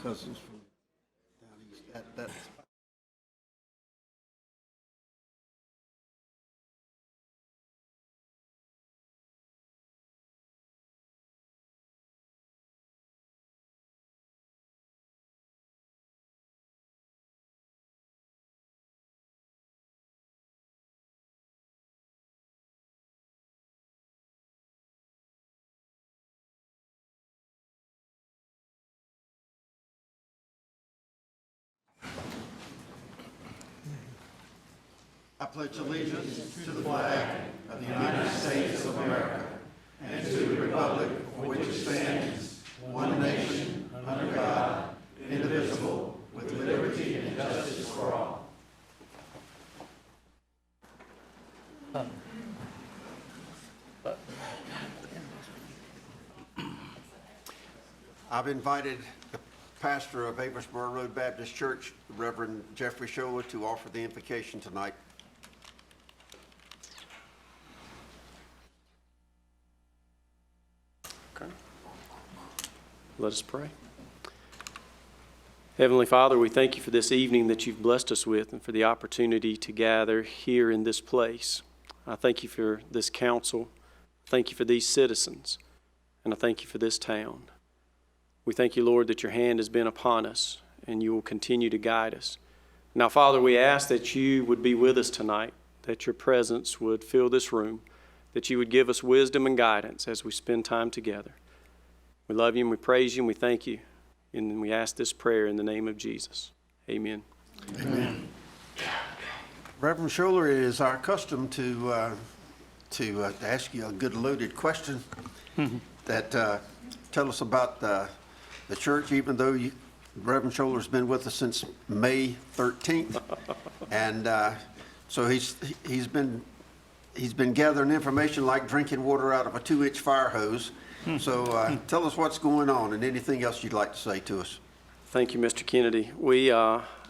cousins from down east. That's I pledge allegiance to the flag of the United States of America and to the republic for which it stands, one nation, under God, indivisible, with liberty and justice for all. I've invited the pastor of Aversboro Road Baptist Church, Reverend Jeffrey Scholler, to offer the invocation tonight. Okay. Let us pray. Heavenly Father, we thank you for this evening that you've blessed us with and for the opportunity to gather here in this place. I thank you for this council. Thank you for these citizens. And I thank you for this town. We thank you, Lord, that your hand has been upon us and you will continue to guide us. Now, Father, we ask that you would be with us tonight, that your presence would fill this room, that you would give us wisdom and guidance as we spend time together. We love you and we praise you and we thank you. And we ask this prayer in the name of Jesus. Amen. Amen. Reverend Scholler, it is our custom to ask you a good loaded question that tell us about the church, even though Reverend Scholler has been with us since May 13th. And so he's been gathering information like drinking water out of a 2-inch fire hose. So tell us what's going on and anything else you'd like to say to us. Thank you, Mr. Kennedy.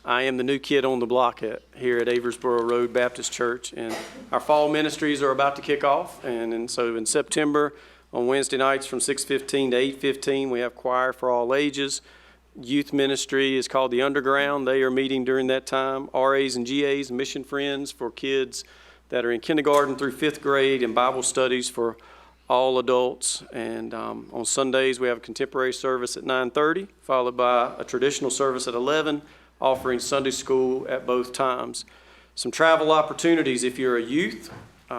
I am the new kid on the block here at Aversboro Road Baptist Church, and our fall ministries are about to kick off. And so in September, on Wednesday nights from 6:15 to 8:15, we have choir for all ages. Youth ministry is called the Underground. They are meeting during that time. RAs and GAs, Mission Friends for kids that are in kindergarten through 5th grade, and Bible studies for all adults. And on Sundays, we have a contemporary service at 9:30, followed by a traditional service at 11, offering Sunday school at both times. Some travel opportunities if you're a youth.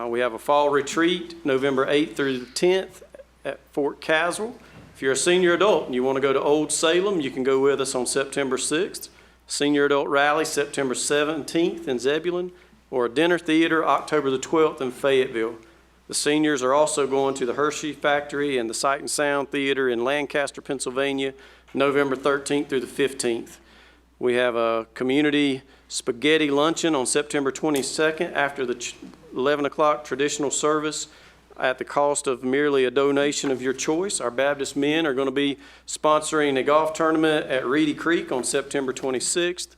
We have a fall retreat November 8th through the 10th at Fort Caswell. If you're a senior adult and you want to go to Old Salem, you can go with us on September 6th. Senior Adult Rally September 17th in Zebulon, or a dinner theater October the 12th in Fayetteville. The seniors are also going to the Hershey Factory and the Sight and Sound Theater in Lancaster, Pennsylvania, November 13th through the 15th. We have a community spaghetti luncheon on September 22nd after the 11 o'clock traditional service at the cost of merely a donation of your choice. Our Baptist men are going to be sponsoring a golf tournament at Reedy Creek on September 26th.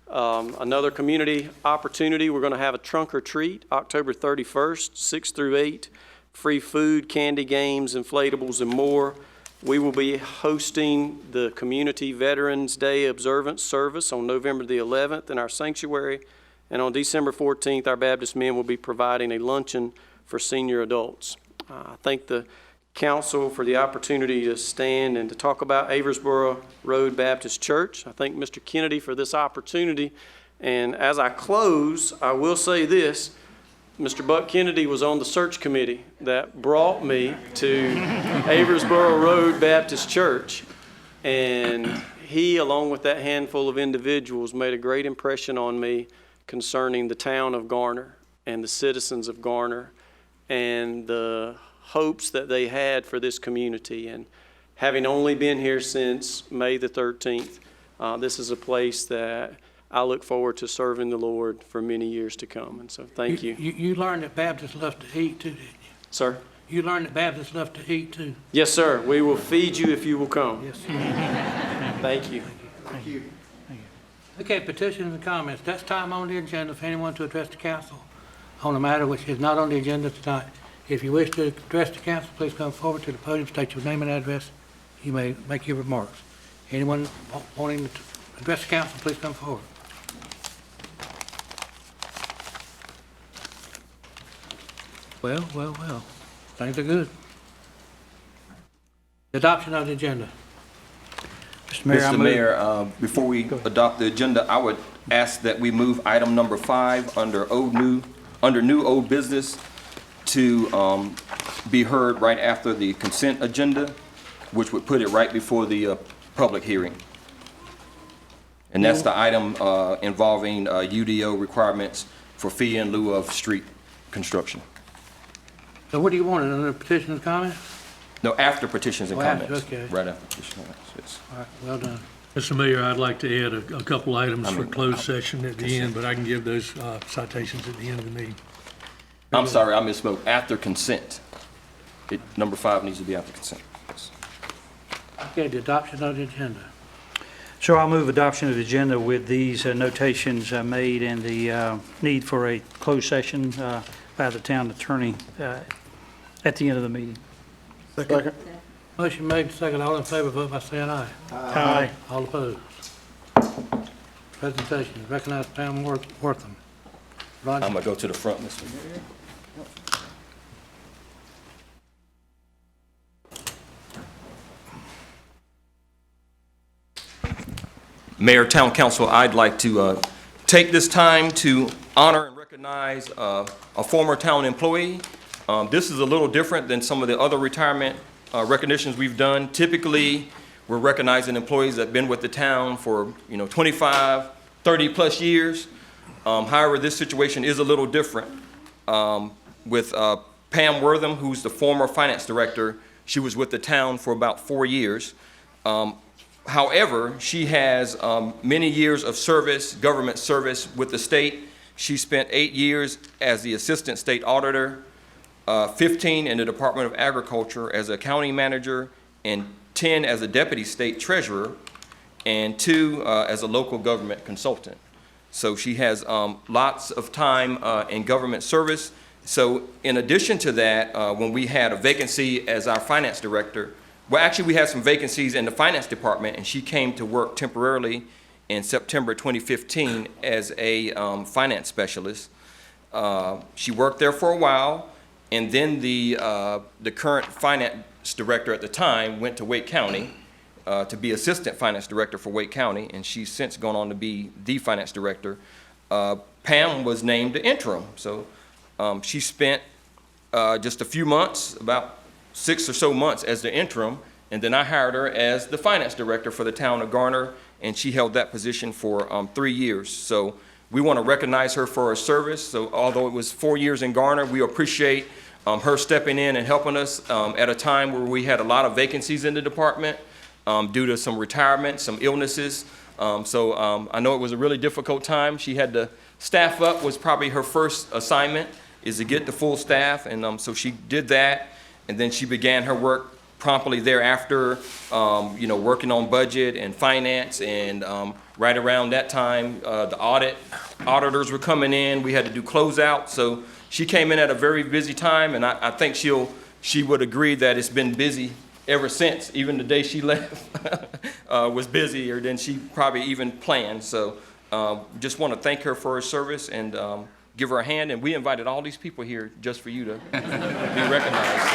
Another community opportunity, we're going to have a trunk or treat October 31st, 6 through 8. Free food, candy, games, inflatables, and more. We will be hosting the Community Veterans Day Observance Service on November the 11th in our sanctuary. And on December 14th, our Baptist men will be providing a luncheon for senior adults. I thank the council for the opportunity to stand and to talk about Aversboro Road Baptist Church. I thank Mr. Kennedy for this opportunity. And as I close, I will say this. Mr. Buck Kennedy was on the search committee that brought me to Aversboro Road Baptist Church. And he, along with that handful of individuals, made a great impression on me concerning the town of Garner and the citizens of Garner and the hopes that they had for this community. And having only been here since May the 13th, this is a place that I look forward to serving the Lord for many years to come. And so thank you. You learned that Baptists love to eat too, didn't you? Sir? You learned that Baptists love to eat too. Yes, sir. We will feed you if you will come. Yes. Thank you. Thank you. Okay, petitions and comments. That's time on the agenda for anyone to address the council on a matter which is not on the agenda tonight. If you wish to address the council, please come forward to the podium, state your name and address. You may make your remarks. Anyone wanting to address the council, please come forward. Well. Things are good. Adoption of the agenda. Mr. Mayor, I Mr. move- Mayor, before we adopt the agenda, I would ask that we move item number 5 under new old business to be heard right after the consent agenda, which would put it right before the public hearing. And that's the item involving UDO requirements for fee in lieu of street construction. So what do you want, under petition and comments? No, after petitions and Oh, after, comments. okay. Right after petitions and comments, yes. All right, well done. Mr. Mayor, I'd like to add a couple items for closed session at the end, but I can give those citations at the end of the meeting. I'm sorry, I misspoke. After consent. Number 5 needs to be after consent. Yes. Okay, the adoption of the agenda. So I'll move adoption of the agenda with these notations made and the need for a closed session by the town attorney at the end of the meeting. Second. Motion made, second. All in favor, vote by saying aye. Aye. All opposed. Presentation, recognize Pam Wortham. Roger. I'm going to go to the front, Mr. Mayor. Mayor, Town Council, I'd like to take this time to honor and recognize a former town employee. This is a little different than some of the other retirement recognitions we've done. Typically, we're recognizing employees that have been with the town for 25, 30-plus years. However, this situation is a little different. With Pam Wortham, who's the former finance director, she was with the town for about 4 years. However, she has many years of service, government service with the state. She spent 8 years as the assistant state auditor, 15 in the Department of Agriculture as a county manager, and 10 as a deputy state treasurer, and 2 as a local government consultant. So she has lots of time in government service. So in addition to that, when we had a vacancy as our finance director, well, actually, we had some vacancies in the finance department, and she came to work temporarily in September 2015 as a finance specialist. She worked there for a while, and then the current finance director at the time went to Wake County to be assistant finance director for Wake County, and she's since gone on to be the finance director. Pam was named the interim, so she spent just a few months, about 6 or so months as the interim, and then I hired her as the finance director for the town of Garner, and she held that position for 3 years. So we want to recognize her for her service. So although it was 4 years in Garner, we appreciate her stepping in and helping us at a time where we had a lot of vacancies in the department due to some retirement, some illnesses. So I know it was a really difficult time. She had to staff up, was probably her first assignment, is to get the full staff, and so she did that. And then she began her work promptly thereafter, working on budget and finance. And right around that time, the auditors were coming in. We had to do closeout. So she came in at a very busy time, and I think she would agree that it's been busy ever since. Even the day she left was busier than she probably even planned. So just want to thank her for her service and give her a hand. And we invited all these people here just for you to be recognized.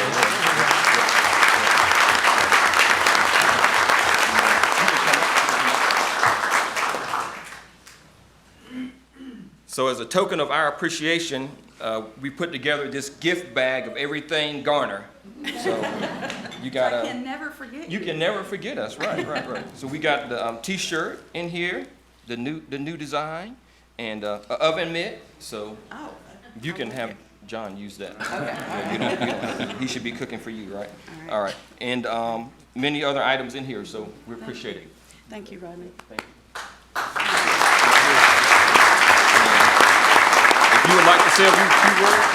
So as a token of our appreciation, we put together this gift bag of everything Garner. So you got I can never forget you can never forget us, right. So we got the T-shirt in here, the new design, and a oven mitt. So Oh. you can have John use that. Okay. You don't he should be cooking for you, right? All right. And many other items in here. So we appreciate it. Thank you, Rodney. Thank you. If you would like to say a few words,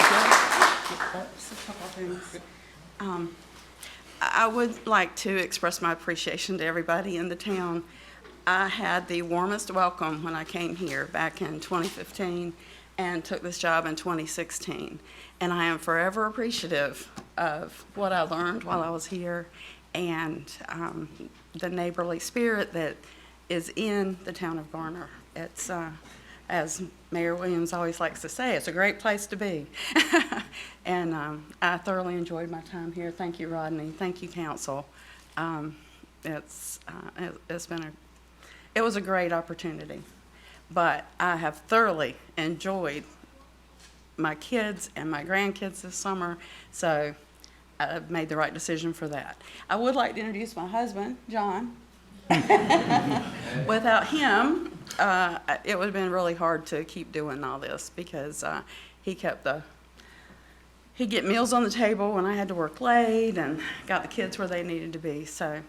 Just a couple of things. I would like to express my appreciation to everybody in the town. I had the warmest welcome when I came here back in 2015 and took this job in 2016. And I am forever appreciative of what I learned while I was here and the neighborly spirit that is in the town of Garner. It's, as Mayor Williams always likes to say, it's a great place to be. And I thoroughly enjoyed my time here. Thank you, Rodney. Thank you, council. It's been it was a great opportunity, but I have thoroughly enjoyed my kids and my grandkids this summer, so I've made the right decision for that. I would like to introduce my husband, John. Without him, it would have been really hard to keep doing all this because he'd get meals on the table when I had to work late and got the kids where they needed to be. So,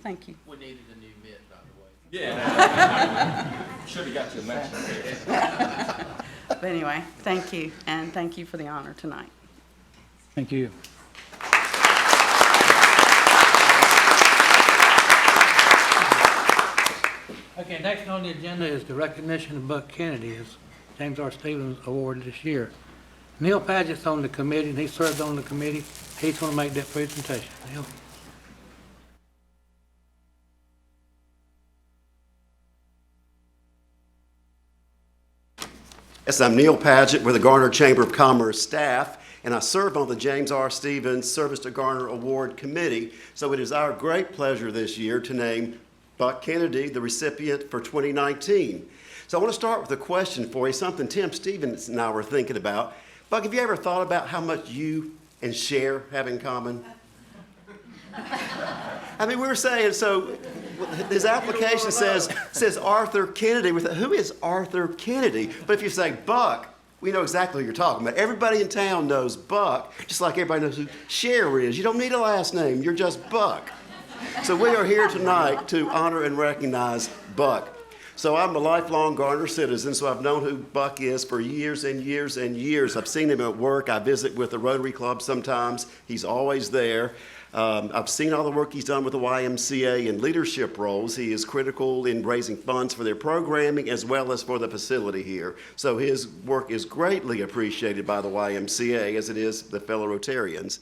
thank you. We needed a new mitt, by the way. Yeah. Should have got you a match. But anyway, thank you, and thank you for the honor tonight. Thank you. Okay, next on the agenda is the recognition of Buck Kennedy as James R. Stevens Award this year. Neil Padgett's on the committee, and he served on the committee. He's going to make that presentation. Neil? Yes, I'm Neil Padgett with the Garner Chamber of Commerce staff, and I serve on the James R. Stevens Service to Garner Award Committee. So it is our great pleasure this year to name Buck Kennedy the recipient for 2019. So I want to start with a question for you, something Tim Stevens and I were thinking about. Buck, have you ever thought about how much you and Cher have in common? I mean, we were saying, so his application says Arthur Kennedy. Who is Arthur Kennedy? But if you say Buck, we know exactly who you're talking about. Everybody in town knows Buck, just like everybody knows who Cher is. You don't need a last name. You're just Buck. So we are here tonight to honor and recognize Buck. So I'm a lifelong Garner citizen, so I've known who Buck is for years and years and years. I've seen him at work. I visit with the Rotary Club sometimes. He's always there. I've seen all the work he's done with the YMCA in leadership roles. He is critical in raising funds for their programming as well as for the facility here. So his work is greatly appreciated by the YMCA, as it is the fellow Rotarians.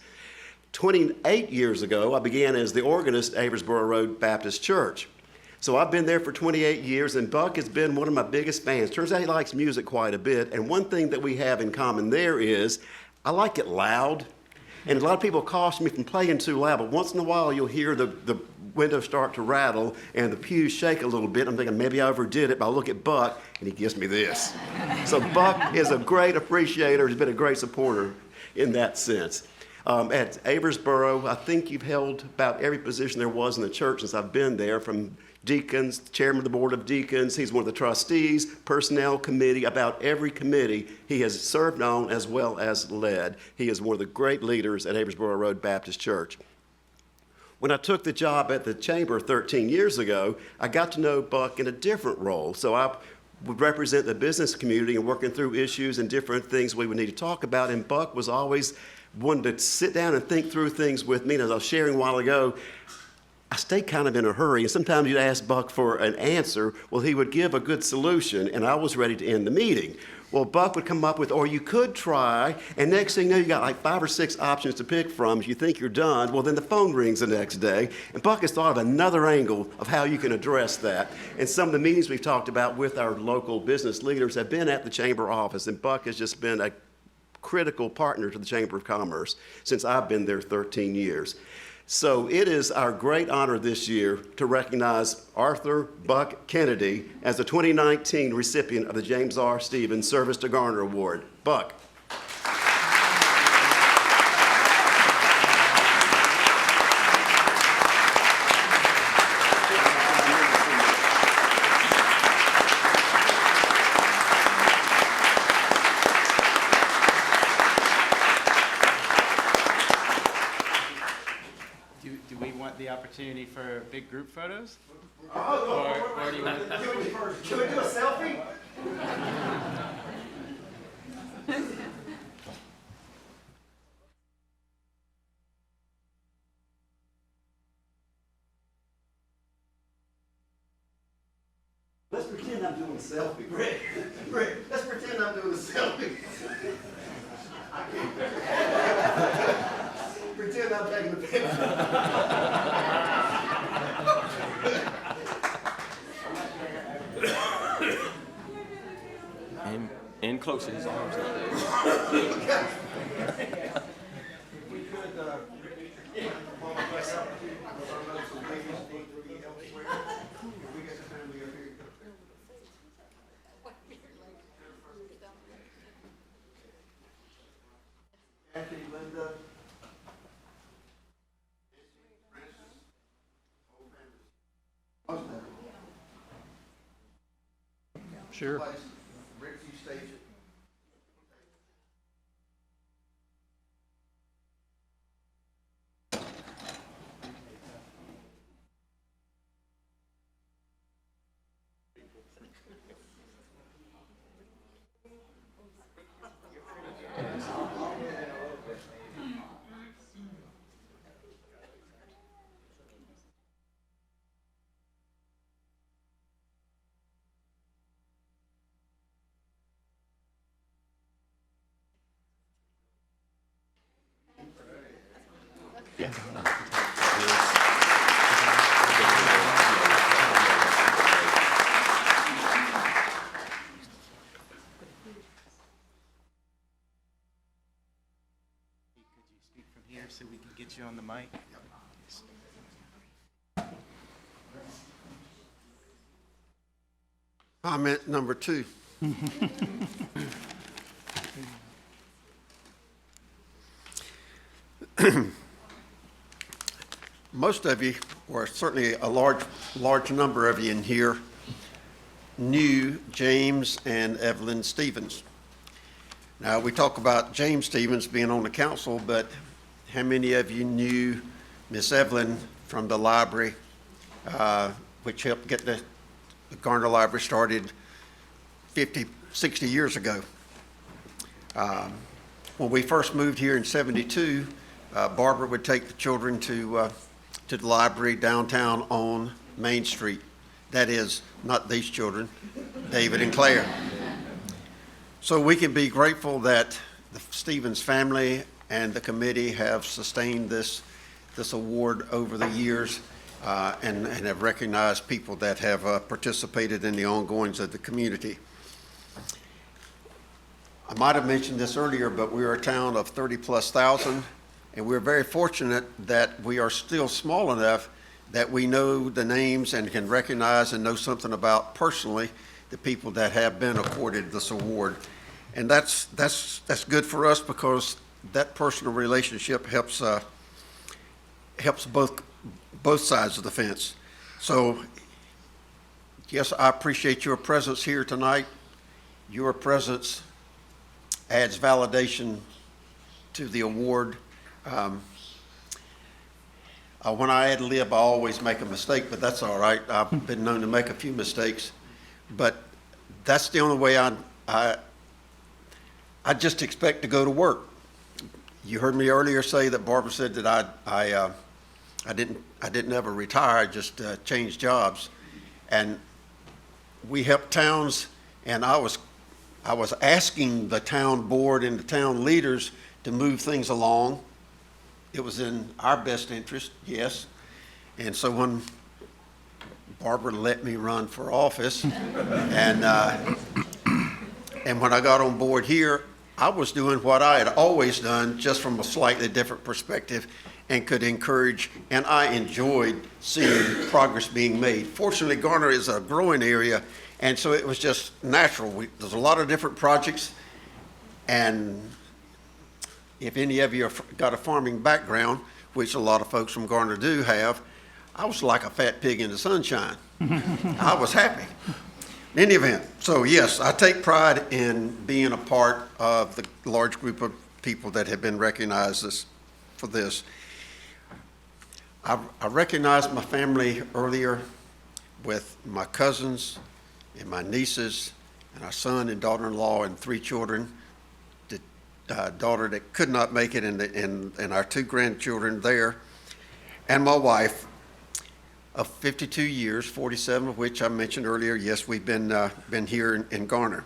28 years ago, I began as the organist at Aversboro Road Baptist Church. So I've been there for 28 years, and Buck has been one of my biggest fans. Turns out he likes music quite a bit, and one thing that we have in common there is I like it loud. And a lot of people caution me from playing too loud, but once in a while you'll hear the windows start to rattle and the pews shake a little bit. I'm thinking maybe I overdid it, but I look at Buck and he gives me this. So Buck is a great appreciator. He's been a great supporter in that sense. At Aversboro, I think you've held about every position there was in the church since I've been there, from deacons, chairman of the board of deacons. He's one of the trustees, personnel committee, about every committee he has served on as well as led. He is one of the great leaders at Aversboro Road Baptist Church. When I took the job at the chamber 13 years ago, I got to know Buck in a different role. So I would represent the business community and working through issues and different things we would need to talk about. And Buck was always one to sit down and think through things with me. And as I was sharing a while ago, I stay kind of in a hurry, and sometimes you'd ask Buck for an answer. Well, he would give a good solution, and I was ready to end the meeting. Well, Buck would come up with, or you could try, and next thing you know, you got like 5 or 6 options to pick from. If you think you're done, well, then the phone rings the next day, and Buck has thought of another angle of how you can address that. And some of the meetings we've talked about with our local business leaders have been at the chamber office, and Buck has just been a critical partner to the Chamber of Commerce since I've been there 13 years. So it is our great honor this year to recognize Arthur Buck Kennedy as the 2019 recipient of the James R. Stevens Service to Garner Award. Buck. Do we want the opportunity for big group photos? Can we do a selfie? Let's pretend I'm doing a selfie. Rick, let's pretend I'm doing a selfie. I can't. Pretend I'm taking a picture. In close, his arms up there. Kathy, Linda. Sure. Rick, you stage it. Could you speak from here so we can get you on the mic? Comment number 2. Most of you, or certainly a large number of you in here, knew James and Evelyn Stevens. Now, we talk about James Stevens being on the council, but how many of you knew Miss Evelyn from the library, which helped get the Garner Library started 50, 60 years ago? When we first moved here in '72, Barbara would take the children to the library downtown on Main Street. That is, not these children, David and Claire. So we can be grateful that the Stevens family and the committee have sustained this award over the years and have recognized people that have participated in the ongoings of the community. I might have mentioned this earlier, but we are a town of 30+ thousand, and we're very fortunate that we are still small enough that we know the names and can recognize and know something about personally the people that have been accorded this award. And that's good for us because that personal relationship helps both sides of the fence. So, yes, I appreciate your presence here tonight. Your presence adds validation to the award. When I ad lib, I always make a mistake, but that's all right. I've been known to make a few mistakes, but that's the only way I just expect to go to work. You heard me earlier say that Barbara said that I didn't ever retire. I just changed jobs, and we helped towns. And I was asking the town board and the town leaders to move things along. It was in our best interest, yes. And so when Barbara let me run for office, and when I got on board here, I was doing what I had always done, just from a slightly different perspective, and could encourage, and I enjoyed seeing progress being made. Fortunately, Garner is a growing area, and so it was just natural. There's a lot of different projects, and if any of you have got a farming background, which a lot of folks from Garner do have, I was like a fat pig in the sunshine. I was happy. In any event, so yes, I take pride in being a part of the large group of people that have been recognized for this. I recognized my family earlier with my cousins and my nieces and our son and daughter-in-law and 3 children, the daughter that could not make it, and our 2 grandchildren there, and my wife of 52 years, 47 of which I mentioned earlier. Yes, we've been here in Garner.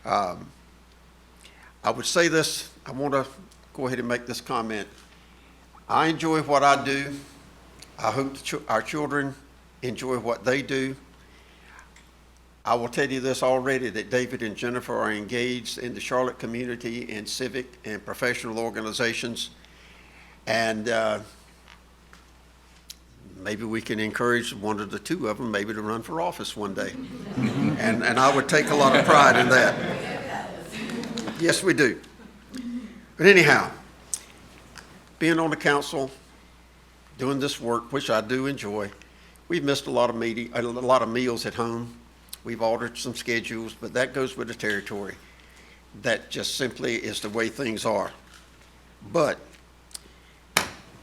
I would say this, I want to go ahead and make this comment. I enjoy what I do. I hope our children enjoy what they do. I will tell you this already, that David and Jennifer are engaged in the Charlotte community in civic and professional organizations. And maybe we can encourage one of the two of them maybe to run for office one day. And I would take a lot of pride in that. Yes, we do. But anyhow, being on the council, doing this work, which I do enjoy, we've missed a lot of meals at home. We've altered some schedules, but that goes with the territory. That just simply is the way things are. But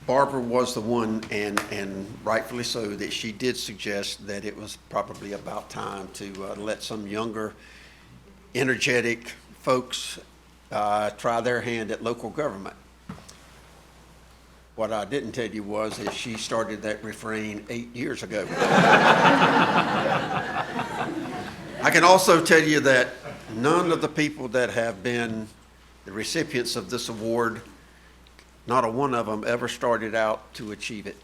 Barbara was the one, and rightfully so, that she did suggest that it was probably about time to let some younger, energetic folks try their hand at local government. What I didn't tell you was that she started that refrain 8 years ago. I can also tell you that none of the people that have been the recipients of this award, not a one of them ever started out to achieve it.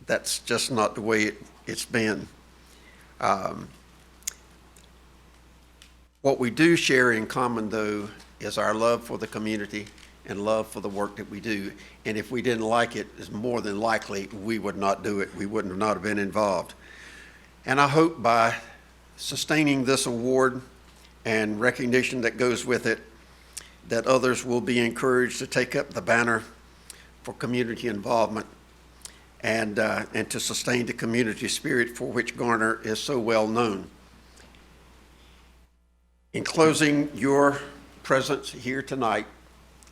That's just not the way it's been. What we do share in common, though, is our love for the community and love for the work that we do. And if we didn't like it, it's more than likely we would not do it. We wouldn't have not have been involved. And I hope by sustaining this award and recognition that goes with it, that others will be encouraged to take up the banner for community involvement and to sustain the community spirit for which Garner is so well known. In closing, your presence here tonight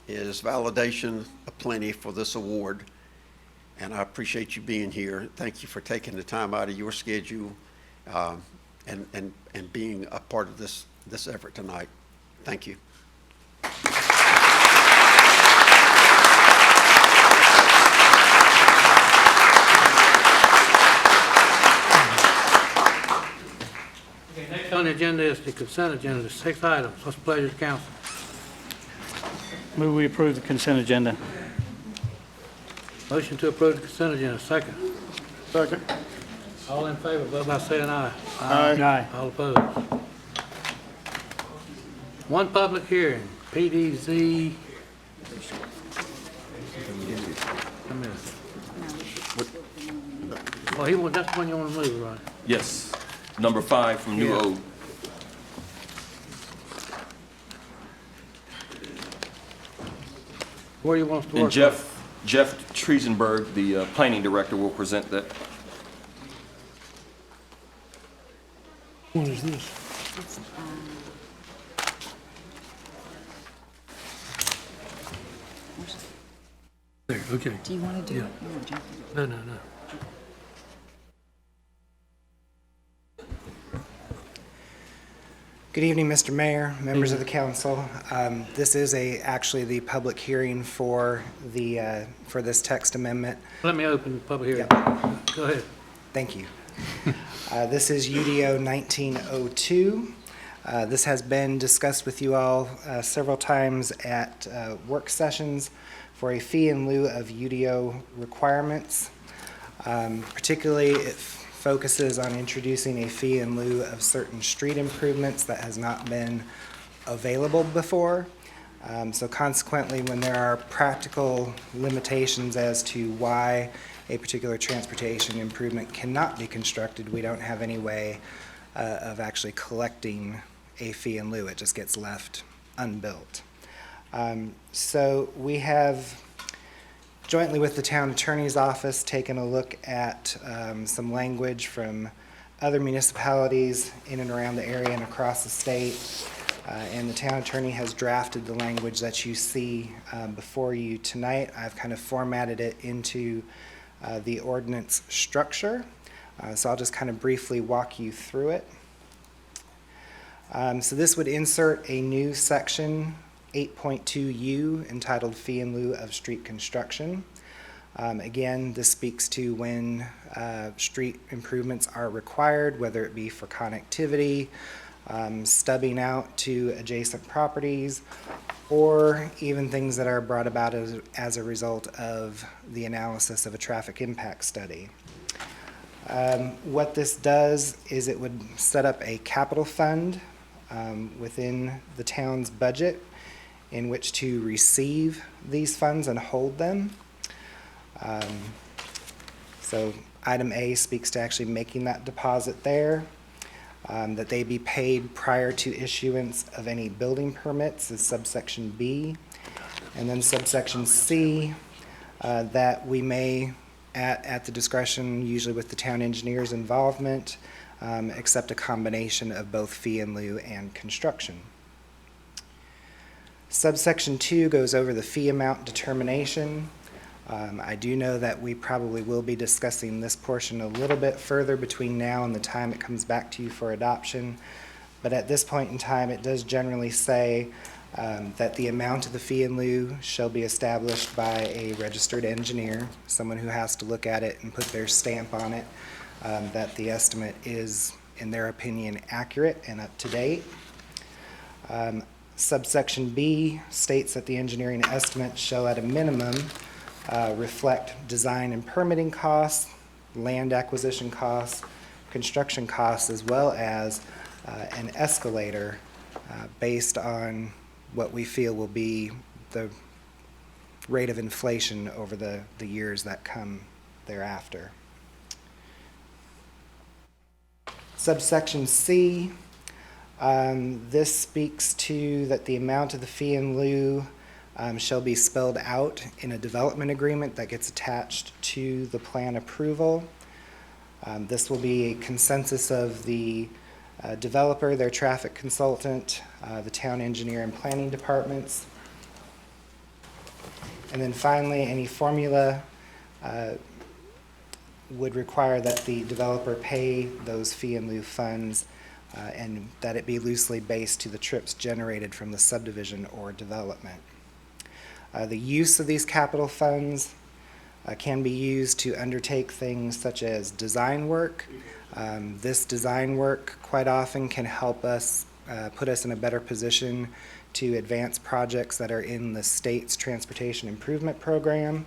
is validation aplenty for this award, and I appreciate you being here. Thank you for taking the time out of your schedule and being a part of this effort tonight. Thank you. Okay, next on the agenda is the consent agenda, the 6 items. What's the pleasure of the council? Move we approve the consent agenda. Motion to approve the consent agenda, second. Second. All in favor, vote by saying aye. Aye. All opposed. One public hearing, PDZ. Come here. Oh, that's the one you want to move, right? Yes, number 5 from New Yeah. Ode. Where do you want us to work? And Jeff Triesenberg, the planning director, will present that. What is this? There, okay. Do you want to do Yeah. it? You want to jump in? No. Good evening, Mr. Mayor, members of the council. This is actually the public hearing for this text amendment. Let me open the public hearing. Go ahead. Thank you. This is UDO 1902. This has been discussed with you all several times at work sessions for a fee in lieu of UDO requirements. Particularly, it focuses on introducing a fee in lieu of certain street improvements that has not been available before. So consequently, when there are practical limitations as to why a particular transportation improvement cannot be constructed, we don't have any way of actually collecting a fee in lieu. It just gets left unbuilt. So we have, jointly with the town attorney's office, taken a look at some language from other municipalities in and around the area and across the state. And the town attorney has drafted the language that you see before you tonight. I've kind of formatted it into the ordinance structure. So I'll just kind of briefly walk you through it. So this would insert a new section 8.2U entitled Fee in lieu of Street Construction. Again, this speaks to when street improvements are required, whether it be for connectivity, stubbing out to adjacent properties, or even things that are brought about as a result of the analysis of a traffic impact study. What this does is it would set up a capital fund within the town's budget in which to receive these funds and hold them. So item A speaks to actually making that deposit there, that they be paid prior to issuance of any building permits is subsection B. And then subsection C, that we may, at the discretion, usually with the town engineer's involvement, accept a combination of both fee in lieu and construction. Subsection 2 goes over the fee amount determination. I do know that we probably will be discussing this portion a little bit further between now and the time it comes back to you for adoption. But at this point in time, it does generally say that the amount of the fee in lieu shall be established by a registered engineer, someone who has to look at it and put their stamp on it, that the estimate is, in their opinion, accurate and up to date. Subsection B states that the engineering estimate shall at a minimum reflect design and permitting costs, land acquisition costs, construction costs, as well as an escalator based on what we feel will be the rate of inflation over the years that come thereafter. Subsection C, this speaks to that the amount of the fee in lieu shall be spelled out in a development agreement that gets attached to the plan approval. This will be a consensus of the developer, their traffic consultant, the town engineer and planning departments. And then finally, any formula would require that the developer pay those fee in lieu funds and that it be loosely based to the trips generated from the subdivision or development. The use of these capital funds can be used to undertake things such as design work. This design work quite often can help us put us in a better position to advance projects that are in the state's transportation improvement program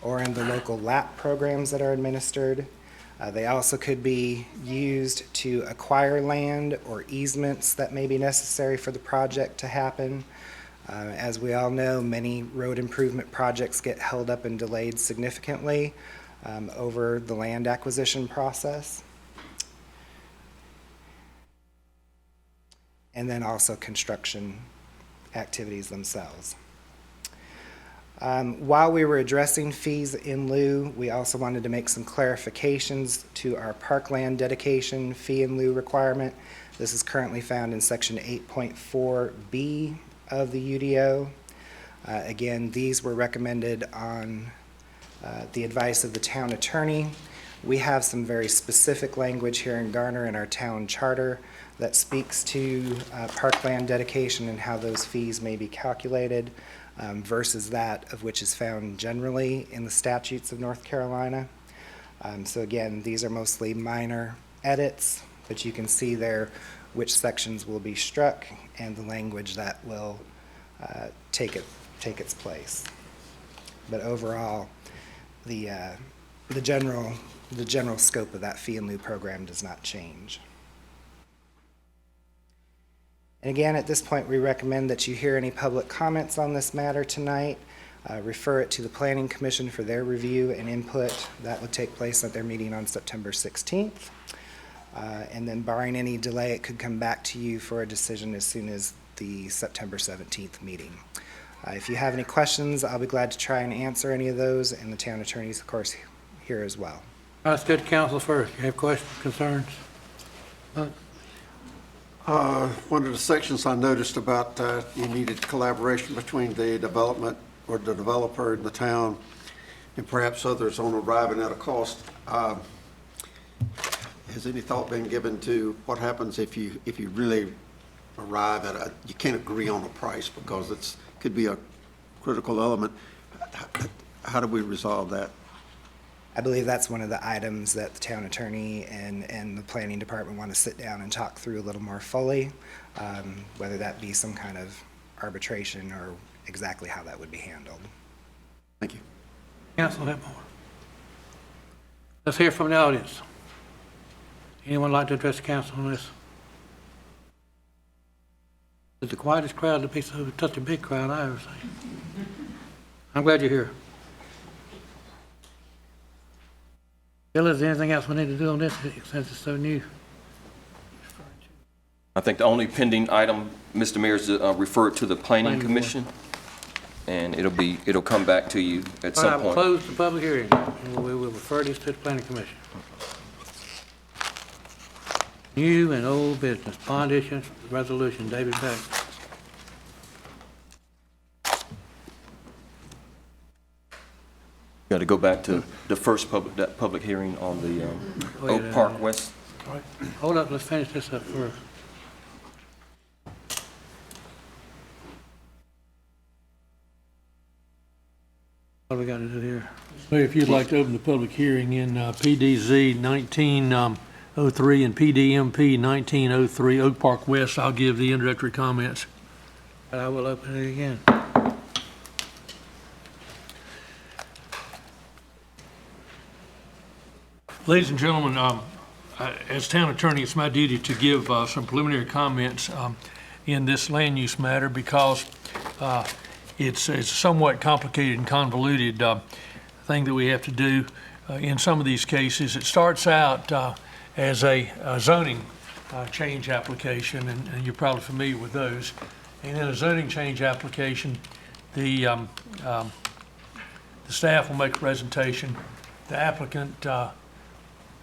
or in the local LAP programs that are administered. They also could be used to acquire land or easements that may be necessary for the project to happen. As we all know, many road improvement projects get held up and delayed significantly over the land acquisition process. And then also construction activities themselves. While we were addressing fees in lieu, we also wanted to make some clarifications to our parkland dedication fee in lieu requirement. This is currently found in section 8.4B of the UDO. Again, these were recommended on the advice of the town attorney. We have some very specific language here in Garner in our town charter that speaks to parkland dedication and how those fees may be calculated versus that of which is found generally in the statutes of North Carolina. So again, these are mostly minor edits, but you can see there which sections will be struck and the language that will take its place. But overall, the general scope of that fee in lieu program does not change. And again, at this point, we recommend that you hear any public comments on this matter tonight. Refer it to the Planning Commission for their review and input. That would take place at their meeting on September 16th. And then barring any delay, it could come back to you for a decision as soon as the September 17th meeting. If you have any questions, I'll be glad to try and answer any of those, and the town attorney's, of course, here as well. Let's go to council first. You have questions, concerns? One of the sections I noticed about you needed collaboration between the development or the developer and the town and perhaps others on arriving at a cost. Has any thought been given to what happens if you really arrive at you can't agree on a price because it could be a critical element? How do we resolve that? I believe that's one of the items that the town attorney and the planning department want to sit down and talk through a little more fully, whether that be some kind of arbitration or exactly how that would be handled. Thank you. Council, have more. Let's hear from the audience. Anyone like to address the council on this? It's the quietest crowd to be such a big crowd I ever seen. I'm glad you're here. Bill, is there anything else we need to do on this since it's so new? I think the only pending item, Mr. Mayor, is to refer it to the Planning Planning Commission, and it'll come back to you at All some right, we'll point. close the public hearing, and we will refer this to the planning commission. New and old business, bond issuance, resolution, David Beck. Got to go back to the first public hearing on the Oak Park West. All right, hold up, let's finish this up first. What do we got to do here? Mayor, if you'd like to open the public hearing in PDZ 1903 and PDMP 1903 Oak Park West, I'll give the introductory comments. But I will open it again. Ladies and gentlemen, as town attorney, it's my duty to give some preliminary comments in this land use matter because it's a somewhat complicated and convoluted thing that we have to do in some of these cases. It starts out as a zoning change application, and you're probably familiar with those. And in a zoning change application, the staff will make a presentation. The applicant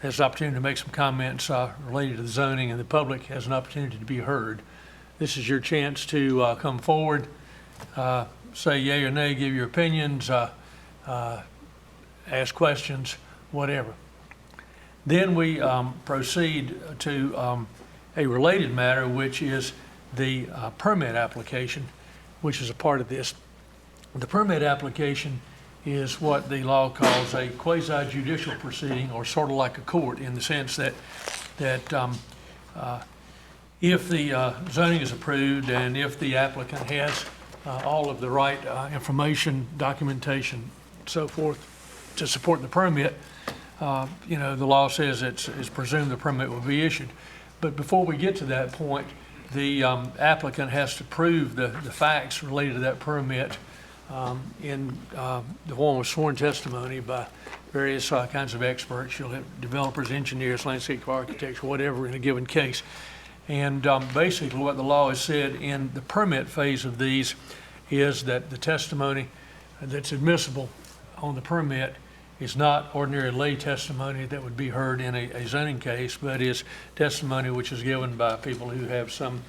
has the opportunity to make some comments related to the zoning, and the public has an opportunity to be heard. This is your chance to come forward, say yay or nay, give your opinions, ask questions, whatever. Then we proceed to a related matter, which is the permit application, which is a part of this. The permit application is what the law calls a quasi-judicial proceeding, or sort of like a court, in the sense that if the zoning is approved and if the applicant has all of the right information, documentation, so forth to support the permit, the law says it's presumed the permit will be issued. But before we get to that point, the applicant has to prove the facts related to that permit in the form of sworn testimony by various kinds of experts. You'll have developers, engineers, landscape architects, whatever in a given case. And basically what the law has said in the permit phase of these is that the testimony that's admissible on the permit is not ordinary lay testimony that would be heard in a zoning case, but is testimony which is given by people who have some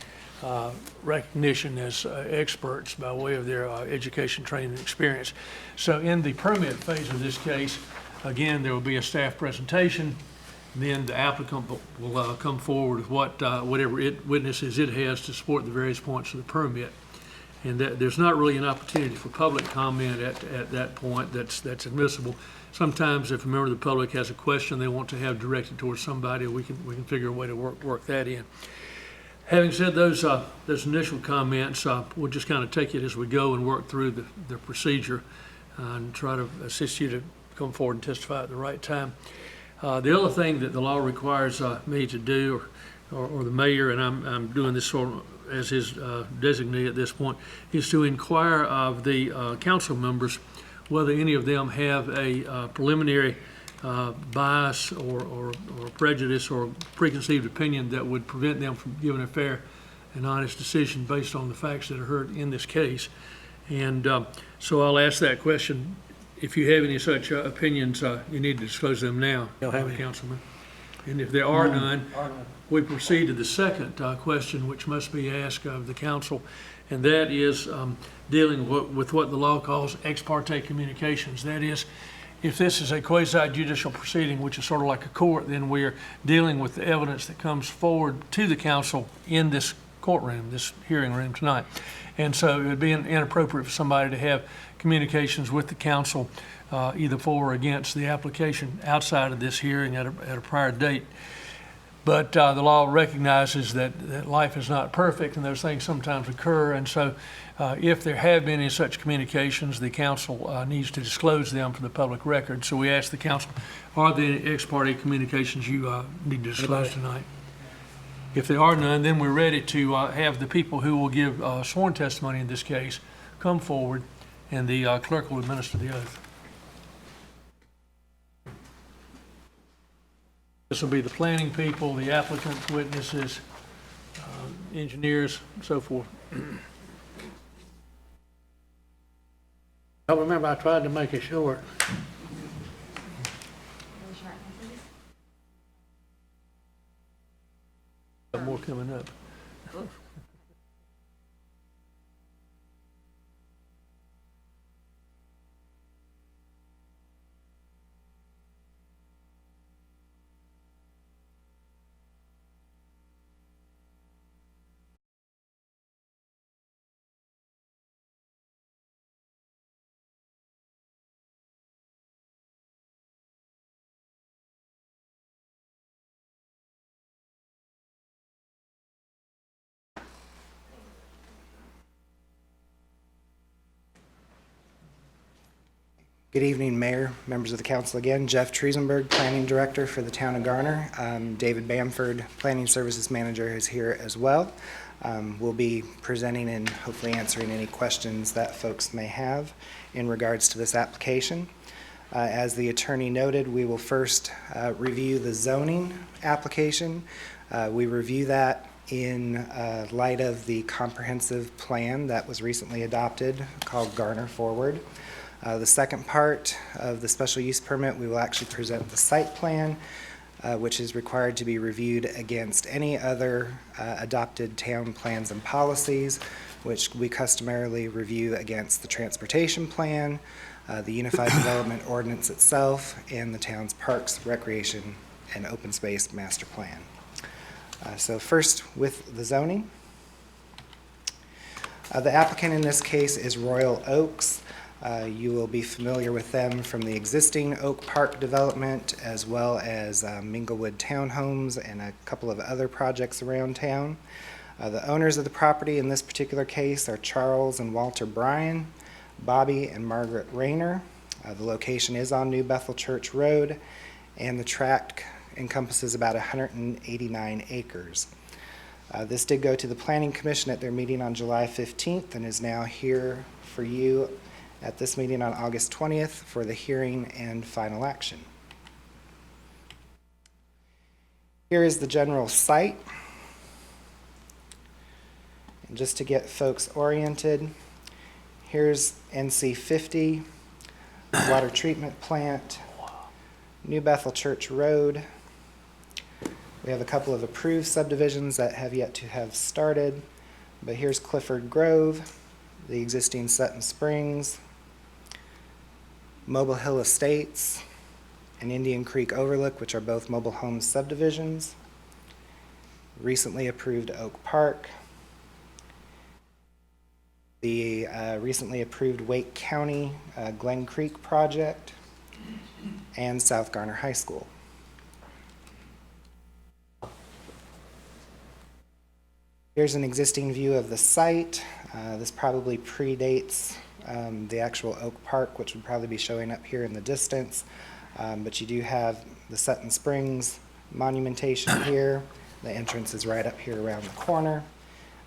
recognition as experts by way of their education, training, and experience. So in the permit phase of this case, again, there will be a staff presentation. Then the applicant will come forward with whatever witnesses it has to support the various points of the permit. And there's not really an opportunity for public comment at that point that's admissible. Sometimes if a member of the public has a question they want to have directed towards somebody, we can figure a way to work that in. Having said those initial comments, we'll just kind of take it as we go and work through the procedure and try to assist you to come forward and testify at the right time. The other thing that the law requires me to do, or the mayor, and I'm doing this sort of as his designee at this point, is to inquire of the council members whether any of them have a preliminary bias or prejudice or preconceived opinion that would prevent them from giving a fair and honest decision based on the facts that are heard in this case. And so I'll ask that question. If you have any such opinions, you need to disclose them now, Councilman. And if there are none, we proceed to the second question, which must be asked of the council, and that is dealing with what the law calls ex parte communications. That is, if this is a quasi-judicial proceeding, which is sort of like a court, then we're dealing with the evidence that comes forward to the council in this courtroom, this hearing room tonight. And so it would be inappropriate for somebody to have communications with the council either for or against the application outside of this hearing at a prior date. But the law recognizes that life is not perfect and those things sometimes occur. And so if there have been any such communications, the council needs to disclose them for the public record. So we ask the council, are there any ex parte communications you need to disclose tonight? If there are none, then we're ready to have the people who will give sworn testimony in this case come forward, and the clerk will administer the oath. This will be the planning people, the applicants, witnesses, engineers, and so forth. I remember I tried to make it short. Got more coming up. Good evening, Mayor, members of the council again. Jeff Triesenberg, Planning Director for the town of Garner. David Bamford, Planning Services Manager, is here as well. We'll be presenting and hopefully answering any questions that folks may have in regards to this application. As the attorney noted, we will first review the zoning application. We review that in light of the comprehensive plan that was recently adopted called Garner Forward. The second part of the special use permit, we will actually present the site plan, which is required to be reviewed against any other adopted town plans and policies, which we customarily review against the transportation plan, the Unified Development Ordinance itself, and the town's parks, recreation, and open space master plan. So first with the zoning. The applicant in this case is Royal Oaks. You will be familiar with them from the existing Oak Park development, as well as Minglewood Townhomes and a couple of other projects around town. The owners of the property in this particular case are Charles and Walter Bryan, Bobby and Margaret Rayner. The location is on New Bethel Church Road, and the tract encompasses about 189 acres. This did go to the Planning Commission at their meeting on July 15th and is now here for you at this meeting on August 20th for the hearing and final action. Here is the general site. And just to get folks oriented, here's NC 50, water treatment plant, New Bethel Church Road. We have a couple of approved subdivisions that have yet to have started, but here's Clifford Grove, the existing Sutton Springs, Mobile Hill Estates, and Indian Creek Overlook, which are both mobile home subdivisions. Recently approved Oak Park. The recently approved Wake County Glen Creek project, and South Garner High School. Here's an existing view of the site. This probably predates the actual Oak Park, which would probably be showing up here in the distance. But you do have the Sutton Springs monumentation here. The entrance is right up here around the corner.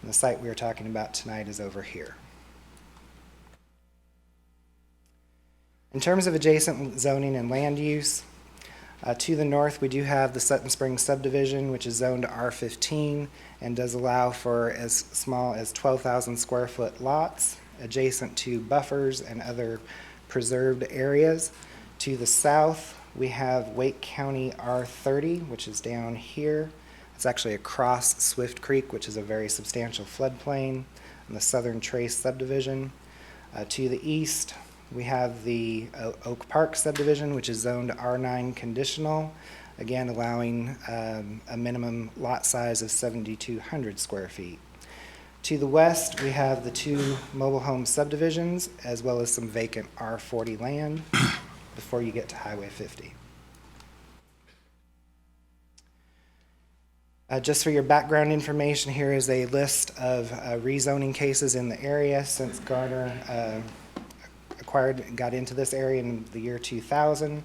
And the site we are talking about tonight is over here. In terms of adjacent zoning and land use, to the north we do have the Sutton Springs subdivision, which is zoned R15 and does allow for as small as 12,000 square foot lots adjacent to buffers and other preserved areas. To the south, we have Wake County R30, which is down here. It's actually across Swift Creek, which is a very substantial floodplain, and the Southern Trace subdivision. To the east, we have the Oak Park subdivision, which is zoned R9 conditional, again allowing a minimum lot size of 7,200 square feet. To the west, we have the two mobile home subdivisions, as well as some vacant R40 land before you get to Highway 50. Just for your background information, here is a list of rezoning cases in the area since Garner got into this area in the year 2000.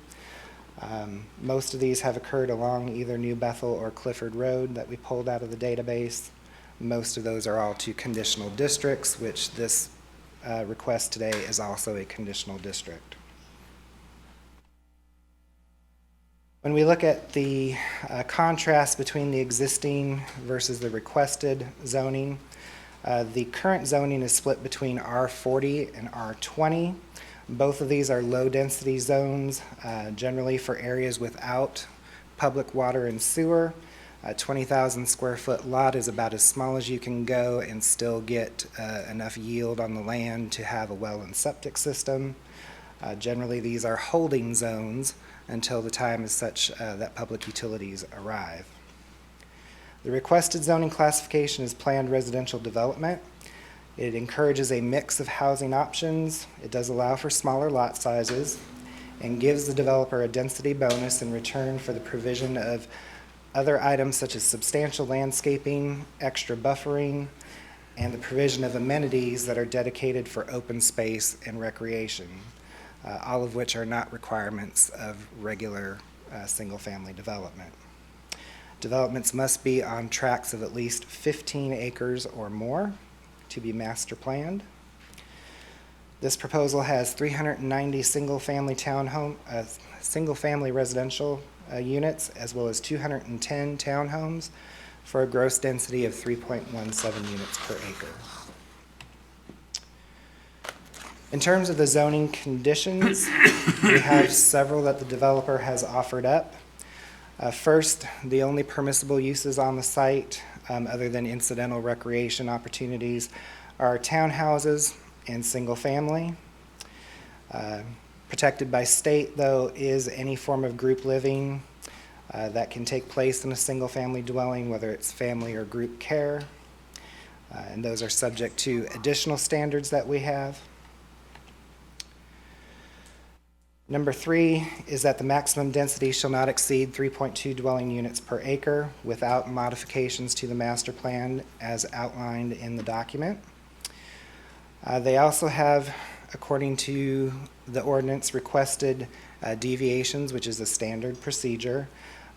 Most of these have occurred along either New Bethel or Clifford Road that we pulled out of the database. Most of those are all to conditional districts, which this request today is also a conditional district. When we look at the contrast between the existing versus the requested zoning, the current zoning is split between R40 and R20. Both of these are low-density zones, generally for areas without public water and sewer. A 20,000 square foot lot is about as small as you can go and still get enough yield on the land to have a well and septic system. Generally, these are holding zones until the time is such that public utilities arrive. The requested zoning classification is planned residential development. It encourages a mix of housing options. It does allow for smaller lot sizes and gives the developer a density bonus in return for the provision of other items such as substantial landscaping, extra buffering, and the provision of amenities that are dedicated for open space and recreation, all of which are not requirements of regular single-family development. Developments must be on tracts of at least 15 acres or more to be master planned. This proposal has 390 single-family residential units, as well as 210 townhomes, for a gross density of 3.17 units per acre. In terms of the zoning conditions, we have several that the developer has offered up. First, the only permissible uses on the site, other than incidental recreation opportunities, are townhouses and single family. Protected by state, though, is any form of group living that can take place in a single family dwelling, whether it's family or group care. And those are subject to additional standards that we have. Number 3 is that the maximum density shall not exceed 3.2 dwelling units per acre without modifications to the master plan as outlined in the document. They also have, according to the ordinance, requested deviations, which is a standard procedure.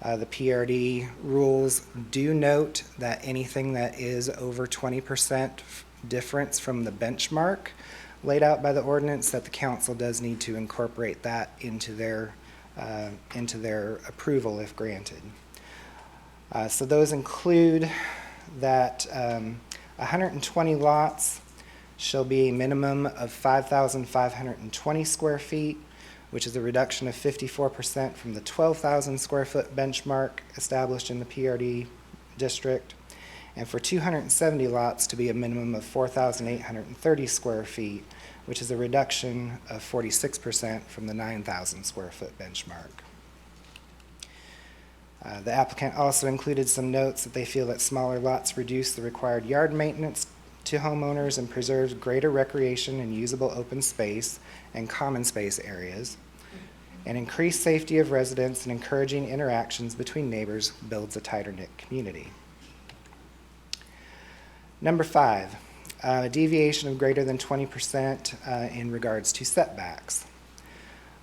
The PRD rules do note that anything that is over 20% difference from the benchmark laid out by the ordinance, that the council does need to incorporate that into their approval if granted. So those include that 120 lots shall be a minimum of 5,520 square feet, which is a reduction of 54% from the 12,000 square foot benchmark established in the PRD district, and for 270 lots to be a minimum of 4,830 square feet, which is a reduction of 46% from the 9,000 square foot benchmark. The applicant also included some notes that they feel that smaller lots reduce the required yard maintenance to homeowners and preserves greater recreation and usable open space and common space areas, and increased safety of residents and encouraging interactions between neighbors builds a tighter-knit community. Number 5, a deviation of greater than 20% in regards to setbacks.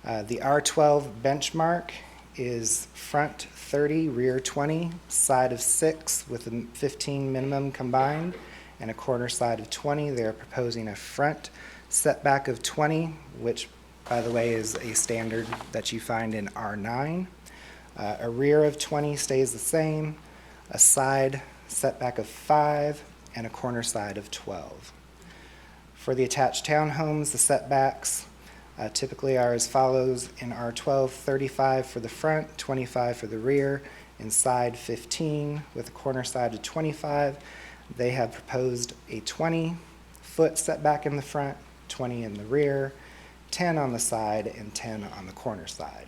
The R12 benchmark is front 30, rear 20, side of 6 with a 15 minimum combined, and a corner side of 20. They're proposing a front setback of 20, which, by the way, is a standard that you find in R9. A rear of 20 stays the same, a side setback of 5, and a corner side of 12. For the attached townhomes, the setbacks typically are as follows in R12: 35 for the front, 25 for the rear, and side 15 with a corner side of 25. They have proposed a 20-foot setback in the front, 20 in the rear, 10 on the side, and 10 on the corner side.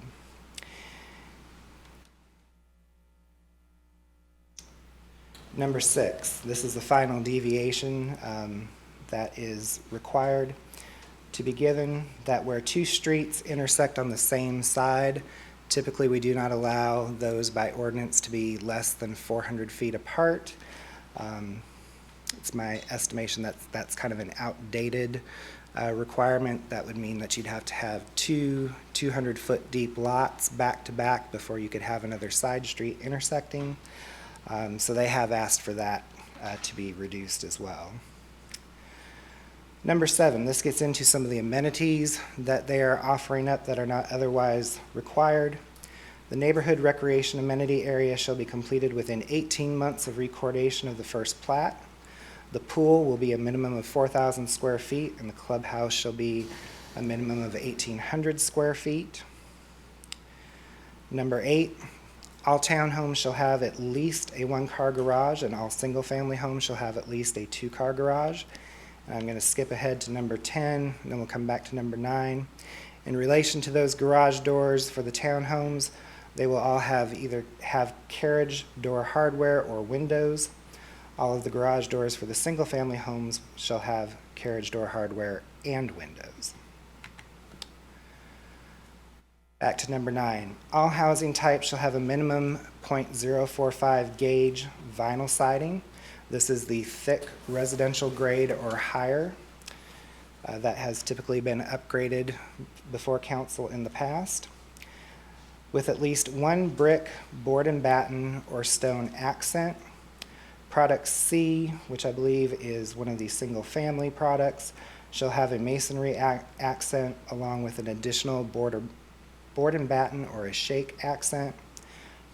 Number 6, this is the final deviation that is required to be given, that where two streets intersect on the same side, Typically, we do not allow those by ordinance to be less than 400 feet apart. It's my estimation that that's kind of an outdated requirement. That would mean that you'd have to have two 200-foot deep lots back to back before you could have another side street intersecting. So they have asked for that to be reduced as well. Number 7, this gets into some of the amenities that they are offering up that are not otherwise required. The neighborhood recreation amenity area shall be completed within 18 months of recordation of the first plat. The pool will be a minimum of 4,000 square feet, and the clubhouse shall be a minimum of 1,800 square feet. Number 8, all townhomes shall have at least a 1-car garage, and all single-family homes shall have at least a 2-car garage. And I'm going to skip ahead to number 10, and then we'll come back to number 9. In relation to those garage doors for the townhomes, they will all either have carriage door hardware or windows. All of the garage doors for the single-family homes shall have carriage door hardware and windows. Back to number 9. All housing types shall have a minimum .045 gauge vinyl siding. This is the thick residential grade or higher. That has typically been upgraded before council in the past. With at least 1 brick, board and batten, or stone accent. Product C, which I believe is one of the single-family products, shall have a masonry accent along with an additional board and batten or a shake accent.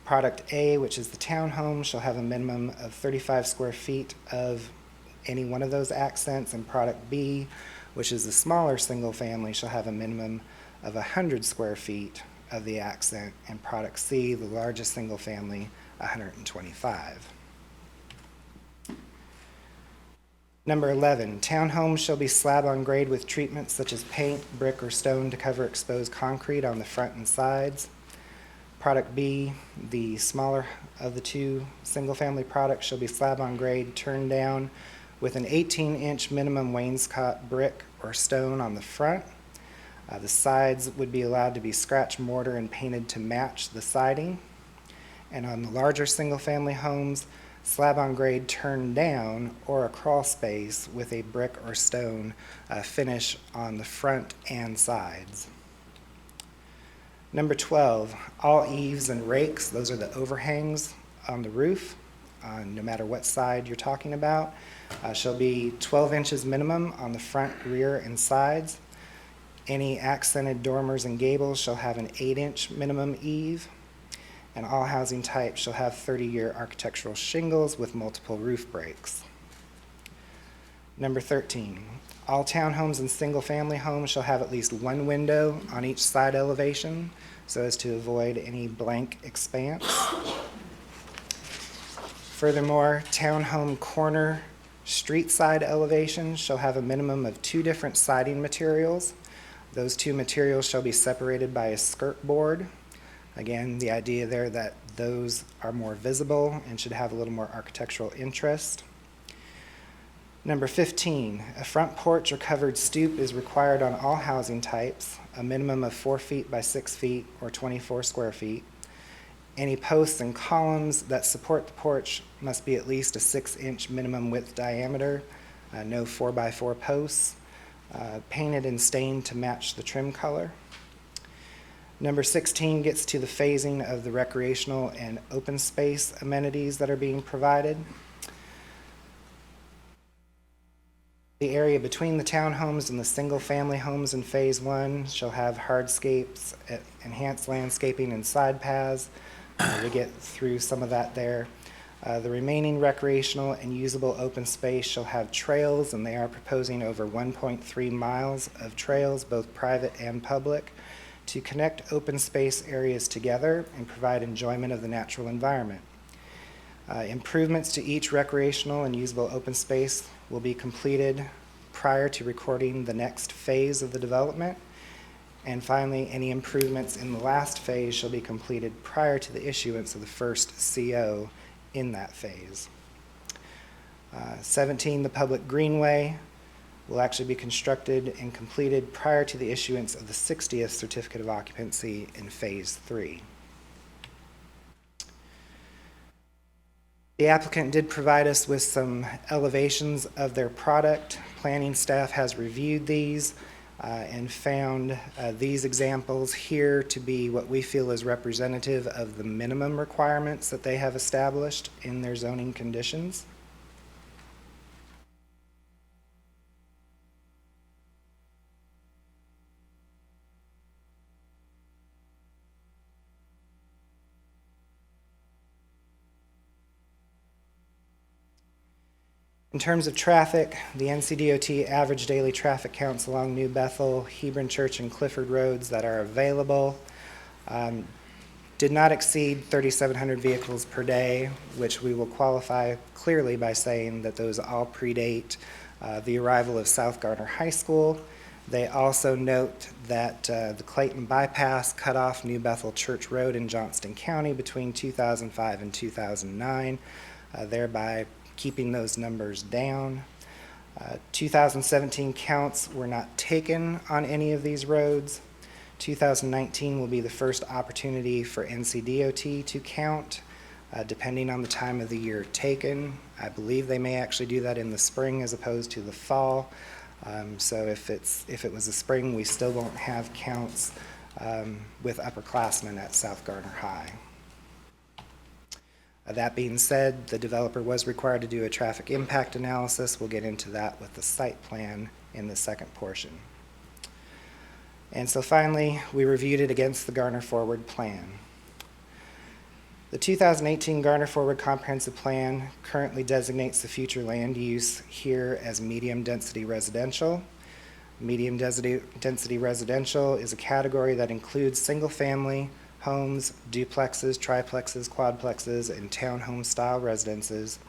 Product A, which is the townhome, shall have a minimum of 35 square feet of any one of those accents, and product B, which is the smaller single family, shall have a minimum of 100 square feet of the accent, and product C, the largest single family, 125. Number 11, townhomes shall be slab on grade with treatments such as paint, brick, or stone to cover exposed concrete on the front and sides. Product B, the smaller of the two single-family products, shall be slab on grade, turned down with an 18-inch minimum wainscot brick or stone on the front. The sides would be allowed to be scratch mortar and painted to match the siding. And on the larger single-family homes, slab on grade turned down or a crawl space with a brick or stone finish on the front and sides. Number 12, all eaves and rakes, those are the overhangs on the roof, no matter what side you're talking about, shall be 12 inches minimum on the front, rear, and sides. Any accented dormers and gables shall have an 8-inch minimum eave, and all housing types shall have 30-year architectural shingles with multiple roof breaks. Number 13, all townhomes and single-family homes shall have at least 1 window on each side elevation so as to avoid any blank expanse. Furthermore, townhome corner street side elevations shall have a minimum of 2 different siding materials. Those 2 materials shall be separated by a skirt board. Again, the idea there that those are more visible and should have a little more architectural interest. Number 15, a front porch or covered stoop is required on all housing types, a minimum of 4 feet by 6 feet or 24 square feet. Any posts and columns that support the porch must be at least a 6-inch minimum width diameter, no 4x4 posts, painted and stained to match the trim color. Number 16 gets to the phasing of the recreational and open space amenities that are being provided. The area between the townhomes and the single-family homes in Phase 1 shall have hardscapes, enhanced landscaping, and side paths. We get through some of that there. The remaining recreational and usable open space shall have trails, and they are proposing over 1.3 miles of trails, both private and public, to connect open space areas together and provide enjoyment of the natural environment. Improvements to each recreational and usable open space will be completed prior to recording the next phase of the development. And finally, any improvements in the last phase shall be completed prior to the issuance of the first CO in that phase. 17, the public greenway will actually be constructed and completed prior to the issuance of the 60th certificate of occupancy in Phase 3. The applicant did provide us with some elevations of their product. Planning staff has reviewed these and found these examples here to be what we feel is representative of the minimum requirements that they have established in their zoning conditions. In terms of traffic, the NCDOT average daily traffic counts along New Bethel, Hebron Church, and Clifford roads that are available did not exceed 3,700 vehicles per day, which we will qualify clearly by saying that those all predate the arrival of South Garner High School. They also note that the Clayton Bypass cut off New Bethel Church Road in Johnston County between 2005 and 2009, thereby keeping those numbers down. 2017 counts were not taken on any of these roads. 2019 will be the first opportunity for NCDOT to count, depending on the time of the year taken. I believe they may actually do that in the spring as opposed to the fall. So if it was the spring, we still won't have counts with upperclassmen at South Garner High. That being said, the developer was required to do a traffic impact analysis. We'll get into that with the site plan in the second portion. And so finally, we reviewed it against the Garner Forward Plan. The 2018 Garner Forward Comprehensive Plan currently designates the future land use here as medium density residential. Medium density residential is a category that includes single family homes, duplexes, triplexes, quadplexes, and townhome style residences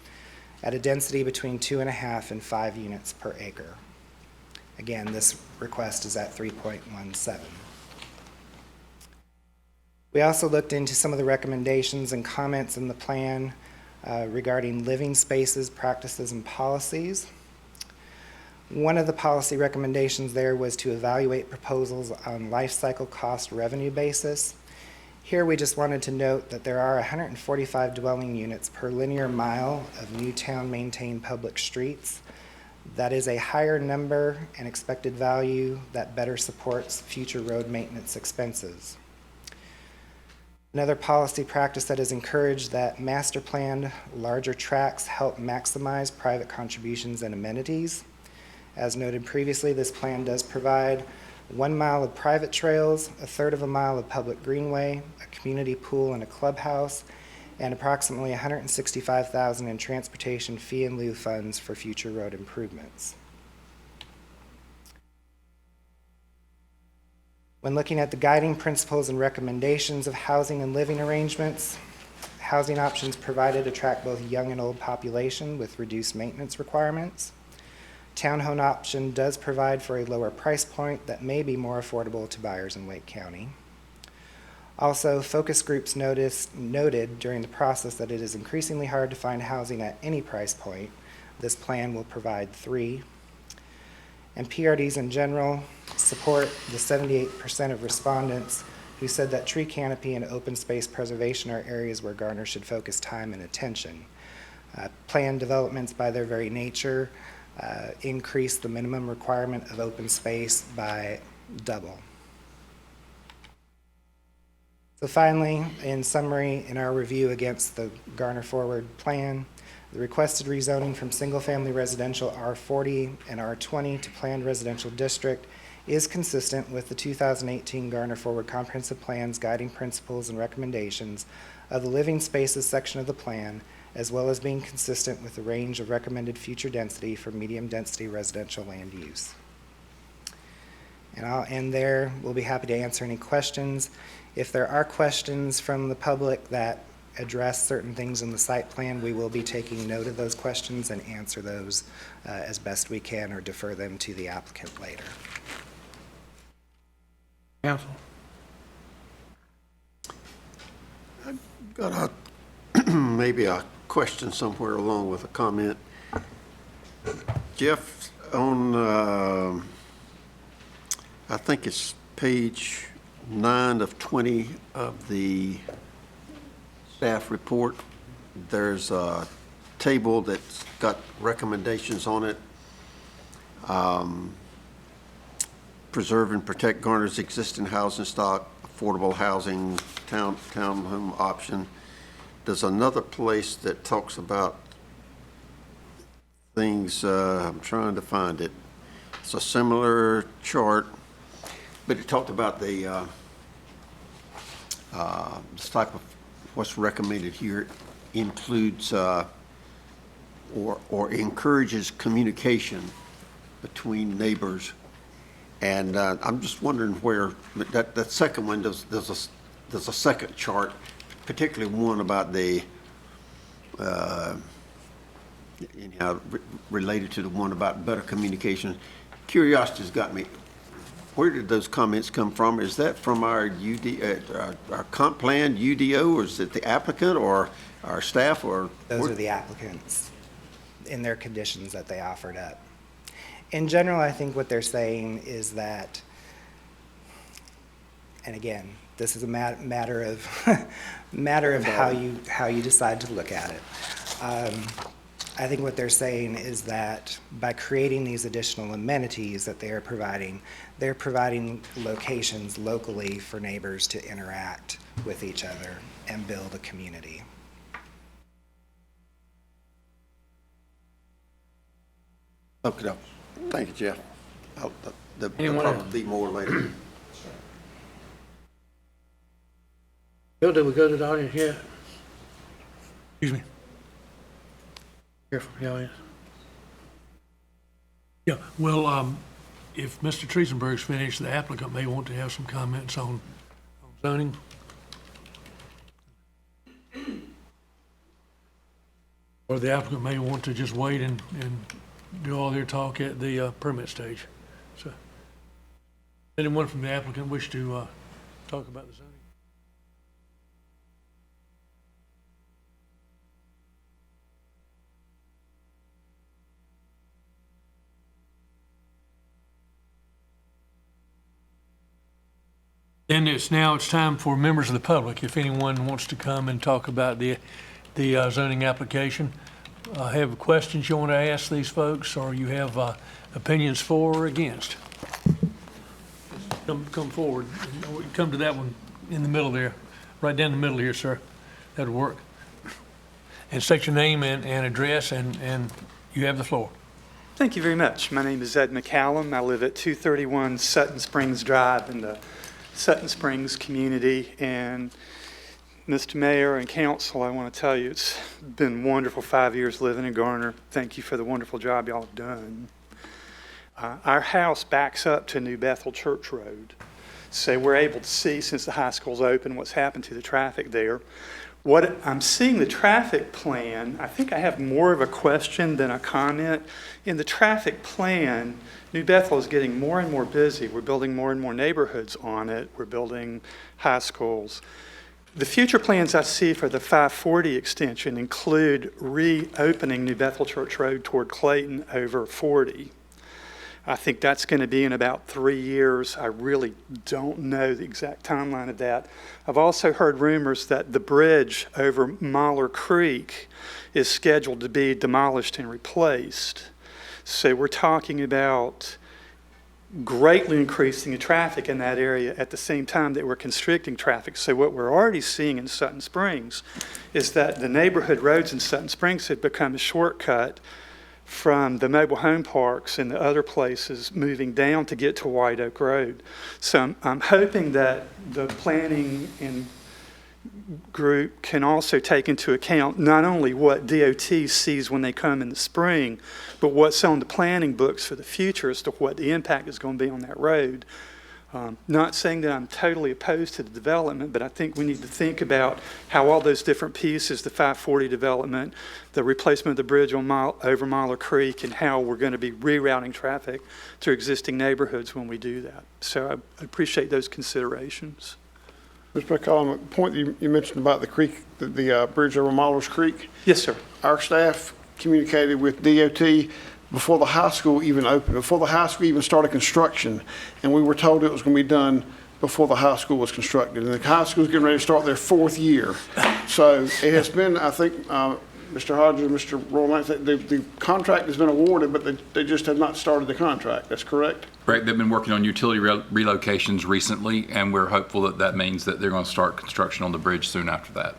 at a density between 2.5 and 5 units per acre. Again, this request is at 3.17. We also looked into some of the recommendations and comments in the plan regarding living spaces, practices, and policies. One of the policy recommendations there was to evaluate proposals on life cycle cost revenue basis. Here we just wanted to note that there are 145 dwelling units per linear mile of new town maintained public streets. That is a higher number and expected value that better supports future road maintenance expenses. Another policy practice that is encouraged that master planned larger tracts help maximize private contributions and amenities. As noted previously, this plan does provide 1 mile of private trails, 1/3 of a mile of public greenway, a community pool and a clubhouse, and approximately $165,000 in transportation fee in lieu funds for future road improvements. When looking at the guiding principles and recommendations of housing and living arrangements, housing options provided attract both young and old population with reduced maintenance requirements. Townhome option does provide for a lower price point that may be more affordable to buyers in Wake County. Also, focus groups noted during the process that it is increasingly hard to find housing at any price point. This plan will provide 3. And PRDs in general support the 78% of respondents who said that tree canopy and open space preservation are areas where Garner should focus time and attention. Planned developments by their very nature increase the minimum requirement of open space by double. So finally, in summary, in our review against the Garner Forward Plan, the requested rezoning from single-family residential R40 and R20 to planned residential district is consistent with the 2018 Garner Forward Comprehensive Plan's guiding principles and recommendations of the living spaces section of the plan, as well as being consistent with the range of recommended future density for medium density residential land use. And I'll end there. We'll be happy to answer any questions. If there are questions from the public that address certain things in the site plan, we will be taking note of those questions and answer those as best we can or defer them to the applicant later. Council? Got maybe a question somewhere along with a comment. Jeff, on, I think it's page 9 of 20 of the staff report, there's a table that's got recommendations on it. Preserve and protect Garner's existing housing stock, affordable housing, townhome option. There's another place that talks about things, I'm trying to find it. It's a similar chart, but it talked about the this type of what's recommended here includes or encourages communication between neighbors. And I'm just wondering where that second one, there's a second chart, particularly one about the related to the one about better communication. Curiosity's got me. Where did those comments come from? Is that from our our comp plan, UDO, or is it the applicant or our staff, or? Those are the applicants in their conditions that they offered up. In general, I think what they're saying is that, and again, this is a matter of how you decide to look at it. I think what they're saying is that by creating these additional amenities that they're providing locations locally for neighbors to interact with each other and build a community. Okay, thank you, Jeff. There'll Anyone else? probably be more later. Bill, did we go to the audience yet? Excuse me. Hear from the audience. Yeah, well, if Mr. Triesenberg's finished, the applicant may want to have some comments on zoning. Or the applicant may want to just wait and do all their talk at the permit stage. So, anyone from the applicant wish to talk about the zoning? Then it's time for members of the public, if anyone wants to come and talk about the zoning application. Have questions you want to ask these folks, or you have opinions for or against? Come forward. Come to that one in the middle there, right down the middle here, sir. That'll work. And state your name and address, and you have the floor. Thank you very much. My name is Ed McCallum. I live at 231 Sutton Springs Drive in the Sutton Springs community. And Mr. Mayor and Council, I want to tell you, it's been wonderful 5 years living in Garner. Thank you for the wonderful job y'all have done. Our house backs up to New Bethel Church Road. So we're able to see, since the high school's open, what's happened to the traffic there. What I'm seeing the traffic plan, I think I have more of a question than a comment. In the traffic plan, New Bethel is getting more and more busy. We're building more and more neighborhoods on it. We're building high schools. The future plans I see for the 540 extension include reopening New Bethel Church Road toward Clayton over 40. I think that's going to be in about 3 years. I really don't know the exact timeline of that. I've also heard rumors that the bridge over Mahler Creek is scheduled to be demolished and replaced. So we're talking about greatly increasing the traffic in that area at the same time that we're constricting traffic. So what we're already seeing in Sutton Springs is that the neighborhood roads in Sutton Springs have become a shortcut from the mobile home parks and the other places moving down to get to White Oak Road. So I'm hoping that the planning and group can also take into account not only what DOT sees when they come in the spring, but what's on the planning books for the future as to what the impact is going to be on that road. Not saying that I'm totally opposed to the development, but I think we need to think about how all those different pieces, the 540 development, the replacement of the bridge on over Mahler Creek, and how we're going to be rerouting traffic to existing neighborhoods when we do that. So I appreciate those considerations. Mr. McCollum, the point you mentioned about the creek, the bridge over Mahler's Creek. Yes, sir. Our staff communicated with DOT. before the high school even opened, before the high school even started construction, and we were told it was going to be done before the high school was constructed. And the high school's getting ready to start their 4th year. So it has been, I think, Mr. Hodges, Mr. Rowland, the contract has been awarded, but they just have not started the contract. That's correct? Correct. They've been working on utility relocations recently, and we're hopeful that that means that they're going to start construction on the bridge soon after that.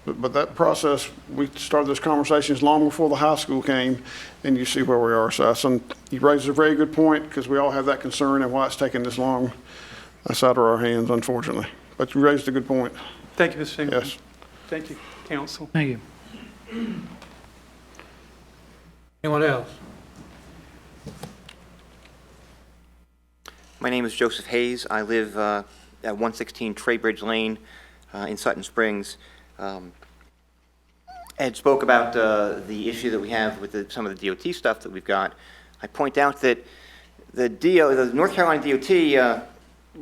But that process, we started those conversations long before the high school came, and you see where we are. So you raised a very good point, because we all have that concern and why it's taken this long. That's out of our hands, unfortunately. But you raised a good point. Thank you, Mr. Singleton. Yes. Thank you, council. Thank you. Anyone else? My name is Joseph Hayes. I live at 116 Traybridge Lane in Sutton Springs. Ed spoke about the issue that we have with some of the DOT stuff that we've got. I point out that the North Carolina DOT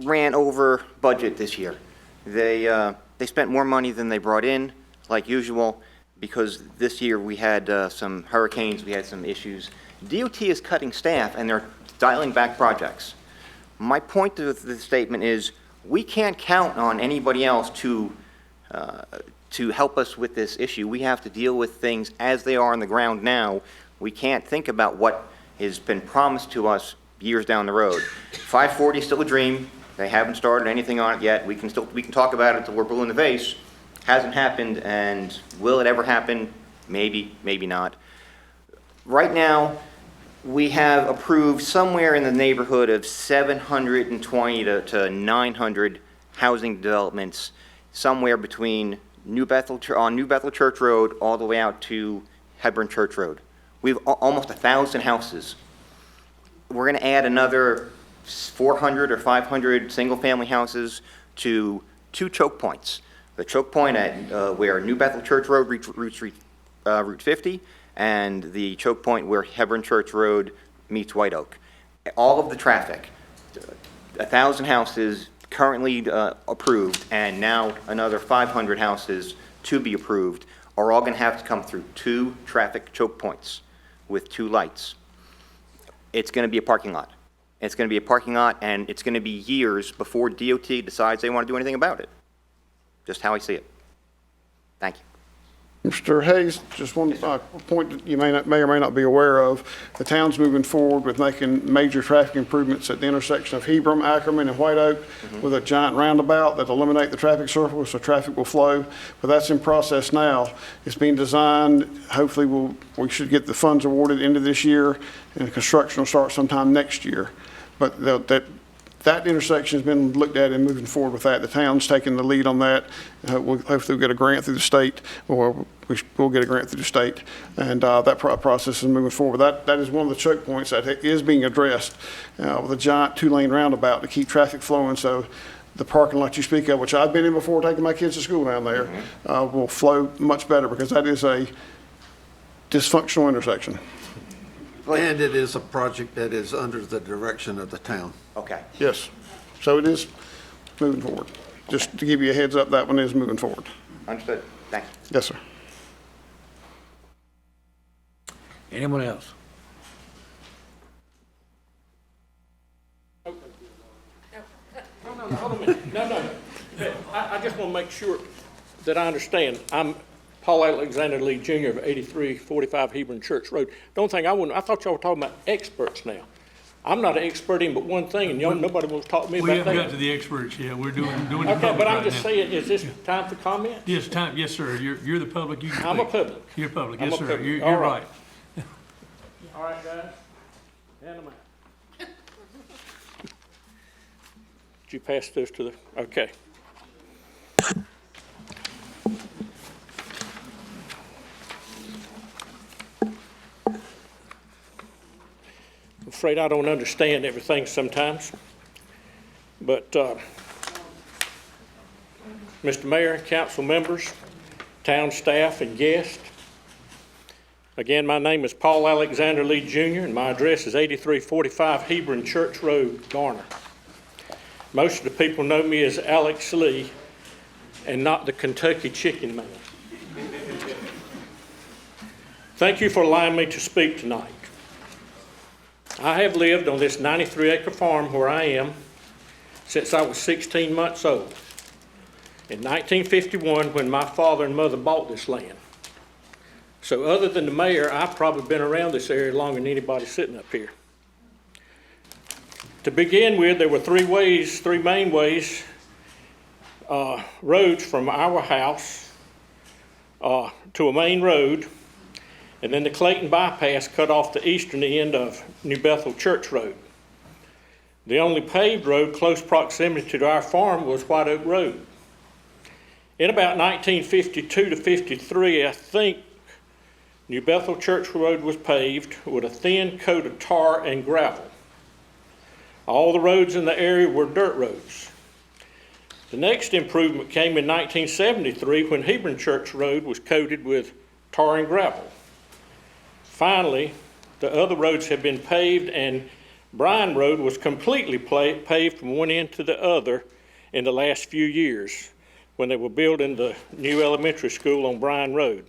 ran over budget this year. They spent more money than they brought in, like usual, because this year we had some hurricanes, we had some issues. DOT is cutting staff and they're dialing back projects. My point to the statement is we can't count on anybody else to help us with this issue. We have to deal with things as they are on the ground now. We can't think about what has been promised to us years down the road. 540 is still a dream. They haven't started anything on it yet. We can talk about it until we're blue in the face. Hasn't happened, and will it ever happen? Maybe, maybe not. Right now, we have approved somewhere in the neighborhood of 720 to 900 housing developments, somewhere between New Bethel Church Road all the way out to Hebron Church Road. We have almost 1,000 houses. We're going to add another 400 or 500 single-family houses to 2 choke points. The choke point at where New Bethel Church Road reaches Route 50, and the choke point where Hebron Church Road meets White Oak. All of the traffic, 1,000 houses currently approved, and now another 500 houses to be approved, are all going to have to come through 2 traffic choke points with 2 lights. It's going to be a parking lot. It's going to be a parking lot, and it's going to be years before DOT decides they want to do anything about it. Just how I see it. Thank you. Mr. Hayes, just one point that you may or may not be aware of. The town's moving forward with making major traffic improvements at the intersection of Hebron, Ackerman, and White Oak with a giant roundabout that'll eliminate the traffic circle so traffic will flow. But that's in process now. It's being designed. Hopefully we should get the funds awarded into this year, and the construction will start sometime next year. But that intersection has been looked at and moving forward with that. The town's taking the lead on that. Hopefully we'll get a grant through the state, or we'll get a grant through the state, and that process is moving forward. That is one of the choke points that is being addressed with a giant 2-lane roundabout to keep traffic flowing. So the parking lot you speak of, which I've been in before taking my kids to school down there, will flow much better, because that is a dysfunctional intersection. And it is a project that is under the direction of the town. Okay. Yes. So it is moving forward. Just to give you a heads up, that one is moving forward. Understood. Thank you. Yes, sir. Anyone else? No. I just want to make sure that I understand. I'm Paul Alexander Lee Jr. of 8345 Hebron Church Road. The only thing I thought y'all were talking about experts now. I'm not an expert in but one thing, and nobody wants to talk to me about that. We haven't got to the experts yet. We're doing the Okay, public but I'm right just now. saying, is this time for comment? Yes, time. Yes, sir. You're the public. You can I'm a speak. public. You're public. I'm Yes, a sir. public. You're All right. All right, guys. Hand them out. Did you pass those to the? Okay. I'm afraid I don't understand everything sometimes, but Mr. Mayor, council members, town staff, and guests, again, my name is Paul Alexander Lee Jr., and my address is 8345 Hebron Church Road, Garner. Most of the people know me as Alex Lee and not the Kentucky Chicken Man. Thank you for allowing me to speak tonight. I have lived on this 93-acre farm where I am since I was 16 months old. In 1951, when my father and mother bought this land. So other than the mayor, I've probably been around this area longer than anybody sitting up here. To begin with, there were three main ways, roads from our house to a main road, and then the Clayton bypass cut off the eastern end of New Bethel Church Road. The only paved road close proximity to our farm was White Oak Road. In about 1952 to 53, I think New Bethel Church Road was paved with a thin coat of tar and gravel. All the roads in the area were dirt roads. The next improvement came in 1973 when Hebron Church Road was coated with tar and gravel. Finally, the other roads have been paved, and Bryan Road was completely paved from one end to the other in the last few years when they were building the new elementary school on Bryan Road.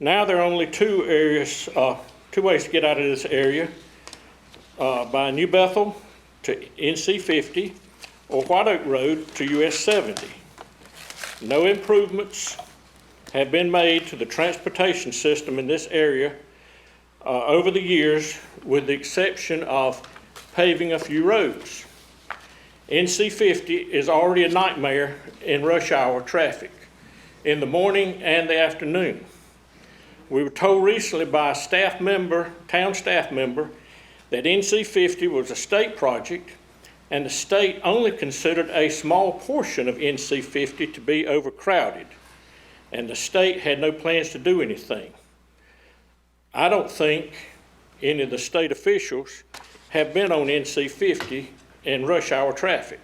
Now there are only two ways to get out of this area, by New Bethel to NC 50 or White Oak Road to US 70. No improvements have been made to the transportation system in this area over the years, with the exception of paving a few roads. NC 50 is already a nightmare in rush hour traffic in the morning and the afternoon. We were told recently by a town staff member, that NC 50 was a state project, and the state only considered a small portion of NC 50 to be overcrowded, and the state had no plans to do anything. I don't think any of the state officials have been on NC 50 in rush hour traffic.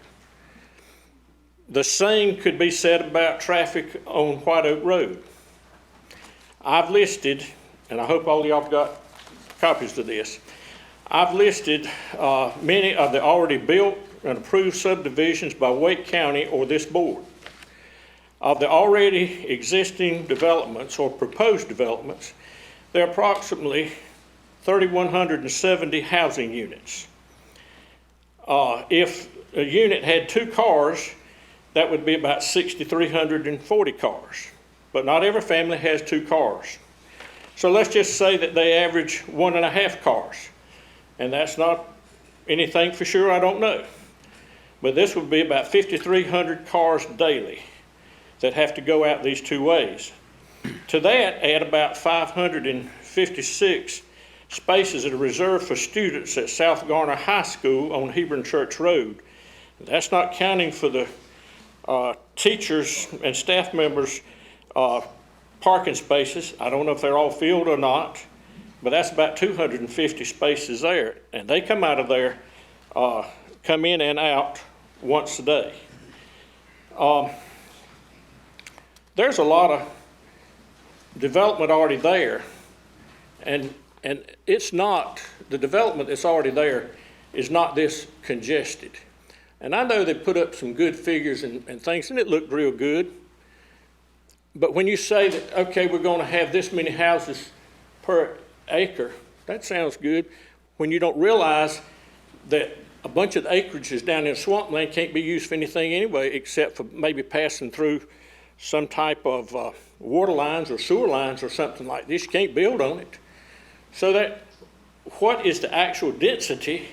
The same could be said about traffic on White Oak Road. I've listed, and I hope all of y'all got copies of this, I've listed many of the already built and approved subdivisions by Wake County or this board. Of the already existing developments or proposed developments, there are approximately 3,170 housing units. If a unit had 2 cars, that would be about 6,340 cars. But not every family has 2 cars. So let's just say that they average 1.5 cars. And that's not anything for sure, I don't know. But this would be about 5,300 cars daily that have to go out these 2 ways. To that, add about 556 spaces that are reserved for students at South Garner High School on Hebron Church Road. That's not counting for the teachers and staff members' parking spaces. I don't know if they're all filled or not, but that's about 250 spaces there. And they come out of there, come in and out once a day. There's a lot of development already there, and it's not, the development that's already there is not this congested. And I know they put up some good figures and things, and it looked real good. But when you say that, okay, we're going to have this many houses per acre, that sounds good, when you don't realize that a bunch of the acreages down in swampland can't be used for anything anyway, except for maybe passing through some type of water lines or sewer lines or something like this. You can't build on it. So that, what is the actual density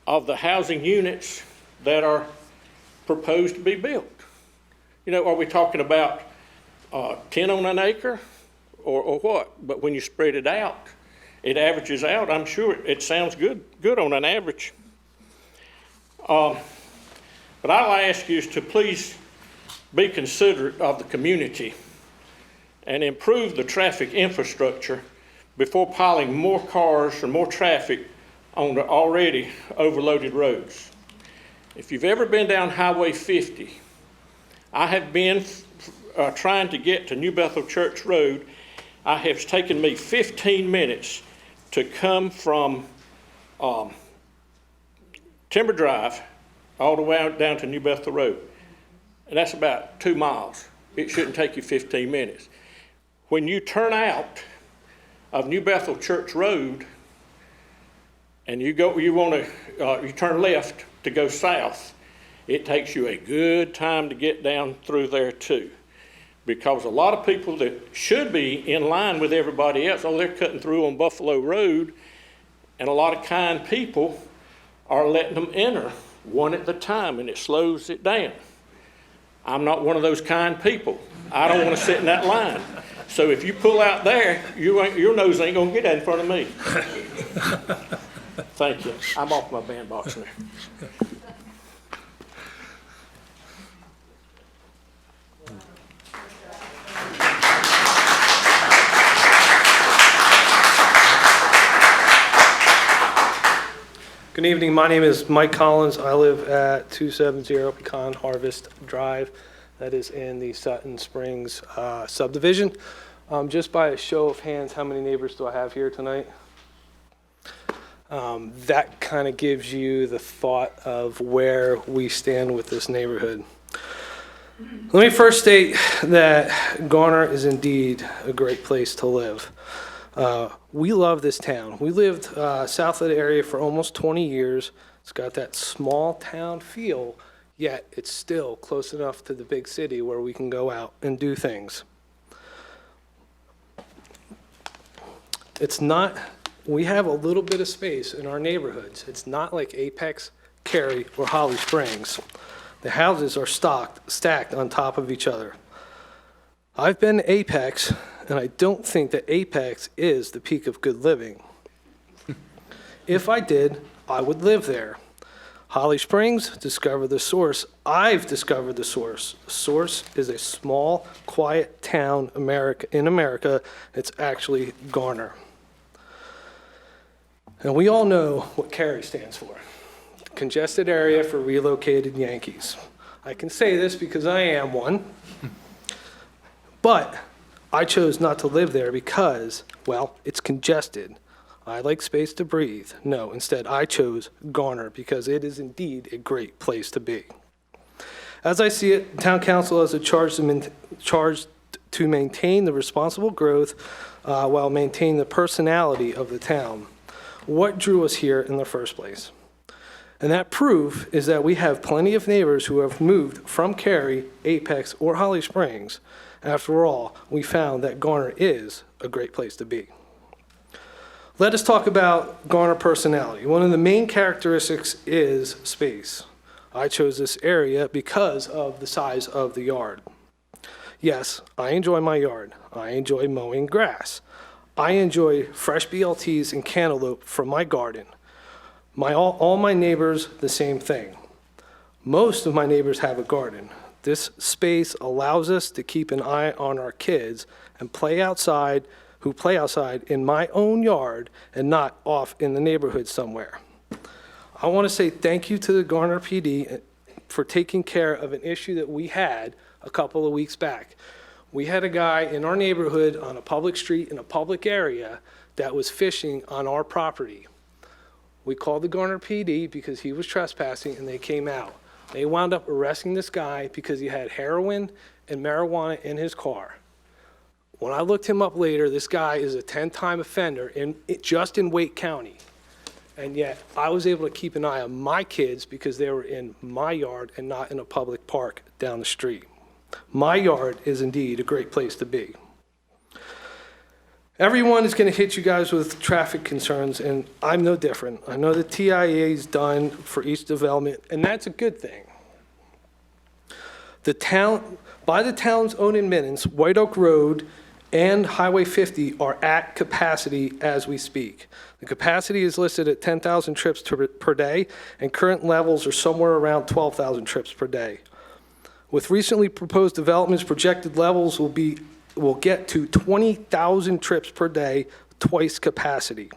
of the housing units that are proposed to be built? You know, are we talking about 10 on an acre or what? But when you spread it out, it averages out. I'm sure it sounds good on an average. But I'll ask you to please be considerate of the community and improve the traffic infrastructure before piling more cars or more traffic on the already overloaded roads. If you've ever been down Highway 50, I have been trying to get to New Bethel Church Road. It has taken me 15 minutes to come from Timber Drive all the way down to New Bethel Road. And that's about 2 miles. It shouldn't take you 15 minutes. When you turn out of New Bethel Church Road, and you turn left to go south, it takes you a good time to get down through there too. Because a lot of people that should be in line with everybody else, they're cutting through on Buffalo Road, and a lot of kind people are letting them enter one at a time, and it slows it down. I'm not one of those kind people. I don't want to sit in that line. So if you pull out there, your nose ain't gonna get in front of me. Thank you. I'm off my bandbox now. Good evening. My name is Mike Collins. I live at 270 Pecan Harvest Drive. That is in the Sutton Springs subdivision. Just by a show of hands, how many neighbors do I have here tonight? That kind of gives you the thought of where we stand with this neighborhood. Let me first state that Garner is indeed a great place to live. We love this town. We lived south of the area for almost 20 years. It's got that small town feel, yet it's still close enough to the big city where we can go out and do things. We have a little bit of space in our neighborhoods. It's not like Apex, Cary, or Holly Springs. The houses are stacked on top of each other. I've been to Apex, and I don't think that Apex is the peak of good living. If I did, I would live there. Holly Springs, discover the source. I've discovered the source. Source is a small, quiet town in America. It's actually Garner. And we all know what Cary stands for. Congested area for relocated Yankees. I can say this because I am one. But I chose not to live there because, well, it's congested. I like space to breathe. No, instead I chose Garner because it is indeed a great place to be. As I see it, Town Council has a charge to maintain the responsible growth while maintaining the personality of the town. What drew us here in the first place? And that proof is that we have plenty of neighbors who have moved from Cary, Apex, or Holly Springs. After all, we found that Garner is a great place to be. Let us talk about Garner personality. One of the main characteristics is space. I chose this area because of the size of the yard. Yes, I enjoy my yard. I enjoy mowing grass. I enjoy fresh BLTs and cantaloupe from my garden. All my neighbors, the same thing. Most of my neighbors have a garden. This space allows us to keep an eye on our kids and play outside in my own yard and not off in the neighborhood somewhere. I want to say thank you to the Garner PD for taking care of an issue that we had a couple of weeks back. We had a guy in our neighborhood on a public street in a public area that was fishing on our property. We called the Garner PD because he was trespassing and they came out. They wound up arresting this guy because he had heroin and marijuana in his car. When I looked him up later, this guy is a 10-time offender just in Wake County. And yet I was able to keep an eye on my kids because they were in my yard and not in a public park down the street. My yard is indeed a great place to be. Everyone is going to hit you guys with traffic concerns, and I'm no different. I know the TIA is done for each development, and that's a good thing. By the town's own admittance, White Oak Road and Highway 50 are at capacity as we speak. The capacity is listed at 10,000 trips per day, and current levels are somewhere around 12,000 trips per day. With recently proposed developments, projected levels will get to 20,000 trips per day, twice capacity.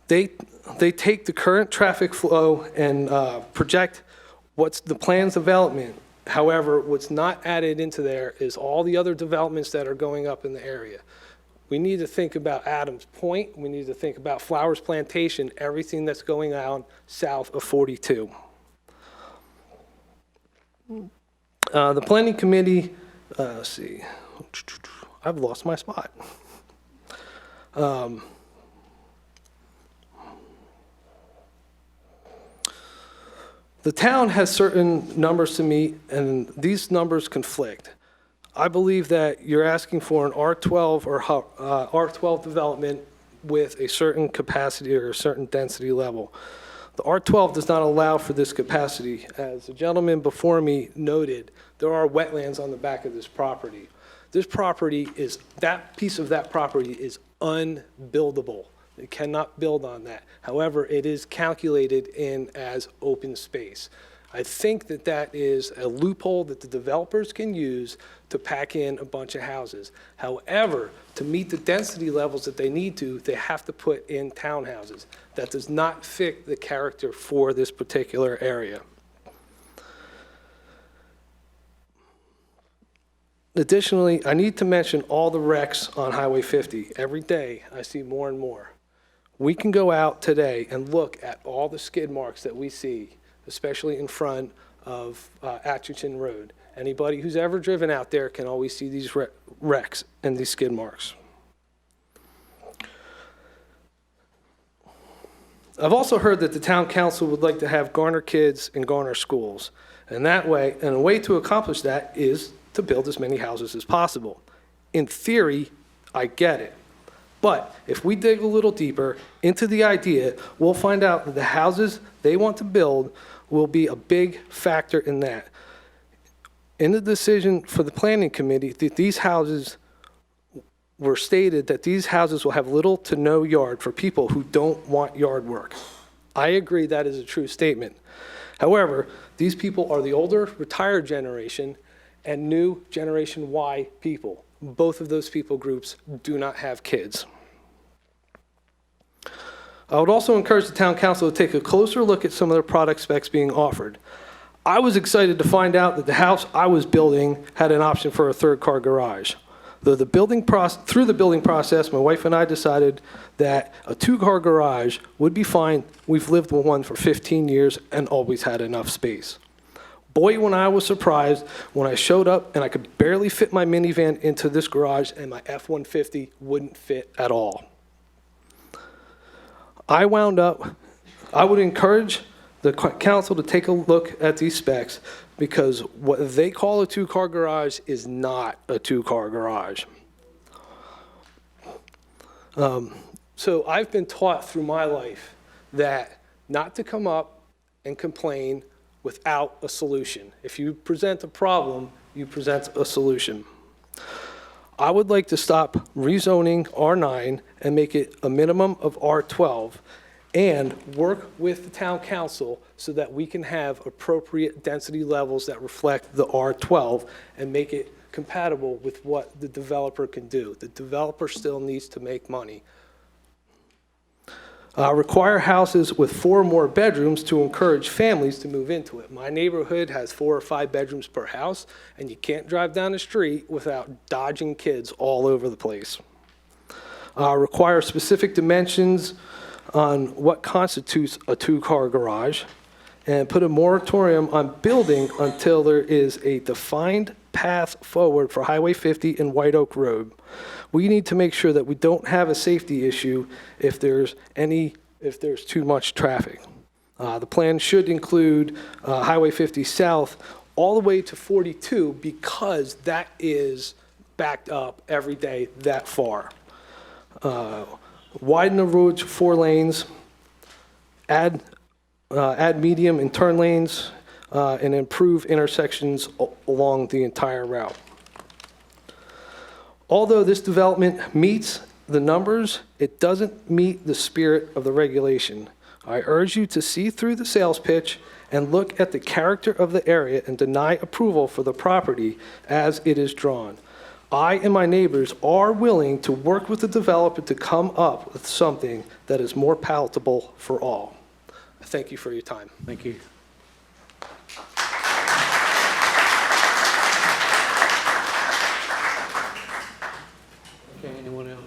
They take the current traffic flow and project what's the plan's development. However, what's not added into there is all the other developments that are going up in the area. We need to think about Adams Point. We need to think about Flowers Plantation, everything that's going on south of 42. The planning committee, let's see, I've lost my spot. The town has certain numbers to meet, and these numbers conflict. I believe that you're asking for an R12 or R12 development with a certain capacity or a certain density level. The R12 does not allow for this capacity. As the gentleman before me noted, there are wetlands on the back of this property. This property is, that piece of that property is unbuildable. It cannot build on that. However, it is calculated in as open space. I think that that is a loophole that the developers can use to pack in a bunch of houses. However, to meet the density levels that they need to, they have to put in townhouses. That does not fit the character for this particular area. Additionally, I need to mention all the wrecks on Highway 50. Every day, I see more and more. We can go out today and look at all the skid marks that we see, especially in front of Atchison Road. Anybody who's ever driven out there can always see these wrecks and these skid marks. I've also heard that the town council would like to have Garner kids in Garner schools. And that way, and a way to accomplish that is to build as many houses as possible. In theory, I get it. But if we dig a little deeper into the idea, we'll find out that the houses they want to build will be a big factor in that. In the decision for the planning committee, that these houses were stated that these houses will have little to no yard for people who don't want yard work. I agree that is a true statement. However, these people are the older retired generation and new Generation Y people. Both of those people groups do not have kids. I would also encourage the town council to take a closer look at some of the product specs being offered. I was excited to find out that the house I was building had an option for a third car garage. Through the building process, my wife and I decided that a 2-car garage would be fine. We've lived with one for 15 years and always had enough space. Boy, when I was surprised when I showed up and I could barely fit my minivan into this garage and my F-150 wouldn't fit at all. I would encourage the council to take a look at these specs because what they call a 2-car garage is not a 2-car garage. So I've been taught through my life that not to come up and complain without a solution. If you present a problem, you present a solution. I would like to stop rezoning R9 and make it a minimum of R12 and work with the town council so that we can have appropriate density levels that reflect the R12 and make it compatible with what the developer can do. The developer still needs to make money. Require houses with 4 or more bedrooms to encourage families to move into it. My neighborhood has 4 or 5 bedrooms per house, and you can't drive down the street without dodging kids all over the place. Require specific dimensions on what constitutes a 2-car garage, and put a moratorium on building until there is a defined path forward for Highway 50 and White Oak Road. We need to make sure that we don't have a safety issue if there's too much traffic. The plan should include Highway 50 South all the way to 42 because that is backed up every day that far. Widen the road to 4 lanes, add medium and turn lanes, and improve intersections along the entire route. Although this development meets the numbers, it doesn't meet the spirit of the regulation. I urge you to see through the sales pitch and look at the character of the area and deny approval for the property as it is drawn. I and my neighbors are willing to work with the developer to come up with something that is more palatable for all. I thank you for your time. Thank you. Okay, anyone else?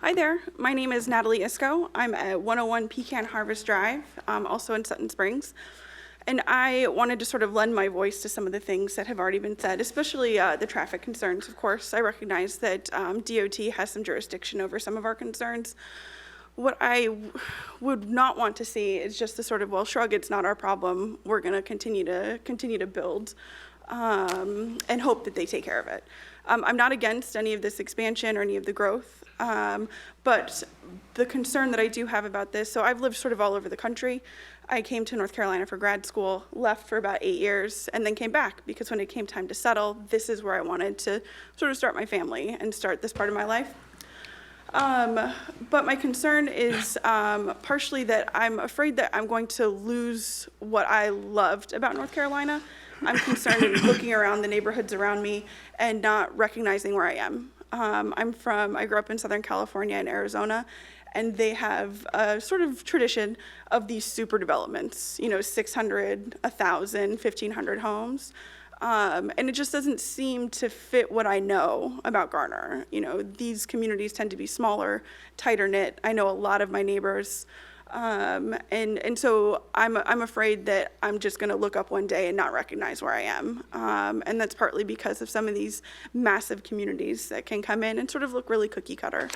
Hi there, my name is Natalie Isco. I'm at 101 Pecan Harvest Drive, also in Sutton Springs. And I wanted to sort of lend my voice to some of the things that have already been said, especially the traffic concerns, of course. I recognize that DOT has some jurisdiction over some of our concerns. what I would not want to see is just the sort of, well, shrug, it's not our problem. We're going to continue to build and hope that they take care of it. I'm not against any of this expansion or any of the growth, but the concern that I do have about this, so I've lived sort of all over the country. I came to North Carolina for grad school, left for about 8 years, and then came back because when it came time to settle, this is where I wanted to sort of start my family and start this part of my life. But my concern is partially that I'm afraid that I'm going to lose what I loved about North Carolina. I'm concerned in looking around the neighborhoods around me and not recognizing where I am. I grew up in Southern California and Arizona, and they have a sort of tradition of these super developments, 600, 1,000, 1,500 homes. And it just doesn't seem to fit what I know about Garner. These communities tend to be smaller, tighter knit. I know a lot of my neighbors. And so I'm afraid that I'm just going to look up one day and not recognize where I am. And that's partly because of some of these massive communities that can come in and sort of look really cookie cutter.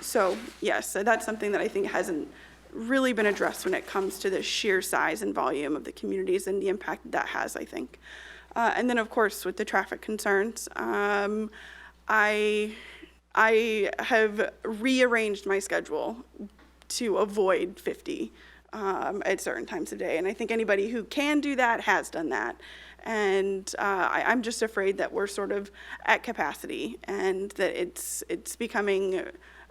So yes, that's something that I think hasn't really been addressed when it comes to the sheer size and volume of the communities and the impact that has, I think. And then, of course, with the traffic concerns, I have rearranged my schedule to avoid 50 at certain times of day. And I think anybody who can do that has done that. And I'm just afraid that we're sort of at capacity and that it's becoming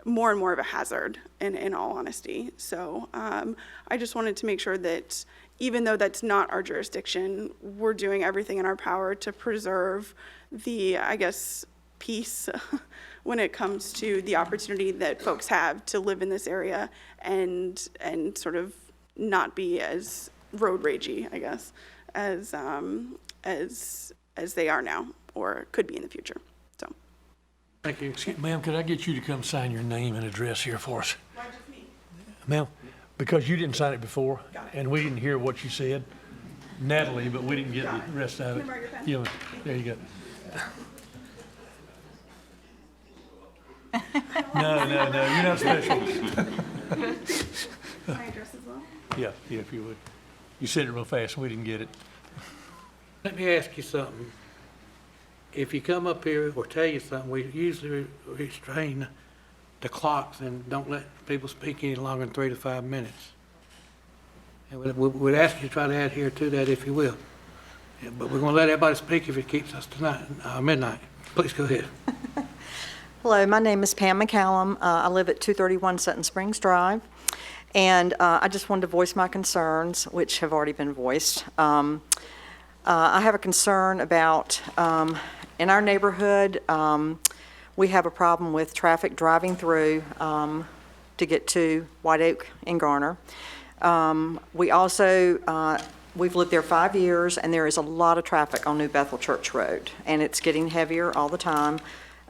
more and more of a hazard, in all honesty. So I just wanted to make sure that even though that's not our jurisdiction, we're doing everything in our power to preserve the, I guess, peace when it comes to the opportunity that folks have to live in this area and sort of not be as road ragey, I guess, as they are now or could be in the future. So. Thank you. Ma'am, could I get you to come sign your name and address here for us? Why just me? Ma'am, because you didn't sign it before, and we didn't hear what you said. Natalie, but we didn't get the rest of it. Yeah, there you go. No, you're not special. My address as well? Yeah, if you would. You said it real fast, and we didn't get it. Let me ask you something. If you come up here or tell you something, we usually restrain the clocks and don't let people speak any longer than 3 to 5 minutes. And we'd ask you to try to adhere to that if you will. Yeah, but we're going to let everybody speak if it keeps us tonight, midnight. Please go ahead. Hello, my name is Pam McCallum. I live at 231 Sutton Springs Drive. And I just wanted to voice my concerns, which have already been voiced. I have a concern about, in our neighborhood, we have a problem with traffic driving through to get to White Oak and Garner. We also, we've lived there 5 years, and there is a lot of traffic on New Bethel Church Road, and it's getting heavier all the time.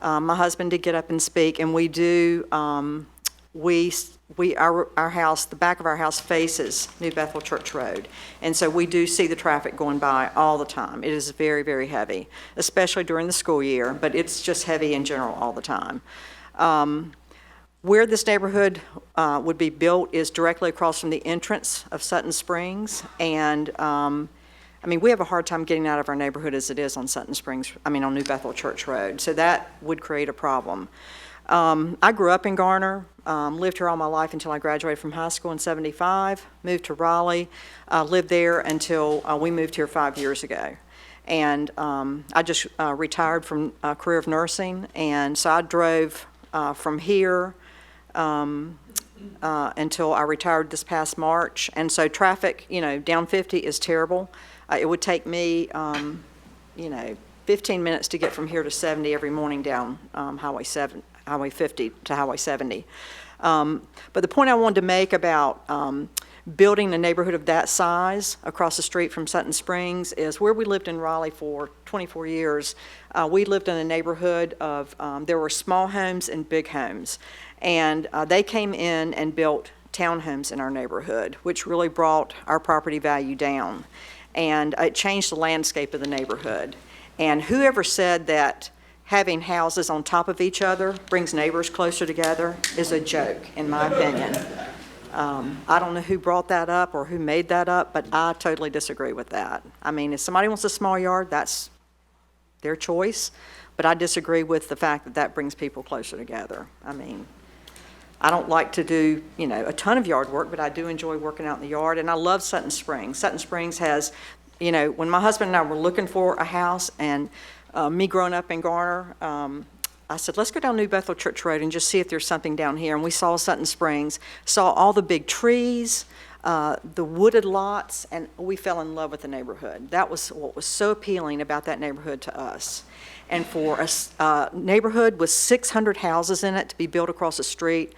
My husband did get up and speak, and we do, our house, the back of our house faces New Bethel Church Road. And so we do see the traffic going by all the time. It is very, very heavy, especially during the school year, but it's just heavy in general all the time. Where this neighborhood would be built is directly across from the entrance of Sutton Springs. And I mean, we have a hard time getting out of our neighborhood as it is on on New Bethel Church Road. So that would create a problem. I grew up in Garner, lived here all my life until I graduated from high school in '75, moved to Raleigh, lived there until we moved here 5 years ago. And I just retired from a career of nursing, and so I drove from here until I retired this past March. And so traffic, down 50 is terrible. It would take me, 15 minutes to get from here to 70 every morning down Highway 50 to Highway 70. But the point I wanted to make about building a neighborhood of that size across the street from Sutton Springs is where we lived in Raleigh for 24 years. We lived in a neighborhood of, there were small homes and big homes. And they came in and built townhomes in our neighborhood, which really brought our property value down. And it changed the landscape of the neighborhood. And whoever said that having houses on top of each other brings neighbors closer together is a joke, in my opinion. I don't know who brought that up or who made that up, but I totally disagree with that. I mean, if somebody wants a small yard, that's their choice, but I disagree with the fact that that brings people closer together. I mean, I don't like to do, you know, a ton of yard work, but I do enjoy working out in the yard, and I love Sutton Springs. Sutton Springs has, you know, when my husband and I were looking for a house, and me growing up in Garner, I said, let's go down New Bethel Church Road and just see if there's something down here. And we saw Sutton Springs, saw all the big trees, the wooded lots, and we fell in love with the neighborhood. That was what was so appealing about that neighborhood to us. And for a neighborhood with 600 houses in it to be built across the street,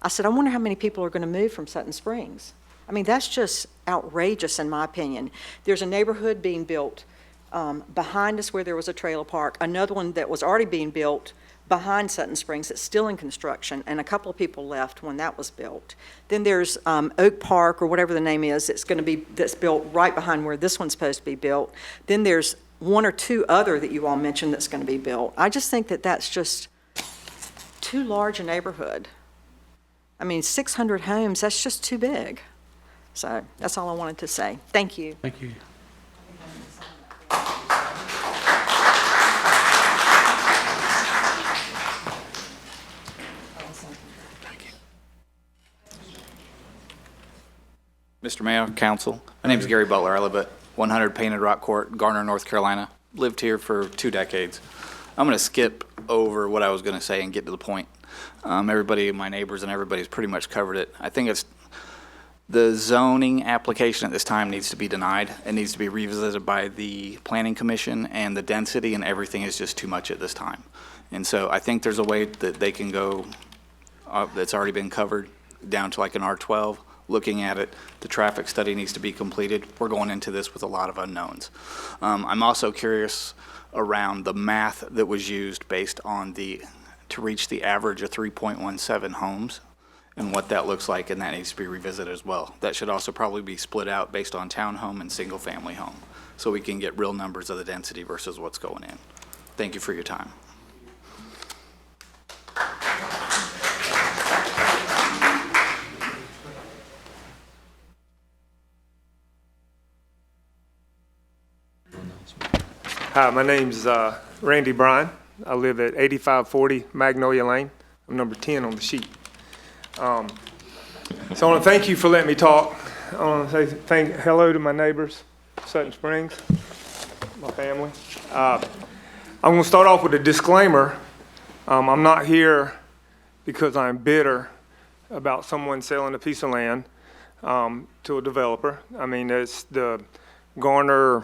I said, I wonder how many people are going to move from Sutton Springs. I mean, that's just outrageous in my opinion. There's a neighborhood being built behind us where there was a trailer park, another one that was already being built behind Sutton Springs that's still in construction, and a couple of people left when that was built. Then there's Oak Park, or whatever the name is, that's built right behind where this one's supposed to be built. Then there's one or two other that you all mentioned that's going to be built. I just think that that's just too large a neighborhood. I mean, 600 homes, that's just too big. So that's all I wanted to say. Thank you. Thank you. Mr. Mayor, Council, my name is Gary Butler. I live at 100 Painted Rock Court, Garner, North Carolina. Lived here for 2 decades. I'm going to skip over what I was going to say and get to the point. Everybody, my neighbors and everybody's pretty much covered it. I think it's the zoning application at this time needs to be denied. It needs to be revisited by the Planning Commission, and the density and everything is just too much at this time. And so I think there's a way that they can go that's already been covered down to like an R12. Looking at it, the traffic study needs to be completed. We're going into this with a lot of unknowns. I'm also curious around the math that was used based on to reach the average of 3.17 homes and what that looks like, and that needs to be revisited as well. That should also probably be split out based on townhome and single-family home, so we can get real numbers of the density versus what's going in. Thank you for your time. Hi, my name's Randy Bryan. I live at 8540 Magnolia Lane. I'm number 10 on the sheet. So I want to thank you for letting me talk. I want to say hello to my neighbors, Sutton Springs, my family. I'm going to start off with a disclaimer. I'm not here because I'm bitter about someone selling a piece of land to a developer. I mean, it's the Garner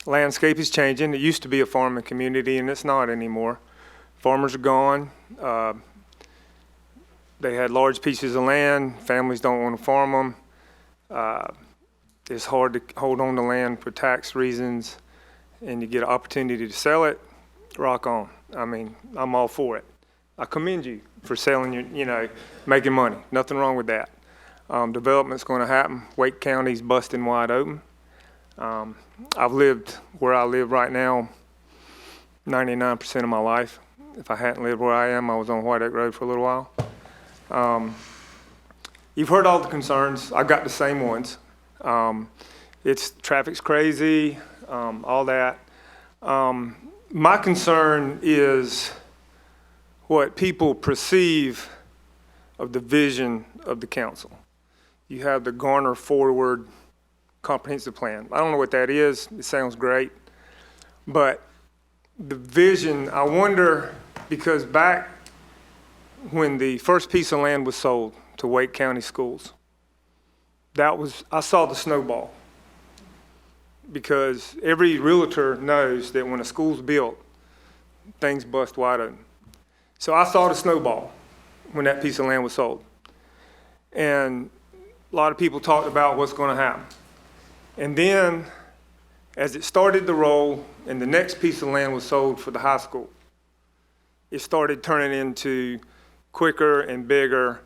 landscape is changing. It used to be a farming community, and it's not anymore. Farmers are gone. They had large pieces of land. Families don't want to farm them. It's hard to hold on to land for tax reasons, and you get an opportunity to sell it, rock on. I mean, I'm all for it. I commend you for selling making money. Nothing wrong with that. Development's going to happen. Wake County's busting wide open. I've lived where I live right now 99% of my life. If I hadn't lived where I am, I was on White Oak Road for a little while. You've heard all the concerns. I've got the same ones. Traffic's crazy, all that. My concern is what people perceive of the vision of the council. You have the Garner Forward Comprehensive Plan. I don't know what that is. It sounds great. But the vision, I wonder, because back when the first piece of land was sold to Wake County Schools, I saw the snowball. Because every realtor knows that when a school's built, things bust wide open. So I saw the snowball when that piece of land was sold. And a lot of people talked about what's going to happen. And then, as it started to roll and the next piece of land was sold for the high school, it started turning into quicker and bigger,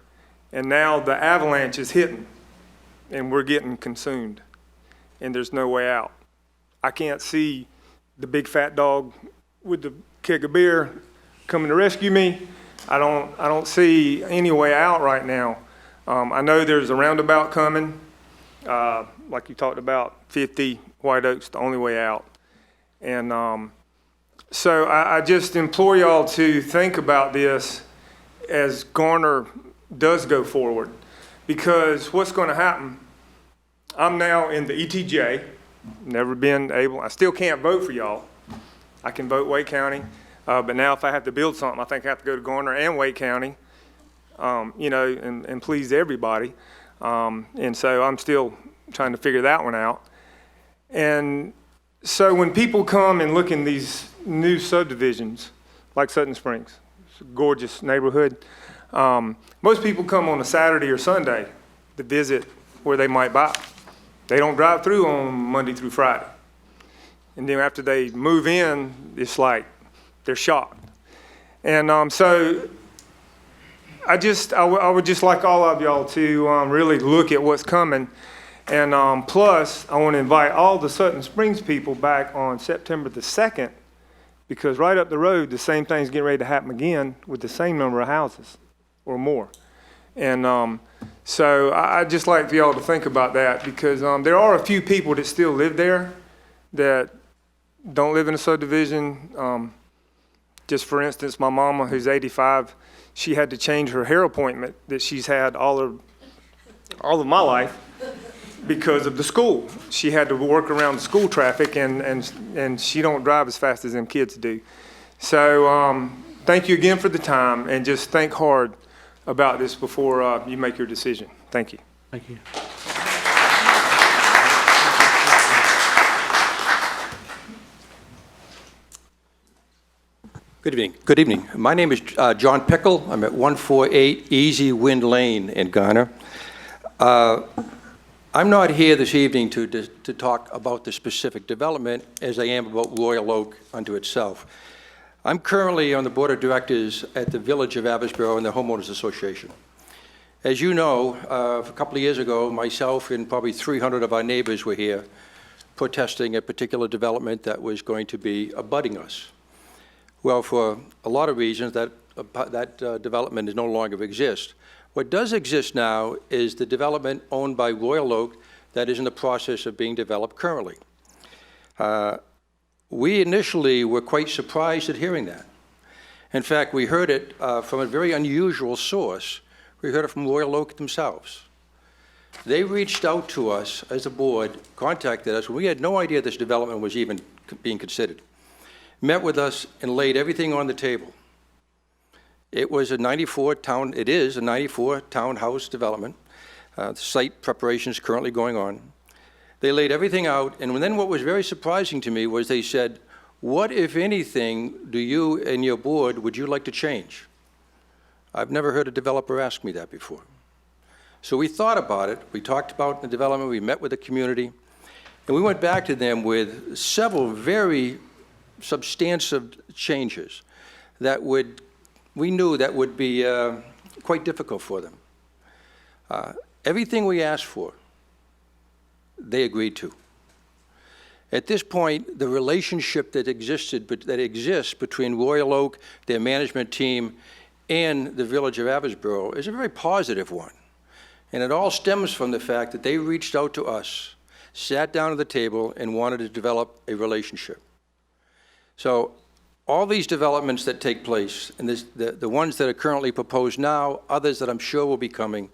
and now the avalanche is hitting, and we're getting consumed, and there's no way out. I can't see the big fat dog with the keg of beer coming to rescue me. I don't see any way out right now. I know there's a roundabout coming, like you talked about, 50 White Oak's the only way out. And so I just implore y'all to think about this as Garner does go forward, because what's going to happen, I'm now in the ETJ, never been able, I still can't vote for y'all. I can vote Wake County, but now if I have to build something, I think I have to go to Garner and Wake County, you know, and please everybody. And so I'm still trying to figure that one out. And so when people come and look in these new subdivisions, like Sutton Springs, it's a gorgeous neighborhood, most people come on a Saturday or Sunday to visit where they might buy. They don't drive through on Monday through Friday. And then after they move in, it's like they're shocked. And so I would just like all of y'all to really look at what's coming. And plus, I want to invite all the Sutton Springs people back on September the 2nd, because right up the road, the same thing's getting ready to happen again with the same number of houses or more. And so I'd just like for y'all to think about that, because there are a few people that still live there that don't live in a subdivision. Just for instance, my mama, who's 85, she had to change her hair appointment that she's had all of my life because of the school. She had to work around the school traffic, and she don't drive as fast as them kids do. So thank you again for the time, and just think hard about this before you make your decision. Thank you. Thank you. Good evening. Good evening. My name is John Pickle. I'm at 148 Easy Wind Lane in Garner. I'm not here this evening to talk about the specific development as I am about Royal Oak unto itself. I'm currently on the board of directors at the Village of Abbotsboro and the Homeowners Association. As you know, a couple of years ago, myself and probably 300 of our neighbors were here protesting a particular development that was going to be abutting us. Well, for a lot of reasons, that development no longer exists. What does exist now is the development owned by Royal Oak that is in the process of being developed currently. We initially were quite surprised at hearing that. In fact, we heard it from a very unusual source. We heard it from Royal Oak themselves. They reached out to us as a board, contacted us. We had no idea this development was even being considered. Met with us and laid everything on the table. It was a 94 townhouse development. Site preparation is currently going on. They laid everything out, and then what was very surprising to me was they said, what, if anything, do you and your board would you like to change? I've never heard a developer ask me that before. So we thought about it. We talked about the development. We met with the community, and we went back to them with several very substantive changes that we knew that would be quite difficult for them. Everything we asked for, they agreed to. At this point, the relationship that exists between Royal Oak, their management team, and the Village of Abbotsboro is a very positive one. And it all stems from the fact that they reached out to us, sat down at the table, and wanted to develop a relationship. So all these developments that take place, and the ones that are currently proposed now, others that I'm sure will be coming,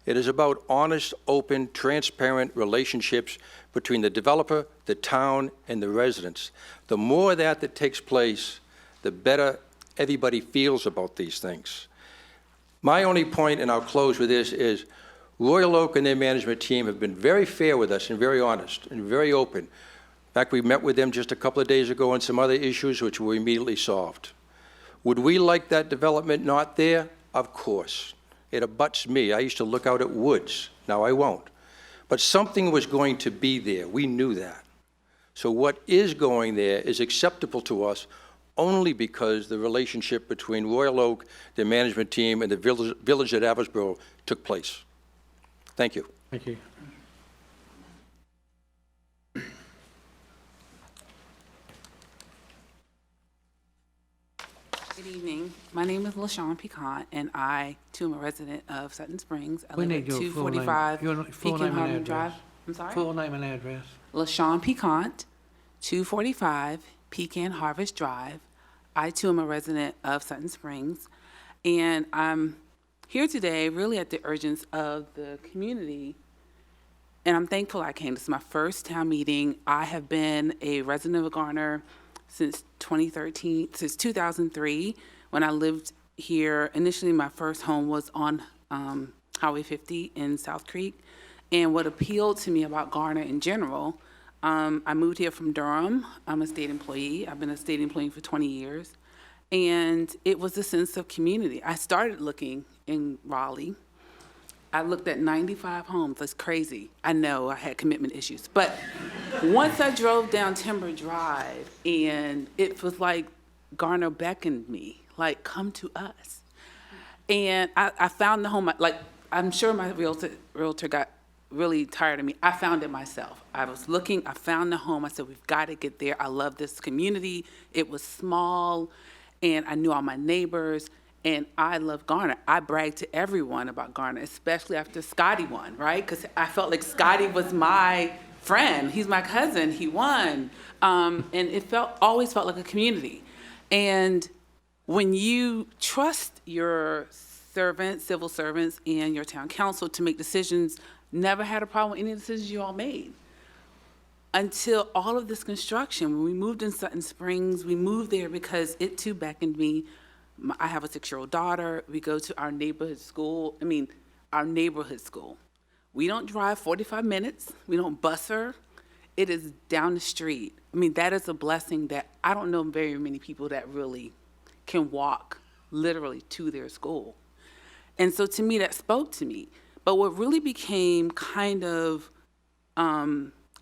it is about honest, open, transparent relationships between the developer, the town, and the residents. The more that takes place, the better everybody feels about these things. My only point, and I'll close with this, is Royal Oak and their management team have been very fair with us and very honest and very open. In fact, we met with them just a couple of days ago on some other issues which were immediately solved. Would we like that development not there? Of course. It abuts me. I used to look out at woods. Now I won't. But something was going to be there. We knew that. So what is going there is acceptable to us only because the relationship between Royal Oak, their management team, and the village at Abbotsboro took place. Thank you. Thank you. Good evening. My name is LaShawn Piquant, and I, too, am a resident of Sutton Springs. I We live need at your full name. 245 Your full Pekin name and Harmon address. Drive. I'm sorry? Full name and address. LaShawn Piquant, 245 Pecan Harvest Drive. I, too, am a resident of Sutton Springs. And I'm here today really at the urgence of the community. And I'm thankful I came. This is my first town meeting. I have been a resident of Garner since 2003, when I lived here. Initially, my first home was on Highway 50 in South Creek. And what appealed to me about Garner in general, I moved here from Durham. I'm a state employee. I've been a state employee for 20 years. And it was a sense of community. I started looking in Raleigh. I looked at 95 homes. That's crazy. I know I had commitment issues. But once I drove down Timber Drive, and it was like Garner beckoned me, like, come to us. And I found the home, like, I'm sure my realtor got really tired of me. I found it myself. I was looking, I found the home. I said, we've got to get there. I love this community. It was small, and I knew all my neighbors. And I love Garner. I bragged to everyone about Garner, especially after Scotty won, right? Because I felt like Scotty was my friend. He's my cousin. He won. And it always felt like a community. And when you trust your civil servants, and your town council to make decisions, never had a problem with any decisions you all made. Until all of this construction, when we moved in Sutton Springs, we moved there because it too beckoned me. I have a 6-year-old daughter. We go to our neighborhood school. Our neighborhood school. We don't drive 45 minutes. We don't bus her. It is down the street. That is a blessing that I don't know very many people that really can walk literally to their school. And so to me, that spoke to me. But what really became kind of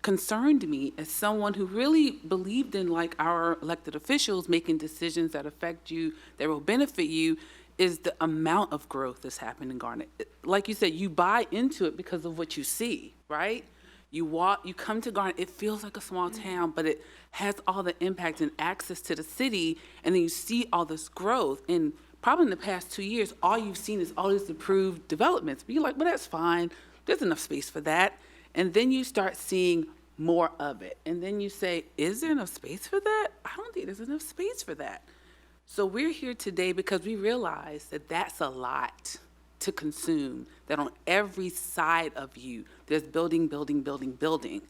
concerned me as someone who really believed in, like, our elected officials making decisions that affect you, that will benefit you, is the amount of growth that's happened in Garner. Like you said, you buy into it because of what you see, right? You come to Garner, it feels like a small town, but it has all the impact and access to the city, and then you see all this growth. And probably in the past 2 years, all you've seen is all these approved developments. But you're like, well, that's fine. There's enough space for that. And then you start seeing more of it. And then you say, is there enough space for that? I don't think there's enough space for that. So we're here today because we realize that that's a lot to consume, that on every side of you, there's building, building, building, building.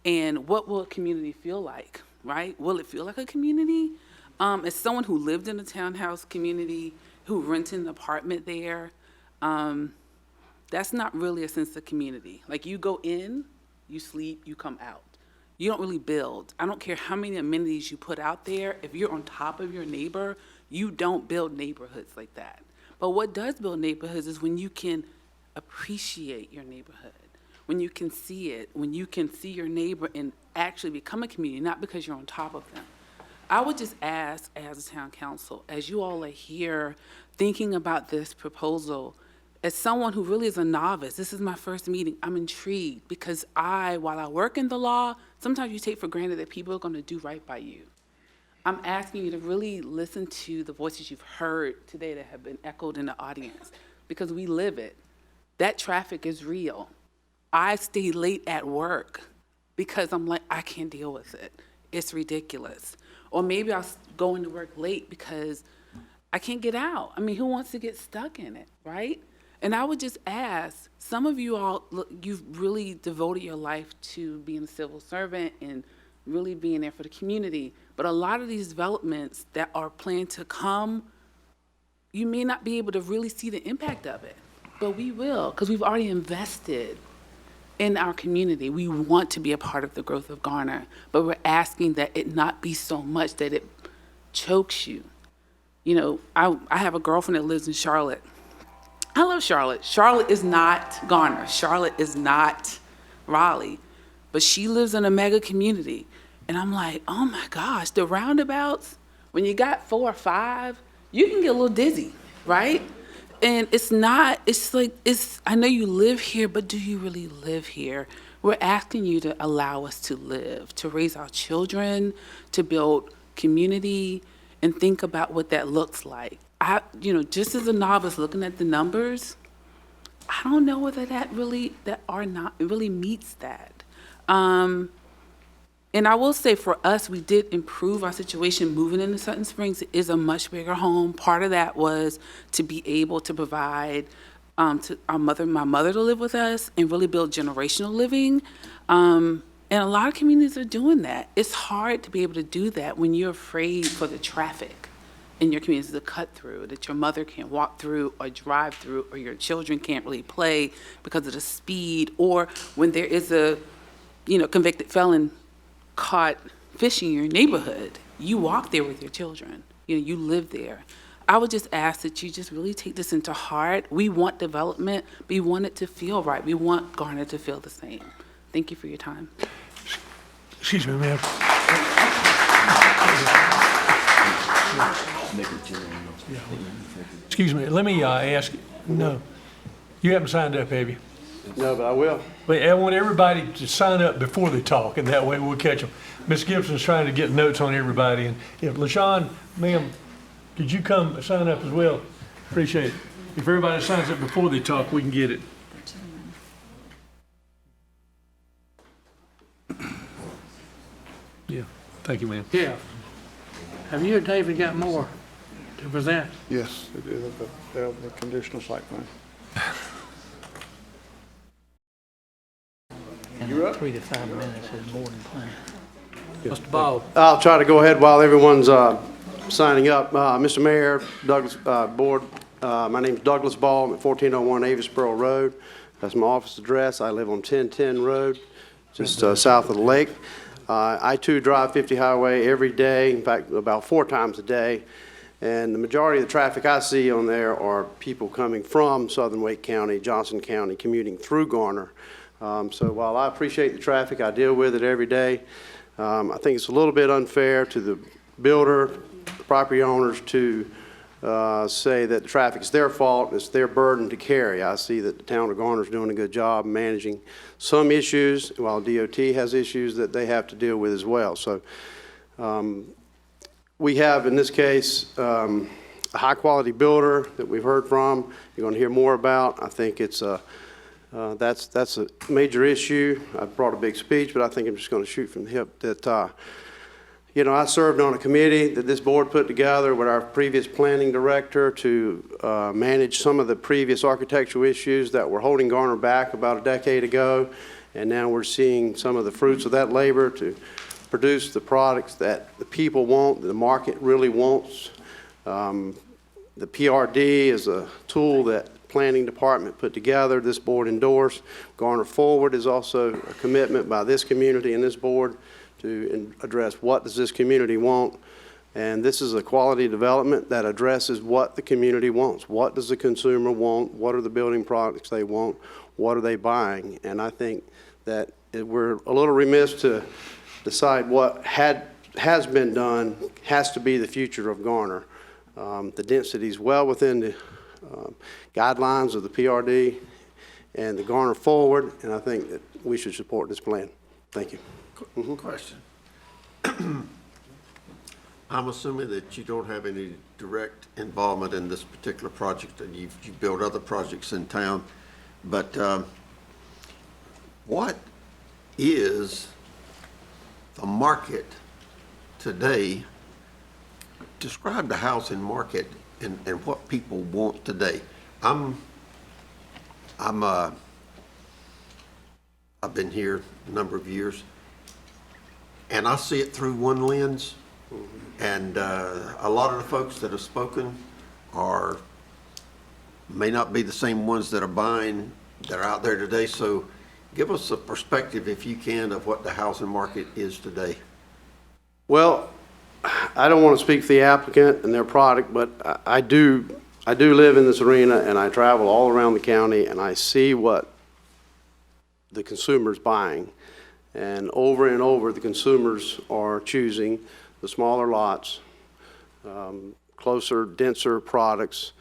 And what will a community feel like, right? Will it feel like a community? As someone who lived in a townhouse community, who rented an apartment there, that's not really a sense of community. Like, you go in, you sleep, you come out. You don't really build. I don't care how many amenities you put out there. If you're on top of your neighbor, you don't build neighborhoods like that. But what does build neighborhoods is when you can appreciate your neighborhood, when you can see it, when you can see your neighbor and actually become a community, not because you're on top of them. I would just ask, as a town council, as you all are here thinking about this proposal, as someone who really is a novice, this is my first meeting, I'm intrigued because while I work in the law, sometimes you take for granted that people are going to do right by you. I'm asking you to really listen to the voices you've heard today that have been echoed in the audience, because we live it. That traffic is real. I stay late at work because I'm like, I can't deal with it. It's ridiculous. Or maybe I'll go into work late because I can't get out. Who wants to get stuck in it, right? And I would just ask, some of you all, look, you've really devoted your life to being a civil servant and really being there for the community. But a lot of these developments that are planned to come, you may not be able to really see the impact of it. But we will, because we've already invested in our community. We want to be a part of the growth of Garner, but we're asking that it not be so much that it chokes you. I have a girlfriend that lives in Charlotte. I love Charlotte. Charlotte is not Garner. Charlotte is not Raleigh. But she lives in a mega community. And I'm like, oh my gosh, the roundabouts, when you got 4 or 5, you can get a little dizzy, right? And I know you live here, but do you really live here? We're asking you to allow us to live, to raise our children, to build community. and think about what that looks like. Just as a novice looking at the numbers, I don't know whether it really meets that. And I will say for us, we did improve our situation moving into Sutton Springs. It is a much bigger home. Part of that was to be able to provide to my mother to live with us and really build generational living. And a lot of communities are doing that. It's hard to be able to do that when you're afraid for the traffic in your community to cut through, that your mother can't walk through or drive through, or your children can't really play because of the speed, or when there is a convicted felon caught fishing in your neighborhood, you walk there with your children. You live there. I would just ask that you just really take this into heart. We want development. We want it to feel right. We want Garner to feel the same. Thank you for your time. Excuse me, ma'am. Excuse me, let me ask you. No. You haven't signed up, have you? No, but I will. But I want everybody to sign up before they talk, and that way we'll catch them. Ms. Gibson's trying to get notes on everybody. And if LaShawn, ma'am, could you come sign up as well? Appreciate it. If everybody signs up before they talk, we can get it. Yeah, thank you, ma'am. Yeah. Have you or David got more to present? Yes, it is the conditional site plan. You're up. 3 to 5 minutes is more than planned. Mr. Ball. I'll try to go ahead while everyone's signing up. Mr. Mayor, Douglas, Board, my name's Douglas Ball. I'm at 1401 Avisboro Road. That's my office address. I live on 1010 Road, just south of the lake. I too drive 50 highway every day, in fact, about 4 times a day. And the majority of the traffic I see on there are people coming from Southern Wake County, Johnson County, commuting through Garner. So while I appreciate the traffic, I deal with it every day. I think it's a little bit unfair to the builder, the property owners to say that the traffic is their fault, it's their burden to carry. I see that the town of Garner is doing a good job managing some issues, while DOT has issues that they have to deal with as well. So we have, in this case, a high-quality builder that we've heard from. You're going to hear more about. I think it's that's a major issue. I brought a big speech, but I think I'm just going to shoot from the hip that, I served on a committee that this board put together with our previous planning director to manage some of the previous architectural issues that were holding Garner back about a decade ago. And now we're seeing some of the fruits of that labor to produce the products that the people want, that the market really wants. The PRD is a tool that planning department put together, this board endorsed. Garner Forward is also a commitment by this community and this board to address what does this community want. And this is a quality development that addresses what the community wants. What does the consumer want? What are the building products they want? What are they buying? And I think that we're a little remiss to decide what has been done has to be the future of Garner. The density is well within the guidelines of the PRD and the Garner Forward, and I think that we should support this plan. Thank you. Question. I'm assuming that you don't have any direct involvement in this particular project, and you build other projects in town, but what is the market today? Describe the housing market and what people want today. I've been here a number of years, and I see it through one lens, and a lot of the folks that have spoken may not be the same ones that are buying, that are out there today. So give us a perspective, if you can, of what the housing market is today. Well, I don't want to speak for the applicant and their product, but I do live in this arena, and I travel all around the county, and I see what the consumer's buying. And over, the consumers are choosing the smaller lots, closer, denser products.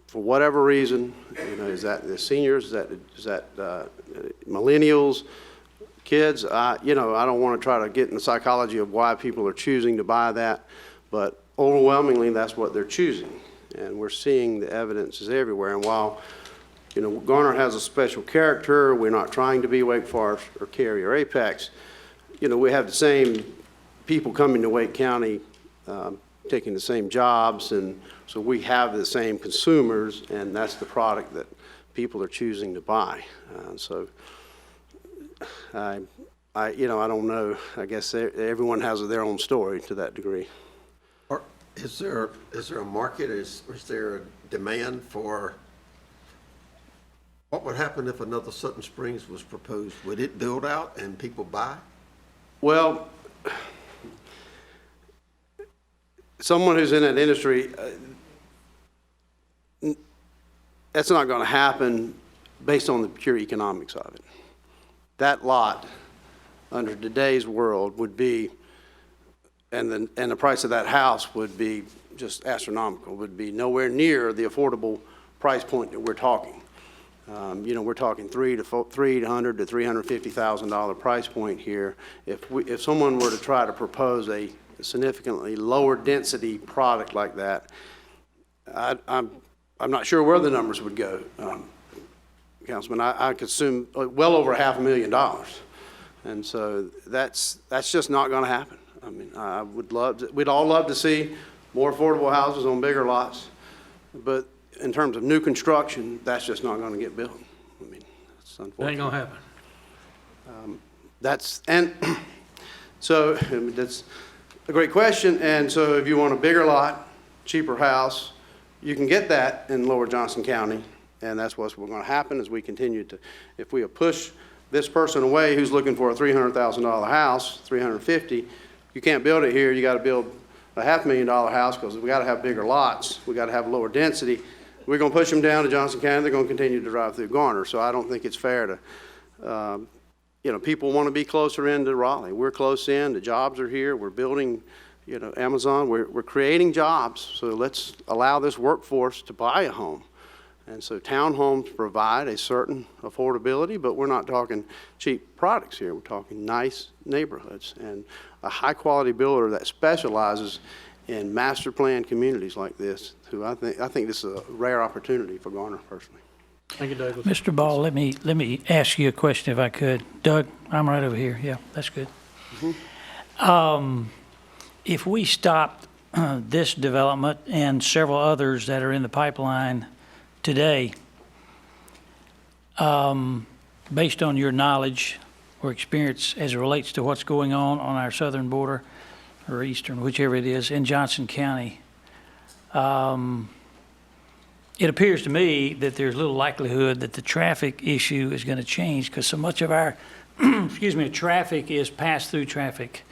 For whatever reason, is that the seniors, is that millennials, kids? I don't want to try to get in the psychology of why people are choosing to buy that, But overwhelmingly, that's what they're choosing. And we're seeing the evidence is everywhere. And while, you know, Garner has a special character, we're not trying to be Wake Forest or Cary or Apex, you know, we have the same people coming to Wake County, taking the same jobs, and so we have the same consumers, and that's the product that people are choosing to buy. So you know, I don't know. I guess everyone has their own story to that degree. Or is there a market? Is there a demand for? What would happen if another Sutton Springs was proposed? Would it build out and people buy? Well, someone who's in that industry, that's not going to happen based on the pure economics of it. That lot, under today's world, would be, and the price of that house would be just astronomical, would be nowhere near the affordable price point that we're talking. You know, we're talking $300,000 to $350,000 price point here. If someone were to try to propose a significantly lower density product like that, I'm not sure where the numbers would go, Councilman. I could assume well over $500,000, and so that's just not going to happen. I mean, we'd all love to see more affordable houses on bigger lots, but in terms of new construction, that's just not going to get built. I mean, it's unfortunate. It ain't gonna happen. So that's a great question. And so if you want a bigger lot, cheaper house, you can get that in Lower Johnson County. And that's what's going to happen as we continue to, if we push this person away who's looking for a $300,000 house, $350,000, you can't build it here. You got to build a $500,000 house because we got to have bigger lots. We got to have lower density. We're going to push them down to Johnson County. They're going to continue to drive through Garner. So I don't think it's fair to, you know, people want to be closer into Raleigh. We're close in. The jobs are here. We're building, you know, Amazon. We're creating jobs. So let's allow this workforce to buy a home. And so townhomes provide a certain affordability, but we're not talking cheap products here. We're talking nice neighborhoods and a high-quality builder that specializes in master plan communities like this, who I think this is a rare opportunity for Garner personally. Thank you, Douglas. Mr. Ball, let me ask you a question if I could. Doug, I'm right over here. Yeah, that's good. If we stopped this development and several others that are in the pipeline today, based on your knowledge or experience as it relates to what's going on our southern border or eastern, whichever it is, in Johnson County, it appears to me that there's little likelihood that the traffic issue is going to change because so much of our, excuse me, traffic is pass-through traffic.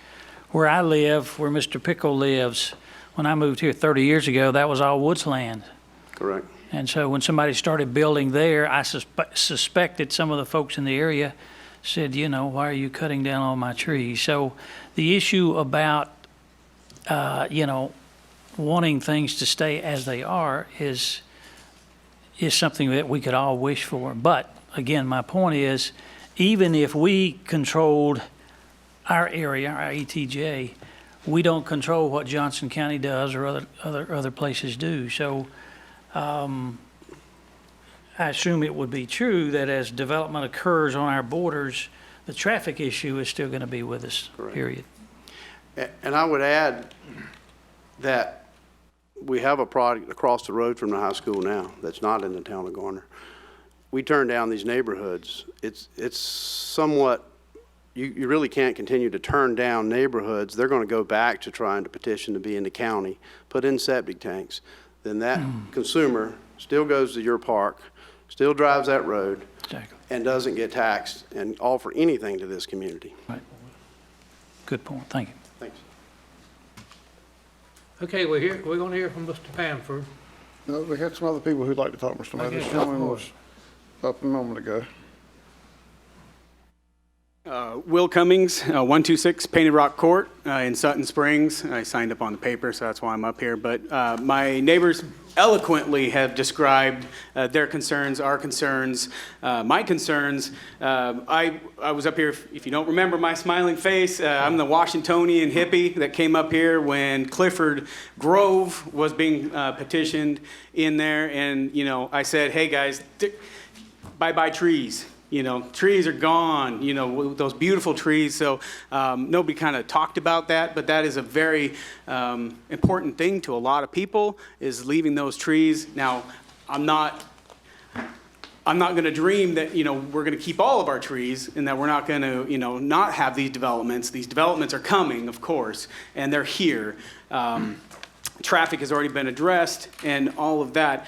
Where I live, where Mr. Pickle lives, when I moved here 30 years ago, that was all woods land. Correct. And so when somebody started building there, I suspected some of the folks in the area said, you know, why are you cutting down all my trees? So the issue about, you know, wanting things to stay as they are is something that we could all wish for. But again, my point is, even if we controlled our area, our ETJ, we don't control what Johnson County does or other places do. So I assume it would be true that as development occurs on our borders, the traffic issue is still going to be with us, Correct. Period. And I would add that we have a product across the road from the high school now that's not in the town of Garner. We turn down these neighborhoods. It's somewhat, you really can't continue to turn down neighborhoods. They're going to go back to trying to petition to be in the county, put in septic tanks. Then that consumer still goes to your park, still drives that road, Exactly. and doesn't get taxed and offer anything to this community. Right. Good point. Thank you. Thanks. Okay, we're going to hear from Mr. Pamford. No, we had some other people who'd like to talk, Mr. Mayor. Okay, This of gentleman course. was up a moment ago. Will Cummings, 126 Painted Rock Court in Sutton Springs. I signed up on the paper, so that's why I'm up here. But my neighbors eloquently have described their concerns, our concerns, my concerns. I was up here, if you don't remember my smiling face, I'm the Washingtonian hippie that came up here when Clifford Grove was being petitioned in there. And, you know, I said, hey guys, bye-bye trees. You know, trees are gone, you know, those beautiful trees. So nobody kind of talked about that, but that is a very important thing to a lot of people, is leaving those trees. Now, I'm not going to dream that, you know, we're going to keep all of our trees and that we're not going to, you know, not have these developments. These developments are coming, of course, and they're here. Traffic has already been addressed and all of that.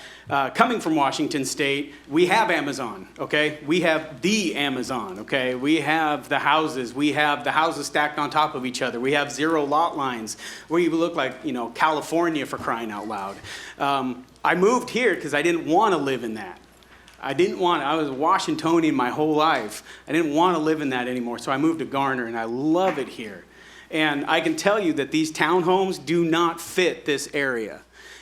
Coming from Washington State, we have Amazon, okay? We have the Amazon, okay? We have the houses. We have the houses stacked on top of each other. We have 0 lot lines where you look like, you know, California, for crying out loud. I moved here because I didn't want to live in that. I was a Washingtonian my whole life. I didn't want to live in that anymore, so I moved to Garner, and I love it here. And I can tell you that these townhomes do not fit this area.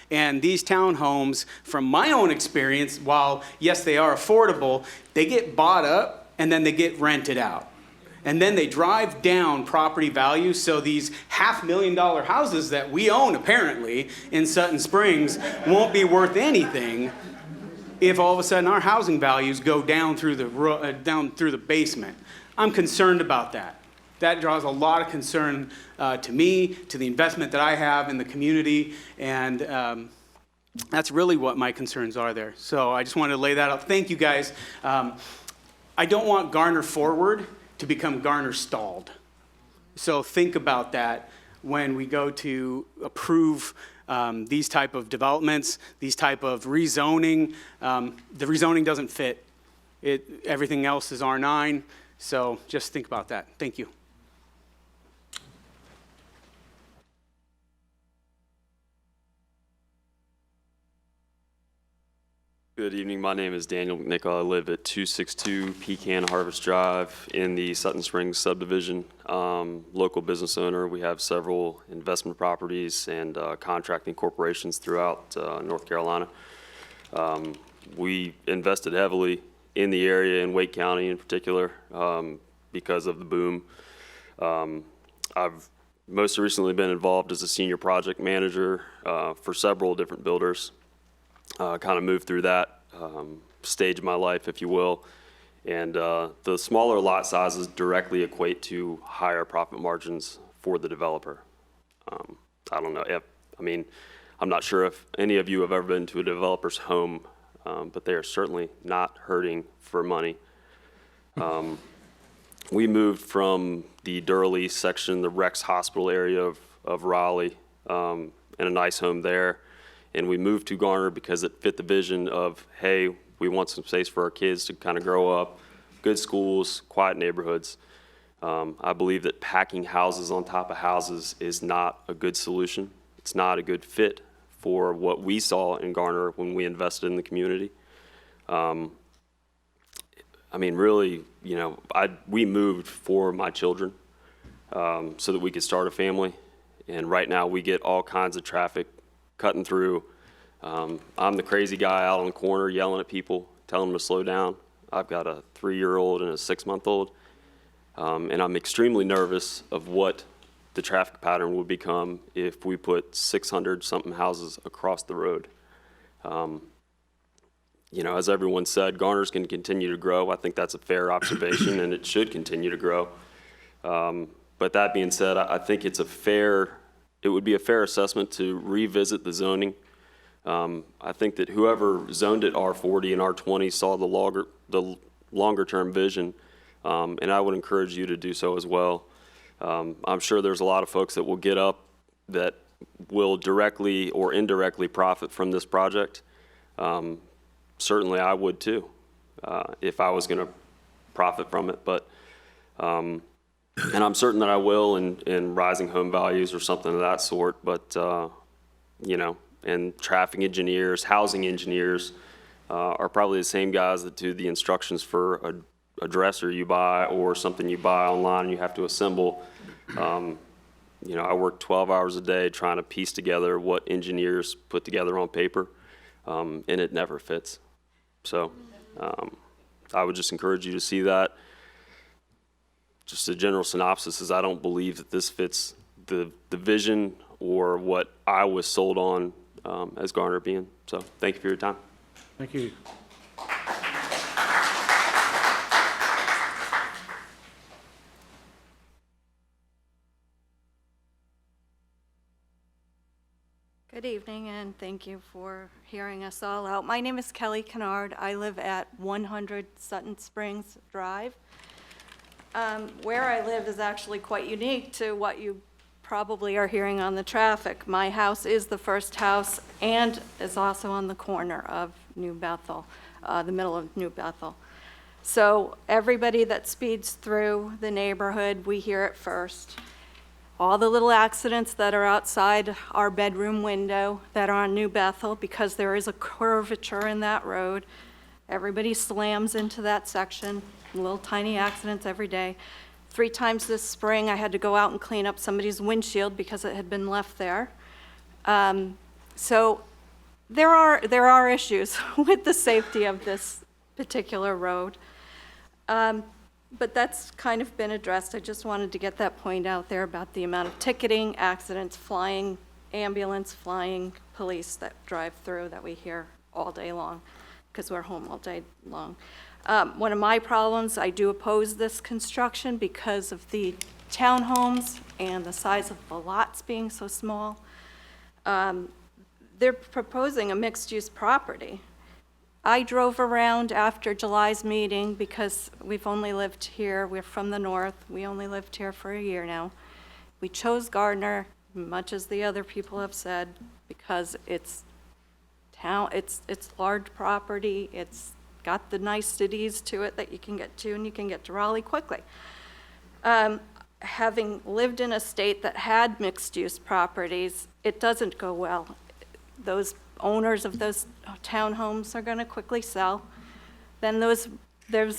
And these townhomes, from my own experience, while yes, they are affordable, they get bought up and then they get rented out. And then they drive down property values. So these $500,000 houses that we own, apparently, in Sutton Springs won't be worth anything if all of a sudden our housing values go down through the basement. I'm concerned about that. That draws a lot of concern to me, to the investment that I have in the community, and that's really what my concerns are there. So I just wanted to lay that out. Thank you, guys. I don't want Garner Forward to become Garner Stalled. So think about that when we go to approve these type of developments, these type of rezoning. The rezoning doesn't fit. Everything else is R9, so just think about that. Thank you. Good evening. My name is Daniel McNichol. I live at 262 Pecan Harvest Drive in the Sutton Springs subdivision. Local business owner. We have several investment properties and contracting corporations throughout North Carolina. We invested heavily in the area, in Wake County in particular, because of the boom. I've most recently been involved as a senior project manager for several different builders. Kind of moved through that stage of my life, if you will. And the smaller lot sizes directly equate to higher profit margins for the developer. I don't know if, I mean, I'm not sure if any of you have ever been to a developer's home, but they are certainly not hurting for money. We moved from the Durley section, the Rex Hospital area of Raleigh, in a nice home there. And we moved to Garner because it fit the vision of, hey, we want some space for our kids to kind of grow up, good schools, quiet neighborhoods. I believe that packing houses on top of houses is not a good solution. It's not a good fit for what we saw in Garner when we invested in the community. I mean, really, you know, we moved for my children so that we could start a family. And right now we get all kinds of traffic cutting through. I'm the crazy guy out on the corner yelling at people, telling them to slow down. I've got a 3-year-old and a 6-month-old. And I'm extremely nervous of what the traffic pattern would become if we put 600-something houses across the road. You know, as everyone said, Garner's going to continue to grow. I think that's a fair observation, and it should continue to grow. But that being said, I think it would be a fair assessment to revisit the zoning. I think that whoever zoned it R40 and R20 saw the longer term vision, and I would encourage you to do so as well. I'm sure there's a lot of folks that will get up that will directly or indirectly profit from this project. Certainly I would too, if I was going to profit from it. But and I'm certain that I will in rising home values or something of that sort. But you know, and traffic engineers, housing engineers are probably the same guys that do the instructions for a dresser you buy or something you buy online and you have to assemble. You know, I work 12 hours a day trying to piece together what engineers put together on paper, and it never fits. So I would just encourage you to see that. Just a general synopsis is I don't believe that this fits the vision or what I was sold on as Garner being. So thank you for your time. Thank you. Good evening, and thank you for hearing us all out. My name is Kelly Kennard. I live at 100 Sutton Springs Drive. Where I live is actually quite unique to what you probably are hearing on the traffic. My house is the first house and is also on the corner of New Bethel, the middle of New Bethel. So everybody that speeds through the neighborhood, we hear it first. All the little accidents that are outside our bedroom window that are on New Bethel, because there is a curvature in that road, everybody slams into that section, little tiny accidents every day. 3 times this spring, I had to go out and clean up somebody's windshield because it had been left there. So there are issues with the safety of this particular road. But that's kind of been addressed. I just wanted to get that point out there about the amount of ticketing, accidents, flying ambulance, flying police that drive through that we hear all day long because we're home all day long. One of my problems, I do oppose this construction because of the townhomes and the size of the lots being so small. They're proposing a mixed-use property. I drove around after July's meeting because we've only lived here, we're from the north, we only lived here for a year now. We chose Garner, much as the other people have said, because it's large property, it's got the nice cities to it that you can get to, and you can get to Raleigh quickly. Having lived in a state that had mixed-use properties, it doesn't go well. Those owners of those townhomes are going to quickly sell. Then those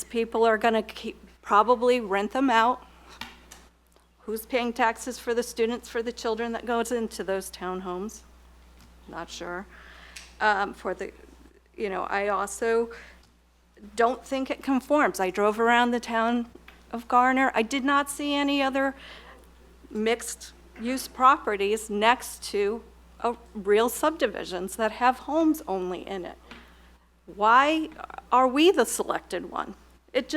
people are going to probably rent them out. Who's paying taxes for the students, for the children that goes into those townhomes? Not sure. I also don't think it conforms. I drove around the town of Garner. I did not see any other mixed-use properties next to real subdivisions that have homes only in it. Why are we the selected one? It's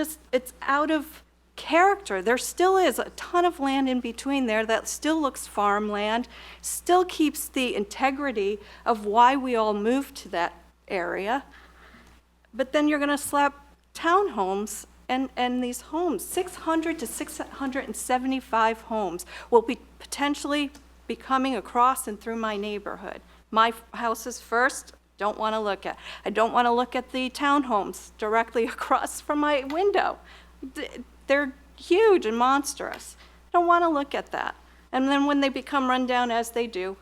out of character. There still is a ton of land in between there that still looks farmland, still keeps the integrity of why we all moved to that area. But then you're going to slap townhomes and these homes, 600 to 675 homes will be potentially be coming across and through my neighborhood. My house is first, don't want to look at. I don't want to look at the townhomes directly across from my window. They're huge and monstrous. I don't want to look at that. And then when they become run down, as they do,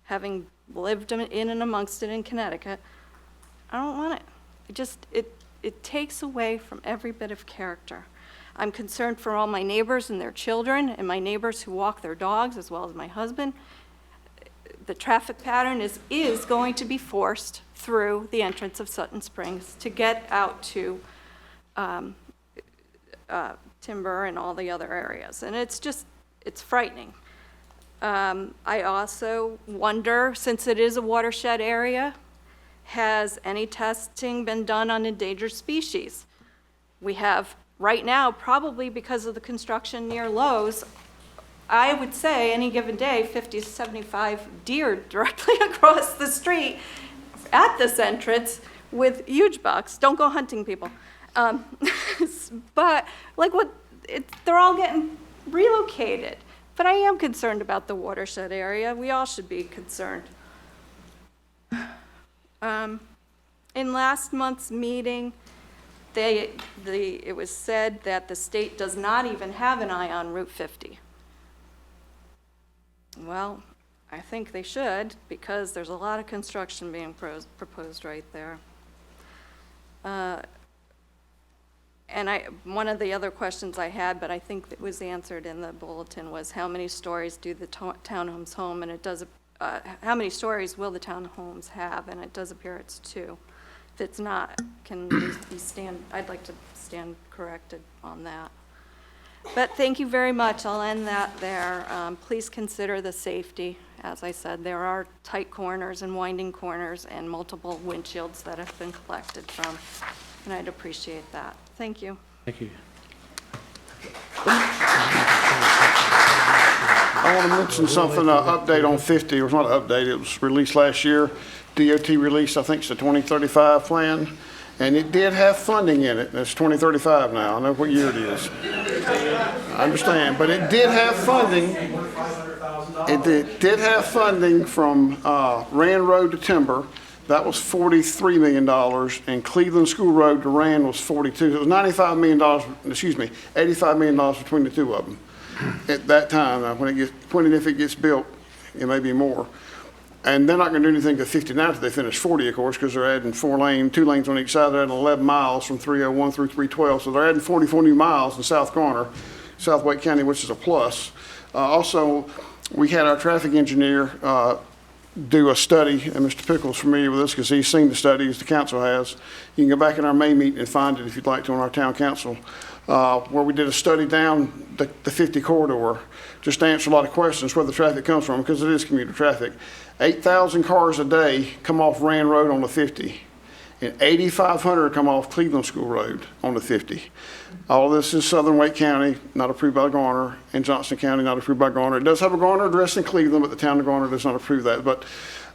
having lived in and amongst it in Connecticut, I don't want it. It takes away from every bit of character. I'm concerned for all my neighbors and their children and my neighbors who walk their dogs, as well as my husband. The traffic pattern is going to be forced through the entrance of Sutton Springs to get out to Timber and all the other areas. And it's frightening. I also wonder, since it is a watershed area, has any testing been done on endangered species? We have right now, probably because of the construction near Lowe's, I would say any given day, 50 to 75 deer directly across the street at this entrance with huge bucks. Don't go hunting, people. But they're all getting relocated. But I am concerned about the watershed area. We all should be concerned. In last month's meeting, it was said that the state does not even have an eye on Route 50. Well, I think they should, because there's a lot of construction being proposed right there. And one of the other questions I had, but I think that was answered in the bulletin, was how many stories do the townhomes home, and it does, how many stories will the townhomes have? And it does appear it's 2. If it's not, can we I'd like to stand corrected on that. But thank you very much. I'll end that there. Please consider the safety. As I said, there are tight corners and winding corners and multiple windshields that have been collected from, and I'd appreciate that. Thank you. Thank you. I want to mention something, update on 50. It was not an update, it was released last year. DOT released, I think it's the 2035 plan, and it did have funding in it. It's 2035 now. I know what year it is. I understand, but it did have funding. It did have funding from Rand Road to Timber. That was $43 million, and Cleveland School Road to Rand was $42. It was $95 million, excuse me, $85 million between the two of them at that time. Now, when and if it gets built, it may be more. And they're not going to do anything to 59 until they finish 40, of course, because they're adding 2 lanes on each side. They're adding 11 miles from 301 through 312. So they're adding 44 new miles in South Garner, South Wake County, which is a plus. Also, we had our traffic engineer do a study, and Mr. Pickle's familiar with this because he's seen the study, as the council has. You can go back in our May meeting and find it if you'd like to on our town council, where we did a study down the 50 corridor, just to answer a lot of questions where the traffic comes from, because it is commuter traffic. 8,000 cars a day come off Rand Road on the 50, and 8,500 come off Cleveland School Road on the 50. All of this is Southern Wake County, not approved by Garner, and Johnson County, not approved by Garner. It does have a Garner address in Cleveland, but the town of Garner does not approve that. But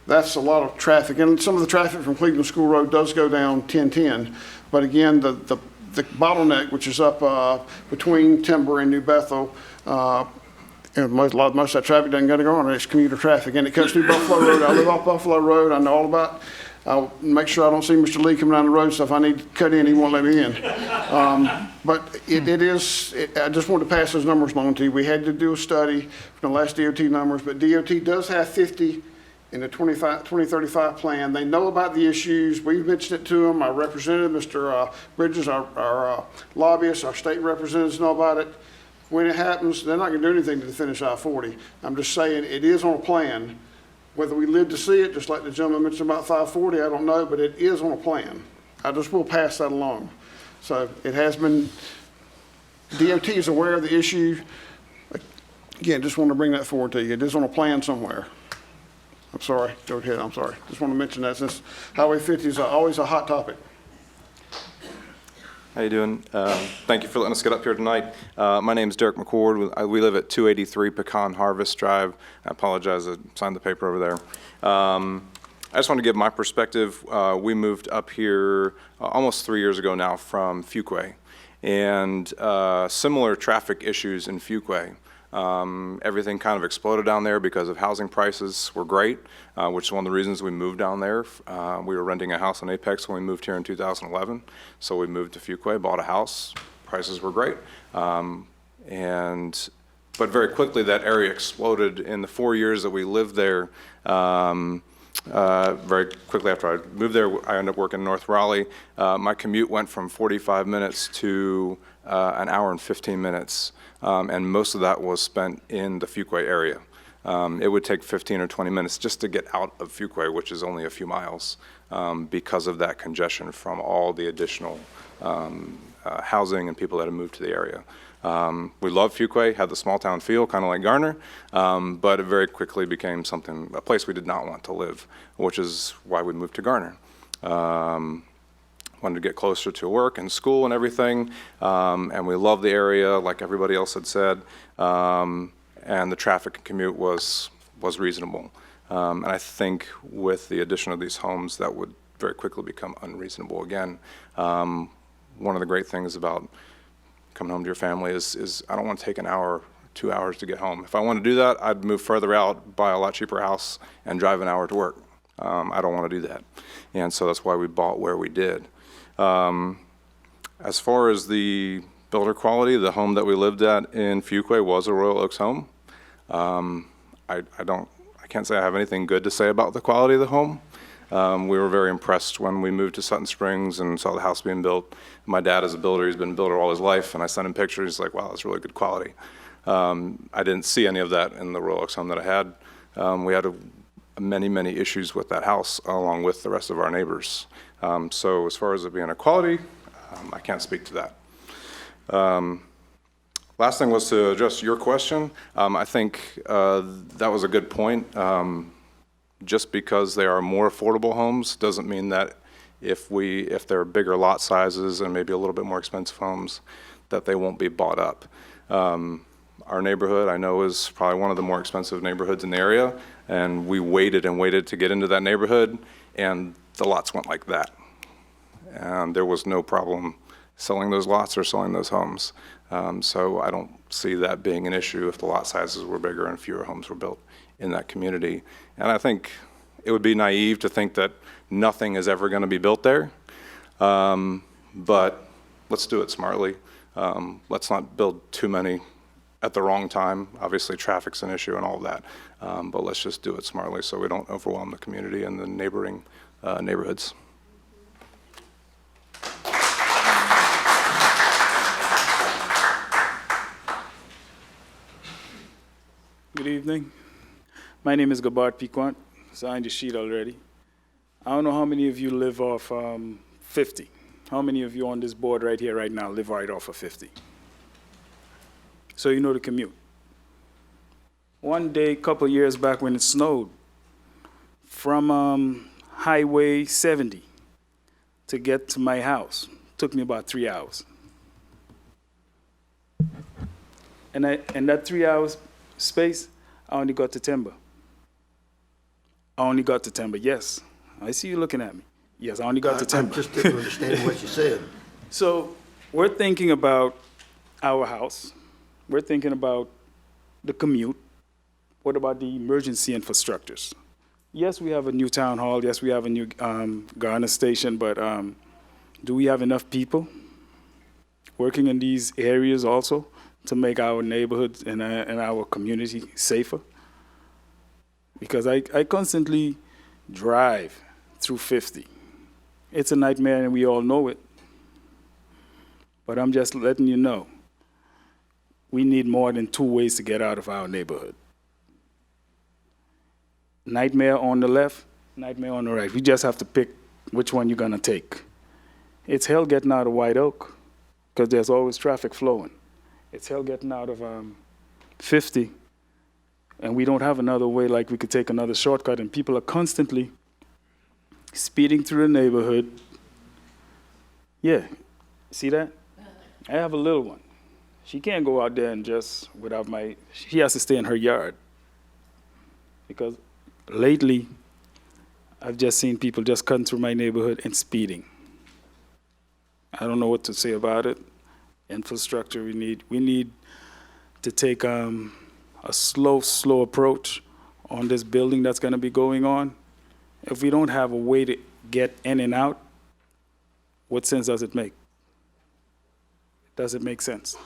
that's a lot of traffic, and some of the traffic from Cleveland School Road does go down 1010. But again, the bottleneck, which is up between Timber and New Bethel, and most of that traffic doesn't go to Garner. It's commuter traffic, and it cuts through Buffalo Road. I live off Buffalo Road. I know all about. I'll make sure I don't see Mr. Lee coming down the road, so if I need to cut in, he won't let me in. But I just wanted to pass those numbers along to you. We had to do a study from the last DOT numbers, but DOT does have 50 in the 2035 plan. They know about the issues. We've mentioned it to them. Our representative, Mr. Bridges, our lobbyists, our state representatives know about it. When it happens, they're not going to do anything to finish I-40. I'm just saying it is on a plan. Whether we live to see it, just like the gentleman mentioned about 540, I don't know, but it is on a plan. I just will pass that along. So it has been, DOT is aware of the issue. Again, just want to bring that forward to you. It is on a plan somewhere. I'm sorry, go ahead, I'm sorry. Just want to mention that since Highway 50 is always a hot topic. How you doing? Thank you for letting us get up here tonight. My name is Derek McCord. We live at 283 Pecan Harvest Drive. I apologize, I signed the paper over there. I just want to give my perspective. We moved up here almost 3 years ago now from Fuquay, and similar traffic issues in Fuquay. Everything kind of exploded down there because of housing prices were great, which is one of the reasons we moved down there. We were renting a house in Apex when we moved here in 2011, so we moved to Fuquay, bought a house. Prices were great, but very quickly that area exploded. In the 4 years that we lived there, very quickly after I moved there, I ended up working in North Raleigh. My commute went from 45 minutes to an hour and 15 minutes. And most of that was spent in the Fuquay area. It would take 15 or 20 minutes just to get out of Fuquay, which is only a few miles, because of that congestion from all the additional housing and people that have moved to the area. We love Fuquay, had the small town feel, kind of like Garner, but it very quickly became a place we did not want to live, which is why we moved to Garner. Wanted to get closer to work and school and everything, and we love the area, like everybody else had said, and the traffic and commute was reasonable. And I think with the addition of these homes, that would very quickly become unreasonable again. One of the great things about coming home to your family is I don't want to take an hour, 2 hours to get home. If I want to do that, I'd move further out, buy a lot cheaper house, and drive an hour to work. I don't want to do that. And so that's why we bought where we did. As far as the builder quality, the home that we lived at in Fuquay was a Royal Oaks home. I can't say I have anything good to say about the quality of the home. We were very impressed when we moved to Sutton Springs and saw the house being built. My dad is a builder, he's been a builder all his life, and I sent him pictures, he's like, wow, that's really good quality. I didn't see any of that in the Royal Oaks home that I had. We had many issues with that house along with the rest of our neighbors. So as far as it being a quality, I can't speak to that. Last thing was to address your question. I think that was a good point. Just because they are more affordable homes doesn't mean that if they're bigger lot sizes and maybe a little bit more expensive homes, that they won't be bought up. Our neighborhood, I know, is probably one of the more expensive neighborhoods in the area, and we waited and waited to get into that neighborhood, and the lots went like that. And there was no problem selling those lots or selling those homes. So I don't see that being an issue if the lot sizes were bigger and fewer homes were built in that community. And I think it would be naive to think that nothing is ever going to be built there. But let's do it smartly. Let's not build too many at the wrong time. Obviously, traffic's an issue and all of that. But let's just do it smartly so we don't overwhelm the community and the neighboring neighborhoods. Good evening. My name is Gabbard Piquant. Signed the sheet already. I don't know how many of you live off 50. How many of you on this board right here, right now, live right off of 50? So you know the commute. One day, a couple years back when it snowed, from Highway 70 to get to my house, took me about 3 hours. And that 3 hours space, I only got to timber. I only got to timber, yes. I see you looking at me. Yes, I only got to timber. I just didn't understand what you said. So we're thinking about our house. We're thinking about the commute. What about the emergency infrastructures? Yes, we have a new town hall. Yes, we have a new Garner station, but do we have enough people working in these areas also to make our neighborhoods and our community safer? Because I constantly drive through 50. It's a nightmare and we all know it. But I'm just letting you know, we need more than 2 ways to get out of our neighborhood. Nightmare on the left, nightmare on the right. We just have to pick which one you're gonna take. It's hell getting out of White Oak because there's always traffic flowing. It's hell getting out of 50, and we don't have another way, like we could take another shortcut, and people are constantly speeding through the neighborhood. Yeah, see that? I have a little one. She can't go out there and just she has to stay in her yard. Because lately, I've just seen people just cutting through my neighborhood and speeding. I don't know what to say about it. Infrastructure, we need to take a slow approach on this building that's gonna be going on. If we don't have a way to get in and out, what sense does it make? Does it make sense?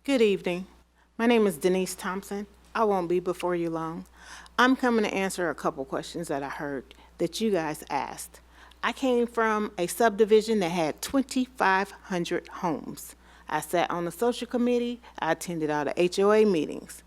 Good evening. My name is Denise Thompson. I won't be before you long. I'm coming to answer a couple questions that I heard that you guys asked. I came from a subdivision that had 2,500 homes. I sat on the social committee. I attended all the HOA meetings.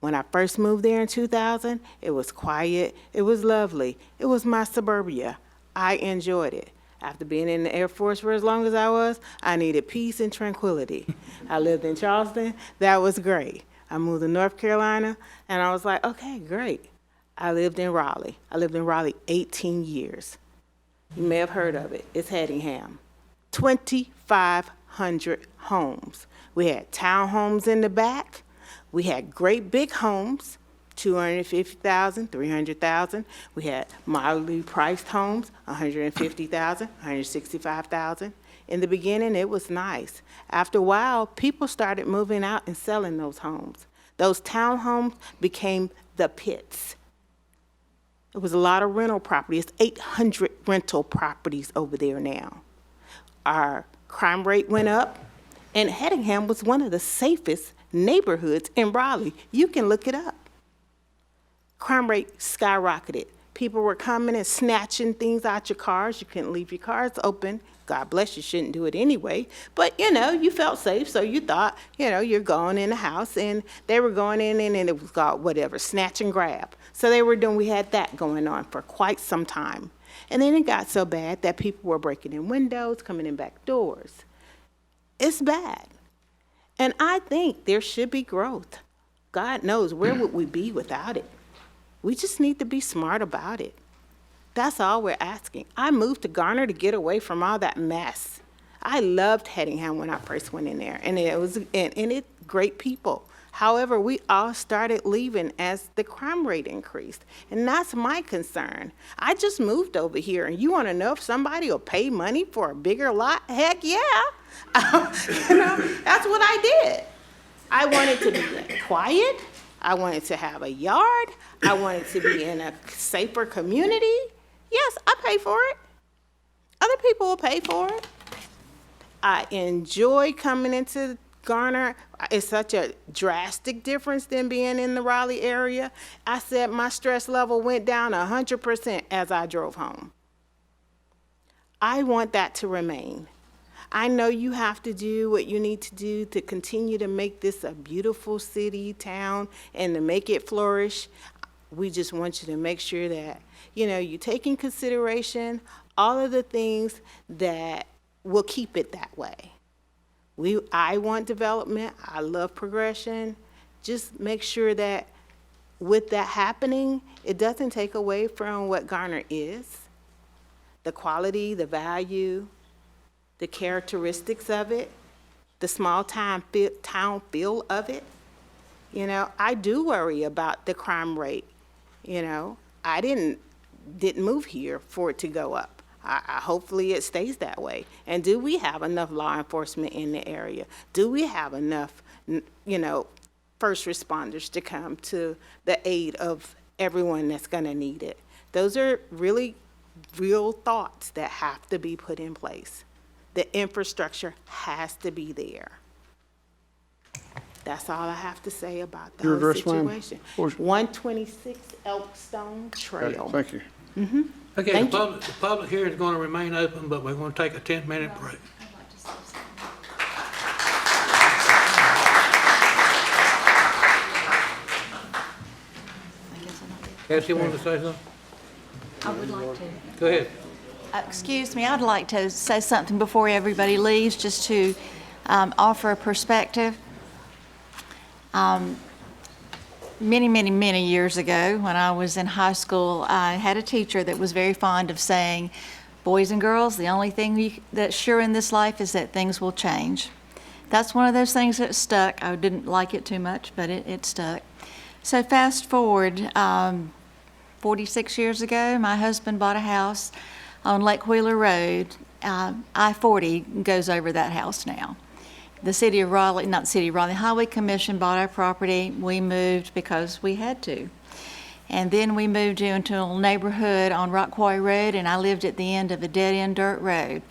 When I first moved there in 2000, it was quiet. It was lovely. It was my suburbia. I enjoyed it. After being in the Air Force for as long as I was, I needed peace and tranquility. I lived in Charleston. That was great. I moved to North Carolina, and I was like, okay, great. I lived in Raleigh. I lived in Raleigh 18 years. You may have heard of it. It's Hedingham. 2,500 homes. We had townhomes in the back. We had great big homes, 250,000, 300,000. We had moderately priced homes, 150,000, 165,000. In the beginning, it was nice. After a while, people started moving out and selling those homes. Those townhomes became the pits. There was a lot of rental properties, 800 rental properties over there now. Our crime rate went up, and Hedingham was one of the safest neighborhoods in Raleigh. You can look it up. Crime rate skyrocketed. People were coming and snatching things out your cars. You couldn't leave your cars open. God bless you, shouldn't do it anyway. But, you felt safe, so you thought, you're going in the house, and they were going in, and it was called whatever, snatch and grab. So we had that going on for quite some time. And then it got so bad that people were breaking in windows, coming in back doors. It's bad. And I think there should be growth. God knows, where would we be without it? We just need to be smart about it. That's all we're asking. I moved to Garner to get away from all that mess. I loved Hedingham when I first went in there, and it's great people. However, we all started leaving as the crime rate increased, and that's my concern. I just moved over here, and you want to know if somebody will pay money for a bigger lot? Heck yeah. That's what I did. I wanted to be quiet. I wanted to have a yard. I wanted to be in a safer community. Yes, I pay for it. Other people will pay for it. I enjoy coming into Garner. It's such a drastic difference than being in the Raleigh area. I said my stress level went down 100% as I drove home. I want that to remain. I know you have to do what you need to do to continue to make this a beautiful city, town, and to make it flourish. We just want you to make sure that, you take in consideration all of the things that will keep it that way. I want development. I love progression. Just make sure that with that happening, it doesn't take away from what Garner is, the quality, the value, the characteristics of it, the small town feel of it. I do worry about the crime rate. I didn't move here for it to go up. Hopefully it stays that way. And do we have enough law enforcement in the area? Do we have enough, first responders to come to the aid of everyone that's going to need it? Those are really real thoughts that have to be put in place. The infrastructure has to be there. That's all I have to say about the whole situation. 126 Elkstone Trail. Okay, thank you. Mm-hmm. Okay, the public hearing is going to remain open, but we're going to take a 10-minute break. Cassie, wanted to say something? I would like to. Go ahead. Excuse me, I'd like to say something before everybody leaves, just to offer a perspective. Many years ago, when I was in high school, I had a teacher that was very fond of saying, boys and girls, the only thing that's sure in this life is that things will change. That's one of those things that stuck. I didn't like it too much, but it stuck. So fast forward, 46 years ago, my husband bought a house on Lake Wheeler Road. I-40 goes over that house now. The City of Raleigh, not the City of Raleigh, the Highway Commission bought our property. We moved because we had to. And then we moved into a little neighborhood on Rock Quarry Road, and I lived at the end of a dead-end dirt road.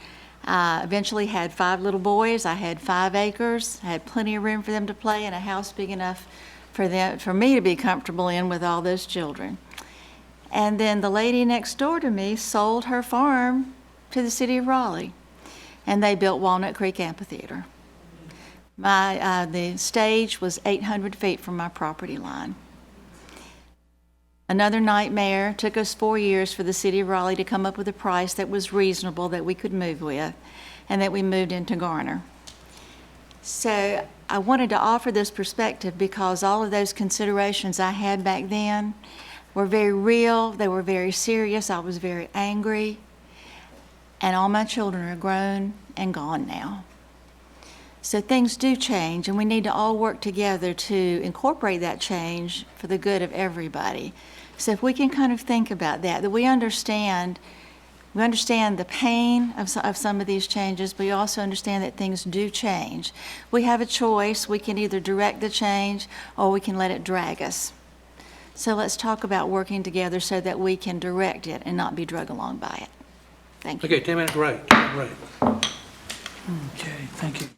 Eventually had 5 little boys. I had 5 acres. I had plenty of room for them to play, and a house big enough for me to be comfortable in with all those children. And then the lady next door to me sold her farm to the City of Raleigh, and they built Walnut Creek Amphitheater. The stage was 800 feet from my property line. Another nightmare. Took us 4 years for the City of Raleigh to come up with a price that was reasonable that we could move with, and that we moved into Garner. So I wanted to offer this perspective because all of those considerations I had back then were very real. They were very serious. I was very angry, and all my children are grown and gone now. So things do change, and we need to all work together to incorporate that change for the good of everybody. So if we can kind of think about that we understand the pain of some of these changes, but we also understand that things do change. We have a choice. We can either direct the change or we can let it drag us. So let's talk about working together so that we can direct it and not be drug along by it. Thank you. Okay, 10-minute break. Break. Okay, thank you.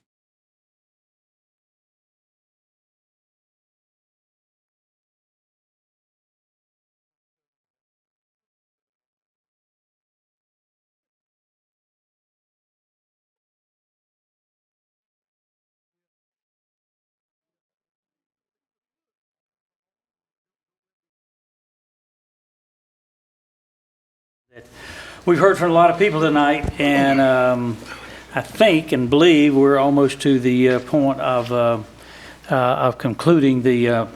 We've heard from a lot of people tonight, and I think and believe we're almost to the point of concluding the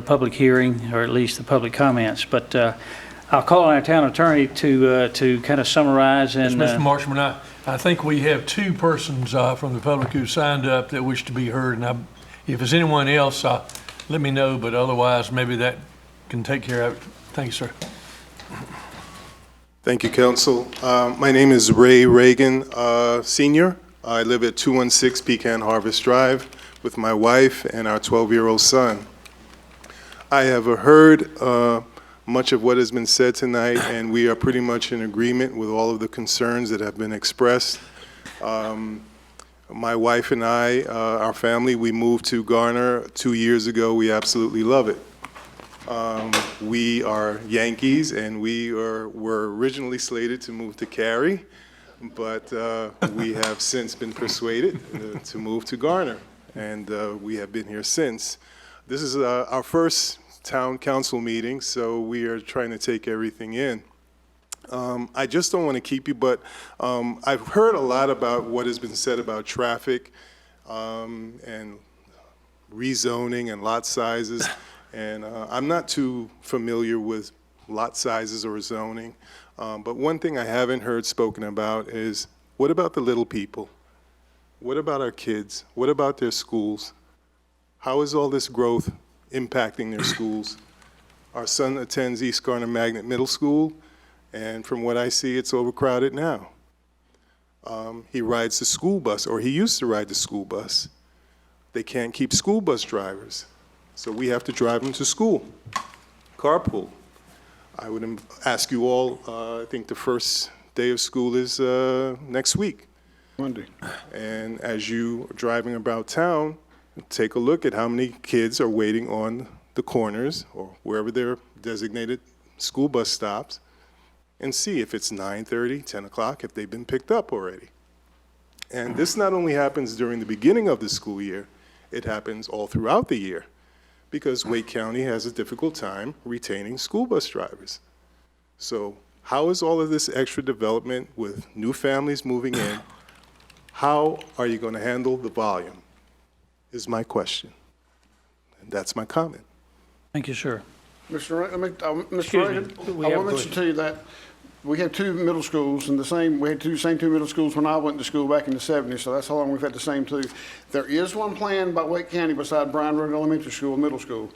public hearing, or at least the public comments. But I'll call on our town attorney to kind of summarize and. Mr. Marshman, I think we have two persons from the public who signed up that wish to be heard, and if there's anyone else, let me know. But otherwise, maybe that can take care of it. Thank you, sir. Thank you, Council. My name is Ray Reagan, Sr. I live at 216 Pecan Harvest Drive with my wife and our 12-year-old son. I have heard much of what has been said tonight, and we are pretty much in agreement with all of the concerns that have been expressed. My wife and I, our family, we moved to Garner 2 years ago. We absolutely love it. We are Yankees, and we were originally slated to move to Cary, but we have since been persuaded to move to Garner, and we have been here since. This is our first town council meeting, so we are trying to take everything in. I just don't want to keep you, but I've heard a lot about what has been said about traffic and rezoning and lot sizes. And I'm not too familiar with lot sizes or zoning, but one thing I haven't heard spoken about is, what about the little people? What about our kids? What about their schools? How is all this growth impacting their schools? Our son attends East Garner Magnet Middle School, and from what I see, it's overcrowded now. He rides the school bus, or he used to ride the school bus. They can't keep school bus drivers. So we have to drive them to school, carpool. I would ask you all, I think the first day of school is next week. Monday. And as you are driving about town, take a look at how many kids are waiting on the corners or wherever their designated school bus stops, and see if it's 9:30, 10 o'clock, if they've been picked up already. And this not only happens during the beginning of the school year, it happens all throughout the year, because Wake County has a difficult time retaining school bus drivers. So how is all of this extra development with new families moving in, how are you going to handle the volume, is my question. And that's my comment. Thank you, sir. Mr. Excuse me. Reagan, I want to mention to you that we have two middle schools, and we had same two middle schools when I went to school back in the 70s, so that's how long we've had the same two. There is one plan by Wake County beside Bryan Road Elementary School, middle school.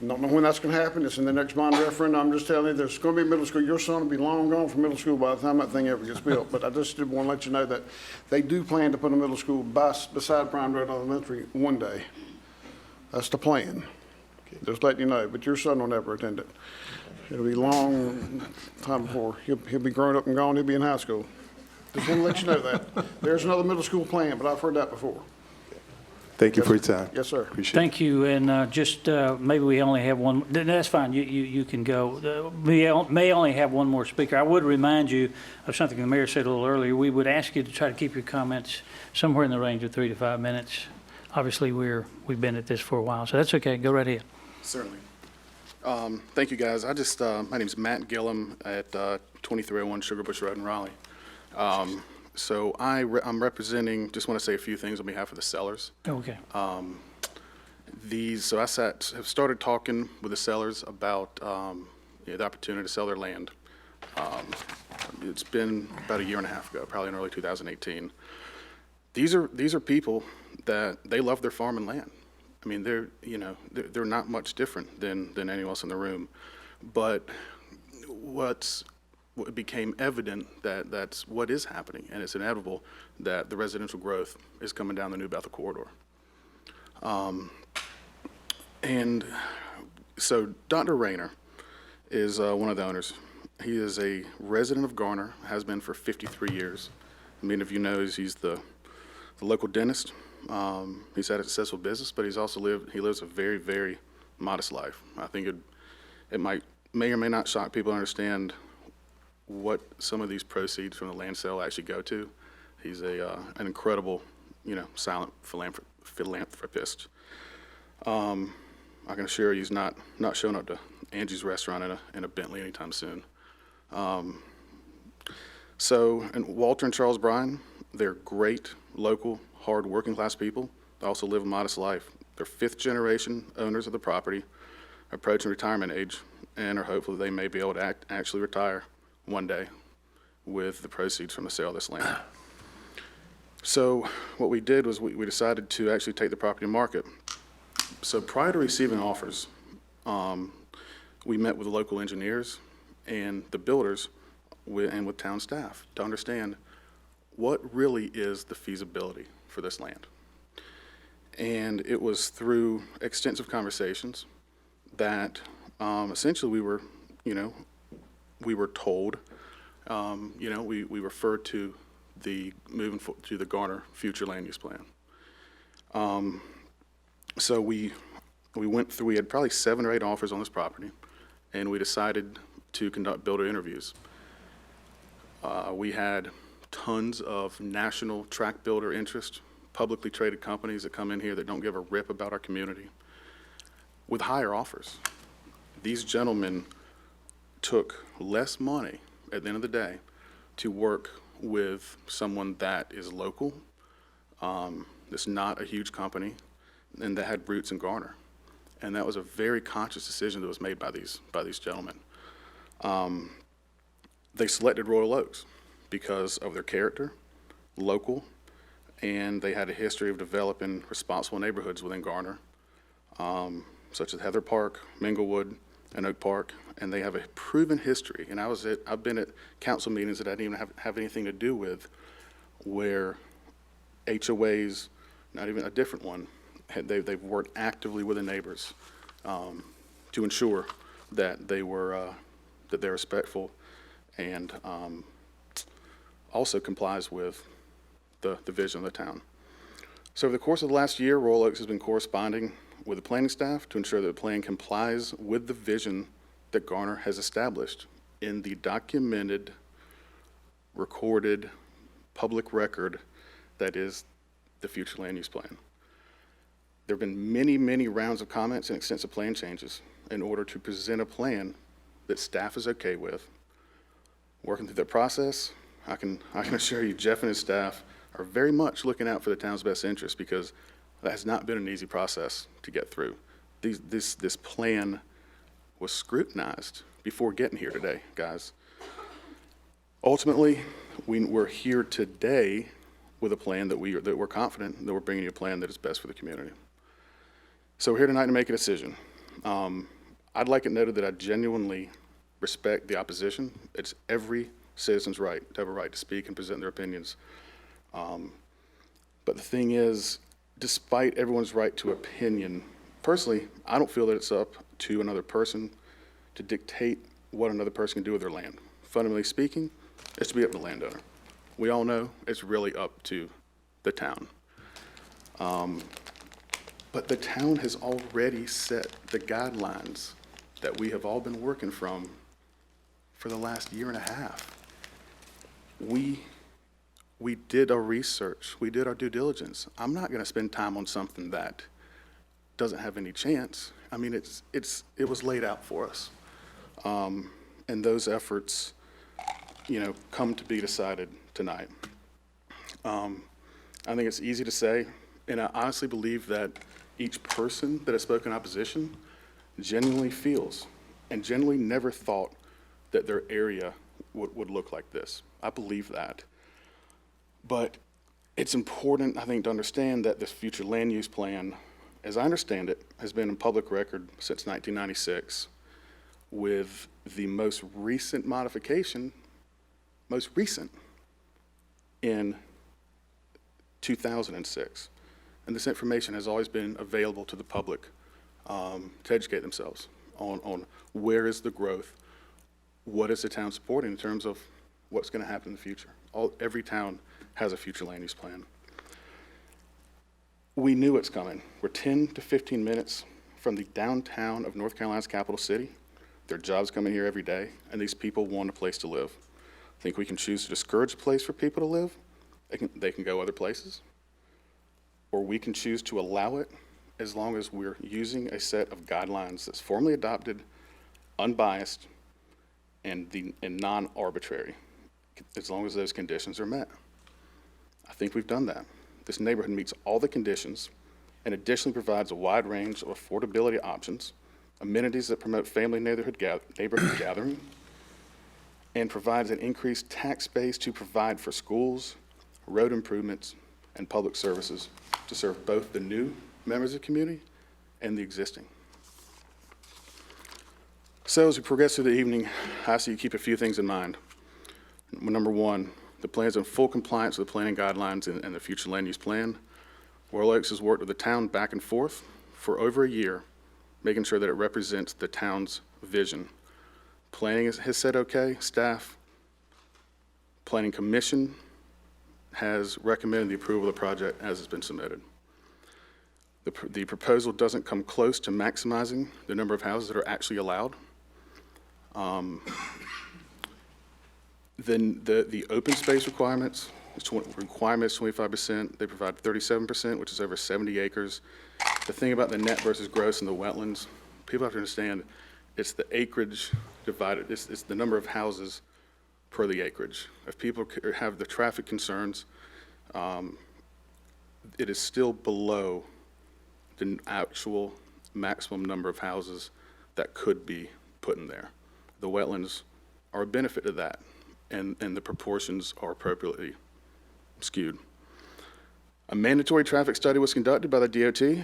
Don't know when that's going to happen. It's in the next bond referendum. I'm just telling you, there's going to be a middle school. Your son will be long gone from middle school by the time that thing ever gets built. But I just did want to let you know that they do plan to put a middle school beside Bryan Road Elementary one day. That's the plan. Just letting you know, but your son will never attend it. It'll be a long time before. He'll be grown up and gone. He'll be in high school. Just want to let you know that. There's another middle school plan, but I've heard that before. Thank you for your time. Yes, sir. Appreciate it. Thank you, and just maybe we only have one. That's fine. You can go. We may only have one more speaker. I would remind you of something the mayor said a little earlier. We would ask you to try to keep your comments somewhere in the range of 3 to 5 minutes. Obviously, we've been at this for a while, so that's okay. Go right ahead. Certainly. Thank you, guys. My name is Matt Gillum at 2301 Sugarbush Road in Raleigh. So I'm representing, just want to say a few things on behalf of the sellers. Okay. So I have started talking with the sellers about the opportunity to sell their land. It's been about a year and a half ago, probably in early 2018. These are people that they love their farm and land. I mean, they're not much different than anyone else in the room. But what became evident that's what is happening, and it's inevitable that the residential growth is coming down the New Bethel corridor. And So Dr. Rayner is one of the owners. He is a resident of Garner, has been for 53 years. Many of you know he's the local dentist. He's had a successful business, but he lives a very, very modest life. I think it may or may not shock people to understand what some of these proceeds from the land sale actually go to. He's an incredible, silent philanthropist. I can assure you he's not showing up to Angie's restaurant in a Bentley anytime soon. And Walter and Charles Bryan, they're great, local, hard working class people. They also live a modest life. They're fifth generation owners of the property, approaching retirement age, and are hopeful that they may be able to actually retire one day with the proceeds from the sale of this land. So what we did was we decided to actually take the property to market. So prior to receiving offers, we met with the local engineers and the builders and with town staff to understand what really is the feasibility for this land. And it was through extensive conversations that essentially we were told, we referred to to the Garner future land use plan. So we went through, we had probably 7 or 8 offers on this property, and we decided to conduct builder interviews. We had tons of national tract builder interest, publicly traded companies that come in here that don't give a rip about our community, with higher offers. These gentlemen took less money at the end of the day to work with someone that is local, that's not a huge company, and that had roots in Garner. And that was a very conscious decision that was made by these gentlemen. They selected Royal Oaks because of their character, local, and they had a history of developing responsible neighborhoods within Garner, such as Heather Park, Minglewood, and Oak Park, and they have a proven history. And I've been at council meetings that I didn't even have anything to do with, where HOAs, not even a different one, they've worked actively with the neighbors to ensure that they're respectful and also complies with the vision of the town. So over the course of the last year, Royal Oaks has been corresponding with the planning staff to ensure that the plan complies with the vision that Garner has established in the documented, recorded, public record that is the future land use plan. There have been many, many rounds of comments and extensive plan changes in order to present a plan that staff is okay with. Working through that process, I can assure you Jeff and his staff are very much looking out for the town's best interest, because that has not been an easy process to get through. This plan was scrutinized before getting here today, guys. Ultimately, we're here today with a plan that we're confident that we're bringing you a plan that is best for the community. So we're here tonight to make a decision. I'd like it noted that I genuinely respect the opposition. It's every citizen's right to have a right to speak and present their opinions. But the thing is, despite everyone's right to opinion, personally, I don't feel that it's up to another person to dictate what another person can do with their land. Fundamentally speaking, it's to be up to the landowner. We all know it's really up to the town. But the town has already set the guidelines that we have all been working from for the last year and a half. We did our research, we did our due diligence. I'm not gonna spend time on something that doesn't have any chance. I mean, it was laid out for us. And those efforts, come to be decided tonight. I think it's easy to say, and I honestly believe that each person that has spoken opposition genuinely feels and genuinely never thought that their area would look like this. I believe that. But it's important, I think, to understand that this future land use plan, as I understand it, has been in public record since 1996, with the most recent modification, in 2006. And this information has always been available to the public to educate themselves on where is the growth, what is the town supporting in terms of what's going to happen in the future. Every town has a future land use plan. We knew it's coming. We're 10 to 15 minutes from the downtown of North Carolina's capital city. There are jobs coming here every day, and these people want a place to live. I think we can choose to discourage a place for people to live. They can go other places. Or we can choose to allow it as long as we're using a set of guidelines that's formally adopted, unbiased, and non-arbitrary, as long as those conditions are met. I think we've done that. This neighborhood meets all the conditions and additionally provides a wide range of affordability options, amenities that promote family neighborhood gathering, and provides an increased tax base to provide for schools, road improvements, and public services to serve both the new members of the community and the existing. So as we progress through the evening, I ask you to keep a few things in mind. Number one, the plan is in full compliance with the planning guidelines and the future land use plan. Royal Oaks has worked with the town back and forth for over a year, making sure that it represents the town's vision. Planning has said okay, staff. Planning Commission has recommended the approval of the project as it's been submitted. The proposal doesn't come close to maximizing the number of houses that are actually allowed. Then the open space requirements, requirement is 25%. They provide 37%, which is over 70 acres. The thing about the net versus gross and the wetlands, people have to understand it's the acreage divided. It's the number of houses per the acreage. If people have the traffic concerns, it is still below the actual maximum number of houses that could be put in there. The wetlands are a benefit to that, and the proportions are appropriately skewed. A mandatory traffic study was conducted by the DOT,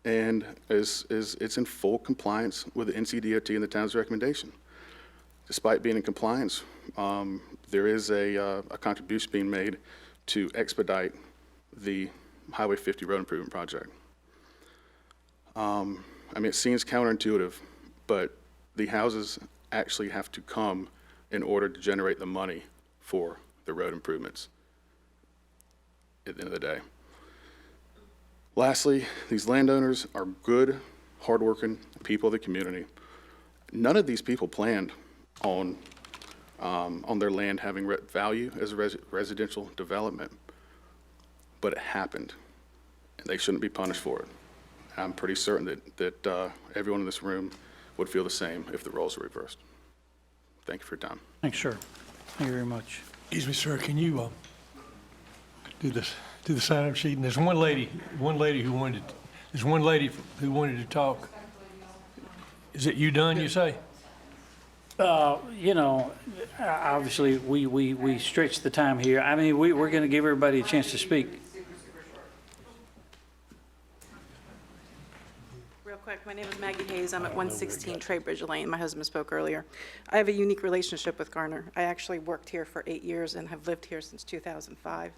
and it's in full compliance with the NCDOT and the town's recommendation. Despite being in compliance, there is a contribution being made to expedite the Highway 50 road improvement project. I mean, it seems counterintuitive, but the houses actually have to come in order to generate the money for the road improvements at the end of the day. Lastly, these landowners are good, hardworking people of the community. None of these people planned on their land having value as a residential development, but it happened, and they shouldn't be punished for it. I'm pretty certain that everyone in this room would feel the same if the roles were reversed. Thank you for your time. Thanks, sir. Thank you very much. Excuse me, sir, can you do the sign-up sheet? And there's one lady who wanted to talk. Is it you done, you say? You know, obviously, we stretch the time here. I mean, we're going to give everybody a chance to speak. Real quick, my name is Maggie Hayes. I'm at 116 Traybridge Lane. My husband spoke earlier. I have a unique relationship with Garner. I actually worked here for 8 years and have lived here since 2005.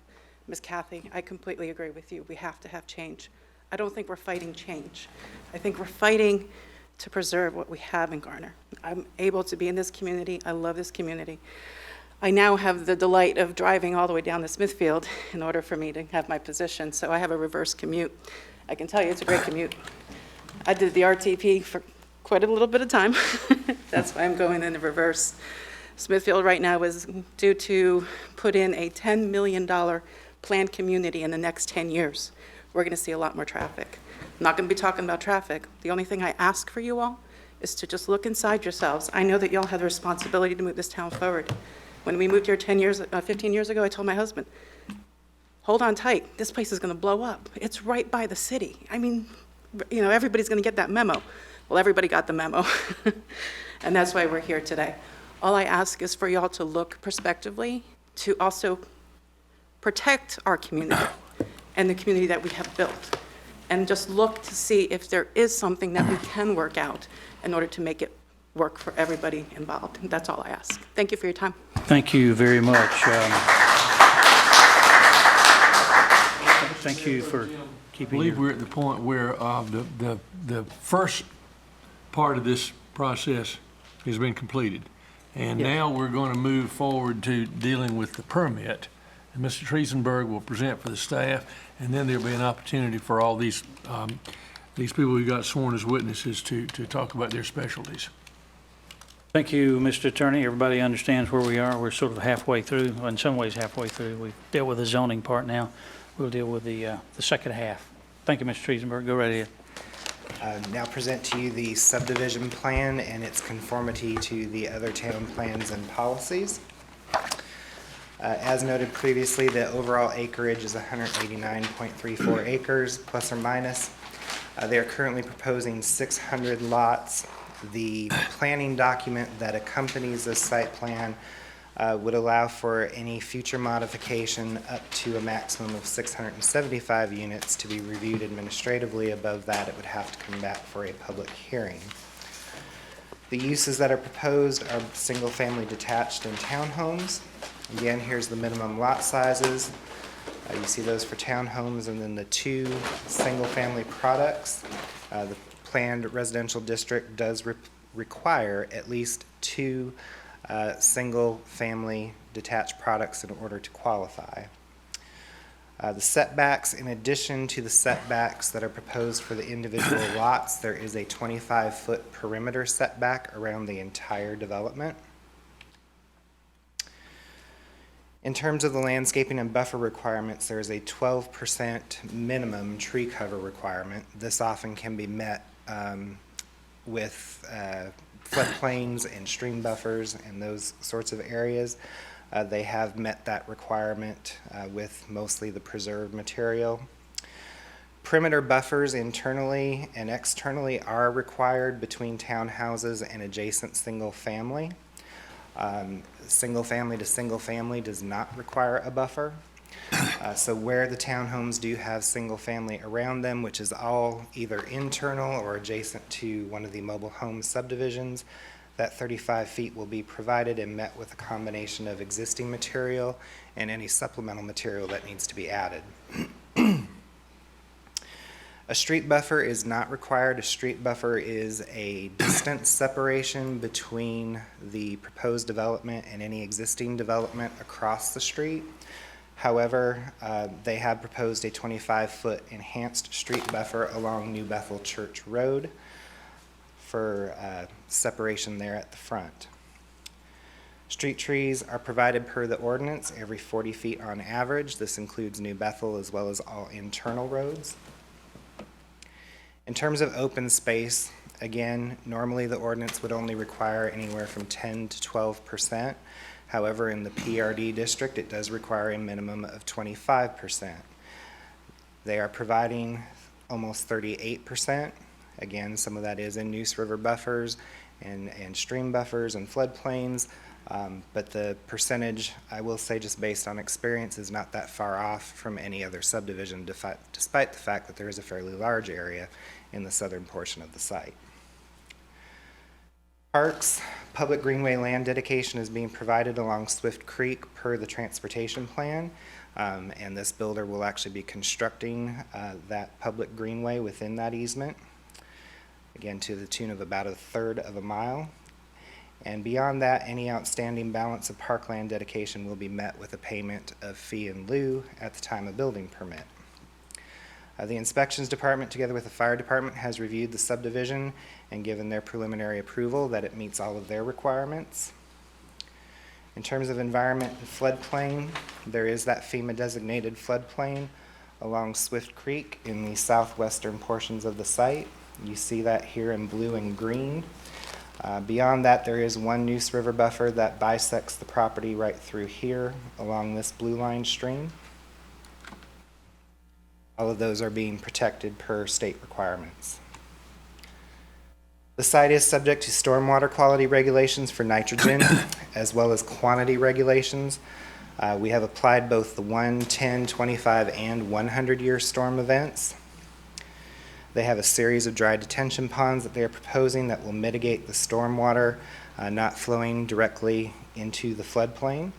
Ms. Kathy, I completely agree with you. We have to have change. I don't think we're fighting change. I think we're fighting to preserve what we have in Garner. I'm able to be in this community. I love this community. I now have the delight of driving all the way down to Smithfield in order for me to have my position, so I have a reverse commute. I can tell you it's a great commute. I did the RTP for quite a little bit of time. That's why I'm going in the reverse. Smithfield right now is due to put in a $10 million planned community in the next 10 years. We're going to see a lot more traffic. I'm not going to be talking about traffic. The only thing I ask for you all is to just look inside yourselves. I know that y'all have the responsibility to move this town forward. When we moved here 15 years ago, I told my husband, hold on tight. This place is going to blow up. It's right by the city. I mean, you know, everybody's going to get that memo. Well, everybody got the memo. And that's why we're here today. All I ask is for y'all to look prospectively, to also protect our community and the community that we have built, and just look to see if there is something that we can work out in order to make it work for everybody involved. That's all I ask. Thank you for your time. Thank you very much. Thank you for keeping I believe we're at the point where the first part of this process has been completed. And Yes. now we're going to move forward to dealing with the permit. And Mr. Triesenberg will present for the staff, and then there'll be an opportunity for all these people who got sworn as witnesses to talk about their specialties. Thank you, Mr. Attorney. Everybody understands where we are. We're sort of halfway through, in some ways halfway through. We've dealt with the zoning part now. We'll deal with the second half. Thank you, Mr. Triesenberg. Go right ahead. Now present to you the subdivision plan and its conformity to the other town plans and policies. As noted previously, the overall acreage is 189.34 acres, plus or minus. They are currently proposing 600 lots. The planning document that accompanies this site plan would allow for any future modification up to a maximum of 675 units to be reviewed administratively. Above that, it would have to come back for a public hearing. The uses that are proposed are single-family detached and townhomes. Again, here's the minimum lot sizes. You see those for townhomes, and then the two single-family products. The planned residential district does require at least two single-family detached products in order to qualify. The setbacks, in addition to the setbacks that are proposed for the individual lots, there is a 25-foot perimeter setback around the entire development. In terms of the landscaping and buffer requirements, there is a 12% minimum tree cover requirement. This often can be met with floodplains and stream buffers and those sorts of areas. They have met that requirement with mostly the preserved material. Perimeter buffers internally and externally are required between townhouses and adjacent single family. Single family to single family does not require a buffer. So where the townhomes do have single family around them, which is all either internal or adjacent to one of the mobile home subdivisions, that 35 feet will be provided and met with a combination of existing material and any supplemental material that needs to be added. A street buffer is not required. A street buffer is a distance separation between the proposed development and any existing development across the street. However, they have proposed a 25-foot enhanced street buffer along New Bethel Church Road for separation there at the front. Street trees are provided per the ordinance every 40 feet on average. This includes New Bethel as well as all internal roads. In terms of open space, again, normally the ordinance would only require anywhere from 10 to 12%. However, in the PRD district, it does require a minimum of 25%. They are providing almost 38%. Again, some of that is in Neuse River buffers and stream buffers and floodplains. But the percentage, I will say just based on experience, is not that far off from any other subdivision, despite the fact that there is a fairly large area in the southern portion of the site. Parks, public greenway land dedication is being provided along Swift Creek per the transportation plan. And this builder will actually be constructing that public greenway within that easement. Again, to the tune of about 1/3 of a mile. And beyond that, any outstanding balance of parkland dedication will be met with a payment of fee in lieu at the time of building permit. The inspections department, together with the fire department, has reviewed the subdivision and given their preliminary approval that it meets all of their requirements. In terms of environment and floodplain, there is that FEMA designated floodplain along Swift Creek in the southwestern portions of the site. You see that here in blue and green. Beyond that, there is one Neuse River buffer that bisects the property right through here along this blue line stream. All of those are being protected per state requirements. The site is subject to stormwater quality regulations for nitrogen as well as quantity regulations. We have applied both the 1, 10, 25, and 100-year storm events. They have a series of dry detention ponds that they are proposing that will mitigate the stormwater not flowing directly into the floodplain.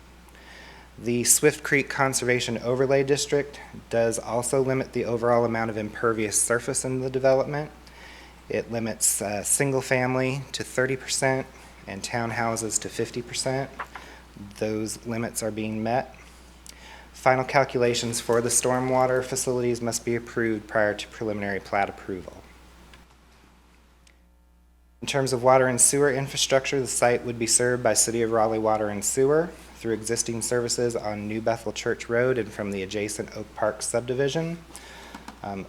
The Swift Creek Conservation Overlay District does also limit the overall amount of impervious surface in the development. It limits single-family to 30% and townhouses to 50%. Those limits are being met. Final calculations for the stormwater facilities must be approved prior to preliminary plat approval. In terms of water and sewer infrastructure, the site would be served by City of Raleigh Water and Sewer through existing services on New Bethel Church Road and from the adjacent Oak Park subdivision.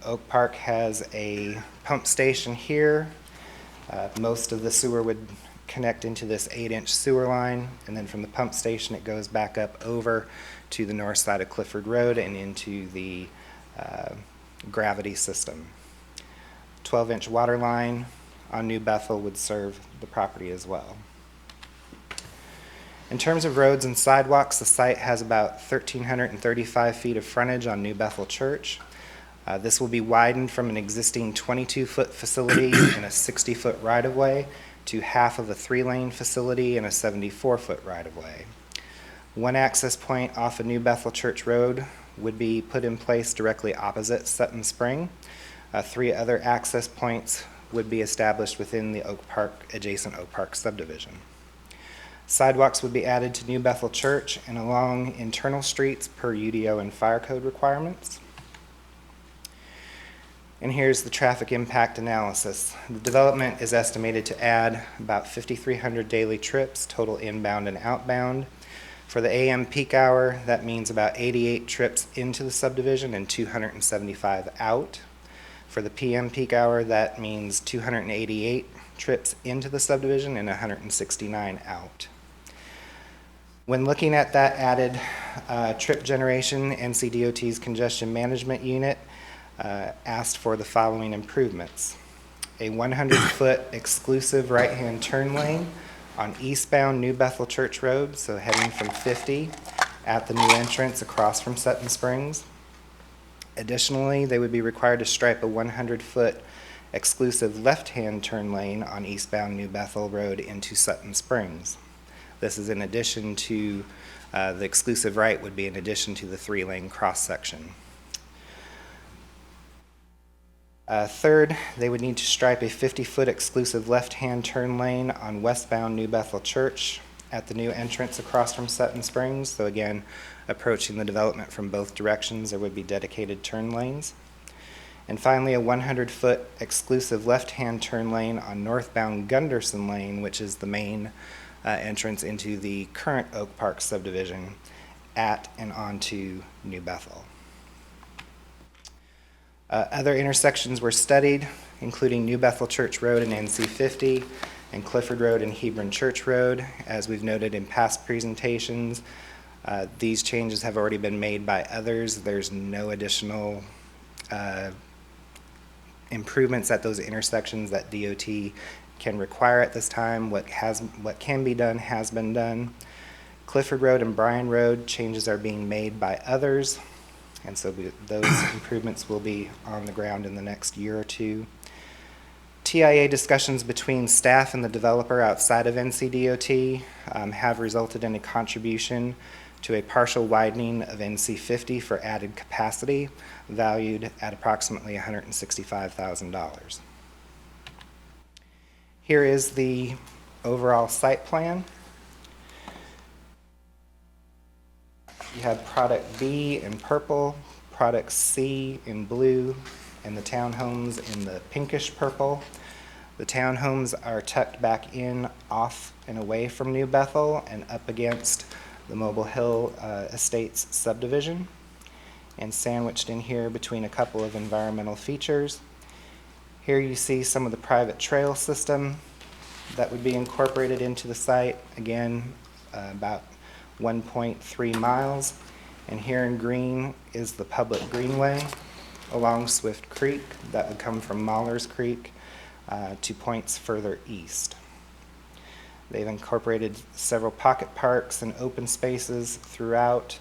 Oak Park has a pump station here. Most of the sewer would connect into this 8-inch sewer line, and then from the pump station it goes back up over to the north side of Clifford Road and into the gravity system. 12-inch water line on New Bethel would serve the property as well. In terms of roads and sidewalks, the site has about 1,335 feet of frontage on New Bethel Church. This will be widened from an existing 22-foot facility and a 60-foot right-of-way to half of a 3-lane facility and a 74-foot right-of-way. One access point off of New Bethel Church Road would be put in place directly opposite Sutton Spring. 3 other access points would be established within the adjacent Oak Park subdivision. Sidewalks would be added to New Bethel Church and along internal streets per UDO and fire code requirements. And here's the traffic impact analysis. The development is estimated to add about 5,300 daily trips, total inbound and outbound. For the AM peak hour, that means about 88 trips into the subdivision and 275 out. For the PM peak hour, that means 288 trips into the subdivision and 169 out. When looking at that added trip generation, NCDOT's congestion management unit asked for the following improvements. A 100-foot exclusive right-hand turn lane on eastbound New Bethel Church Road, so heading from 50 at the new entrance across from Sutton Springs. Additionally, they would be required to stripe a 100-foot exclusive left-hand turn lane on eastbound New Bethel Road into Sutton Springs. This is in addition to the exclusive right would be in addition to the 3-lane cross-section. Third, they would need to stripe a 50-foot exclusive left-hand turn lane on westbound New Bethel Church at the new entrance across from Sutton Springs. So again, approaching the development from both directions, there would be dedicated turn lanes. And finally, a 100-foot exclusive left-hand turn lane on northbound Gunderson Lane, which is the main entrance into the current Oak Park subdivision at and onto New Bethel. Other intersections were studied, including New Bethel Church Road and NC 50, and Clifford Road and Hebron Church Road. As we've noted in past presentations, these changes have already been made by others. There's no additional improvements at those intersections that DOT can require at this time. What can be done has been done. Clifford Road and Bryan Road, changes are being made by others. And so those improvements will be on the ground in the next year or two. TIA discussions between staff and the developer outside of NCDOT have resulted in a contribution to a partial widening of NC 50 for added capacity, valued at approximately $165,000. Here is the overall site plan. You have product B in purple, product C in blue, and the townhomes in the pinkish purple. The townhomes are tucked back in, off and away from New Bethel and up against the Mobile Hill Estates subdivision, and sandwiched in here between a couple of environmental features. Here you see some of the private trail system that would be incorporated into the site. Again, about 1.3 miles, and here in green is the public greenway along Swift Creek that would come from Mahler's Creek to points further east. They've incorporated several pocket parks and open spaces throughout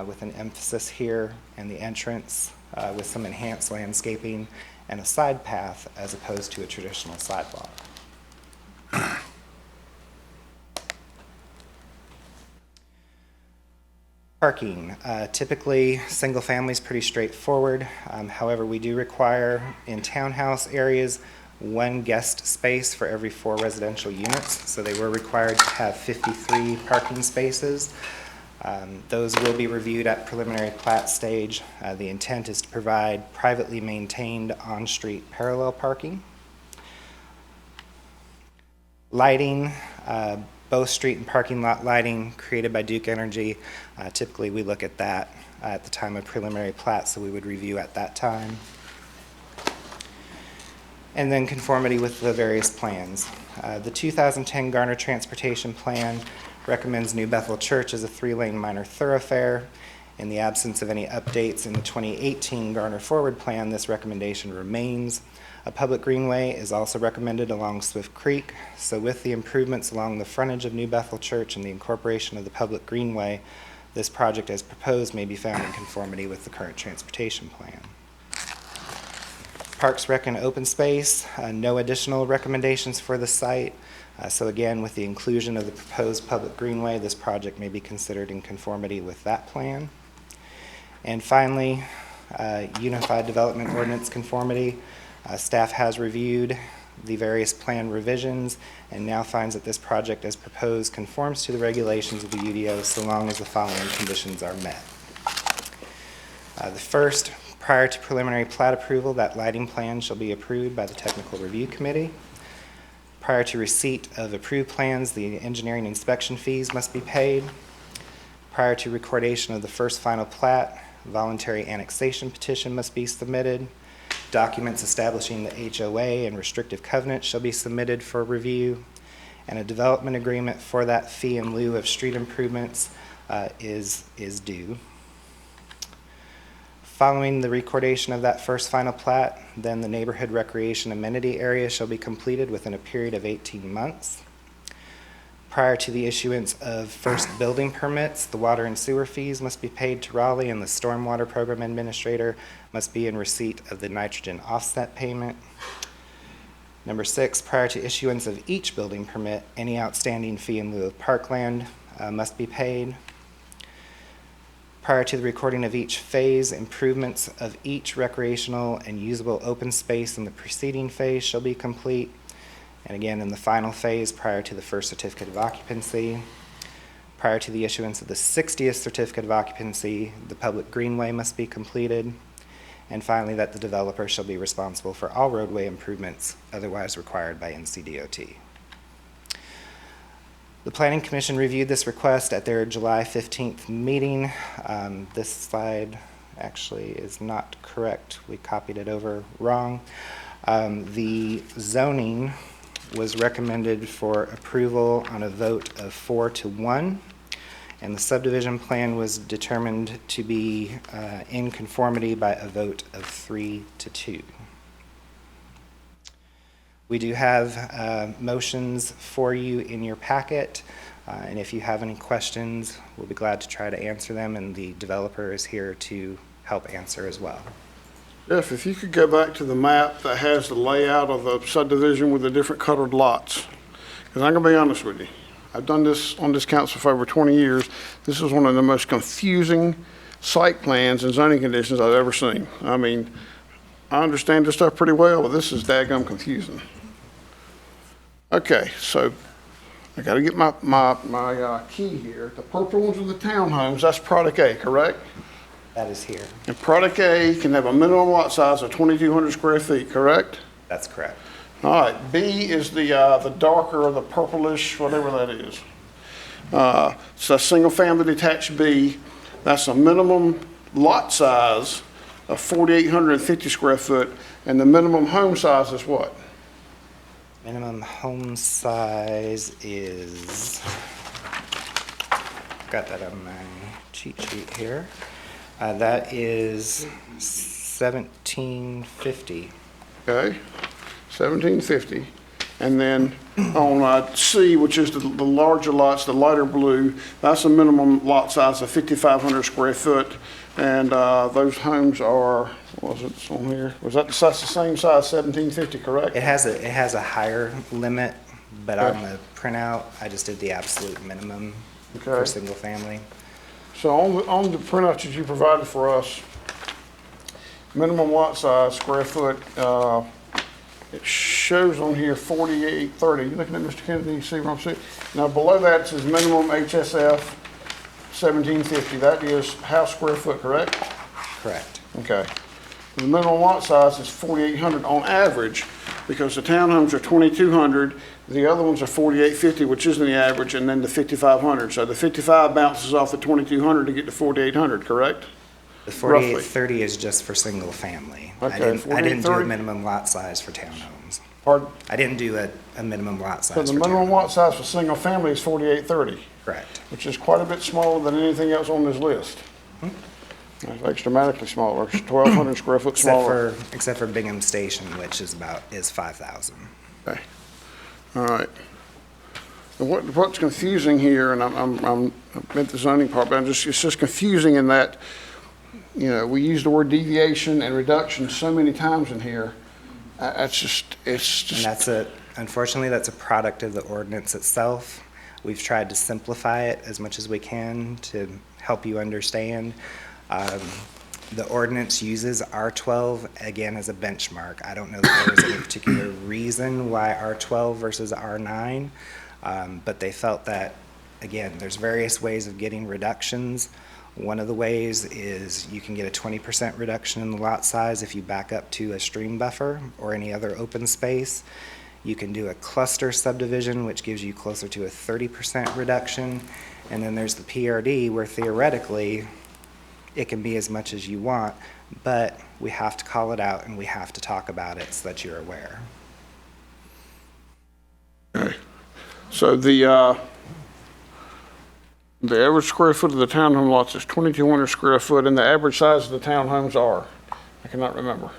with an emphasis here in the entrance with some enhanced landscaping and a side path as opposed to a traditional sidewalk. Parking. Typically, single family is pretty straightforward. However, we do require in townhouse areas 1 guest space for every 4 residential units. So they were required to have 53 parking spaces. Those will be reviewed at preliminary plat stage. The intent is to provide privately maintained on-street parallel parking. Lighting, both street and parking lot lighting created by Duke Energy. Typically, we look at that at the time of preliminary plat, so we would review at that time. And then conformity with the various plans. The 2010 Garner Transportation Plan recommends New Bethel Church as a 3-lane minor thoroughfare. In the absence of any updates in the 2018 Garner Forward Plan, this recommendation remains. A public greenway is also recommended along Swift Creek. So with the improvements along the frontage of New Bethel Church and the incorporation of the public greenway, this project as proposed may be found in conformity with the current transportation plan. Parks, Rec, and Open Space, no additional recommendations for the site. So again, with the inclusion of the proposed public greenway, this project may be considered in conformity with that plan. And finally, Unified Development Ordinance conformity. Staff has reviewed the various plan revisions and now finds that this project as proposed conforms to the regulations of the UDO so long as the following conditions are met. The first, prior to preliminary plat approval, that lighting plan shall be approved by the Technical Review Committee. Prior to receipt of approved plans, the engineering inspection fees must be paid. Prior to recordation of the first final plat, voluntary annexation petition must be submitted. Documents establishing the HOA and restrictive covenant shall be submitted for review, and a development agreement for that fee in lieu of street improvements is due. Following the recordation of that first final plat, then the neighborhood recreation amenity area shall be completed within a period of 18 months. Prior to the issuance of first building permits, the water and sewer fees must be paid to Raleigh, and the stormwater program administrator must be in receipt of the nitrogen offset payment. Number 6, prior to issuance of each building permit, any outstanding fee in lieu of parkland must be paid. Prior to the recording of each phase, improvements of each recreational and usable open space in the preceding phase shall be complete. And again, in the final phase, prior to the first certificate of occupancy. Prior to the issuance of the 60th certificate of occupancy, the public greenway must be completed. And finally, that the developer shall be responsible for all roadway improvements otherwise required by NCDOT. The Planning Commission reviewed this request at their July 15th meeting. This slide actually is not correct. We copied it over wrong. The zoning was recommended for approval on a vote of 4-1, and the subdivision plan was determined to be in conformity by a vote of 3-2. We do have motions for you in your packet, and if you have any questions, we'll be glad to try to answer them, and the developer is here to help answer as well. Jeff, if you could go back to the map that has the layout of the subdivision with the different colored lots. Because I'm going to be honest with you. I've done this on this council for over 20 years. This is one of the most confusing site plans and zoning conditions I've ever seen. I mean, I understand this stuff pretty well, but this is daggum confusing. Okay, so I got to get my key here. The purple ones are the townhomes. That's product A, correct? That is here. And product A can have a minimum lot size of 2,200 square feet, correct? That's correct. All right, B is the darker or the purplish, whatever that is. So single family detached B, that's a minimum lot size of 4,850 square foot, and the minimum home size is what? Minimum home size is, got that on my cheat sheet here. That is 1,750. Okay, 1,750. And then on C, which is the larger lots, the lighter blue, that's a minimum lot size of 5,500 square foot. And those homes are, what was it on here? That's the same size, 1,750, correct? It has a higher limit, but on the printout, I just did the absolute minimum for single family. So on the printout that you provided for us, minimum lot size, square foot, it shows on here 4830. You looking at Mr. Kennedy, you see what I'm saying? Now below that it says minimum HSF 1750. That is house square foot, correct? Correct. Okay. The minimum lot size is 4,800 on average, because the townhomes are 2,200, the other ones are 4,850, which isn't the average, and then the 5,500. So the 55 bounces off the 2,200 to get to 4,800, correct? The 4830 is just for single family. Okay, I didn't do a 4830. minimum lot size for townhomes. Pardon? I didn't do a minimum lot size So for the minimum townhomes. lot size for single family is 4,830. Correct. Which is quite a bit smaller than anything else on this list. It's like dramatically smaller, 1,200 square foot smaller. Except for Bingham Station, which is 5,000. Okay. All right. And what's confusing here, and I'm at the zoning part, but it's just confusing in that, you know, we use the word deviation and reduction so many times in here. It's just. And unfortunately, that's a product of the ordinance itself. We've tried to simplify it as much as we can to help you understand. The ordinance uses R12, again, as a benchmark. I don't know that there was any particular reason why R12 versus R9, but they felt that, again, there's various ways of getting reductions. One of the ways is you can get a 20% reduction in the lot size if you back up to a stream buffer or any other open space. You can do a cluster subdivision, which gives you closer to a 30% reduction. And then there's the PRD, where theoretically it can be as much as you want, but we have to call it out and we have to talk about it so that you're aware. Okay. So the average square foot of the townhome lots is 2,200 square foot, and the average size of the townhomes are, I cannot remember.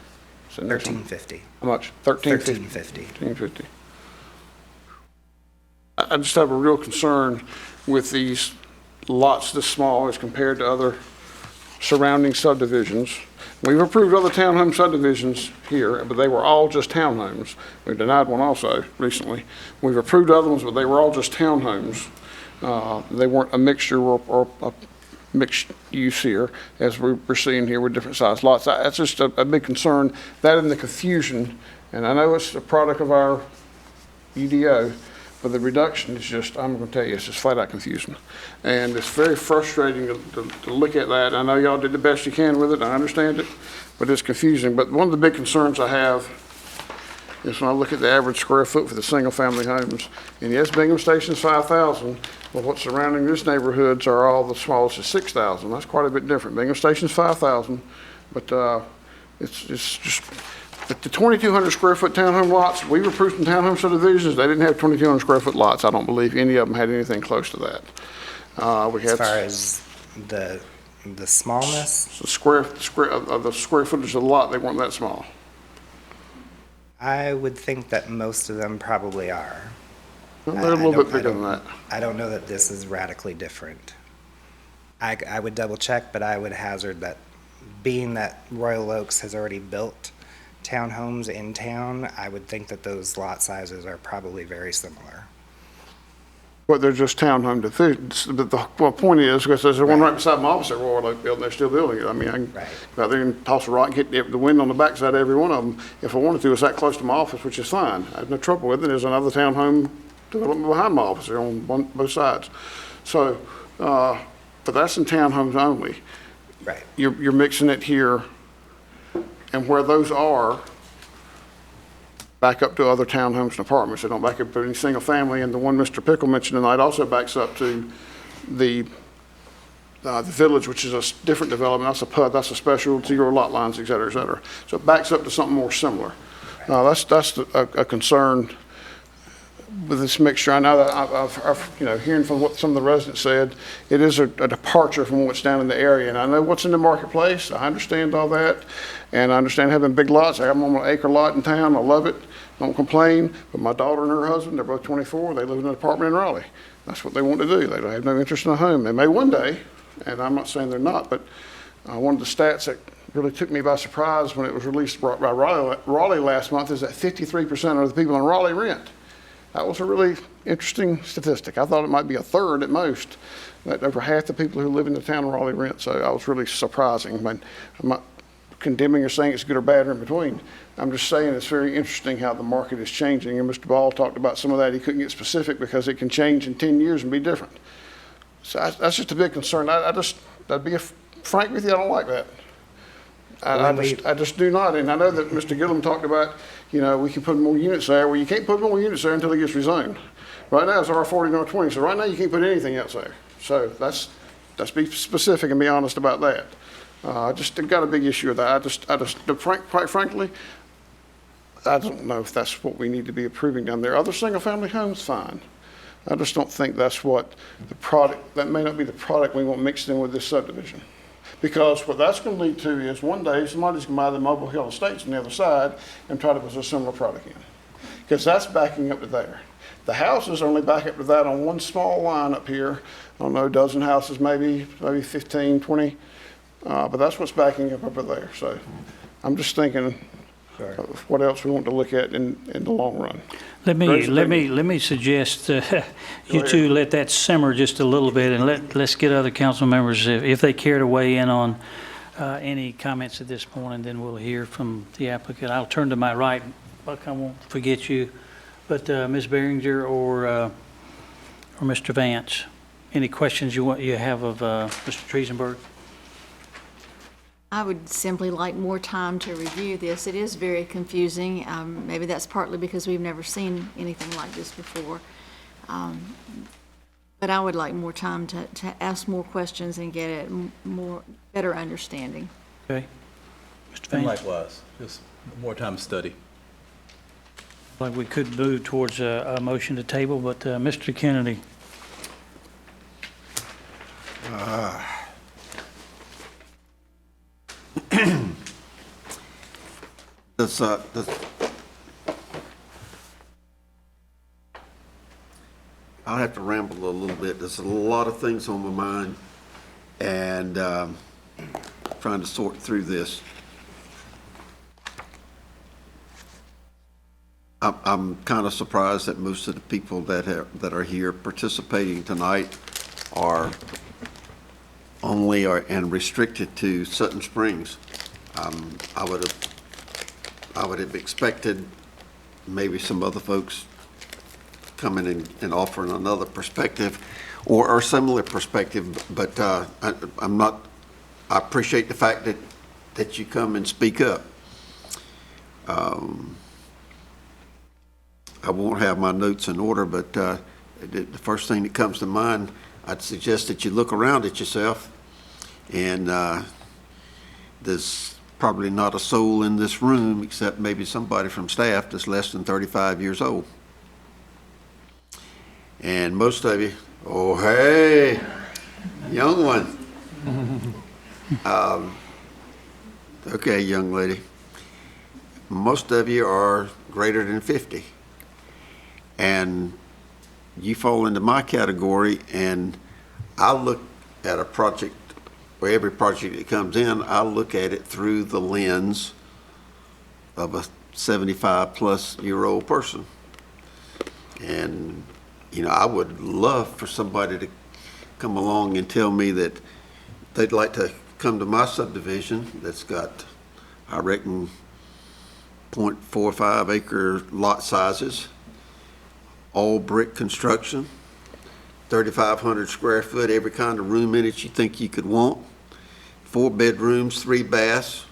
1350. How much? 1350. 1350. I just have a real concern with these lots this small as compared to other surrounding subdivisions. We've approved other townhome subdivisions here, but they were all just townhomes. We denied one also recently. We've approved other ones, but they were all just townhomes. They weren't a mixture or a mixed use here, as we're seeing here with different size lots. That's just a big concern, that and the confusion. And I know it's a product of our UDO, but the reduction is just, I'm going to tell you, it's just flat out confusing. And it's very frustrating to look at that. I know y'all did the best you can with it, I understand it, but it's confusing. But one of the big concerns I have is when I look at the average square foot for the single-family homes. And yes, Bingham Station's 5,000, but what's surrounding this neighborhoods are all the smallest is 6,000. That's quite a bit different. Bingham Station's 5,000, but it's just, the 2,200 square foot townhome lots, we've approved some townhome subdivisions, they didn't have 2,200 square foot lots. I don't believe any of them had anything close to that. As far as the smallness? The square footage of the lot, they weren't that small. I would think that most of them probably are. Well, they're a little bit bigger than that. I don't know that this is radically different. I would double check, but I would hazard that being that Royal Oaks has already built townhomes in town, I would think that those lot sizes are probably very similar. But they're just townhome divisions. But the point is, because there's one right beside my office at Royal Oak building, they're still building it. I mean, I can go out there and toss a rock and hit the wind on the backside of every one of them. If I wanted to, it's that close to my office, which is fine. I have no trouble with it. There's another townhome development behind my office. They're on both sides. So, but that's in townhomes only. Right. You're mixing it here, and where those are, back up to other townhomes and apartments. They don't back up to any single family, and the one Mr. Pickle mentioned tonight also backs up to the village, which is a different development. That's a PUD, that's a special, zero lot lines, et cetera, et cetera. So it backs up to something more similar. That's a concern with this mixture. I know that I've hearing from what some of the residents said, it is a departure from what's down in the area. And I know what's in the marketplace. I understand all that. And I understand having big lots. I'm on an acre lot in town. I love it. Don't complain. But my daughter and her husband, they're both 24. They live in an apartment in Raleigh. That's what they want to do. They have no interest in a home. They may one day, and I'm not saying they're not, but one of the stats that really took me by surprise when it was released by Raleigh last month is that 53% of the people in Raleigh rent. That was a really interesting statistic. I thought it might be a third at most, that over half the people who live in the town of Raleigh rent. So I was really surprising. I'm not condemning or saying it's good or bad or in between. I'm just saying it's very interesting how the market is changing, and Mr. Ball talked about some of that. He couldn't get specific because it can change in 10 years and be different. So that's just a big concern. I'd be frank with you, I don't like that. I just do not. And I know that Mr. Gillum talked about, we can put more units there. Well, you can't put more units there until it gets rezoned. Right now it's R40 and R20, so right now you can't put anything else there. So let's be specific and be honest about that. I just got a big issue with that. Quite frankly, I don't know if that's what we need to be approving down there. Other single-family homes, fine. I just don't think that's what the product, that may not be the product we want mixed in with this subdivision. Because what that's going to lead to is one day somebody's going to buy the Mobile Hill Estates on the other side and try to put a similar product in. Because that's backing up to there. The houses only back up to that on one small line up here. I don't know, a dozen houses, maybe 15, 20. But that's what's backing up over there. So I'm just thinking of what else we want to look at in the long run. Let me suggest you two let that simmer just a little bit, and let's get other council members, if they care to weigh in on any comments at this point, and then we'll hear from the applicant. I'll turn to my right. Buck, I won't forget you. But Ms. Behringer or Mr. Vance, any questions you have of Mr. Triesenberg? I would simply like more time to review this. It is very confusing. Maybe that's partly because we've never seen anything like this before. But I would like more time to ask more questions and get a better understanding. Okay. Mr. Vance? Likewise, just more time to study. Like we could move towards a motion to table, but Mr. Kennedy. I'll have to ramble a little bit. There's a lot of things on my mind, and trying to sort through this. I'm kind of surprised that most of the people that are here participating tonight are only and restricted to Sutton Springs. I would have expected maybe some other folks coming and offering another perspective or similar perspective, but I appreciate the fact that you come and speak up. I won't have my notes in order, but the first thing that comes to mind, I'd suggest that you look around at yourself, and there's probably not a soul in this room except maybe somebody from staff that's less than 35 years old. And most of you, oh, hey, young one. Okay, young lady. Most of you are greater than 50. And you fall into my category, and I look at a project, or every project that comes in, I look at it through the lens of a 75-plus-year-old person. And, I would love for somebody to come along and tell me that they'd like to come to my subdivision that's got, I reckon, 0.45 acre lot sizes, all brick construction, 3,500 square foot, every kind of room in it you think you could want, 4 bedrooms, 3 baths,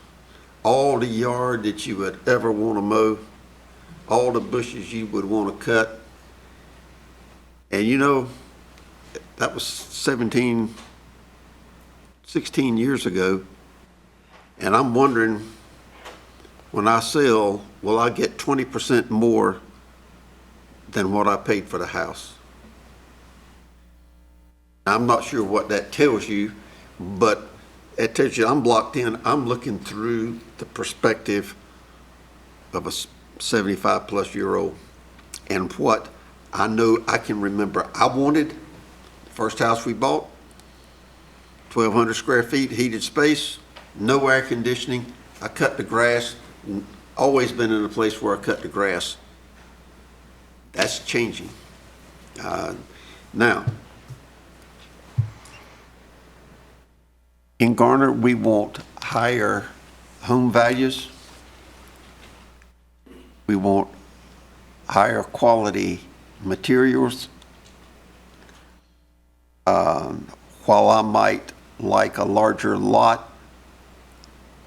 all the yard that you would ever want to mow, all the bushes you would want to cut. And that was 16 years ago. And I'm wondering, when I sell, will I get 20% more than what I paid for the house? I'm not sure what that tells you, but it tells you I'm blocked in. I'm looking through the perspective of a 75-plus-year-old. And what I know I can remember I wanted, the first house we bought, 1,200 square feet, heated space, no air conditioning. I cut the grass, always been in a place where I cut the grass. That's changing. Now, in Garner, we want higher home values. We want higher quality materials. While I might like a larger lot,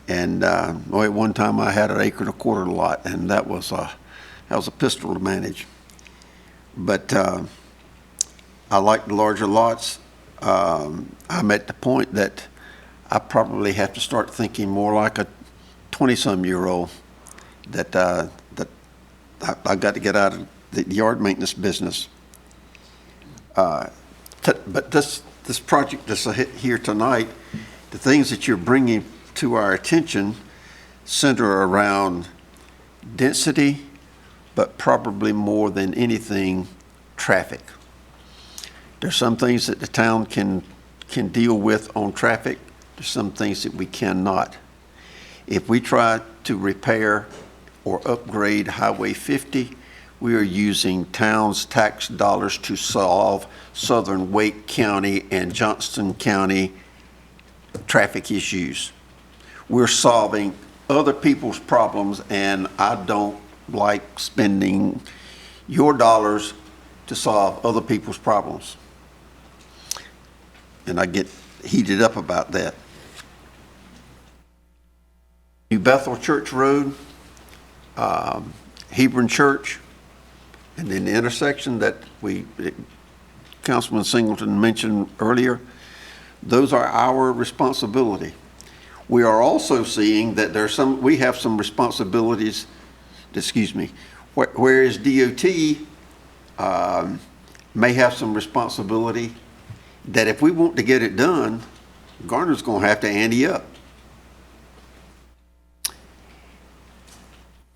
and at one time I had an 1.25 acre lot, and that was a pistol to manage. But I like the larger lots. I'm at the point that I probably have to start thinking more like a 20-some-year-old that I got to get out of the yard maintenance business. But this project that's here tonight, the things that you're bringing to our attention center around density, but probably more than anything, traffic. There's some things that the town can deal with on traffic. There's some things that we cannot. If we try to repair or upgrade Highway 50, we are using town's tax dollars to solve southern Wake County and Johnston County traffic issues. We're solving other people's problems, and I don't like spending your dollars to solve other people's problems. And I get heated up about that. New Bethel Church Road, Hebron Church, and then the intersection that Councilman Singleton mentioned earlier, those are our responsibility. We are also seeing that we have some responsibilities, whereas DOT may have some responsibility that if we want to get it done, Garner's going to have to ante up.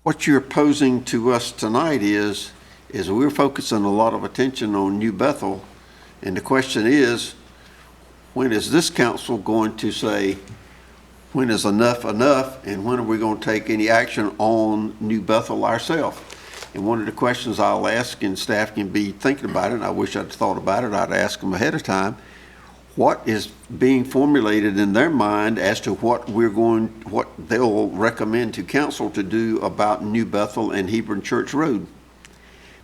What you're posing to us tonight is we're focusing a lot of attention on New Bethel, and the question is, when is this council going to say, when is enough enough, and when are we going to take any action on New Bethel ourselves? And one of the questions I'll ask, and staff can be thinking about it, and I wish I'd thought about it, I'd ask them ahead of time, what is being formulated in their mind as to what they'll recommend to council to do about New Bethel and Hebron Church Road?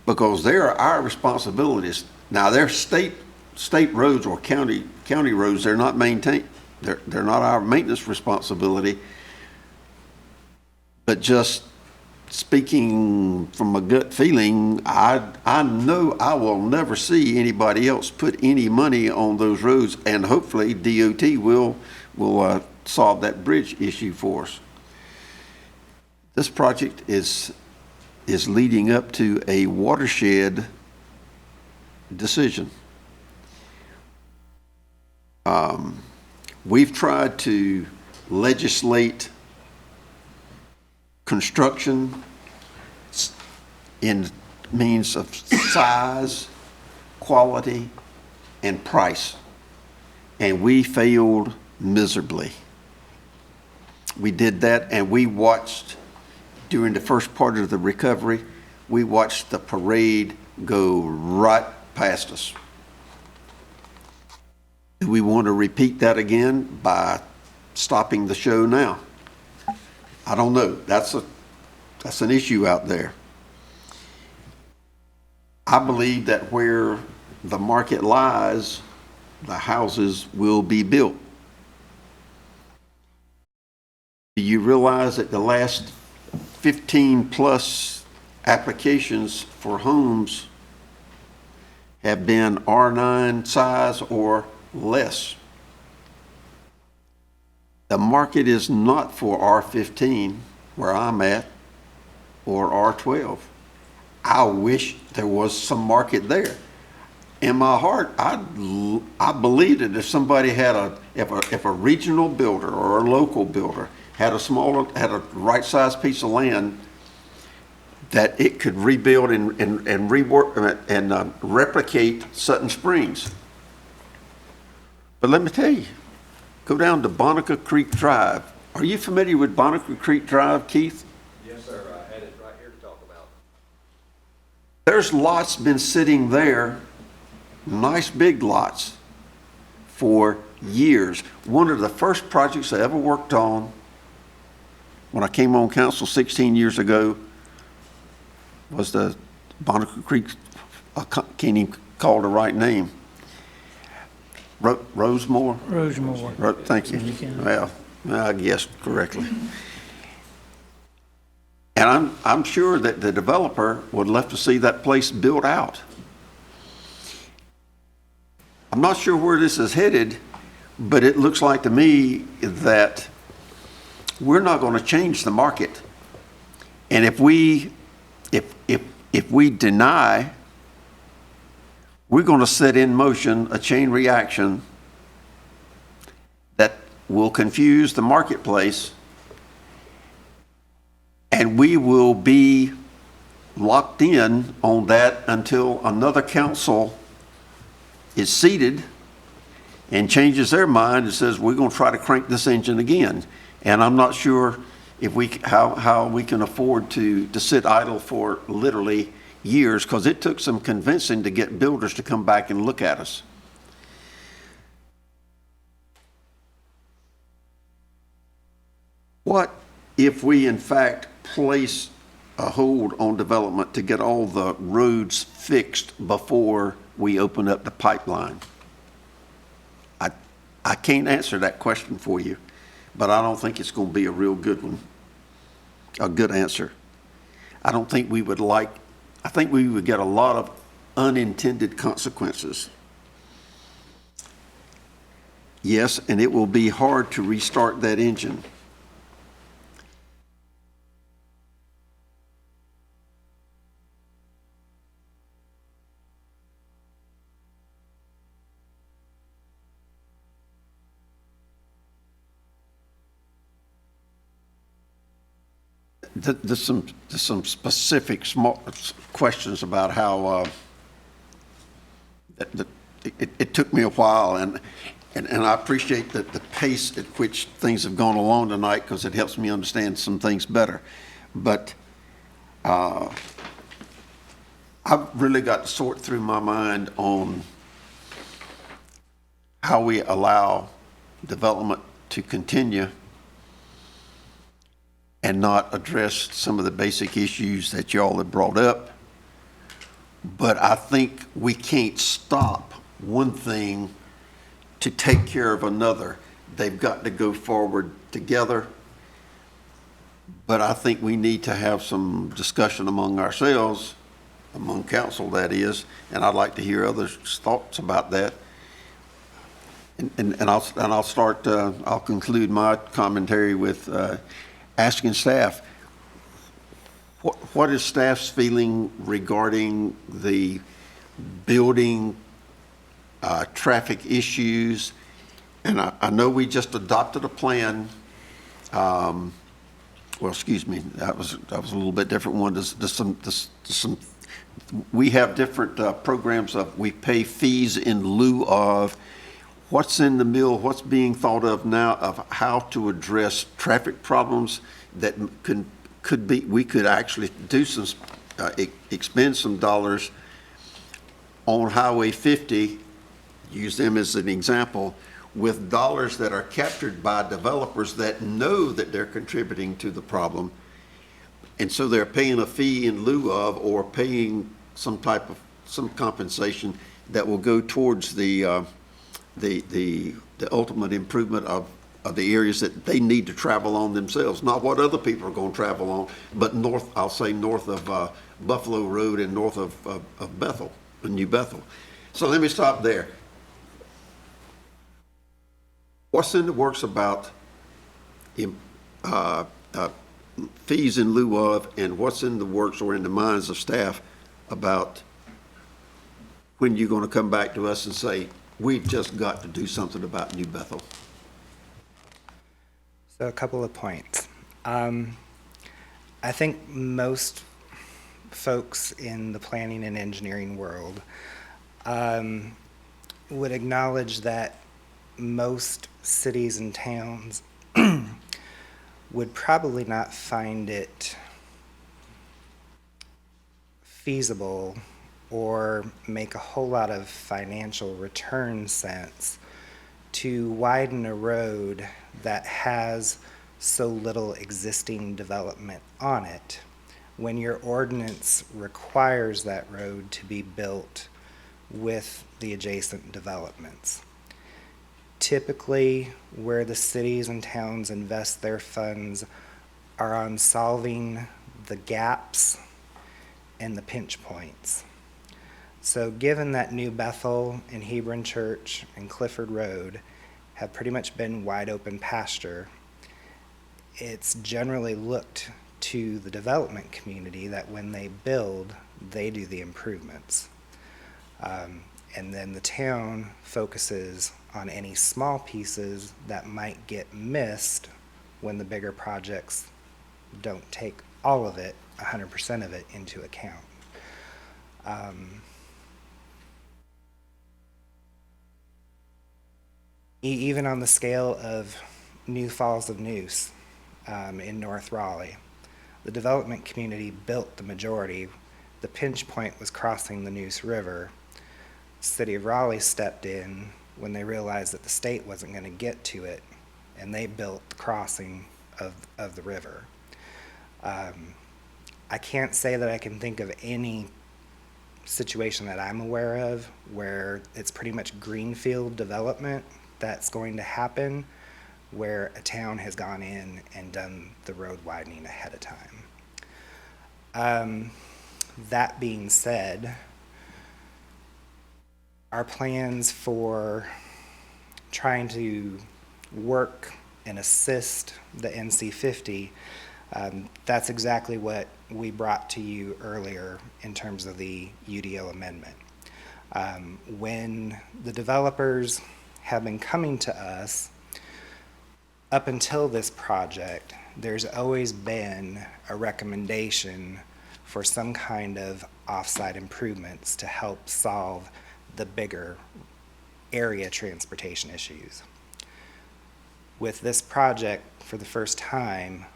Because they are our responsibilities. Now, they're state roads or county roads. They're not maintained. They're not our maintenance responsibility. But just speaking from a gut feeling, I know I will never see anybody else put any money on those roads, and hopefully DOT will solve that bridge issue for us. This project is leading up to a watershed decision. We've tried to legislate construction in means of size, quality, and price, and we failed miserably. We did that, and we watched, during the first part of the recovery, we watched the parade go right past us. Do we want to repeat that again by stopping the show now? I don't know. That's an issue out there. I believe that where the market lies, the houses will be built. Do you realize that the last 15 plus applications for homes have been R9 size or less? The market is not for R15, where I'm at, or R12. I wish there was some market there. In my heart, I believe that if somebody had if a regional builder or a local builder had a right-sized piece of land, that it could rebuild and rework and replicate Sutton Springs. But let me tell you, go down to Bonica Creek Drive. Are you familiar with Bonica Creek Drive, Keith? Yes, sir. I had it right here to talk about. There's lots been sitting there, nice big lots, for years. One of the first projects I ever worked on when I came on council 16 years ago, was the Bonaco Creek, I can't even call the right name. Rosemore? Rosemore. Thank you. You can. Well, I guessed correctly. And I'm sure that the developer would love to see that place built out. I'm not sure where this is headed, but it looks like to me that we're not going to change the market. And if we deny, we're going to set in motion a chain reaction that will confuse the marketplace, and we will be locked in on that until another council is seated and changes their mind and says, we're going to try to crank this engine again. And I'm not sure if how we can afford to sit idle for literally years, because it took some convincing to get builders to come back and look at us. What if we in fact place a hold on development to get all the roads fixed before we open up the pipeline? I can't answer that question for you, but I don't think it's going to be a real good one, a good answer. I think we would get a lot of unintended consequences. Yes, and it will be hard to restart that engine. There's some specific small questions about how it took me a while, and I appreciate the pace at which things have gone along tonight, because it helps me understand some things better. But I've really got to sort through my mind on how we allow development to continue and not address some of the basic issues that y'all have brought up. But I think we can't stop one thing to take care of another. They've got to go forward together. But I think we need to have some discussion among ourselves, among council that is, and I'd like to hear others' thoughts about that. And I'll conclude my commentary with asking staff, what is staff's feeling regarding the building traffic issues? And I know we just adopted a plan. Well, excuse me, that was a little bit different one. We have different programs of we pay fees in lieu of. What's in the mill, what's being thought of now of how to address traffic problems that could be, we could actually do some, expend some dollars on Highway 50, use them as an example, with dollars that are captured by developers that know that they're contributing to the problem. And so they're paying a fee in lieu of, or paying some compensation that will go towards the ultimate improvement of the areas that they need to travel on themselves, not what other people are going to travel on, but north of Buffalo Road and north of Bethel, New Bethel. So let me stop there. What's in the works about fees in lieu of, and what's in the works or in the minds of staff about when you're going to come back to us and say, we've just got to do something about New Bethel? So a couple of points. I think most folks in the planning and engineering world would acknowledge that most cities and towns would probably not find it feasible or make a whole lot of financial return sense to widen a road that has so little existing development on it when your ordinance requires that road to be built with the adjacent developments? Typically, where the cities and towns invest their funds are on solving the gaps and the pinch points. So given that New Bethel and Hebron Church and Clifford Road have pretty much been wide open pasture, it's generally looked to the development community that when they build, they do the improvements. And then the town focuses on any small pieces that might get missed when the bigger projects don't take all of it, 100% of it, into account. Even on the scale of New Falls of Neuse in North Raleigh, the development community built the majority. The pinch point was crossing the Neuse River. City of Raleigh stepped in when they realized that the state wasn't going to get to it, and they built the crossing of the river. I can't say that I can think of any situation that I'm aware of where it's pretty much greenfield development that's going to happen, where a town has gone in and done the road widening ahead of time. That being said, our plans for trying to work and assist the NC50, that's exactly what we brought to you earlier in terms of the UDO amendment. When the developers have been coming to us, up until this project, there's always been a recommendation for some kind of off-site improvements to help solve the bigger area transportation issues. With this project, for the first time,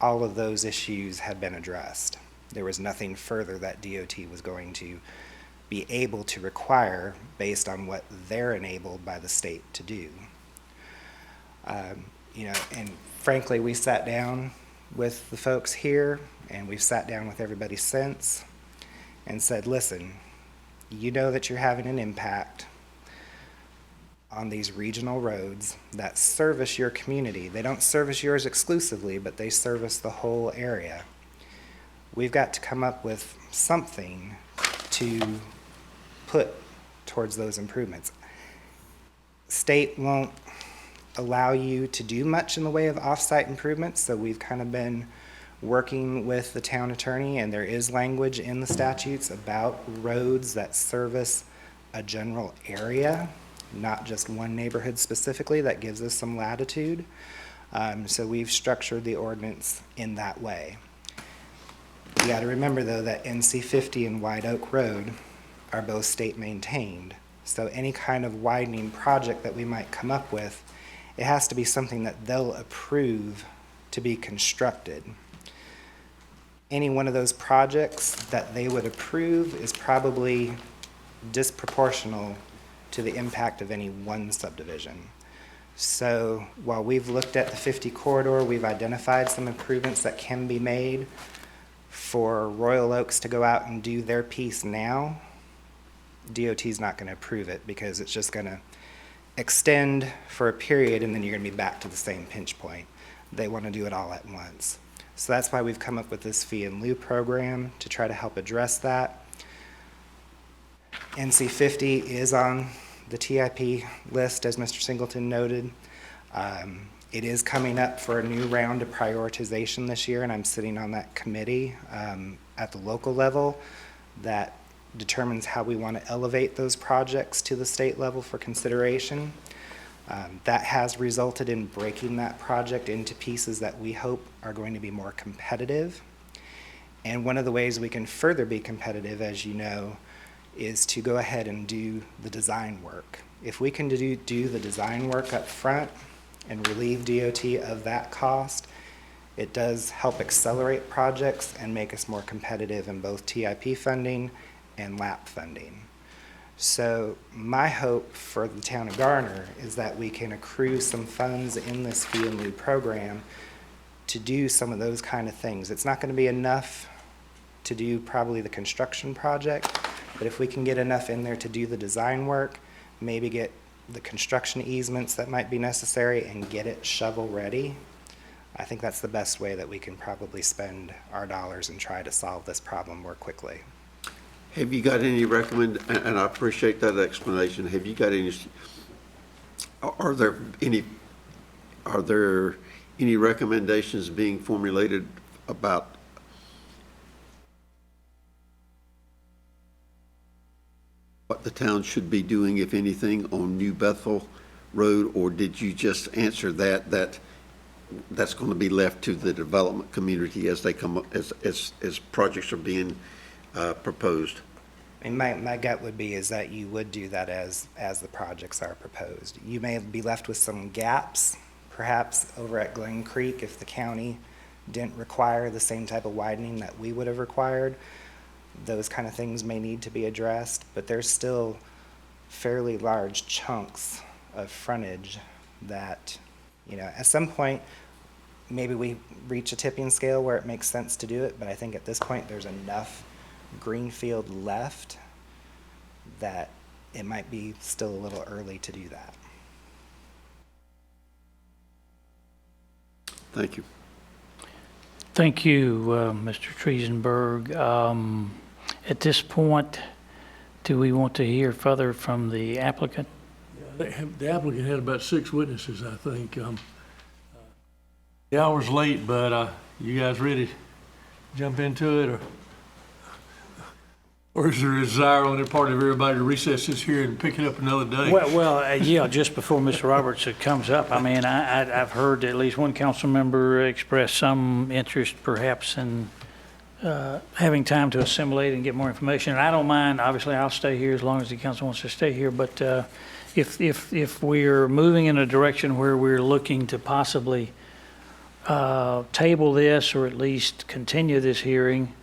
all of those issues had been addressed. There was nothing further that DOT was going to be able to require based on what they're enabled by the state to do. And frankly, we sat down with the folks here, and we've sat down with everybody since and said, listen, you know that you're having an impact on these regional roads that service your community. They don't service yours exclusively, but they service the whole area. We've got to come up with something to put towards those improvements. State won't allow you to do much in the way of off-site improvements, so we've kind of been working with the town attorney, and there is language in the statutes about roads that service a general area, not just one neighborhood specifically. That gives us some latitude. So we've structured the ordinance in that way. You got to remember, though, that NC50 and White Oak Road are both state maintained. So any kind of widening project that we might come up with, it has to be something that they'll approve to be constructed. Any one of those projects that they would approve is probably disproportional to the impact of any one subdivision. So while we've looked at the 50 corridor, we've identified some improvements that can be made. For Royal Oaks to go out and do their piece now, DOT's not going to approve it because it's just going to extend for a period and then you're going to be back to the same pinch point. They want to do it all at once. So that's why we've come up with this fee in lieu program to try to help address that. NC50 is on the TIP list, as Mr. Singleton noted. It is coming up for a new round of prioritization this year, and I'm sitting on that committee at the local level that determines how we want to elevate those projects to the state level for consideration. That has resulted in breaking that project into pieces that we hope are going to be more competitive. And one of the ways we can further be competitive, as you know, is to go ahead and do the design work. If we can do the design work up front and relieve DOT of that cost, it does help accelerate projects and make us more competitive in both TIP funding and LAP funding. So my hope for the town of Garner is that we can accrue some funds in this fee in lieu program to do some of those kind of things. It's not going to be enough to do probably the construction project, but if we can get enough in there to do the design work, maybe get the construction easements that might be necessary and get it shovel ready, I think that's the best way that we can probably spend our dollars and try to solve this problem more quickly. Have you got any and I appreciate that explanation, have you got any, are there any recommendations being formulated about what the town should be doing, if anything, on New Bethel Road, or did you just answer that's going to be left to the development community as they come up, as projects are being proposed? And my gut would be is that you would do that as the projects are proposed. You may be left with some gaps, perhaps over at Glen Creek, if the county didn't require the same type of widening that we would have required. Those kind of things may need to be addressed, but there's still fairly large chunks of frontage that, you know, at some point, maybe we reach a tipping scale where it makes sense to do it, but I think at this point there's enough greenfield left that it might be still a little early to do that. Thank you. Thank you, Mr. Triesenberg. At this point, do we want to hear further from the applicant? The applicant had about 6 witnesses, I think. The hour's late, but you guys ready to jump into it, or is there a desire on the part of everybody to recess this here and pick it up another day? Yeah, just before Mr. Roberts comes up, I mean, I've heard at least one council member express some interest perhaps in having time to assimilate and get more information. And I don't mind, obviously, I'll stay here as long as the council wants to stay here, but if we're moving in a direction where we're looking to possibly table this or at least continue this hearing,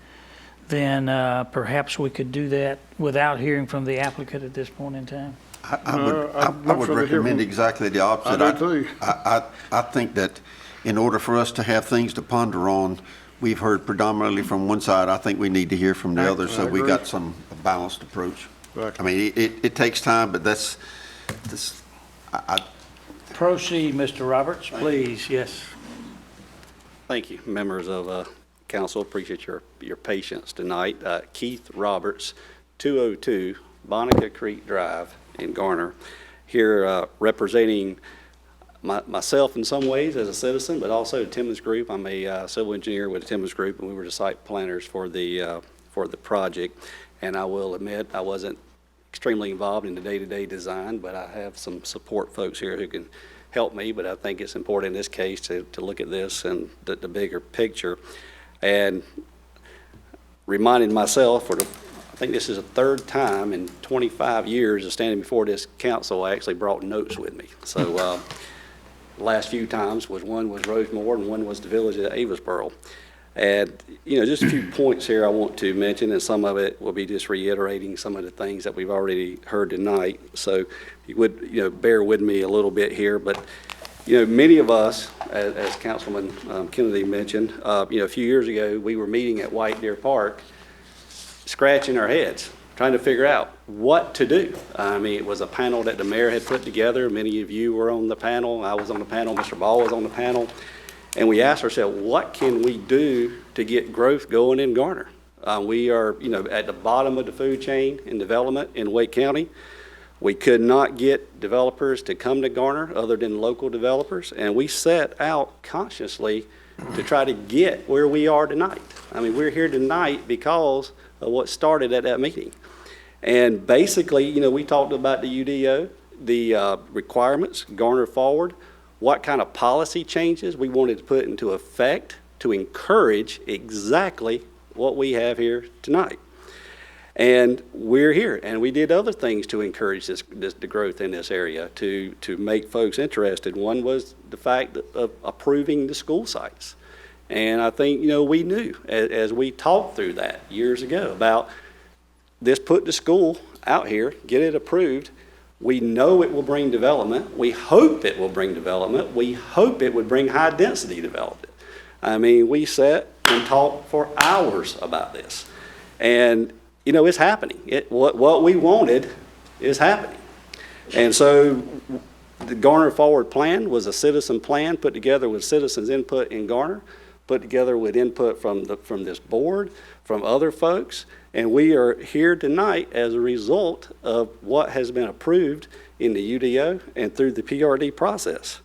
then perhaps we could do that without hearing from the applicant at this point in time. I would recommend exactly the opposite. I do too. I think that in order for us to have things to ponder on, we've heard predominantly from one side. I think we need to hear from the other, so we got a balanced approach. I mean, it takes time, but that's Proceed, Mr. Roberts, please. Yes. Thank you, members of council. Appreciate your patience tonight. Keith Roberts, 202 Bonica Creek Drive in Garner, here representing myself in some ways as a citizen, but also the Timmons Group. I'm a civil engineer with the Timmons Group, and we were the site planners for the project. And I will admit I wasn't extremely involved in the day-to-day design, but I have some support folks here who can help me. But I think it's important in this case to look at this and the bigger picture. And reminding myself, I think this is the third time in 25 years of standing before this council, I actually brought notes with me. So last few times one was Rosemore and one was the village of Avasboro. And, you know, just a few points here I want to mention, and some of it will be just reiterating some of the things that we've already heard tonight. So you would, you know, bear with me a little bit here. But, you know, many of us, as Councilman Kennedy mentioned, you know, a few years ago, we were meeting at White Deer Park, scratching our heads, trying to figure out what to do. I mean, it was a panel that the mayor had put together. Many of you were on the panel. I was on the panel. Mr. Ball was on the panel. And we asked ourselves, what can we do to get growth going in Garner? We are, you know, at the bottom of the food chain in development in Wake County. We could not get developers to come to Garner other than local developers. And we set out consciously to try to get where we are tonight. I mean, we're here tonight because of what started at that meeting. And basically, you know, we talked about the UDO, the requirements, Garner Forward, what kind of policy changes we wanted to put into effect to encourage exactly what we have here tonight. And we're here, and we did other things to encourage the growth in this area, to make folks interested. One was the fact of approving the school sites. And I think, you know, we knew as we talked through that years ago about this, put the school out here, get it approved. We know it will bring development. We hope it will bring development. We hope it would bring high-density development. I mean, we sat and talked for hours about this. And, you know, it's happening. What we wanted is happening. And so the Garner Forward Plan was a citizen plan put together with citizens' input in Garner, put together with input from this board, from other folks. And we are here tonight as a result of what has been approved in the UDO and through the PRD process.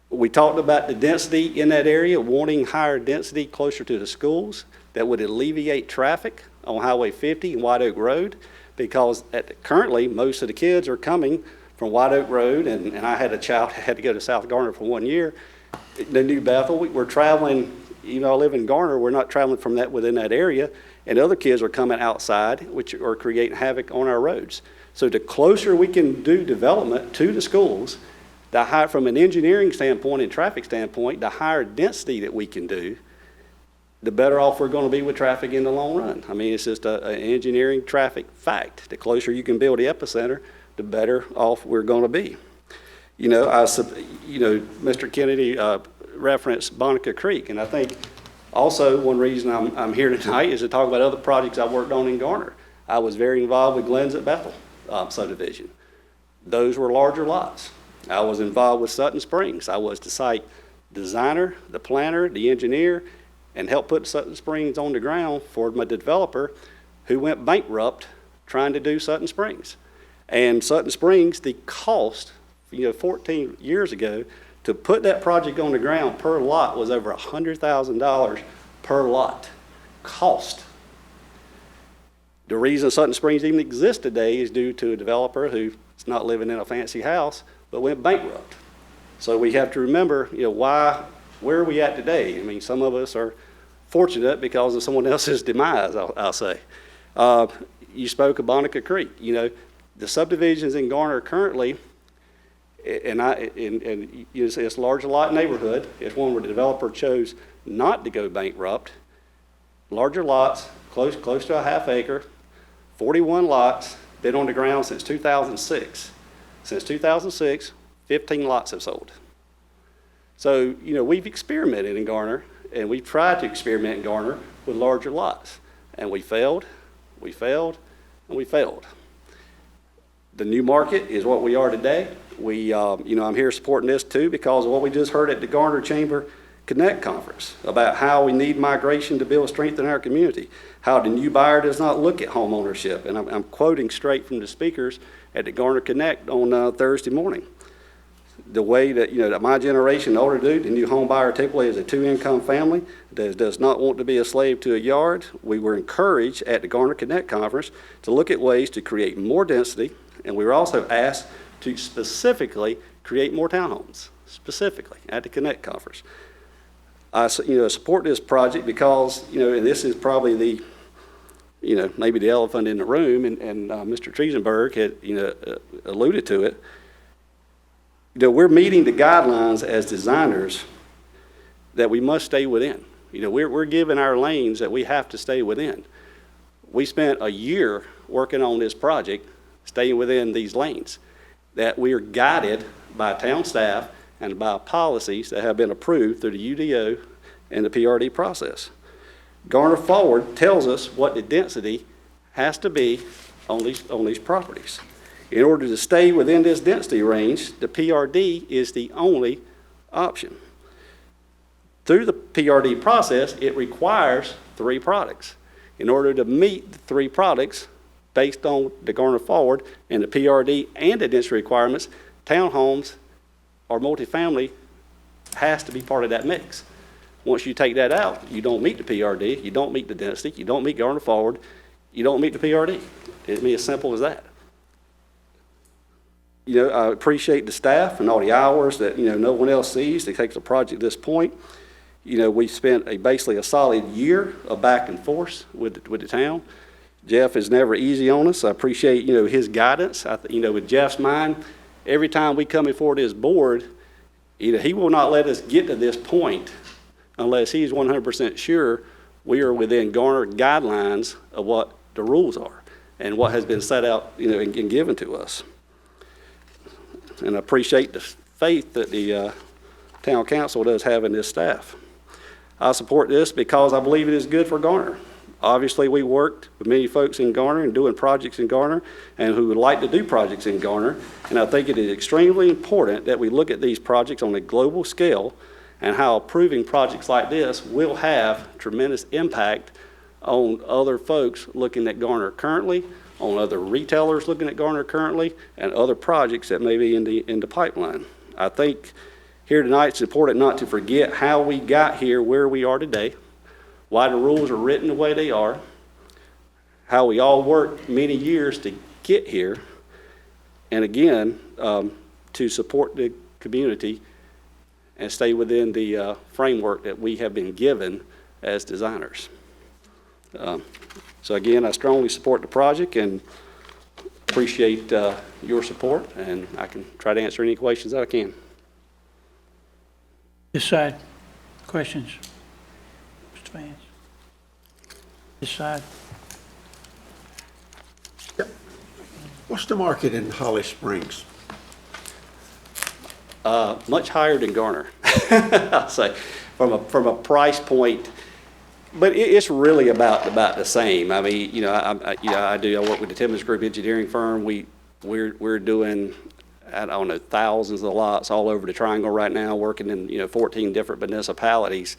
We talked about the density in that area, wanting higher density closer to the schools that would alleviate traffic on Highway 50 and White Oak Road, because currently most of the kids are coming from White Oak Road, and I had a child that had to go to South Garner for 1 year. The New Bethel, we're traveling, you know, I live in Garner, we're not traveling from within that area, and other kids are coming outside, which are creating havoc on our roads. So the closer we can do development to the schools, the higher, from an engineering standpoint and traffic standpoint, the higher density that we can do, the better off we're going to be with traffic in the long run. I mean, it's just an engineering traffic fact. The closer you can build the epicenter, the better off we're going to be. You know, Mr. Kennedy referenced Bonica Creek, and I think also one reason I'm here tonight is to talk about other projects I worked on in Garner. I was very involved with Glens at Bethel subdivision. Those were larger lots. I was involved with Sutton Springs. I was the site designer, the planner, the engineer, and helped put Sutton Springs on the ground for my developer who went bankrupt trying to do Sutton Springs. And Sutton Springs, the cost, 14 years ago, to put that project on the ground per lot was over $100,000 per lot. Cost. The reason Sutton Springs even exists today is due to a developer who's not living in a fancy house, but went bankrupt. So we have to remember, where are we at today? I mean, some of us are fortunate because of someone else's demise, I'll say. You spoke of Bonica Creek. The subdivisions in Garner currently, and it's a large lot neighborhood. It's one where the developer chose not to go bankrupt. Larger lots, close to a half acre, 41 lots, been on the ground since 2006. Since 2006, 15 lots have sold. So, we've experimented in Garner, and we've tried to experiment in Garner with larger lots. And we failed, and we failed. The new market is what we are today. I'm here supporting this too because of what we just heard at the Garner Chamber Connect Conference about how we need migration to build strength in our community, how the new buyer does not look at home ownership. And I'm quoting straight from the speakers at the Garner Connect on Thursday morning. The way that my generation, the older dude, the new home buyer typically is a two-income family that does not want to be a slave to a yard. We were encouraged at the Garner Connect Conference to look at ways to create more density, and we were also asked to specifically create more townhomes, specifically at the Connect Conference. I support this project because, and this is probably the, maybe the elephant in the room, and Mr. Triesenberg had, alluded to it. We're meeting the guidelines as designers that we must stay within. We're given our lanes that we have to stay within. We spent a year working on this project, staying within these lanes, that we are guided by town staff and by policies that have been approved through the UDO and the PRD process. Garner Forward tells us what the density has to be on these properties. In order to stay within this density range, the PRD is the only option. Through the PRD process, it requires 3 products. In order to meet the 3 products based on the Garner Forward and the PRD and the density requirements, townhomes or multifamily has to be part of that mix. Once you take that out, you don't meet the PRD, you don't meet the density, you don't meet Garner Forward, you don't meet the PRD. It'd be as simple as that. I appreciate the staff and all the hours that, no one else sees to take the project to this point. We spent basically a solid year of back and forth with the town. Jeff is never easy on us. I appreciate, his guidance. With Jeff's mind, every time we come before this board, he will not let us get to this point unless he's 100% sure we are within Garner guidelines of what the rules are and what has been set out, and given to us. And I appreciate the faith that the town council does have in this staff. I support this because I believe it is good for Garner. Obviously, we worked with many folks in Garner and doing projects in Garner and who would like to do projects in Garner. And I think it is extremely important that we look at these projects on a global scale and how approving projects like this will have tremendous impact on other folks looking at Garner currently, on other retailers looking at Garner currently, and other projects that may be in the pipeline. I think here tonight it's important not to forget how we got here where we are today, why the rules are written the way they are, how we all worked many years to get here, and again, to support the community and stay within the framework that we have been given as designers. So again, I strongly support the project and appreciate your support, and I can try to answer any questions that I can. This side, questions? Mr. Vance? This side? What's the market in Holly Springs? Much higher than Garner, I'll say, from a price point. But it's really about the same. I mean, I work with the Timmons Group engineering firm. We're doing, I don't know, thousands of lots all over the Triangle right now, working in 14 different municipalities.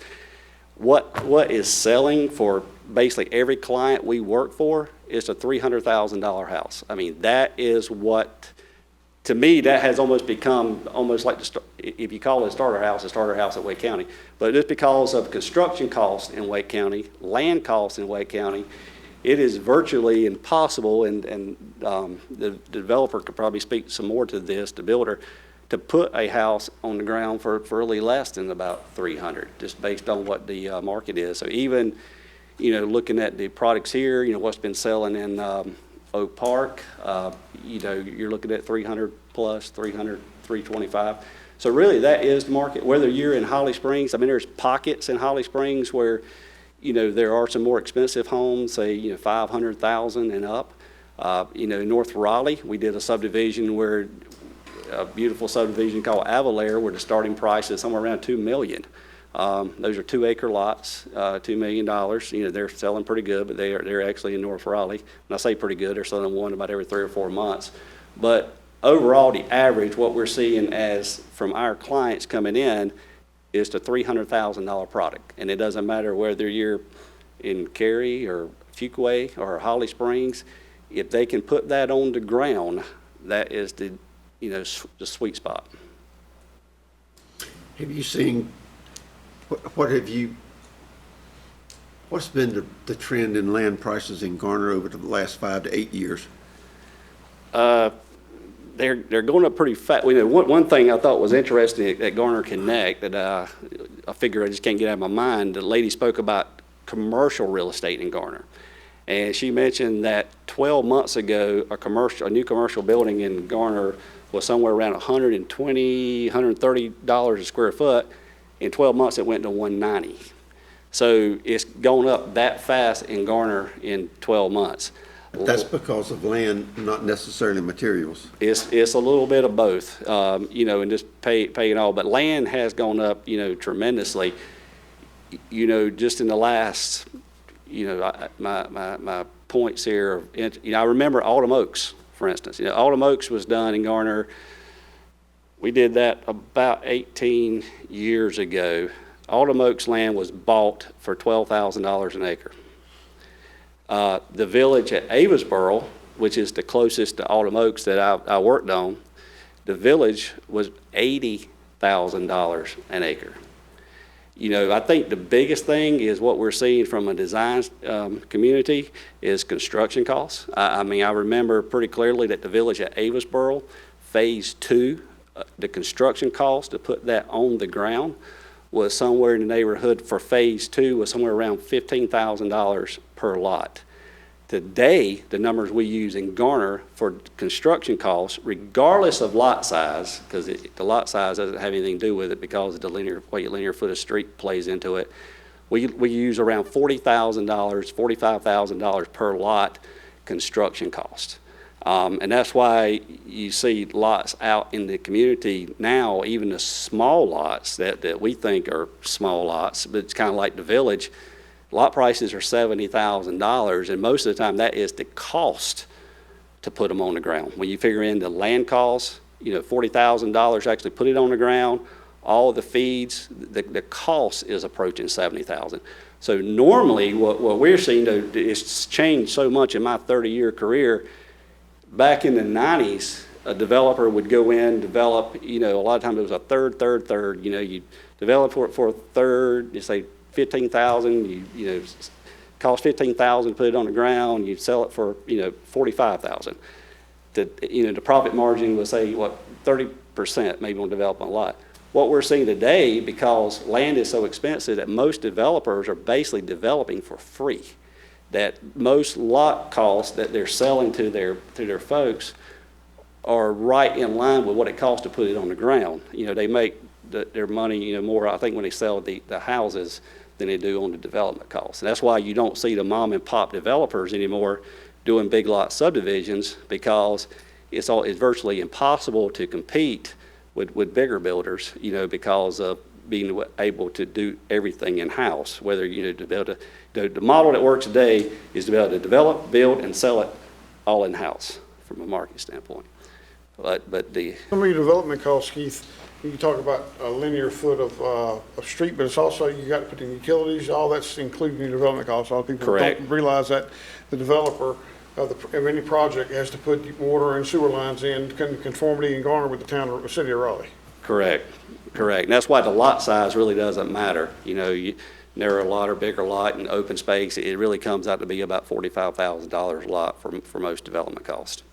What is selling for basically every client we work for is a $300,000 house. I mean, that is what, to me, that has almost become almost like, if you call it a starter house at Wake County. But just because of construction costs in Wake County, land costs in Wake County, it is virtually impossible, and the developer could probably speak some more to this, the builder, to put a house on the ground for really less than about 300, just based on what the market is. So even, looking at the products here, what's been selling in Oak Park, you're looking at 300 plus, 300, 325. So really that is the market. Whether you're in Holly Springs, I mean, there's pockets in Holly Springs where, there are some more expensive homes, say, 500,000 and up. In North Raleigh, we did a subdivision where, a beautiful subdivision called Avalere, where the starting price is somewhere around $2 million. Those are 2-acre lots, $2 million. They're selling pretty good, but they're actually in North Raleigh. When I say pretty good, they're selling one about every 3 or 4 months. But overall, the average, what we're seeing as from our clients coming in, is the $300,000 product. And it doesn't matter whether you're in Cary or Fuquay or Holly Springs, if they can put that on the ground, that is the sweet spot. Have you seen, what's been the trend in land prices in Garner over the last 5 to 8 years? They're going up pretty fast. One thing I thought was interesting at Garner Connect that I figure I just can't get out of my mind, the lady spoke about commercial real estate in Garner. And she mentioned that 12 months ago, a new commercial building in Garner was somewhere around $120, $130 a square foot. In 12 months, it went to $190. So it's gone up that fast in Garner in 12 months. That's because of land, not necessarily materials. It's a little bit of both, and just paying all. But land has gone up, tremendously. Just in the last, my points here. I remember Autumn Oaks, for instance. Autumn Oaks was done in Garner. We did that about 18 years ago. Autumn Oaks land was bought for $12,000 an acre. The village at Avasboro, which is the closest to Autumn Oaks that I worked on, the village was $80,000 an acre. I think the biggest thing is what we're seeing from a design community is construction costs. I remember pretty clearly that the village at Avasboro, phase 2, the construction cost to put that on the ground was somewhere in the neighborhood for phase 2 was somewhere around $15,000 per lot. Today, the numbers we use in Garner for construction costs, regardless of lot size, because the lot size doesn't have anything to do with it because of the linear foot of street plays into it, we use around $40,000, $45,000 per lot construction cost. And that's why you see lots out in the community now, even the small lots that we think are small lots, but it's kind of like the village. Lot prices are $70,000, and most of the time that is the cost to put them on the ground. When you figure in the land costs, $40,000 to actually put it on the ground, all the feeds, the cost is approaching $70,000. So normally what we're seeing, though, it's changed so much in my 30-year career. Back in the 90s, a developer would go in, develop, a lot of times it was a third. You develop for a third, you say 15,000, cost 15,000, put it on the ground, you sell it for, 45,000. The profit margin was say, 30% maybe on development lot. What we're seeing today, because land is so expensive, that most developers are basically developing for free. That most lot costs that they're selling to their folks are right in line with what it costs to put it on the ground. They make their money, more, I think, when they sell the houses than they do on the development costs. And that's why you don't see the mom and pop developers anymore doing big lot subdivisions, because it's virtually impossible to compete with bigger builders, because of being able to do everything in-house, whether to be able to, the model that works today is to be able to develop, build, and sell it all in-house from a market standpoint. But the Some of your development costs, Keith, you talk about a linear foot of street, but it's also, you got to put in utilities, all that's included in your development costs. A lot of people Correct. don't realize that the developer of any project has to put water and sewer lines in conformity and Garner with the city of Raleigh. Correct. And that's why the lot size really doesn't matter. Narrow lot or bigger lot and open space, it really comes out to be about $45,000 a lot for most development costs.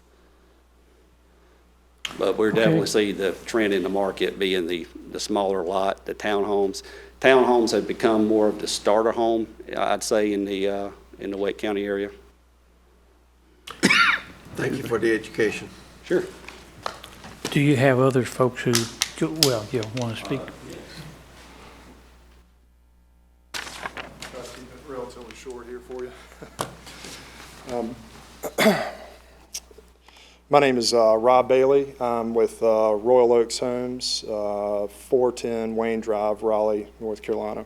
But we're definitely see the trend in the market being the smaller lot, the townhomes. Townhomes have become more of the starter home, I'd say, in the Wake County area. Thank you for the education. Sure. Do you have other folks who, want to speak? Try to keep it relatively short here for you. My name is Rob Bailey. I'm with Royal Oaks Homes, 410 Wayne Drive, Raleigh, North Carolina.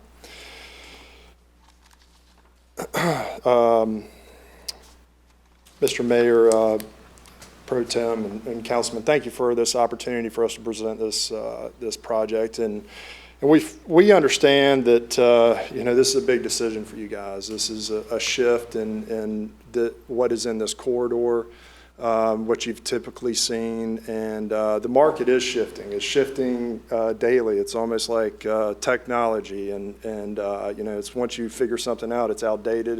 Mr. Mayor, Pro Tem, and Councilman, thank you for this opportunity for us to present this project. And we understand that this is a big decision for you guys. This is a shift in what is in this corridor, what you've typically seen, and the market is shifting. It's shifting daily. It's almost like technology, and it's once you figure something out, it's outdated,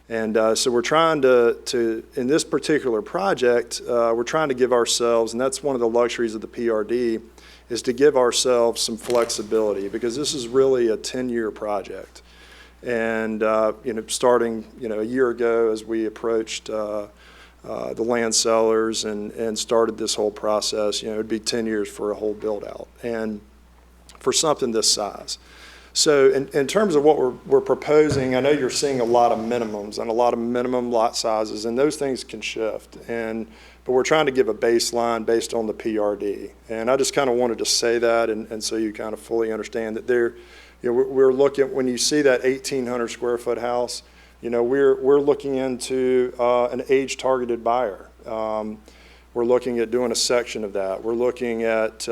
and so we're trying to in this particular project, we're trying to give ourselves, and that's one of the luxuries of the PRD, is to give ourselves some flexibility, because this is really a 10-year project. And starting a year ago, as we approached the land sellers and started this whole process, it'd be 10 years for a whole build out, and for something this size. So in terms of what we're proposing, I know you're seeing a lot of minimums and a lot of minimum lot sizes, and those things can shift. But we're trying to give a baseline based on the PRD. And I just kind of wanted to say that, and so you kind of fully understand that we're looking, when you see that 1,800 square foot house, we're looking into an age-targeted buyer. We're looking at doing a section of that. We're looking at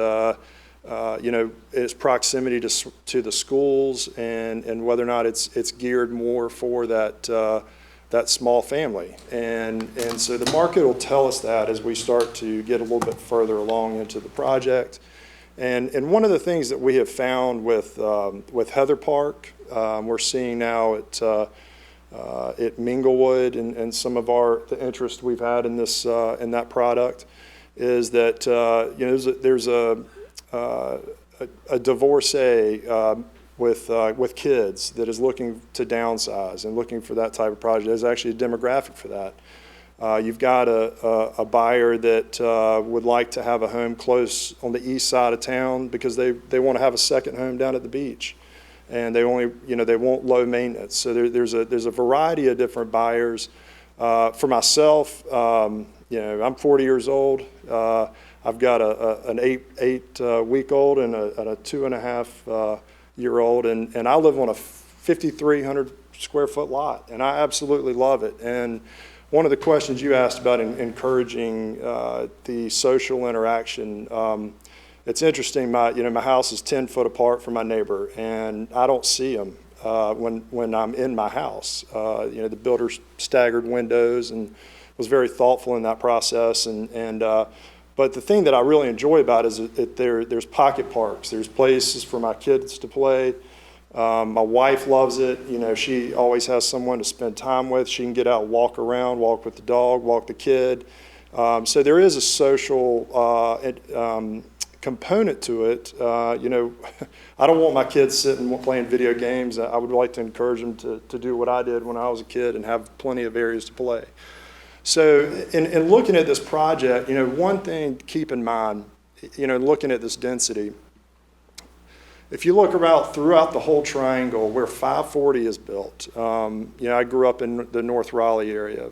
its proximity to the schools, and whether or not it's geared more for that small family. And so the market will tell us that as we start to get a little bit further along into the project. And one of the things that we have found with Heather Park, we're seeing now at Minglewood, and some of the interest we've had in this in that product, is that there's a divorcee with kids that is looking to downsize and looking for that type of project. There's actually a demographic for that. You've got a buyer that would like to have a home close on the east side of town because they want to have a second home down at the beach, and they want low maintenance. So there's a variety of different buyers. For myself, I'm 40 years old. I've got an eight-week-old and a 2.5-year-old, and I live on a 5,300 square foot lot, and I absolutely love it. And one of the questions you asked about encouraging the social interaction, it's interesting. My house is 10 foot apart from my neighbor, and I don't see them when I'm in my house. The builder staggered windows and was very thoughtful in that process. But the thing that I really enjoy about it is that there's pocket parks. There's places for my kids to play. My wife loves it. She always has someone to spend time with. She can get out, walk around, walk with the dog, walk the kid. So there is a social component to it. I don't want my kids sitting playing video games. I would like to encourage them to do what I did when I was a kid and have plenty of areas to play. So in looking at this project, one thing to keep in mind, looking at this density, if you look around throughout the whole triangle where 540 is built, I grew up in the North Raleigh area,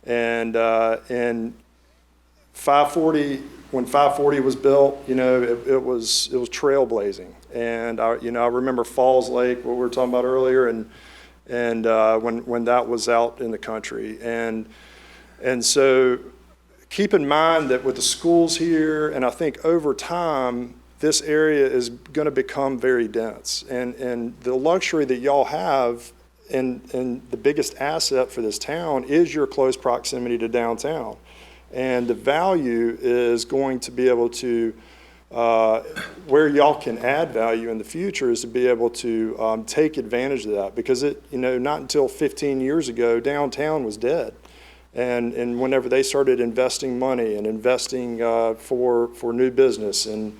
and 540, when 540 was built, it was trailblazing. And I remember Falls Lake, what we were talking about earlier, and when that was out in the country, and so keep in mind that with the schools here, and I think over time, this area is going to become very dense. And the luxury that y'all have, and the biggest asset for this town, is your close proximity to downtown. And the value is going to be able to, where y'all can add value in the future is to be able to take advantage of that. Because not until 15 years ago, downtown was dead. And whenever they started investing money and investing for new business and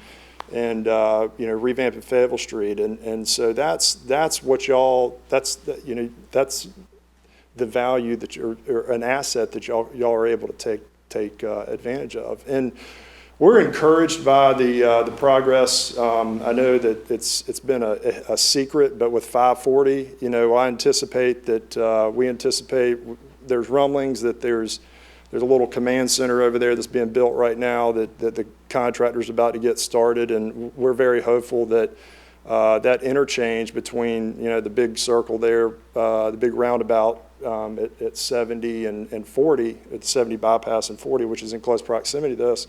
revamping Fayetteville Street, and so that's what y'all, that's the value that or an asset that y'all are able to take advantage of. And we're encouraged by the progress. I know that it's been a secret, but with 540, I anticipate that we anticipate there's rumblings that there's a little command center over there that's being built right now that the contractor's about to get started, and we're very hopeful that that interchange between the big circle there, the big roundabout at 70 and 40, at 70 bypass and 40, which is in close proximity to this,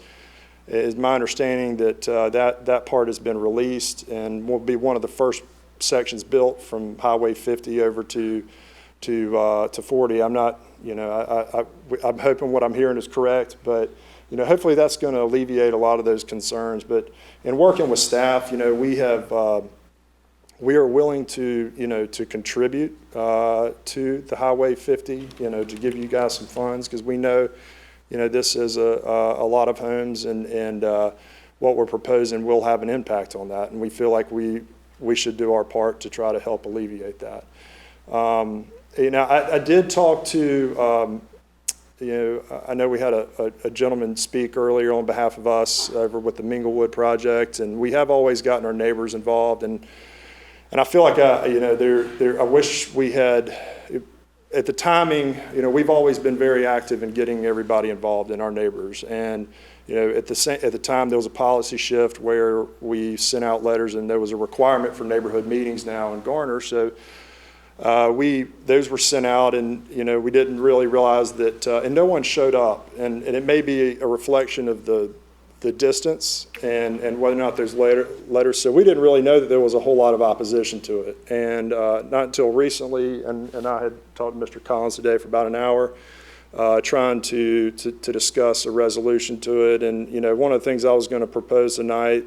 is my understanding that that part has been released and will be one of the first sections built from Highway 50 over to 40. I'm not, I'm hoping what I'm hearing is correct, but hopefully that's going to alleviate a lot of those concerns. But in working with staff, we are willing to contribute to the Highway 50, to give you guys some funds, because we know, this is a lot of homes, and what we're proposing will have an impact on that, and we feel like we should do our part to try to help alleviate that. I did talk to, I know we had a gentleman speak earlier on behalf of us over with the Minglewood project, and we have always gotten our neighbors involved, and I feel like I wish we had, at the timing, we've always been very active in getting everybody involved in our neighbors, and at the time there was a policy shift where we sent out letters, and there was a requirement for neighborhood meetings now in Garner, so. Those were sent out, and we didn't really realize that, and no one showed up, and it may be a reflection of the distance and whether or not there's letters. So we didn't really know that there was a whole lot of opposition to it, and not until recently. And I had talked to Mr. Collins today for about an hour, trying to discuss a resolution to it. And one of the things I was going to propose tonight.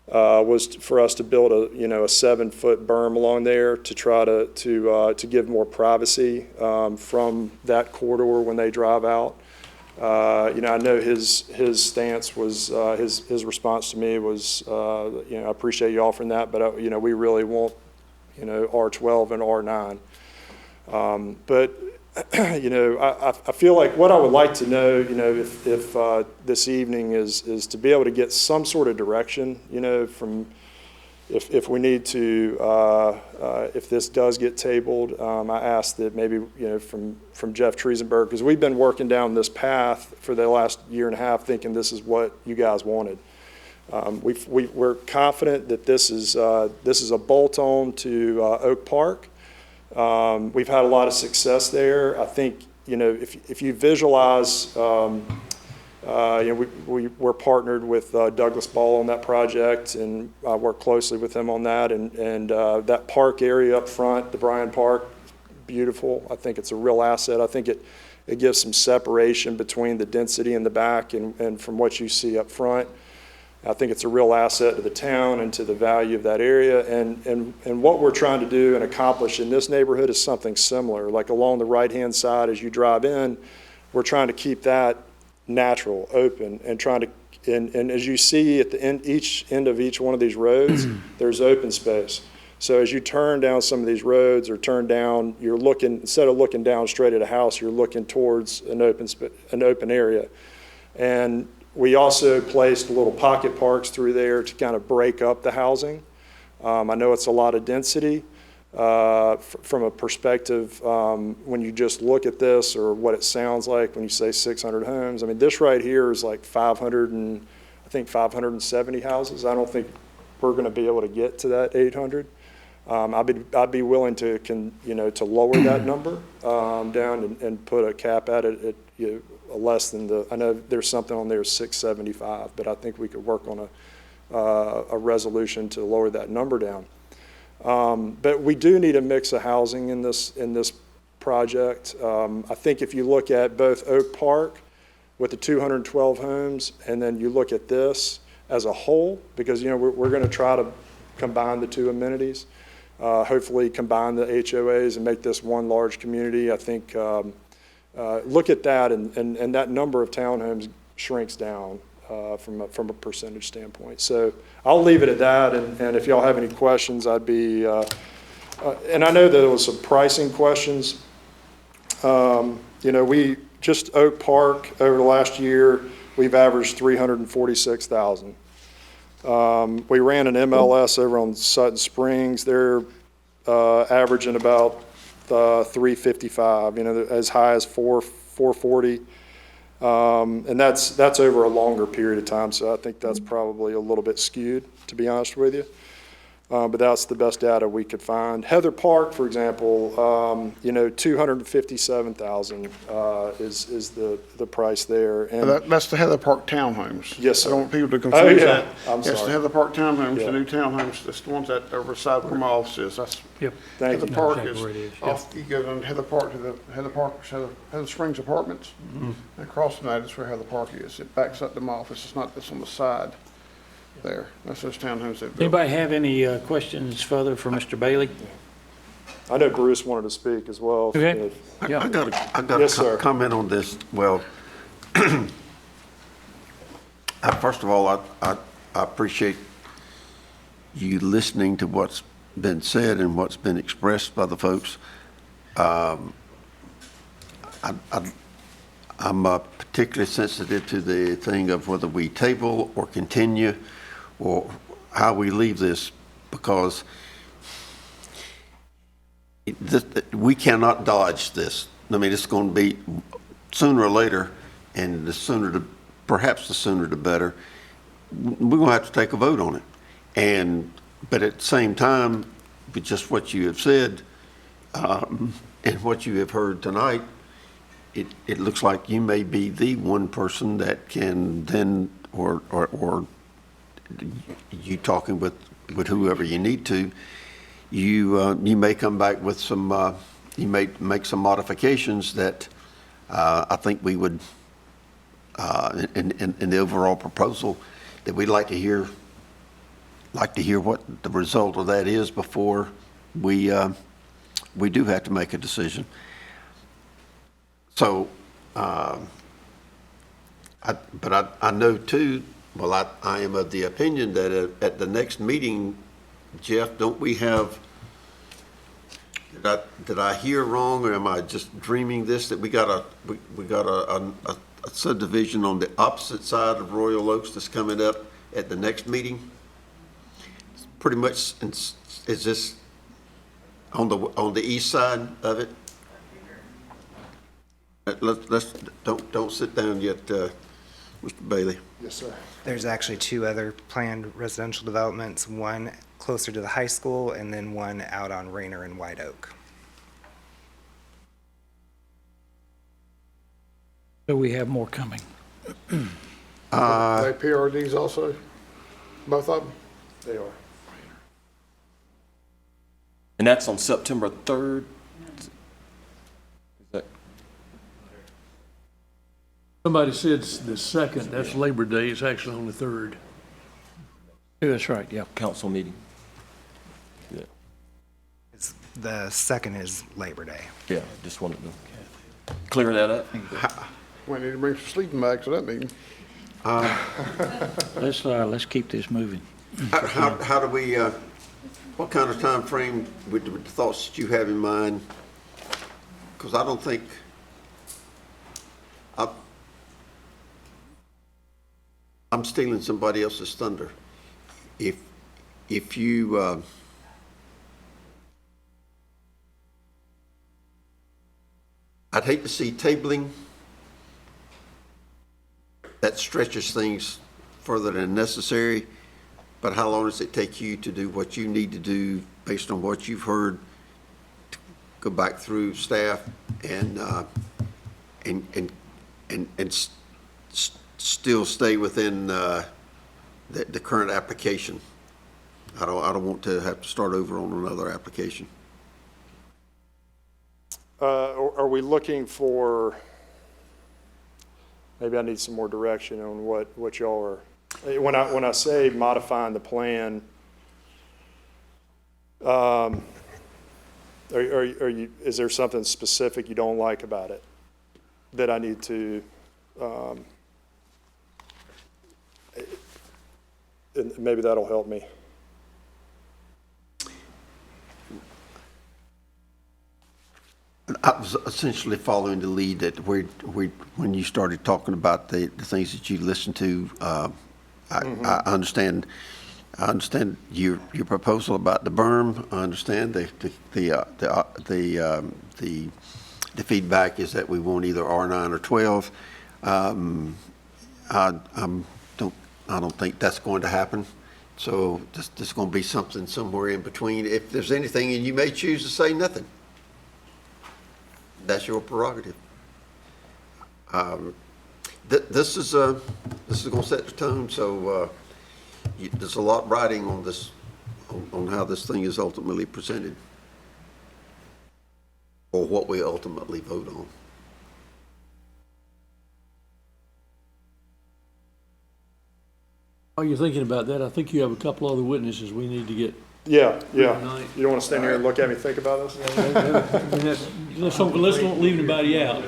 Was for us to build a 7-foot berm along there to try to give more privacy from that corridor when they drive out. I know his stance was his response to me was I appreciate you offering that, but we really want R12 and R9. But I feel like what I would like to know, if this evening is to be able to get some sort of direction, from, if we need to, if this does get tabled, I ask that maybe, from Jeff Triesenberg, because we've been working down this path for the last year and a half thinking this is what you guys wanted. We're confident that this is a bolt-on to Oak Park. We've had a lot of success there. I think, if you visualize, we're partnered with Douglas Ball on that project, and I work closely with him on that. And that park area up front, the Bryan Park, beautiful. I think it's a real asset. I think it gives some separation between the density in the back and from what you see up front. I think it's a real asset to the town and to the value of that area. And what we're trying to do and accomplish in this neighborhood is something similar. Like along the right-hand side as you drive in, we're trying to keep that natural, open, and trying to, and as you see at the end, each end of each one of these roads, there's open space. So as you turn down some of these roads or turn down, you're looking, instead of looking down straight at a house, you're looking towards an open area. And we also placed little pocket parks through there to kind of break up the housing. I know it's a lot of density. From a perspective, when you just look at this or what it sounds like when you say 600 homes, I mean, this right here is like 570 houses. I don't think we're going to be able to get to that 800. I'd be willing to, to lower that number down and put a cap at it at less than I know there's something on there 675, but I think we could work on a resolution to lower that number down. But we do need a mix of housing in this project. I think if you look at both Oak Park with the 212 homes, and then you look at this as a whole, because we're going to try to combine the two amenities, hopefully combine the HOAs and make this one large community. I think look at that, and that number of townhomes shrinks down from a percentage standpoint. So I'll leave it at that, and if y'all have any questions, I'd be, and I know there was some pricing questions. We just Oak Park over the last year, we've averaged $346,000. We ran an MLS over on Sutton Springs. They're averaging about $355, as high as $440. And that's over a longer period of time, so I think that's probably a little bit skewed, to be honest with you. But that's the best data we could find. Heather Park, for example, $257,000 is the price there. And that's the Heather Park townhomes. Yes, sir. I don't want people to confuse that. I'm sorry. It's the Heather Park townhomes, Yeah. the new townhomes. That's the ones that over the side where my office is. That's Yep. Thank Heather you. Park Exactly is where it is, off. You go down Heather Park to the Heather Springs Apartments. And across from that is where Heather Park is. It backs up to my office. It's not. It's on the side. There. That's those townhomes they've built. Anybody have any questions further for Mr. Bailey? I know Bruce wanted to speak as well. Okay. I got Yes, a sir. comment on this. Well, first of all, I appreciate you listening to what's been said and what's been expressed by the folks. I'm particularly sensitive to the thing of whether we table or continue or how we leave this, because we cannot dodge this. I mean, it's going to be sooner or later, and perhaps the sooner the better. We're going to have to take a vote on it. But at the same time, with just what you have said and what you have heard tonight, it looks like you may be the one person that can then, or you talking with whoever you need to, you may come back with some, you may make some modifications that I think we would, in the overall proposal, that we'd like to hear what the result of that is before we do have to make a decision. So, but I know too, well, I am of the opinion that at the next meeting, Jeff, don't we have, did I hear wrong, or am I just dreaming this, that we got a subdivision on the opposite side of Royal Oaks that's coming up at the next meeting? pretty much, is this on the east side of it? Don't sit down yet, Mr. Bailey. Yes, sir. There's actually two other planned residential developments, one closer to the high school and then one out on Rayner and White Oak. So we have more coming. They PRDs also? Both of them? They are. And that's on September 3rd? Is that Somebody said the 2nd, that's Labor Day, it's actually on the 3rd. Yeah, that's right, yeah. council meeting? Yeah, The second is Labor Day. yeah, just wanted to clear that up. We need to bring some sleeping bags to that meeting. Let's keep this moving. How do we, what kind of time frame with the thoughts that you have in mind? Because I don't think, I'm stealing somebody else's thunder. If you, I'd hate to see tabling that stretches things further than necessary, but how long does it take you to do what you need to do based on what you've heard, to go back through staff and still stay within the current application? I don't want to have to start over on another application. Are we looking for, maybe I need some more direction on what y'all are, when I say modifying the plan, are you, is there something specific you don't like about it that I need to, and maybe that'll help me. I was essentially following the lead that when you started talking about the things that you listened to, I understand your proposal about the berm. I understand the feedback is that we want either R9 or 12. I don't think that's going to happen. So there's going to be something somewhere in between. If there's anything, and you may choose to say nothing. That's your prerogative. This is going to set the tone. So there's a lot riding on this, on how this thing is ultimately presented, or what we ultimately vote on. While you're thinking about that, I think you have a couple other witnesses we need to get. Yeah. Tonight. You don't want to stand here and look at me think about this? Let's don't leave anybody out.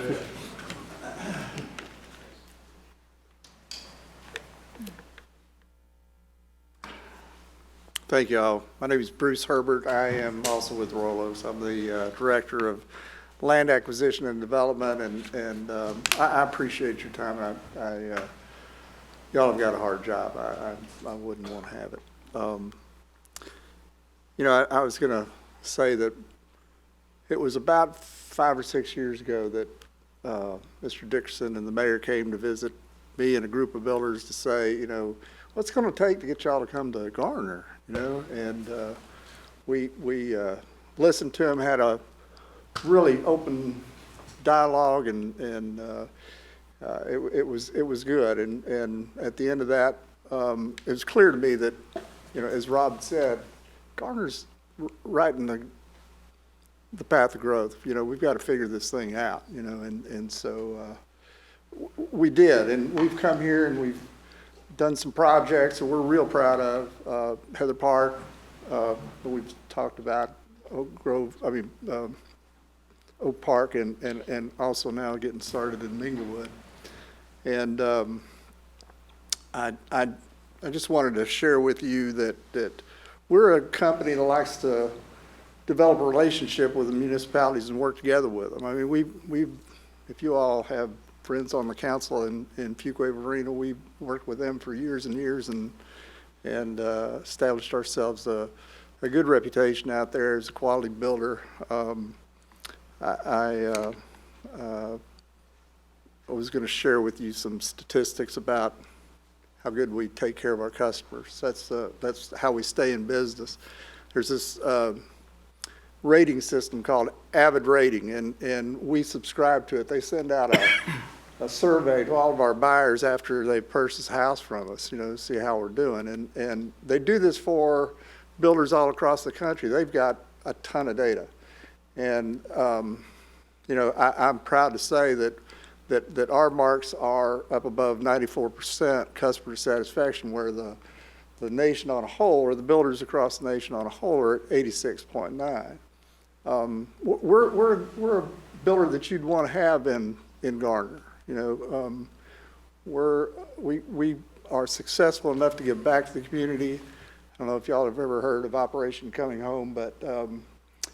Thank you all. My name is Bruce Herbert. I am also with Royal Oaks. I'm the Director of Land Acquisition and Development, and I appreciate your time. Y'all have got a hard job. I wouldn't want to have it. I was going to say that it was about 5 or 6 years ago that Mr. Dickerson and the mayor came to visit me and a group of builders to say, what's it going to take to get y'all to come to Garner, and we listened to him, had a really open dialogue, and it was good. And at the end of that, it was clear to me that, as Rob said, Garner's right in the path of growth. We've got to figure this thing out, and so we did. And we've come here and we've done some projects that we're real proud of. Heather Park, we've talked about Oak Park, and also now getting started in Minglewood. And I just wanted to share with you that we're a company that likes to develop a relationship with the municipalities and work together with them. I mean, if you all have friends on the council in Fuquay-Varina, we've worked with them for years and years, and and established ourselves a good reputation out there as a quality builder. I was going to share with you some statistics about how good we take care of our customers. That's how we stay in business. There's this rating system called Avid Rating, and we subscribe to it. They send out a survey to all of our buyers after they purchase a house from us, to see how we're doing. And they do this for builders all across the country. They've got a ton of data. And, I'm proud to say that our marks are up above 94% customer satisfaction, where the nation on a whole, or the builders across the nation on a whole, are at 86.9. We're a builder that you'd want to have in Garner. We are successful enough to give back to the community. I don't know if y'all have ever heard of Operation Coming Home, but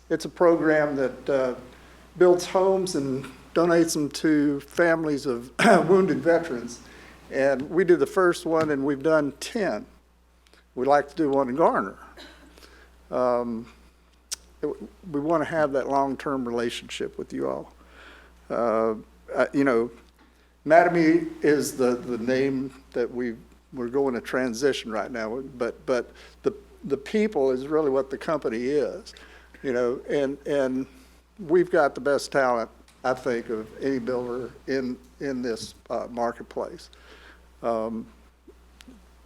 it's a program that builds homes and donates them to families of wounded veterans. And we did the first one, and we've done 10. We'd like to do one in Garner. We want to have that long-term relationship with you all. Mattamy is the name that we're going to transition right now, but the people is really what the company is, and we've got the best talent, I think, of any builder in this marketplace.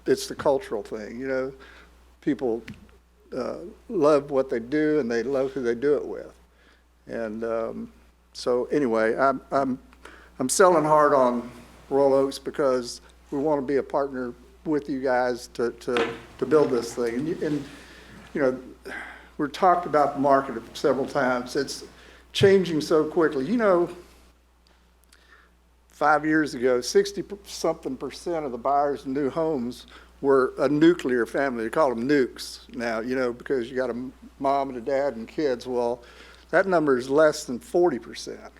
It's the cultural thing, people love what they do, and they love who they do it with. And so anyway, I'm selling hard on Royal Oaks because we want to be a partner with you guys to build this thing. And we've talked about the market several times. It's changing so quickly. 5 years ago, 60-something% of the buyers in new homes were a nuclear family. They call them nukes now, because you got a mom and a dad and kids. Well, that number is less than 40%.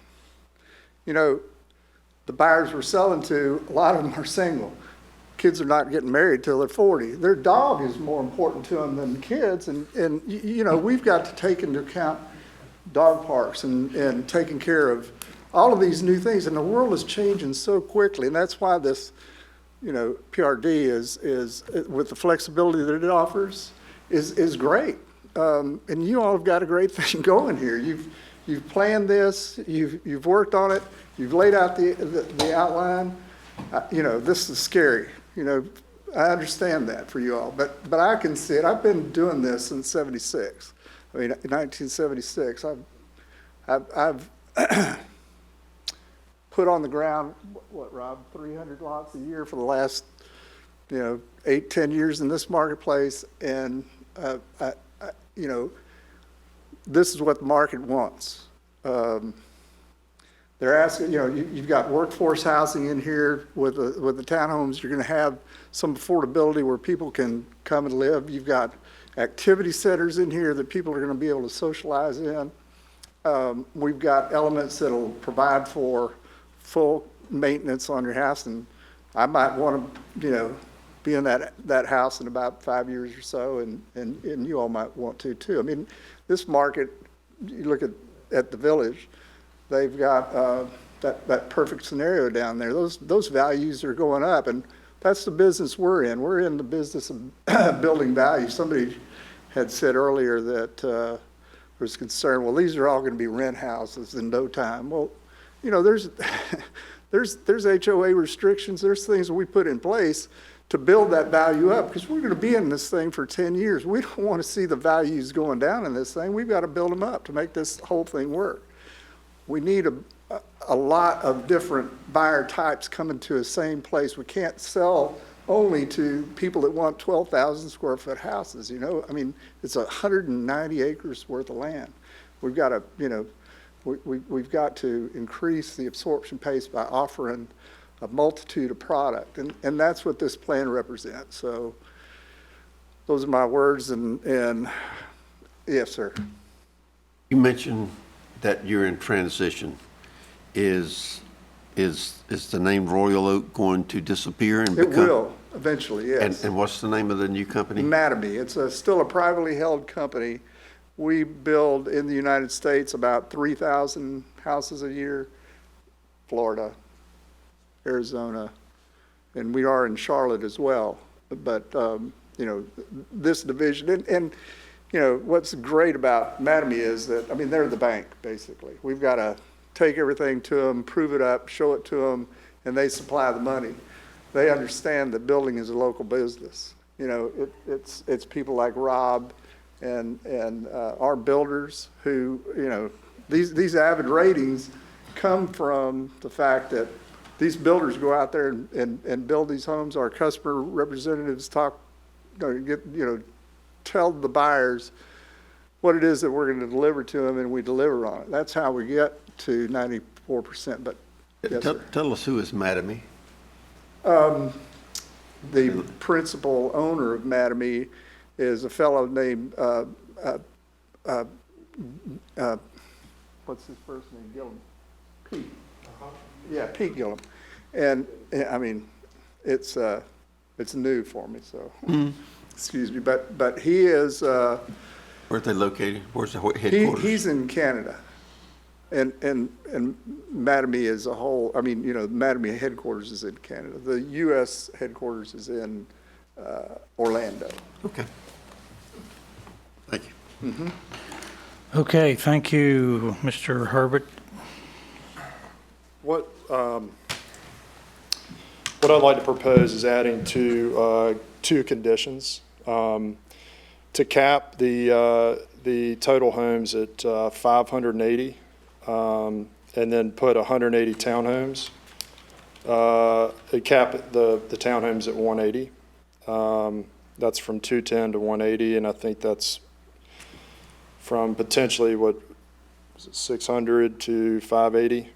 The buyers we're selling to, a lot of them are single. Kids are not getting married till they're 40. Their dog is more important to them than the kids. And we've got to take into account dog parks and taking care of all of these new things. And the world is changing so quickly. And that's why this, PRD is with the flexibility that it offers, is great. And you all have got a great thing going here. You've planned this, you've worked on it, you've laid out the outline. This is scary. I understand that for you all, but I can see it. I've been doing this since '76. I mean, in 1976, I've put on the ground, what, Rob, 300 lots a year for the last, 8-10 years in this marketplace, and this is what the market wants. They're asking, you've got workforce housing in here with the townhomes. You're going to have some affordability where people can come and live. You've got activity centers in here that people are going to be able to socialize in. We've got elements that'll provide for full maintenance on your house, and I might want to, be in that house in about 5 years or so, and you all might want to too. I mean, this market, you look at the Village, they've got that perfect scenario down there. Those values are going up, and that's the business we're in. We're in the business of building value. Somebody had said earlier that was concerned, well, these are all going to be rent houses in no time. Well, there's HOA restrictions. There's things that we put in place to build that value up, because we're going to be in this thing for 10 years. We don't want to see the values going down in this thing. We've got to build them up to make this whole thing work. We need a lot of different buyer types coming to the same place. We can't sell only to people that want 12,000 square foot houses. I mean, it's 190 acres worth of land. We've got to, we've got to increase the absorption pace by offering a multitude of product, and that's what this plan represents. So those are my words, and yes, sir. You mentioned that you're in transition. Is the name Royal Oak going to disappear and become? It will. Eventually, yes. And what's the name of the new company? Mattamy. It's still a privately held company. We build in the United States about 3,000 houses a year, Florida, Arizona, and we are in Charlotte as well. But, you know, this division, and, you know, what's great about Mattamy is that, I mean, they're the bank, basically. We've got to take everything to them, prove it up, show it to them, and they supply the money. They understand that building is a local business. You know, it's people like Rob and our builders who, you know, these avid ratings come from the fact that these builders go out there and build these homes. Our customer representatives talk, tell the buyers what it is that we're going to deliver to them, and we deliver on it. That's how we get to 94%. But yes, sir. Tell us who is Mattamy. The principal owner of Mattamy is a fellow named, what's his first name? Gillum. Pete. Yeah, Pete Gillum. And I mean, it's new for me, so excuse me. But he is. Where are they located? Where's the headquarters? He's in Canada. And Mattamy as a whole, I mean, you know, Mattamy headquarters is in Canada. The U.S. headquarters is in Orlando. Okay. Thank you. Okay, thank you, Mr. Herbert. What I'd like to propose is adding two conditions to cap the total homes at 580, and then put 180 townhomes. Cap the townhomes at 180. That's from 210 to 180, and I think that's from potentially 600 to 580.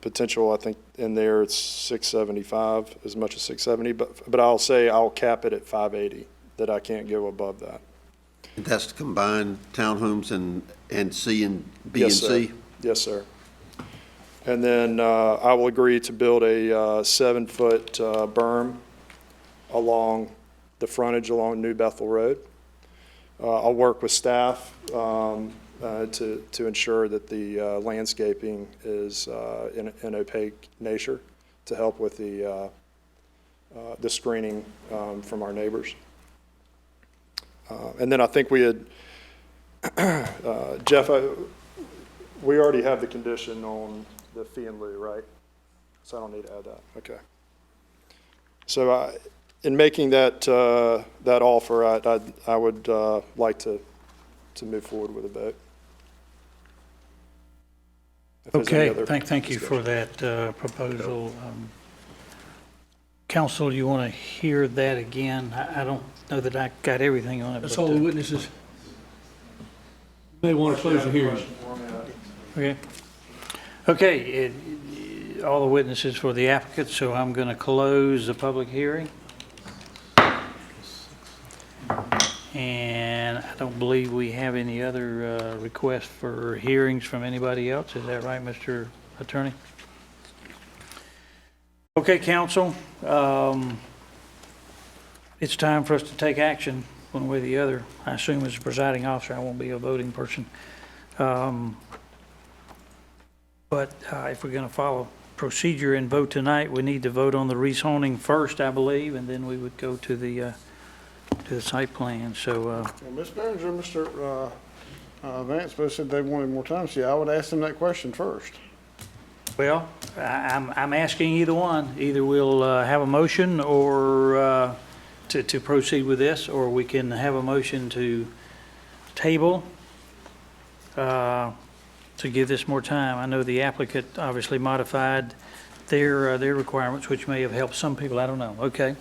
Potential, I think in there it's 675, as much as 670, but I'll say I'll cap it at 580, that I can't go above that. And that's to combine townhomes and C and B Yes, and sir. C? Yes, sir. And then I will agree to build a 7-foot berm along the frontage along New Bethel Road. I'll work with staff to ensure that the landscaping is in an opaque nature to help with the screening from our neighbors. And then I think we had, Jeff, we already have the condition on the fee in lieu, right? So I don't need to add that. Okay. So in making that offer, I would like to move forward with a vote. Okay, thank you for that proposal. Council, you want to hear that again? I don't know that I got everything on it. That's but, all the witnesses. They want to close the hearing. Okay, all the witnesses for the applicant, so I'm going to close the public hearing. And I don't believe we have any other requests for hearings from anybody else. Is that right, Mr. Attorney? Okay, council. It's time for us to take action one way or the other. I assume as a presiding officer, I won't be a voting person. But if we're going to follow procedure and vote tonight, we need to vote on the rezoning first, I believe, and then we would go to the site plan. So, Well, Ms. Behringer and Mr. Vance both said they wanted more time. See, I would ask them that question first. well, I'm asking either one. Either we'll have a motion or to proceed with this, or we can have a motion to table to give this more time. I know the applicant obviously modified their requirements, which may have helped some people. I don't know. Okay.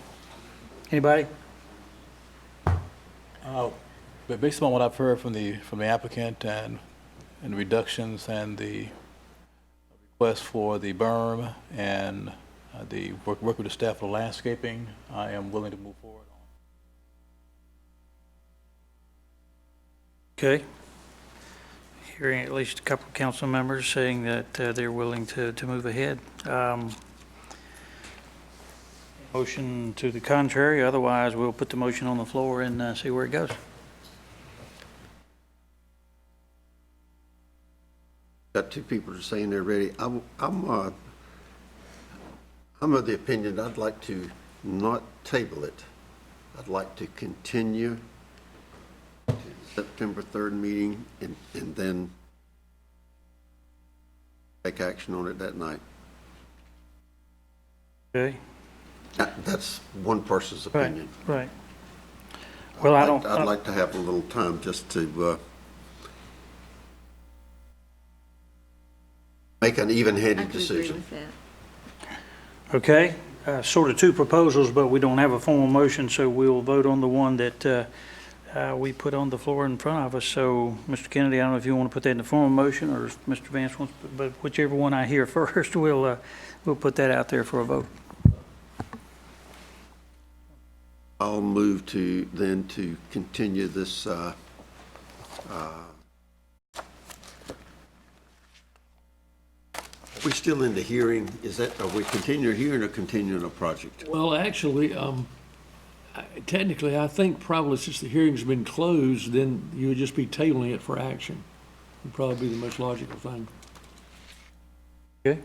Anybody? But based on what I've heard from the applicant and reductions and the request for the berm and the work with the staff for landscaping, I am willing to move forward on. Okay. Hearing at least a couple of council members saying that they're willing to move ahead. Motion to the contrary, otherwise we'll put the motion on the floor and see where it goes. Got two people that are saying they're ready. I'm of the opinion I'd like to not table it. I'd like to continue to the September 3rd meeting and then take action on it that night. Okay. That's one person's opinion. Right. Well, I'd like to have a little time just to make an even-headed decision. Okay, sort of two proposals, but we don't have a formal motion, so we'll vote on the one that we put on the floor in front of us. So, Mr. Kennedy, I don't know if you want to put that in the formal motion or if Mr. Vance wants, but whichever one I hear first, we'll put that out there for a vote. I'll move to continue this we still in the hearing? Are we continuing hearing or continuing a project? Well, actually, technically, I think probably since the hearing's been closed, then you would just be tabling it for action. Would probably be the most logical thing. Okay.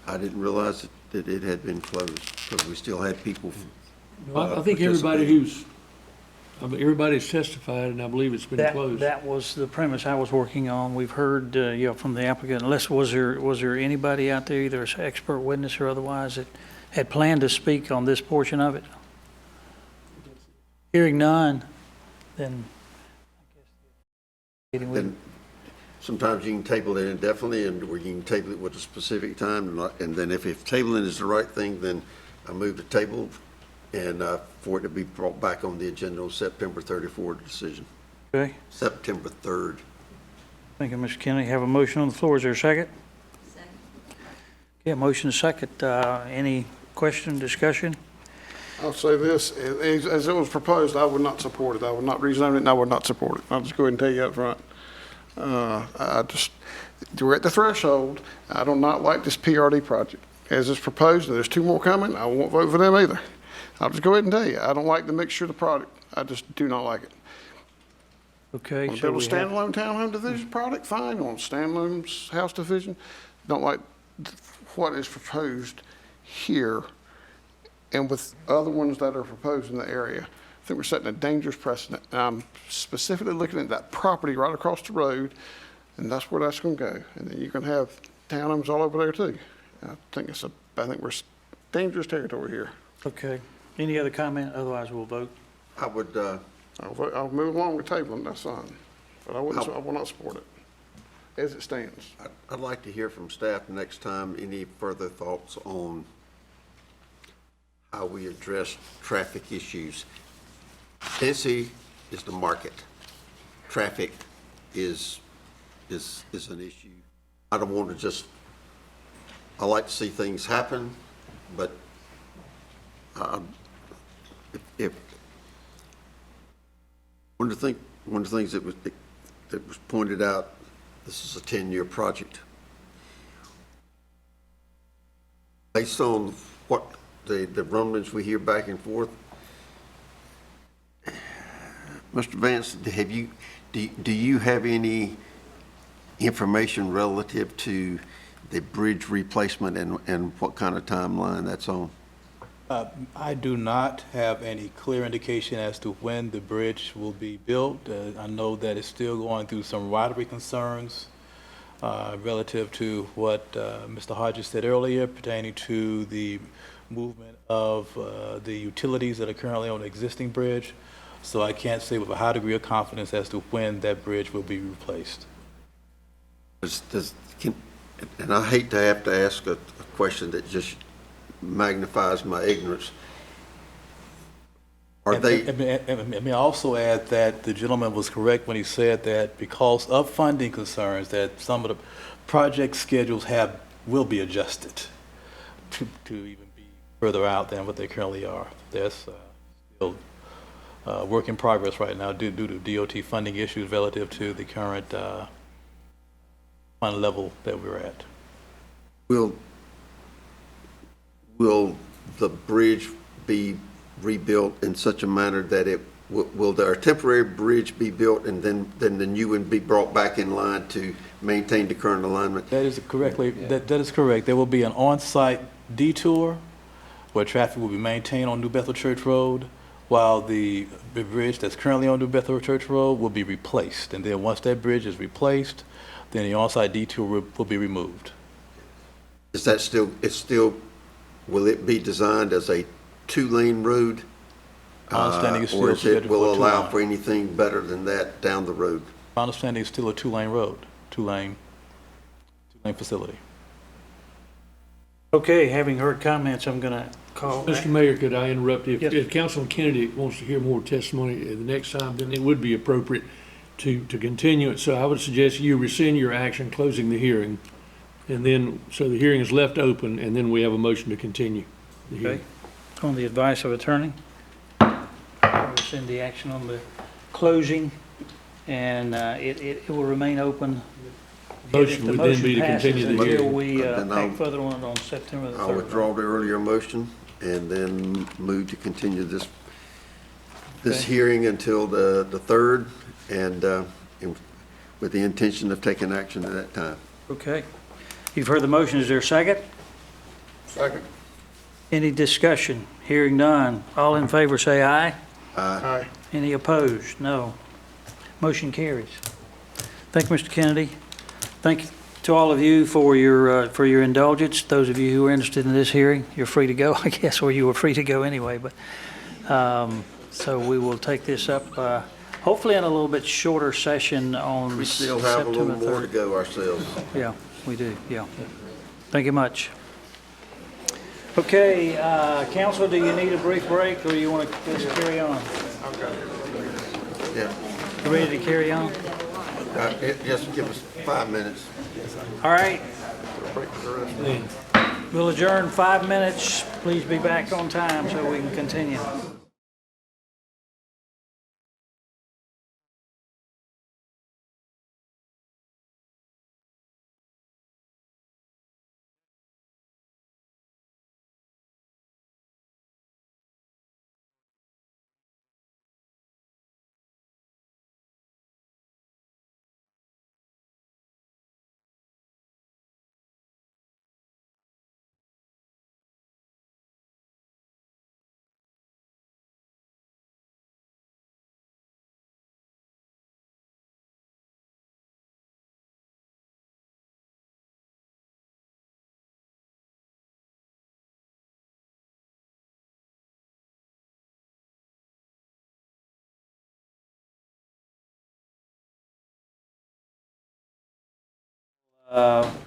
I didn't realize that it had been closed because we still had people. I think everybody's testified, and I believe it's been closed. That was the premise I was working on. We've heard, from the applicant, unless, was there anybody out there, either an expert witness or otherwise, that had planned to speak on this portion of it? Hearing none, then I guess. Then sometimes you can table it indefinitely, and or you can table it with a specific time, and then if tabling is the right thing, then I move the table and for it to be brought back on the agenda on September 3rd for a decision. Okay. September 3rd. Thank you, Mr. Kennedy. Have a motion on the floor. Is there a second? Second. Okay, a motion is second. Any question, discussion? I'll say this, as it was proposed, I would not support it. I would not rezone it, and I would not support it. I'll just go ahead and tell you up front. We're at the threshold. I do not like this PRD project. As it's proposed, and there's two more coming, I won't vote for them either. I'll just go ahead and tell you, I don't like the mixture of the product. I just do not like it. Okay. Want to build a standalone townhome division product? Fine. Want a standalone house division? Don't like what is proposed here and with other ones that are proposed in the area. I think we're setting a dangerous precedent. And I'm specifically looking at that property right across the road, and that's where that's going to go. And then you can have townhomes all over there too. I think we're dangerous territory here. Okay. Any other comment? Otherwise, we'll vote. I would. I'll move along with tabling. That's fine, but I will not support it as it stands. I'd like to hear from staff next time. Any further thoughts on how we address traffic issues? Density is the market. Traffic is an issue. I don't want to I like to see things happen, but if one of the things that was pointed out, this is a 10-year project. Based on what the rumblings we hear back and forth, Mr. Vance, do you have any information relative to the bridge replacement and what kind of timeline that's on? I do not have any clear indication as to when the bridge will be built. I know that it's still going through some right-of-way concerns relative to what Mr. Hodges said earlier pertaining to the movement of the utilities that are currently on the existing bridge. So I can't say with a high degree of confidence as to when that bridge will be replaced. And I hate to have to ask a question that just magnifies my ignorance. Let me also add that the gentleman was correct when he said that because of funding concerns, that some of the project schedules will be adjusted to even be further out than what they currently are. There's still work in progress right now due to DOT funding issues relative to the current fund level that we're at. Will the the bridge be rebuilt in such a manner that it, will the temporary bridge be built and then the new one be brought back in line to maintain the current alignment? That is correctly, that is correct. There will be an on-site detour where traffic will be maintained on New Bethel Church Road, while the bridge that's currently on New Bethel Church Road will be replaced. And then once that bridge is replaced, then the on-site detour will be removed. Is that still, will it be designed as a two-lane road? My understanding is Or still is it, will scheduled for allow two-lane. for anything better than that down the road? My understanding is still a two-lane road, two-lane facility. Okay, having heard comments, I'm going to call. Mr. Mayor, could I interrupt? Yes. If Councilman Kennedy wants to hear more testimony the next time, then it would be appropriate to continue it. So I would suggest you rescind your action closing the hearing, and then, so the hearing is left open, and then we have a motion to continue the hearing. Okay. On the advice of attorney, I will send the action on the closing, and it will remain open. Motion would then be to continue the Until hearing. we Then I'll- act further on September the 3rd. I'll withdraw the earlier motion and then move to continue this Okay. hearing until the 3rd, and with the intention of taking action at that time. Okay. You've heard the motion. Is there a second? Second. Any discussion? Hearing none. All in favor, say aye. Aye. Any opposed? No. Motion carries. Thank you, Mr. Kennedy. Thank you to all of you for your indulgence. Those of you who are interested in this hearing, you're free to go, I guess, or you were free to go anyway. But so we will take this up, hopefully in a little bit shorter session on We still have a little September more to 3rd. go ourselves. Yeah, we do, yeah. Thank you much. Okay, council, do you need a brief break, or you want to just carry on? Yeah. You ready to carry on? Just give us 5 minutes. All right. We'll adjourn 5 minutes. Please be back on time so we can continue.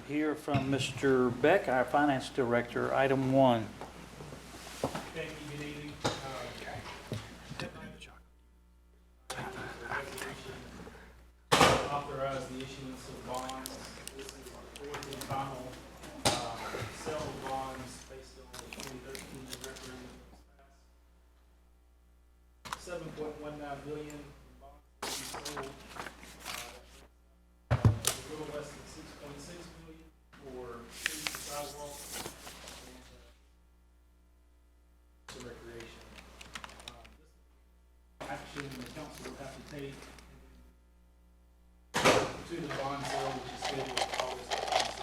Hear from Mr. Beck, our finance director, item 1. Thank you, good evening. Authorize the issuance of bonds. This is our fourth and final sale of bonds based on the 2013 referendum that was passed. $7.19 billion in bonds to be sold. A little less than $6.6 billion for streets and sidewalks and recreation. This action the council will have to take to the bond sale, which is scheduled for August 26th.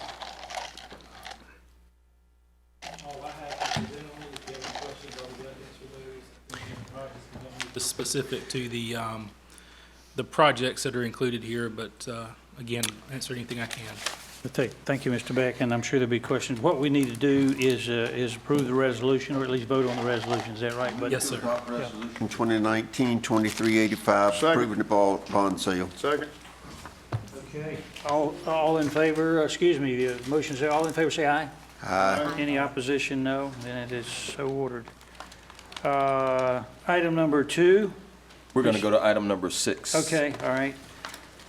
All I have to present on it, if you have any questions, I'll be glad to answer those. Specific to the projects that are included here, but again, answer anything I can. Thank you, Mr. Beck, and I'm sure there'll be questions. What we need to do is approve the resolution, or at least vote on the resolution. Is that right? But Yes, sir. Resolution 2019-2385, approving the bond sale. Second. Okay. All in favor, excuse me, the motion say, all in favor say aye. Aye. Any opposition, no. Then it is so ordered. Item number 2. We're going to go to item number 6. Okay, all right.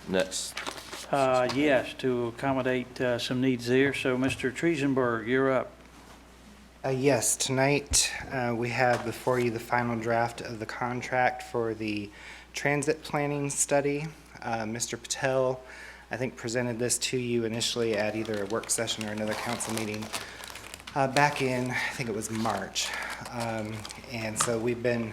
Next. Yes, to accommodate some needs there. So, Mr. Triesenberg, you're up. Yes, tonight we have before you the final draft of the contract for the transit planning study. Mr. Patel, I think, presented this to you initially at either a work session or another council meeting back in, I think it was March. And so we've been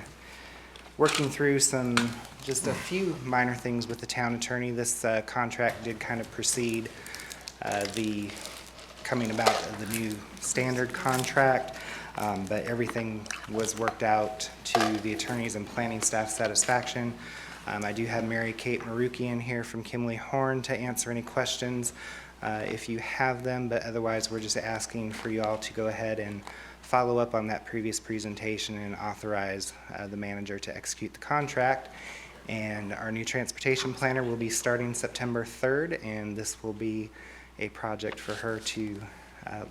working through just a few minor things with the town attorney. This contract did kind of precede the coming about of the new standard contract, but everything was worked out to the attorneys and planning staff satisfaction. I do have Mary Kate Marukian here from Kimley Horn to answer any questions if you have them, but otherwise we're just asking for you all to go ahead and follow up on that previous presentation and authorize the manager to execute the contract. And our new transportation planner will be starting September 3rd, and this will be a project for her to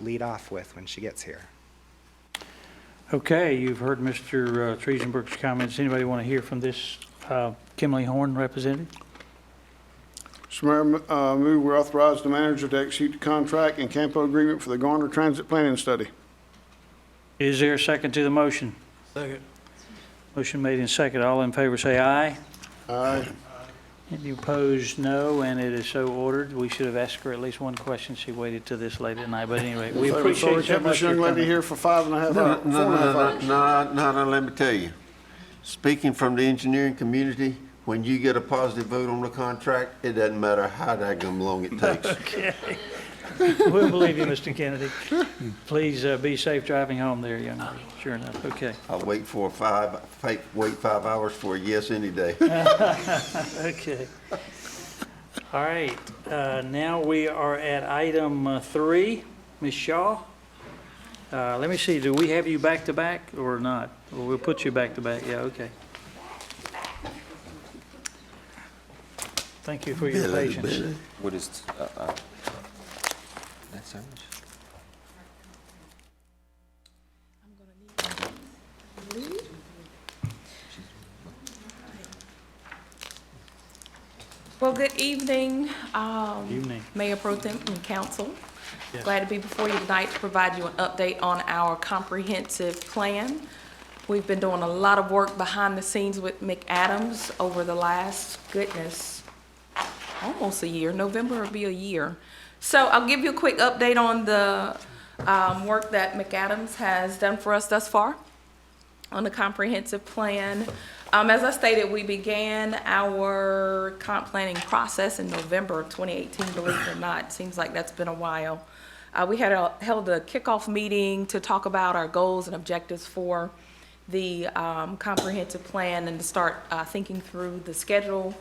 lead off with when she gets here. Okay, you've heard Mr. Triesenberg's comments. Anybody want to hear from this Kimley Horn representative? Mr. Mayor, move we authorize the manager to execute the contract and Campo agreement for the Garner Transit Planning Study. Is there a second to the motion? Second. Motion made and second. All in favor say aye. Aye. Any opposed, no, and it is so ordered. We should have asked her at least one question. She waited till this late at night, but anyway, we appreciate Sorry, so kept much this your young lady coming. here for 5.5 hours, 4.5 hours. No, let me tell you. Speaking from the engineering community, when you get a positive vote on the contract, it doesn't matter how daggum long it takes. Okay. We'll believe you, Mr. Kennedy. Please be safe driving home there, young lady. Sure enough, okay. I'll wait 5 hours for a yes any day. Okay. All right, now we are at item 3. Ms. Shaw? Let me see, do we have you back to back or not? Or we'll put you back to back, yeah, okay. Thank you for your patience. What is, that's ours? Well, good evening, Evening. Mayor Pro Tem and Council. Yes. Glad to be before you tonight to provide you an update on our comprehensive plan. We've been doing a lot of work behind the scenes with McAdams over the last, goodness, almost a year. November will be a year. So I'll give you a quick update on the work that McAdams has done for us thus far on the comprehensive plan. As I stated, we began our comp planning process in November of 2018, believe it or not. Seems like that's been a while. We held a kickoff meeting to talk about our goals and objectives for the comprehensive plan and to start thinking through the schedule.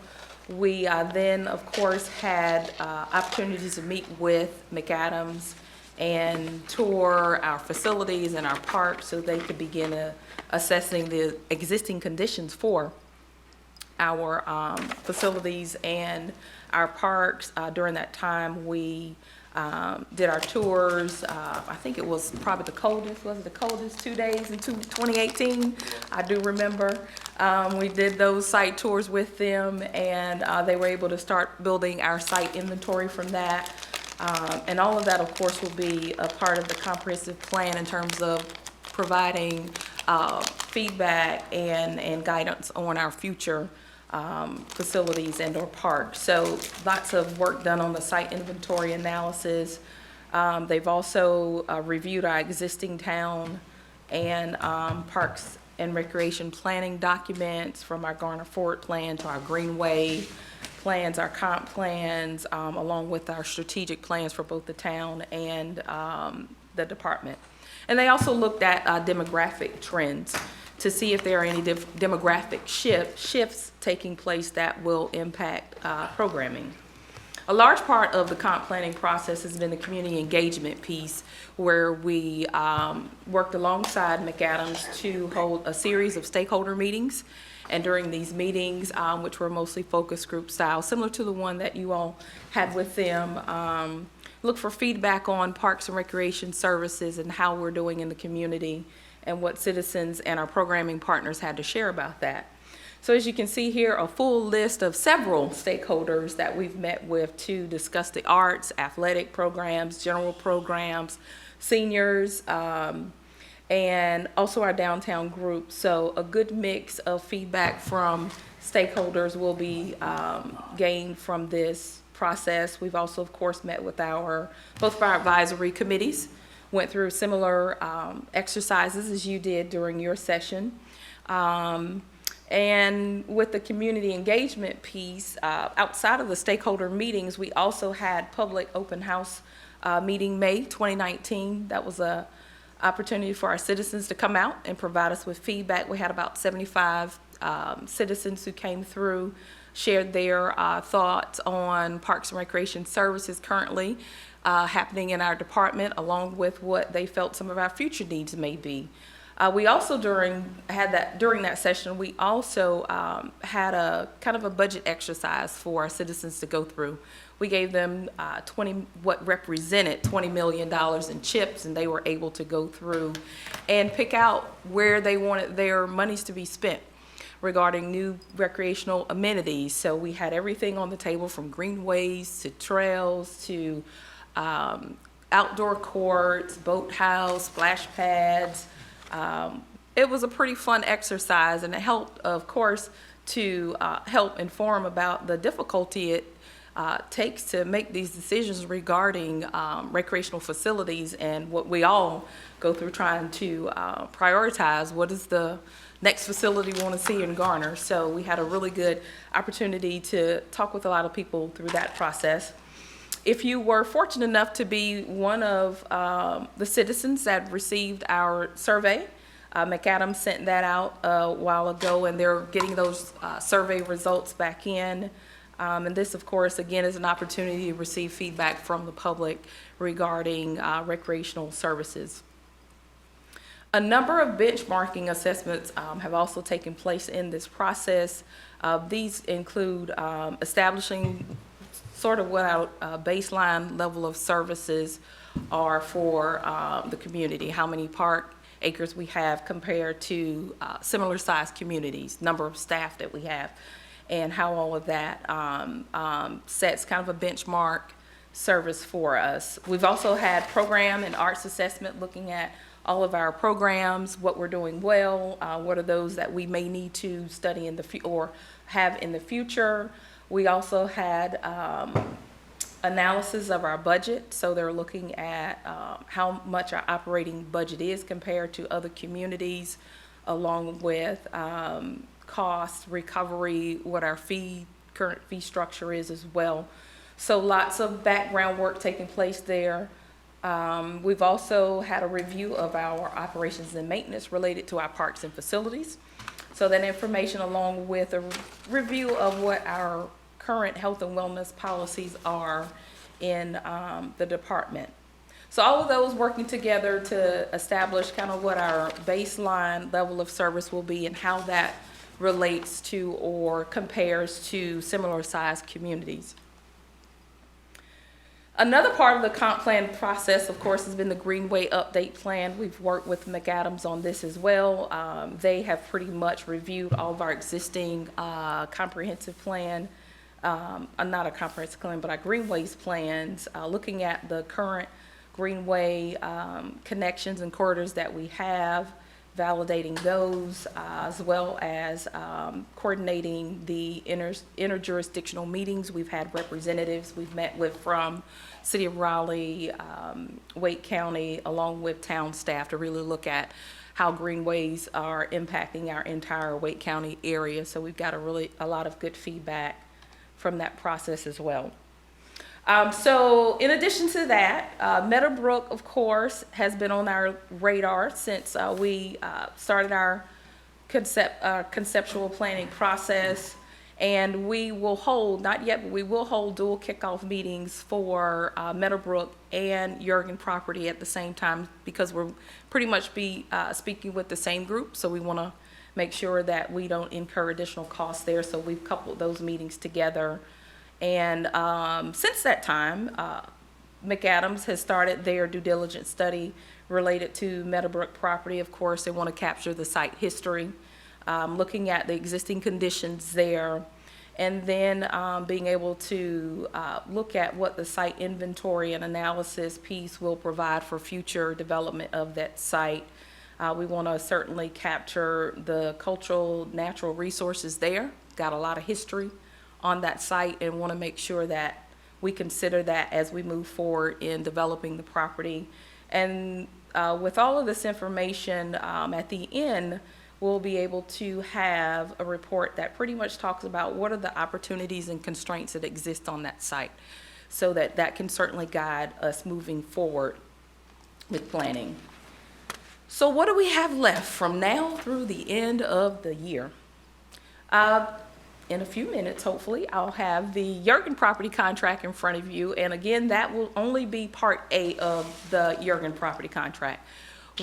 We then, of course, had opportunities to meet with McAdams and tour our facilities and our parks so they could begin assessing the existing conditions for our facilities and our parks. During that time, we did our tours. I think it was probably the coldest, was it the coldest 2 days in 2018? I do remember. We did those site tours with them, and they were able to start building our site inventory from that. And all of that, of course, will be a part of the comprehensive plan in terms of providing feedback and guidance on our future facilities and or parks. So lots of work done on the site inventory analysis. They've also reviewed our existing town and parks and recreation planning documents, from our Garner Forward plan to our Greenway plans, our comp plans, along with our strategic plans for both the town and the department. And they also looked at demographic trends to see if there are any demographic shifts taking place that will impact programming. A large part of the comp planning process has been the community engagement piece, where we worked alongside McAdams to hold a series of stakeholder meetings. And during these meetings, which were mostly focus group style, similar to the one that you all had with them, look for feedback on parks and recreation services and how we're doing in the community and what citizens and our programming partners had to share about that. So as you can see here, a full list of several stakeholders that we've met with to discuss the arts, athletic programs, general programs, seniors, and also our downtown group. So a good mix of feedback from stakeholders will be gained from this process. We've also, of course, met with both of our advisory committees, went through similar exercises as you did during your session. And with the community engagement piece, outside of the stakeholder meetings, we also had public open house meeting May 2019. That was a opportunity for our citizens to come out and provide us with feedback. We had about 75 citizens who came through, shared their thoughts on Parks and Recreation services currently happening in our department, along with what they felt some of our future needs may be. We also during that session, we also had a kind of a budget exercise for our citizens to go through. We gave them what represented $20 million in chips, and they were able to go through and pick out where they wanted their monies to be spent regarding new recreational amenities. So we had everything on the table, from greenways to trails to outdoor courts, boathouse, splash pads. It was a pretty fun exercise, and it helped, of course, to help inform about the difficulty it takes to make these decisions regarding recreational facilities, and what we all go through trying to prioritize what is the next facility we want to see in Garner. So we had a really good opportunity to talk with a lot of people through that process. If you were fortunate enough to be one of the citizens that received our survey, McAdams sent that out a while ago, and they're getting those survey results back in. And this, of course, again, is an opportunity to receive feedback from the public regarding recreational services. A number of benchmarking assessments have also taken place in this process. These include establishing sort of what our baseline level of services are for the community, how many park acres we have compared to similar sized communities, number of staff that we have, and how all of that sets kind of a benchmark service for us. We've also had program and arts assessment, looking at all of our programs, what we're doing well, what are those that we may need to study in or have in the future. We also had analysis of our budget, so they're looking at how much our operating budget is compared to other communities, along with cost recovery, what our current fee structure is as well. So lots of background work taking place there. We've also had a review of our operations and maintenance related to our parks and facilities. So that information, along with a review of what our current health and wellness policies are in the department. So all of those working together to establish kind of what our baseline level of service will be and how that relates to or compares to similar sized communities. Another part of the comp plan process, of course, has been the Greenway Update Plan. We've worked with McAdams on this as well. They have pretty much reviewed all of our existing comprehensive plan, not a comprehensive plan, but our Greenways plans, looking at the current Greenway connections and corridors that we have, validating those, as well as coordinating the interjurisdictional meetings. We've had representatives we've met with from City of Raleigh, Wake County, along with town staff, to really look at how greenways are impacting our entire Wake County area. So we've got a lot of good feedback from that process as well. So in addition to that, Meadowbrook, of course, has been on our radar since we started our conceptual planning process, and we will hold, not yet, but we will hold dual kickoff meetings for Meadowbrook and Jurgen property at the same time, because we're pretty much speaking with the same group, so we want to make sure that we don't incur additional costs there, so we've coupled those meetings together. And since that time, McAdams has started their due diligence study related to Meadowbrook property. Of course, they want to capture the site history, looking at the existing conditions there, and then being able to look at what the site inventory and analysis piece will provide for future development of that site. We want to certainly capture the cultural, natural resources there. Got a lot of history on that site, and want to make sure that we consider that as we move forward in developing the property, And with all of this information, at the end, we'll be able to have a report that pretty much talks about what are the opportunities and constraints that exist on that site, so that that can certainly guide us moving forward with planning. So what do we have left from now through the end of the year? In a few minutes, hopefully, I'll have the Jurgen property contract in front of you. And again, that will only be part A of the Jurgen property contract.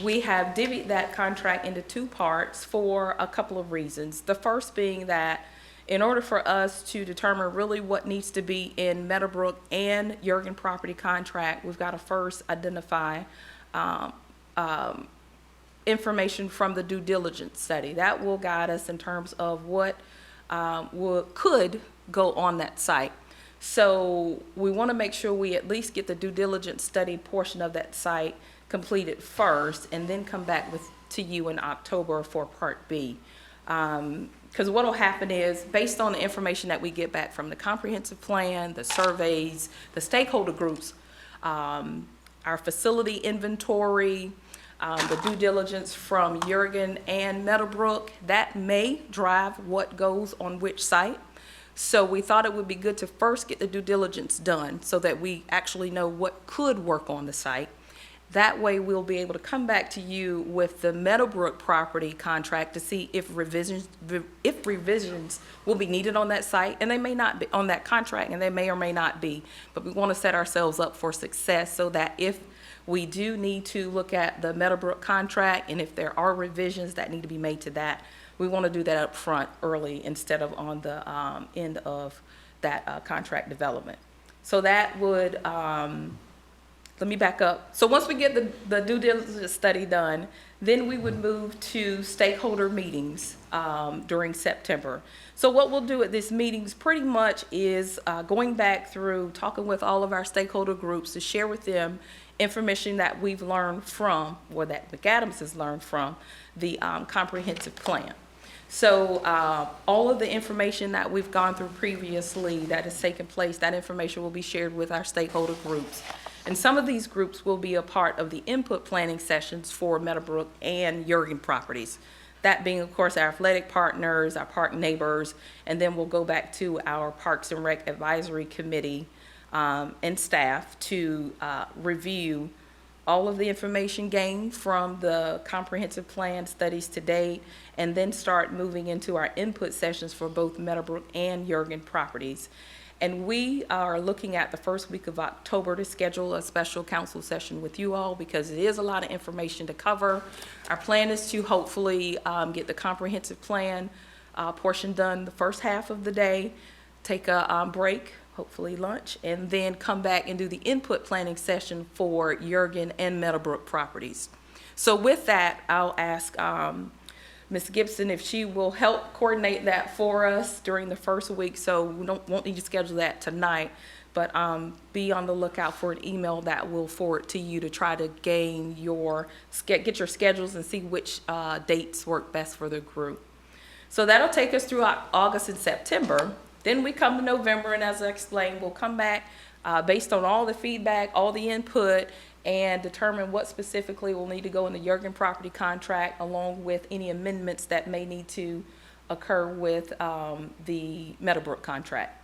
We have divvied that contract into two parts for a couple of reasons. The first being that in order for us to determine really what needs to be in Meadowbrook and Jurgen property contract, we've got to first identify information from the due diligence study. That will guide us in terms of what could go on that site. So we want to make sure we at least get the due diligence study portion of that site completed first, and then come back to you in October for Part B. Because what will happen is, based on the information that we get back from the comprehensive plan, the surveys, the stakeholder groups, our facility inventory, the due diligence from Jurgen and Meadowbrook, that may drive what goes on which site. So we thought it would be good to first get the due diligence done so that we actually know what could work on the site. That way we'll be able to come back to you with the Meadowbrook property contract to see if revisions will be needed on that site, and they may not be on that contract, and they may or may not be. But we want to set ourselves up for success so that if we do need to look at the Meadowbrook contract, and if there are revisions that need to be made to that, we want to do that up front early instead of on the end of that contract development. So that would, let me back up. So once we get the due diligence study done, then we would move to stakeholder meetings during September. So what we'll do at these meetings pretty much is going back through, talking with all of our stakeholder groups to share with them information that we've learned from, or that McAdams has learned from, the comprehensive plan. So all of the information that we've gone through previously that has taken place, that information will be shared with our stakeholder groups. And some of these groups will be a part of the input planning sessions for Meadowbrook and Jurgen properties. That being, of course, our athletic partners, our park neighbors, and then we'll go back to our Parks and Rec Advisory Committee and staff to review all of the information gained from the comprehensive plan studies to date, and then start moving into our input sessions for both Meadowbrook and Jurgen properties. And we are looking at the first week of October to schedule a special council session with you all, because it is a lot of information to cover. Our plan is to hopefully get the comprehensive plan portion done the first half of the day, take a break, hopefully lunch, and then come back and do the input planning session for Jurgen and Meadowbrook properties. So with that, I'll ask Ms. Gibson if she will help coordinate that for us during the first week. So we won't need to schedule that tonight, but be on the lookout for an email that we'll forward to you to try to get your schedules and see which dates work best for the group. So that'll take us through August and September. Then we come to November, and as I explained, we'll come back based on all the feedback, all the input, and determine what specifically will need to go in the Jurgen property contract, along with any amendments that may need to occur with the Meadowbrook contract.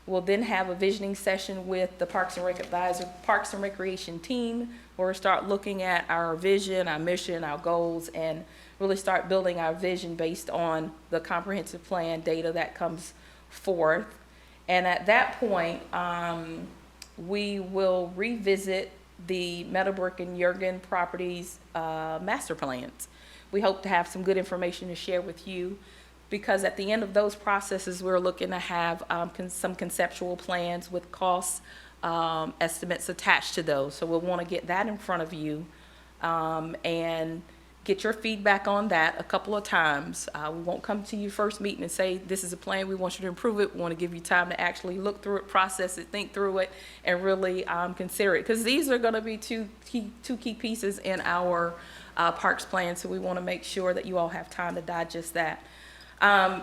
We'll then have a visioning session with the Parks and Recreation team, where we start looking at our vision, our mission, our goals, and really start building our vision based on the comprehensive plan data that comes forth. And at that point, we will revisit the Meadowbrook and Jurgen properties master plans. We hope to have some good information to share with you, because at the end of those processes, we're looking to have some conceptual plans with cost estimates attached to those. So we'll want to get that in front of you and get your feedback on that a couple of times. We won't come to you first meeting and say, this is a plan, we want you to improve it. We want to give you time to actually look through it, process it, think through it, and really consider it. Because these are going to be two key pieces in our parks plan, so we want to make sure that you all have time to digest that.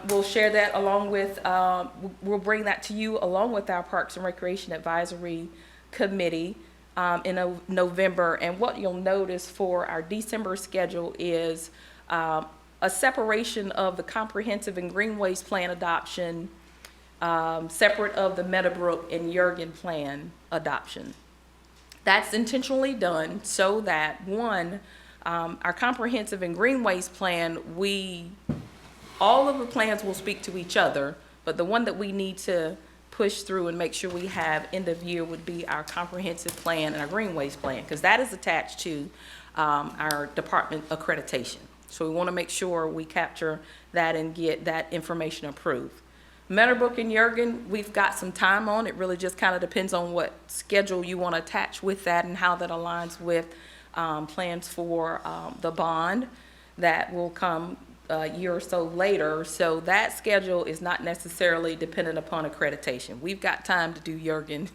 We'll share that along with, we'll bring that to you along with our Parks and Recreation Advisory Committee in November. And what you'll notice for our December schedule is a separation of the comprehensive and greenways plan adoption, separate of the Meadowbrook and Jurgen plan adoption. That's intentionally done so that, one, our comprehensive and greenways plan, all of the plans will speak to each other, but the one that we need to push through and make sure we have end of year would be our comprehensive plan and our greenways plan, because that is attached to our department accreditation. So we want to make sure we capture that and get that information approved. Meadowbrook and Jurgen, we've got some time on. It really just kind of depends on what schedule you want to attach with that and how that aligns with plans for the bond that will come a year or so later. So that schedule is not necessarily dependent upon accreditation. We've got time to do Jurgen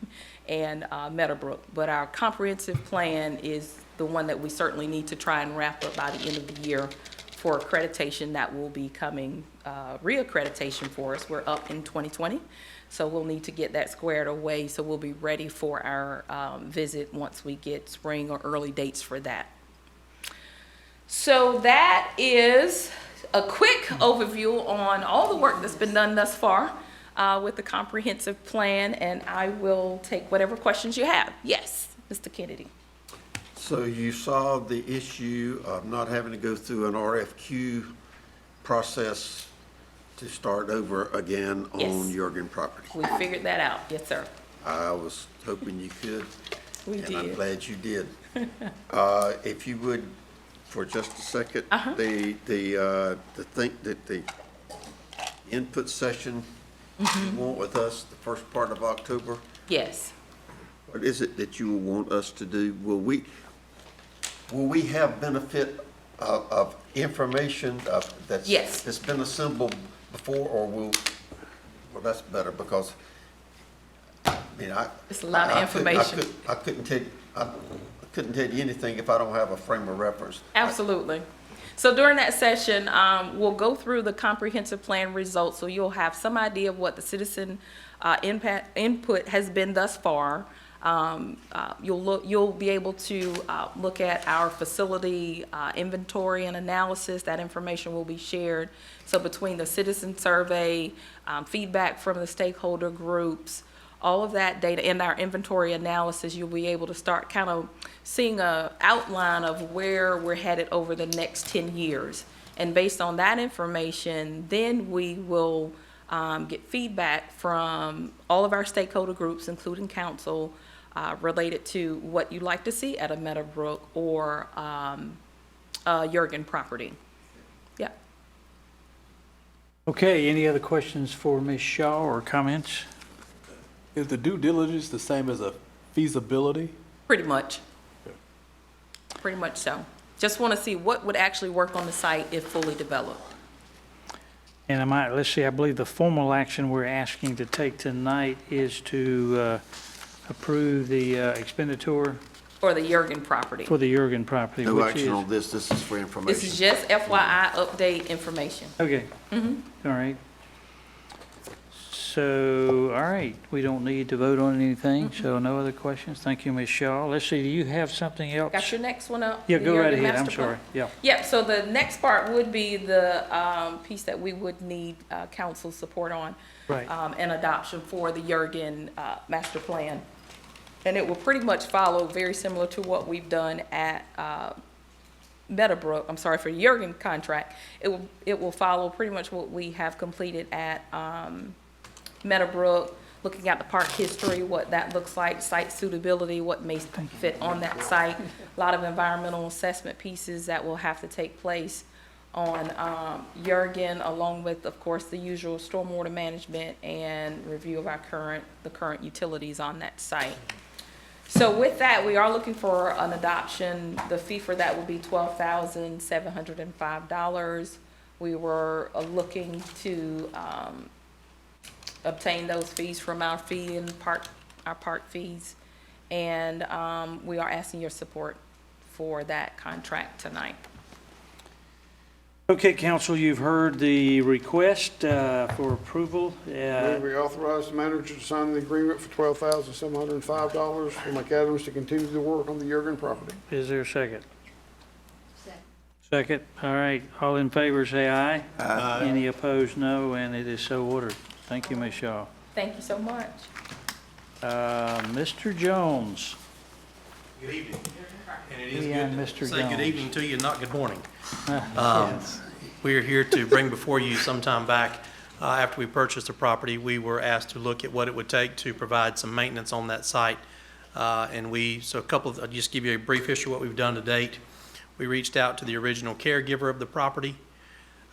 and Meadowbrook, but our comprehensive plan is the one that we certainly need to try and wrap up by the end of the year for accreditation. That will be coming, reaccreditation for us. We're up in 2020, so we'll need to get that squared away, so we'll be ready for our visit once we get spring or early dates for that. So that is a quick overview on all the work that's been done thus far with the comprehensive plan, and I will take whatever questions you have. Yes, Mr. Kennedy. So you solved the issue of not having to go through an RFQ process to start over again on Jurgen property? We figured that out, yes, sir. I was hoping you could. We did. And I'm glad you did. If you would, for just a second, the input session you want with us the first part of October? Yes. What is it that you will want us to do? Will we have benefit of information that's been assembled before, or well, that's better, because it's a lot of information. I couldn't tell you anything if I don't have a frame of reference. Absolutely. So during that session, we'll go through the comprehensive plan results, so you'll have some idea of what the citizen input has been thus far. You'll be able to look at our facility inventory and analysis. That information will be shared. So between the citizen survey, feedback from the stakeholder groups, all of that data in our inventory analysis, you'll be able to start kind of seeing an outline of where we're headed over the next 10 years. And based on that information, then we will get feedback from all of our stakeholder groups, including council, related to what you'd like to see at a Meadowbrook or Jurgen property. Yeah. Okay, any other questions for Ms. Shaw or comments? Is the due diligence the same as a feasibility? Pretty much. Pretty much so. Just want to see what would actually work on the site if fully developed. And let's see, I believe the formal action we're asking to take tonight is to approve the expenditure For the Jurgen property. for the Jurgen property, No which action is... on this. This is for information. This is just FYI update information. Okay. All right. So, all right, we don't need to vote on anything, so no other questions. Thank you, Ms. Shaw. Let's see, do you have something else? Got your next one up? Yeah, the go right Jurgen ahead, I'm master plan? sorry, yeah. Yep, so the next part would be the piece that we would need council support on. Right. And adoption for the Jurgen master plan. And it will pretty much follow very similar to what we've done at Meadowbrook, I'm sorry, for Jurgen contract. It will follow pretty much what we have completed at Meadowbrook, looking at the park history, what that looks like, site suitability, what may fit on that site. A lot of environmental assessment pieces that will have to take place on Jurgen, along with, of course, the usual stormwater management and review of the current utilities on that site. So with that, we are looking for an adoption. The fee for that will be $12,705. We were looking to obtain those fees from our park fees, and we are asking your support for that contract tonight. Okay, council, you've heard the request for approval. We authorize the manager to sign the agreement for $12,705 for McAdams to continue the work on the Jurgen property. Is there a second? Second. All right. All in favor, say aye. Aye. Any opposed, no, and it is so ordered. Thank you, Ms. Shaw. Thank you so much. Mr. Jones. Good evening. And it is Yeah, good Mr. to say good Jones. evening to you, not good morning. Yes. We are here to bring before you sometime back, after we purchased the property, we were asked to look at what it would take to provide some maintenance on that site. I'll just give you a brief history of what we've done to date. We reached out to the original caregiver of the property.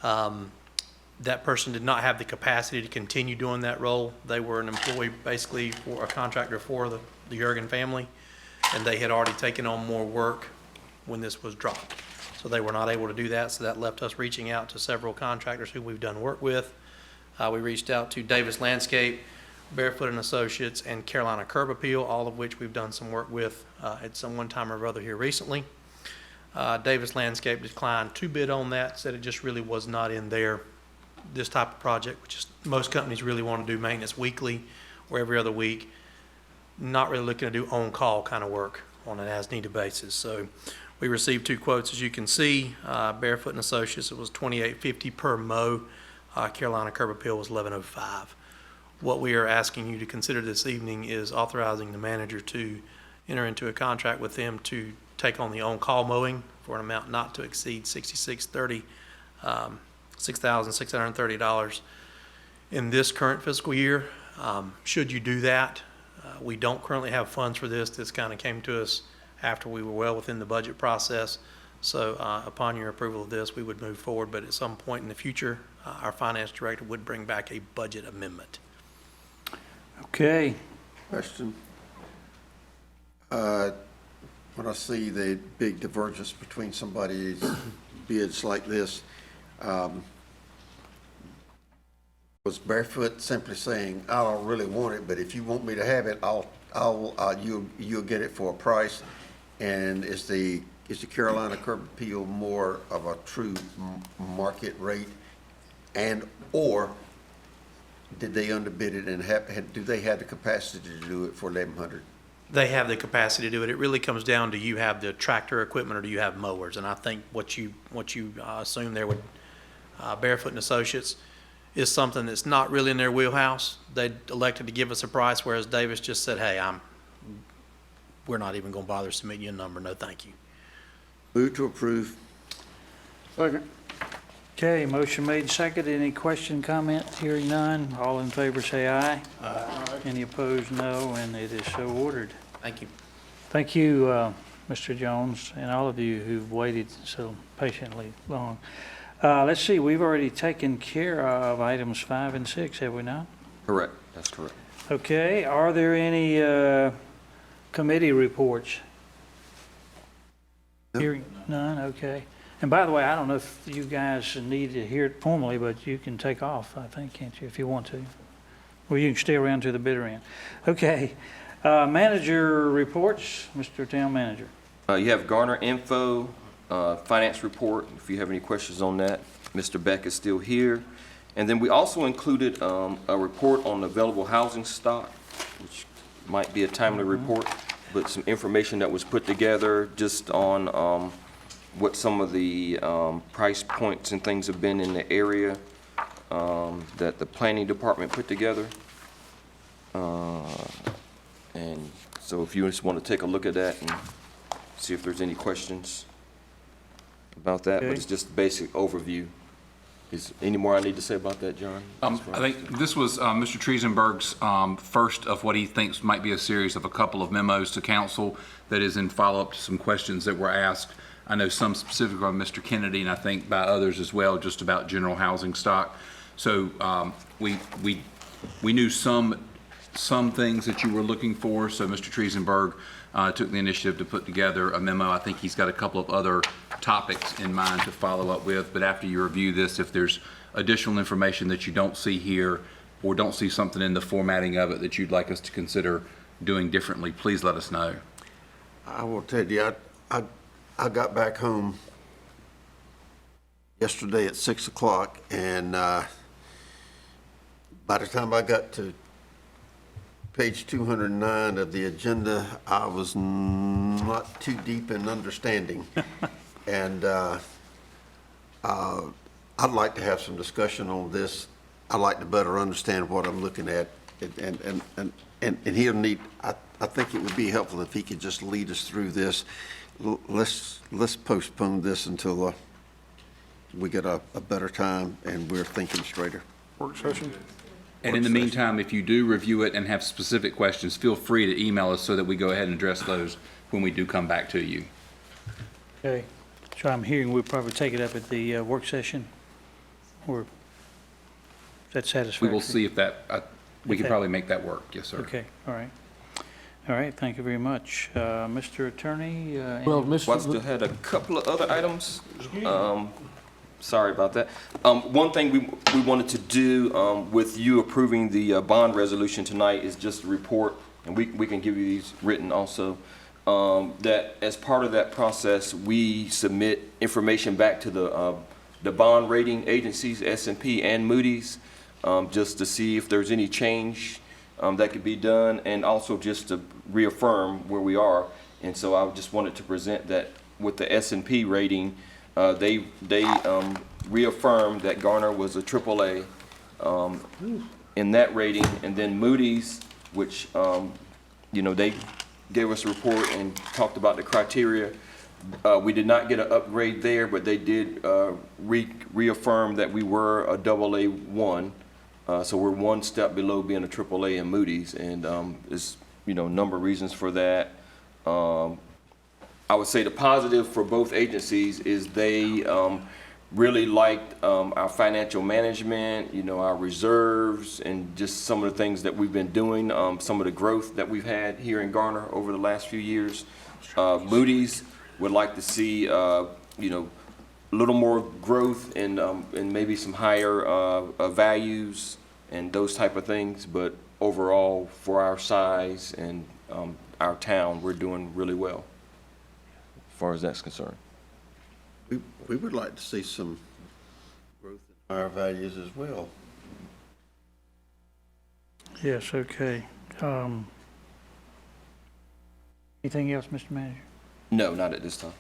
That person did not have the capacity to continue doing that role. They were an employee, basically, for a contractor for the Jurgen family, and they had already taken on more work when this was dropped. So they were not able to do that, so that left us reaching out to several contractors who we've done work with. We reached out to Davis Landscape, Barefoot and Associates, and Carolina Curb Appeal, all of which we've done some work with at some one time or other here recently. Davis Landscape declined to bid on that, said it just really was not in this type of project, which is, most companies really want to do maintenance weekly or every other week, not really looking to do on-call kind of work on an as-needed basis. So we received 2 quotes, as you can see. Barefoot and Associates, it was $28.50 per mow. Carolina Curb Appeal was $11.05. What we are asking you to consider this evening is authorizing the manager to enter into a contract with them to take on the on-call mowing for an amount not to exceed $6,630 in this current fiscal year. Should you do that, we don't currently have funds for this. This kind of came to us after we were well within the budget process. So upon your approval of this, we would move forward, but at some point in the future, our finance director would bring back a budget amendment. Okay. Question. When I see the big divergence between somebody's bids like this, was Barefoot simply saying, I don't really want it, but if you want me to have it, you'll get it for a price? And is the Carolina Curb Appeal more of a true market rate, and or did they underbid it, and do they have the capacity to do it for $1,100? They have the capacity to do it. It really comes down to, you have the tractor equipment or do you have mowers? And I think what you assume there with Barefoot and Associates is something that's not really in their wheelhouse. They elected to give us a price, whereas Davis just said, hey, we're not even going to bother submitting you a number. No, thank you. Move to approve. Second. Okay, motion made, second. Any question, comment? Hearing none. All in favor, say aye. Aye. Any opposed, no, and it is so ordered. Thank you. Thank you, Mr. Jones, and all of you who've waited so patiently long. Let's see, we've already taken care of items 5 and 6, have we not? Correct, that's correct. Okay, are there any committee reports? No. Hearing none, okay. And by the way, I don't know if you guys need to hear it formally, but you can take off, I think, can't you, if you want to? Or you can stay around to the bitter end. Okay, manager reports, Mr. Town Manager. You have Garner info, finance report, if you have any questions on that. Mr. Beck is still here. And then we also included a report on available housing stock, which might be a timely report, but some information that was put together just on what some of the price points and things have been in the area that the planning department put together. And so if you just want to take a look at that and see if there's any questions about that, but it's just a basic overview. Is any more I need to say about that, John? I think this was Mr. Triesenberg's first of what he thinks might be a series of a couple of memos to council that is in follow-up to some questions that were asked. I know some specifically on Mr. Kennedy, and I think by others as well, just about general housing stock. So we knew some things that you were looking for, so Mr. Triesenberg took the initiative to put together a memo. I think he's got a couple of other topics in mind to follow up with, but after you review this, if there's additional information that you don't see here or don't see something in the formatting of it that you'd like us to consider doing differently, please let us know. I will tell you, I got back home yesterday at 6 o'clock, and by the time I got to page 209 of the agenda, I was not too deep in understanding. And I'd like to have some discussion on this. I'd like to better understand what I'm looking at. And he'll need, I think it would be helpful if he could just lead us through this. Let's postpone this until we get a better time and we're thinking straighter. Work session? And in the meantime, if you do review it and have specific questions, feel free to email us so that we go ahead and address those when we do come back to you. Okay, so I'm hearing we'll probably take it up at the work session, or is that satisfactory? We will see if that, we could Okay. probably make that work. Yes, sir. Okay, all right. All right, thank you very much. Mr. Attorney? Well, Well, I still had a couple of other items. Sorry about that. One thing we wanted to do with you approving the bond resolution tonight is just a report, and we can give you these written also, that as part of that process, we submit information back to the bond rating agencies, S&P and Moody's, just to see if there's any change that could be done, and also just to reaffirm where we are. And so I just wanted to present that with the S&P rating, they reaffirmed that Garner was a AAA in that rating, and then Moody's, which they gave us a report and talked about the criteria. We did not get an upgrade there, but they did reaffirm that we were a AA1. So we're one step below being a AAA in Moody's, and there's number of reasons for that. I would say the positive for both agencies is they really liked our financial management, our reserves, and just some of the things that we've been doing, some of the growth that we've had here in Garner over the last few years. Moody's would like to see, a little more growth and maybe some higher values and those type of things. But overall, for our size and our town, we're doing really well as far as that's concerned. We would like to see some growth in our values as well. Yes, okay. Anything else, Mr. Manager? No, not at this time.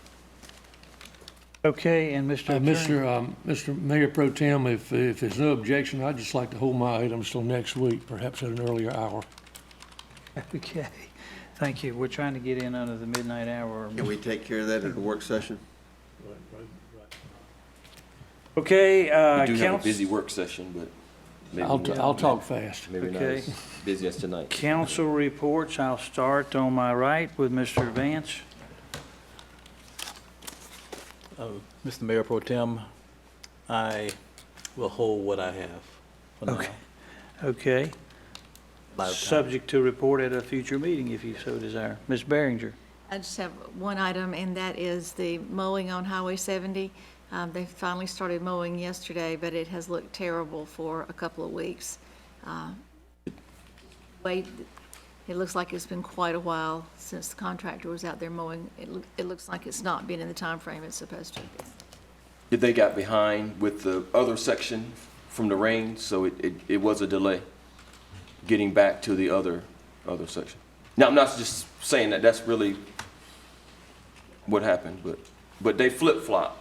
Okay, and Mr. Attorney? Mr. Mayor Pro Tem, if there's no objection, I'd just like to hold my items till next week, perhaps at an earlier hour. Okay, thank you. We're trying to get in under the midnight hour. Can we take care of that at the work session? Okay, We do have a council, busy work session, but maybe I'll talk fast. maybe not Okay. as busy as tonight. council reports. I'll start on my right with Mr. Vance. Mr. Mayor Pro Tem, I will hold what I have for now. Okay. Live time. Subject to report at a future meeting if you so desire. Ms. Behringer. I just have one item, and that is the mowing on Highway 70. They finally started mowing yesterday, but it has looked terrible for a couple of weeks. It looks like it's been quite a while since the contractor was out there mowing. It looks like it's not been in the time frame it's supposed to be. They got behind with the other section from the rain, so it was a delay getting back to the other section. Now, I'm not just saying that that's really what happened, but they flip-flop.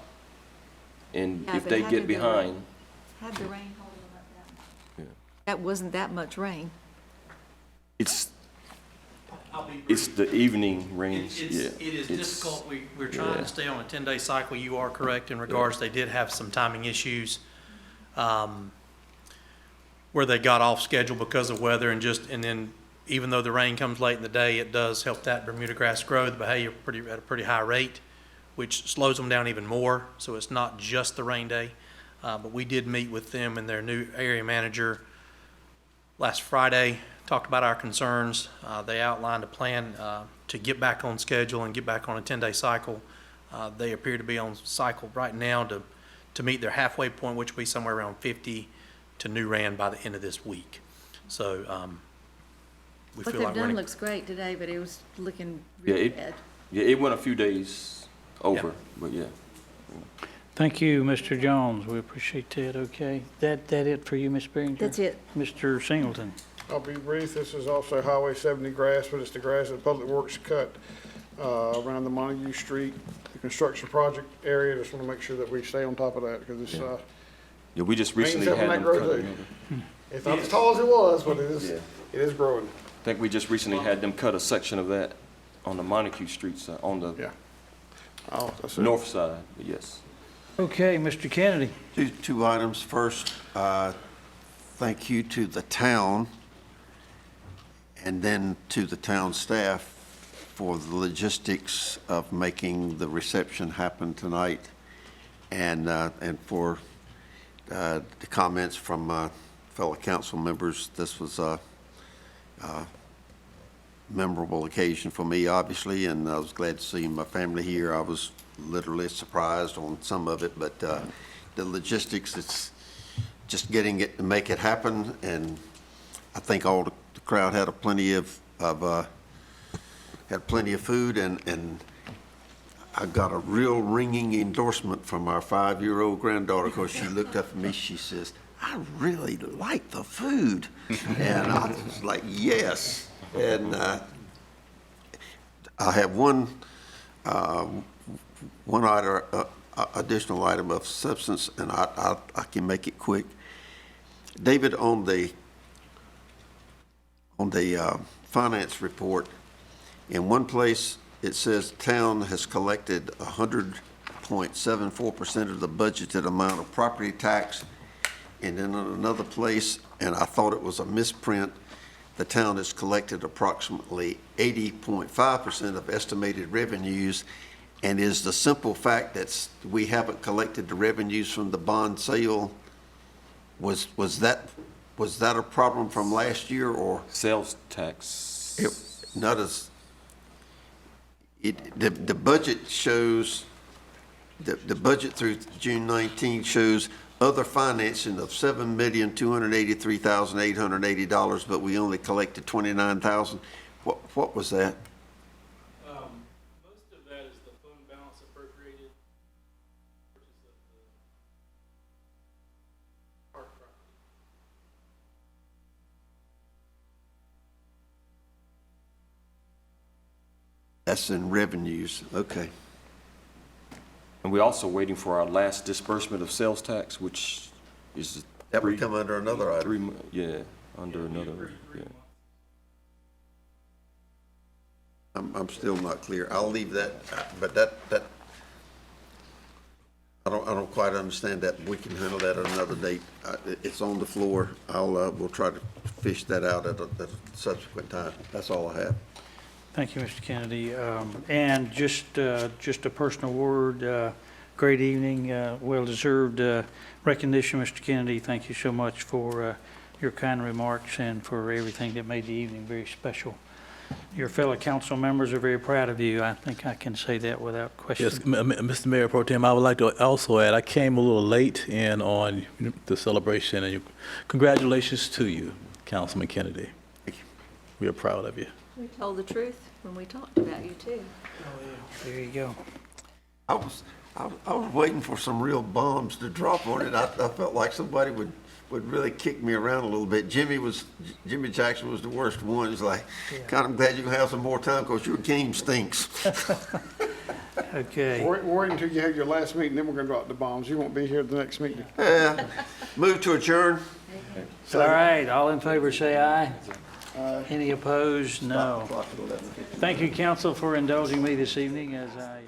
And Yeah, if but they how get did the behind, Had the rain hold them up that much? Yeah. That wasn't that much rain. it's the evening rains. It Yeah, is it's- difficult. We're trying yeah. to stay on a 10-day cycle. You are correct in regards, they did have some timing issues where they got off schedule because of weather and then even though the rain comes late in the day, it does help that Bermuda grass grow the behavior at a pretty high rate, which slows them down even more. So it's not just the rain day. But we did meet with them and their new area manager last Friday, talked about our concerns. They outlined a plan to get back on schedule and get back on a 10-day cycle. They appear to be on cycle right now to meet their halfway point, which will be somewhere around 50 to new RAN by the end of this week. So we What feel like they've we're done in a- looks great today, but it was looking Yeah, really bad. it went a few days over, but yeah. Thank you, Mr. Jones. We appreciate that, okay? That it for you, Ms. Barringer? That's it. Mr. Singleton? I'll be brief. This is also Highway 70 grass, but it's the grass that Public Works cut around the Montague Street, the construction project area. Just want to make sure that we stay on top of that because it's, Yeah, we just recently Maintain had them that cut growth another. it's not as tall as it was, but it is growing. I think we just recently had them cut a section of that on the Montague Street side, on the Oh, that's it. north side, but yes. Okay, Mr. Kennedy? Two items. First, thank you to the town and then to the town staff for the logistics of making the reception happen tonight and for the comments from fellow council members. This was a memorable occasion for me, obviously, and I was glad to see my family here. I was literally surprised on some of it, but the logistics, it's just getting it to make it happen, and I think all the crowd had plenty of food, and I got a real ringing endorsement from our 5-year-old granddaughter because she looked up at me. She says, "I really like the food," and I was like, "Yes." And I have one item, additional item of substance, and I can make it quick. David, on the finance report, in one place it says town has collected 100.74% of the budgeted amount of property tax, and then in another place, and I thought it was a misprint, the town has collected approximately 80.5% of estimated revenues. And is the simple fact that we haven't collected the revenues from the bond sale, was that a problem from last year, or? Sales tax. The budget shows, the budget through June 19 shows other financing of $7,283,880, but we only collected $29,000. What was that? Most of that is the fund balance appropriated, purchase of the park property. That's in revenues, okay. And we're also waiting for our last disbursement of sales tax, which is. That would come under another item. Under another, yeah. I'm still not clear. I'll leave that, but I don't quite understand that. We can handle that at another date. It's on the floor. We'll try to fish that out at a subsequent time. That's all I have. Thank you, Mr. Kennedy. And just a personal word, great evening, well-deserved recognition, Mr. Kennedy. Thank you so much for your kind remarks and for everything that made the evening very special. Your fellow council members are very proud of you. I think I can say that without question. Yes, Mr. Mayor Pro Tem, I would like to also add, I came a little late in on the celebration, and congratulations to you, Councilman Kennedy. Thank you. We are proud of you. We told the truth when we talked about you, too. There you go. I was waiting for some real bombs to drop on it. I felt like somebody would really kick me around a little bit. Jimmy Jackson was the worst one. He's like, God, I'm glad you can have some more time because your game stinks. Okay. Wait until you have your last meeting, then we're gonna drop the bombs. You won't be here at the next meeting. Move to adjourn. All right, all in favor, say aye. Any opposed? No. Thank you, council, for indulging me this evening as I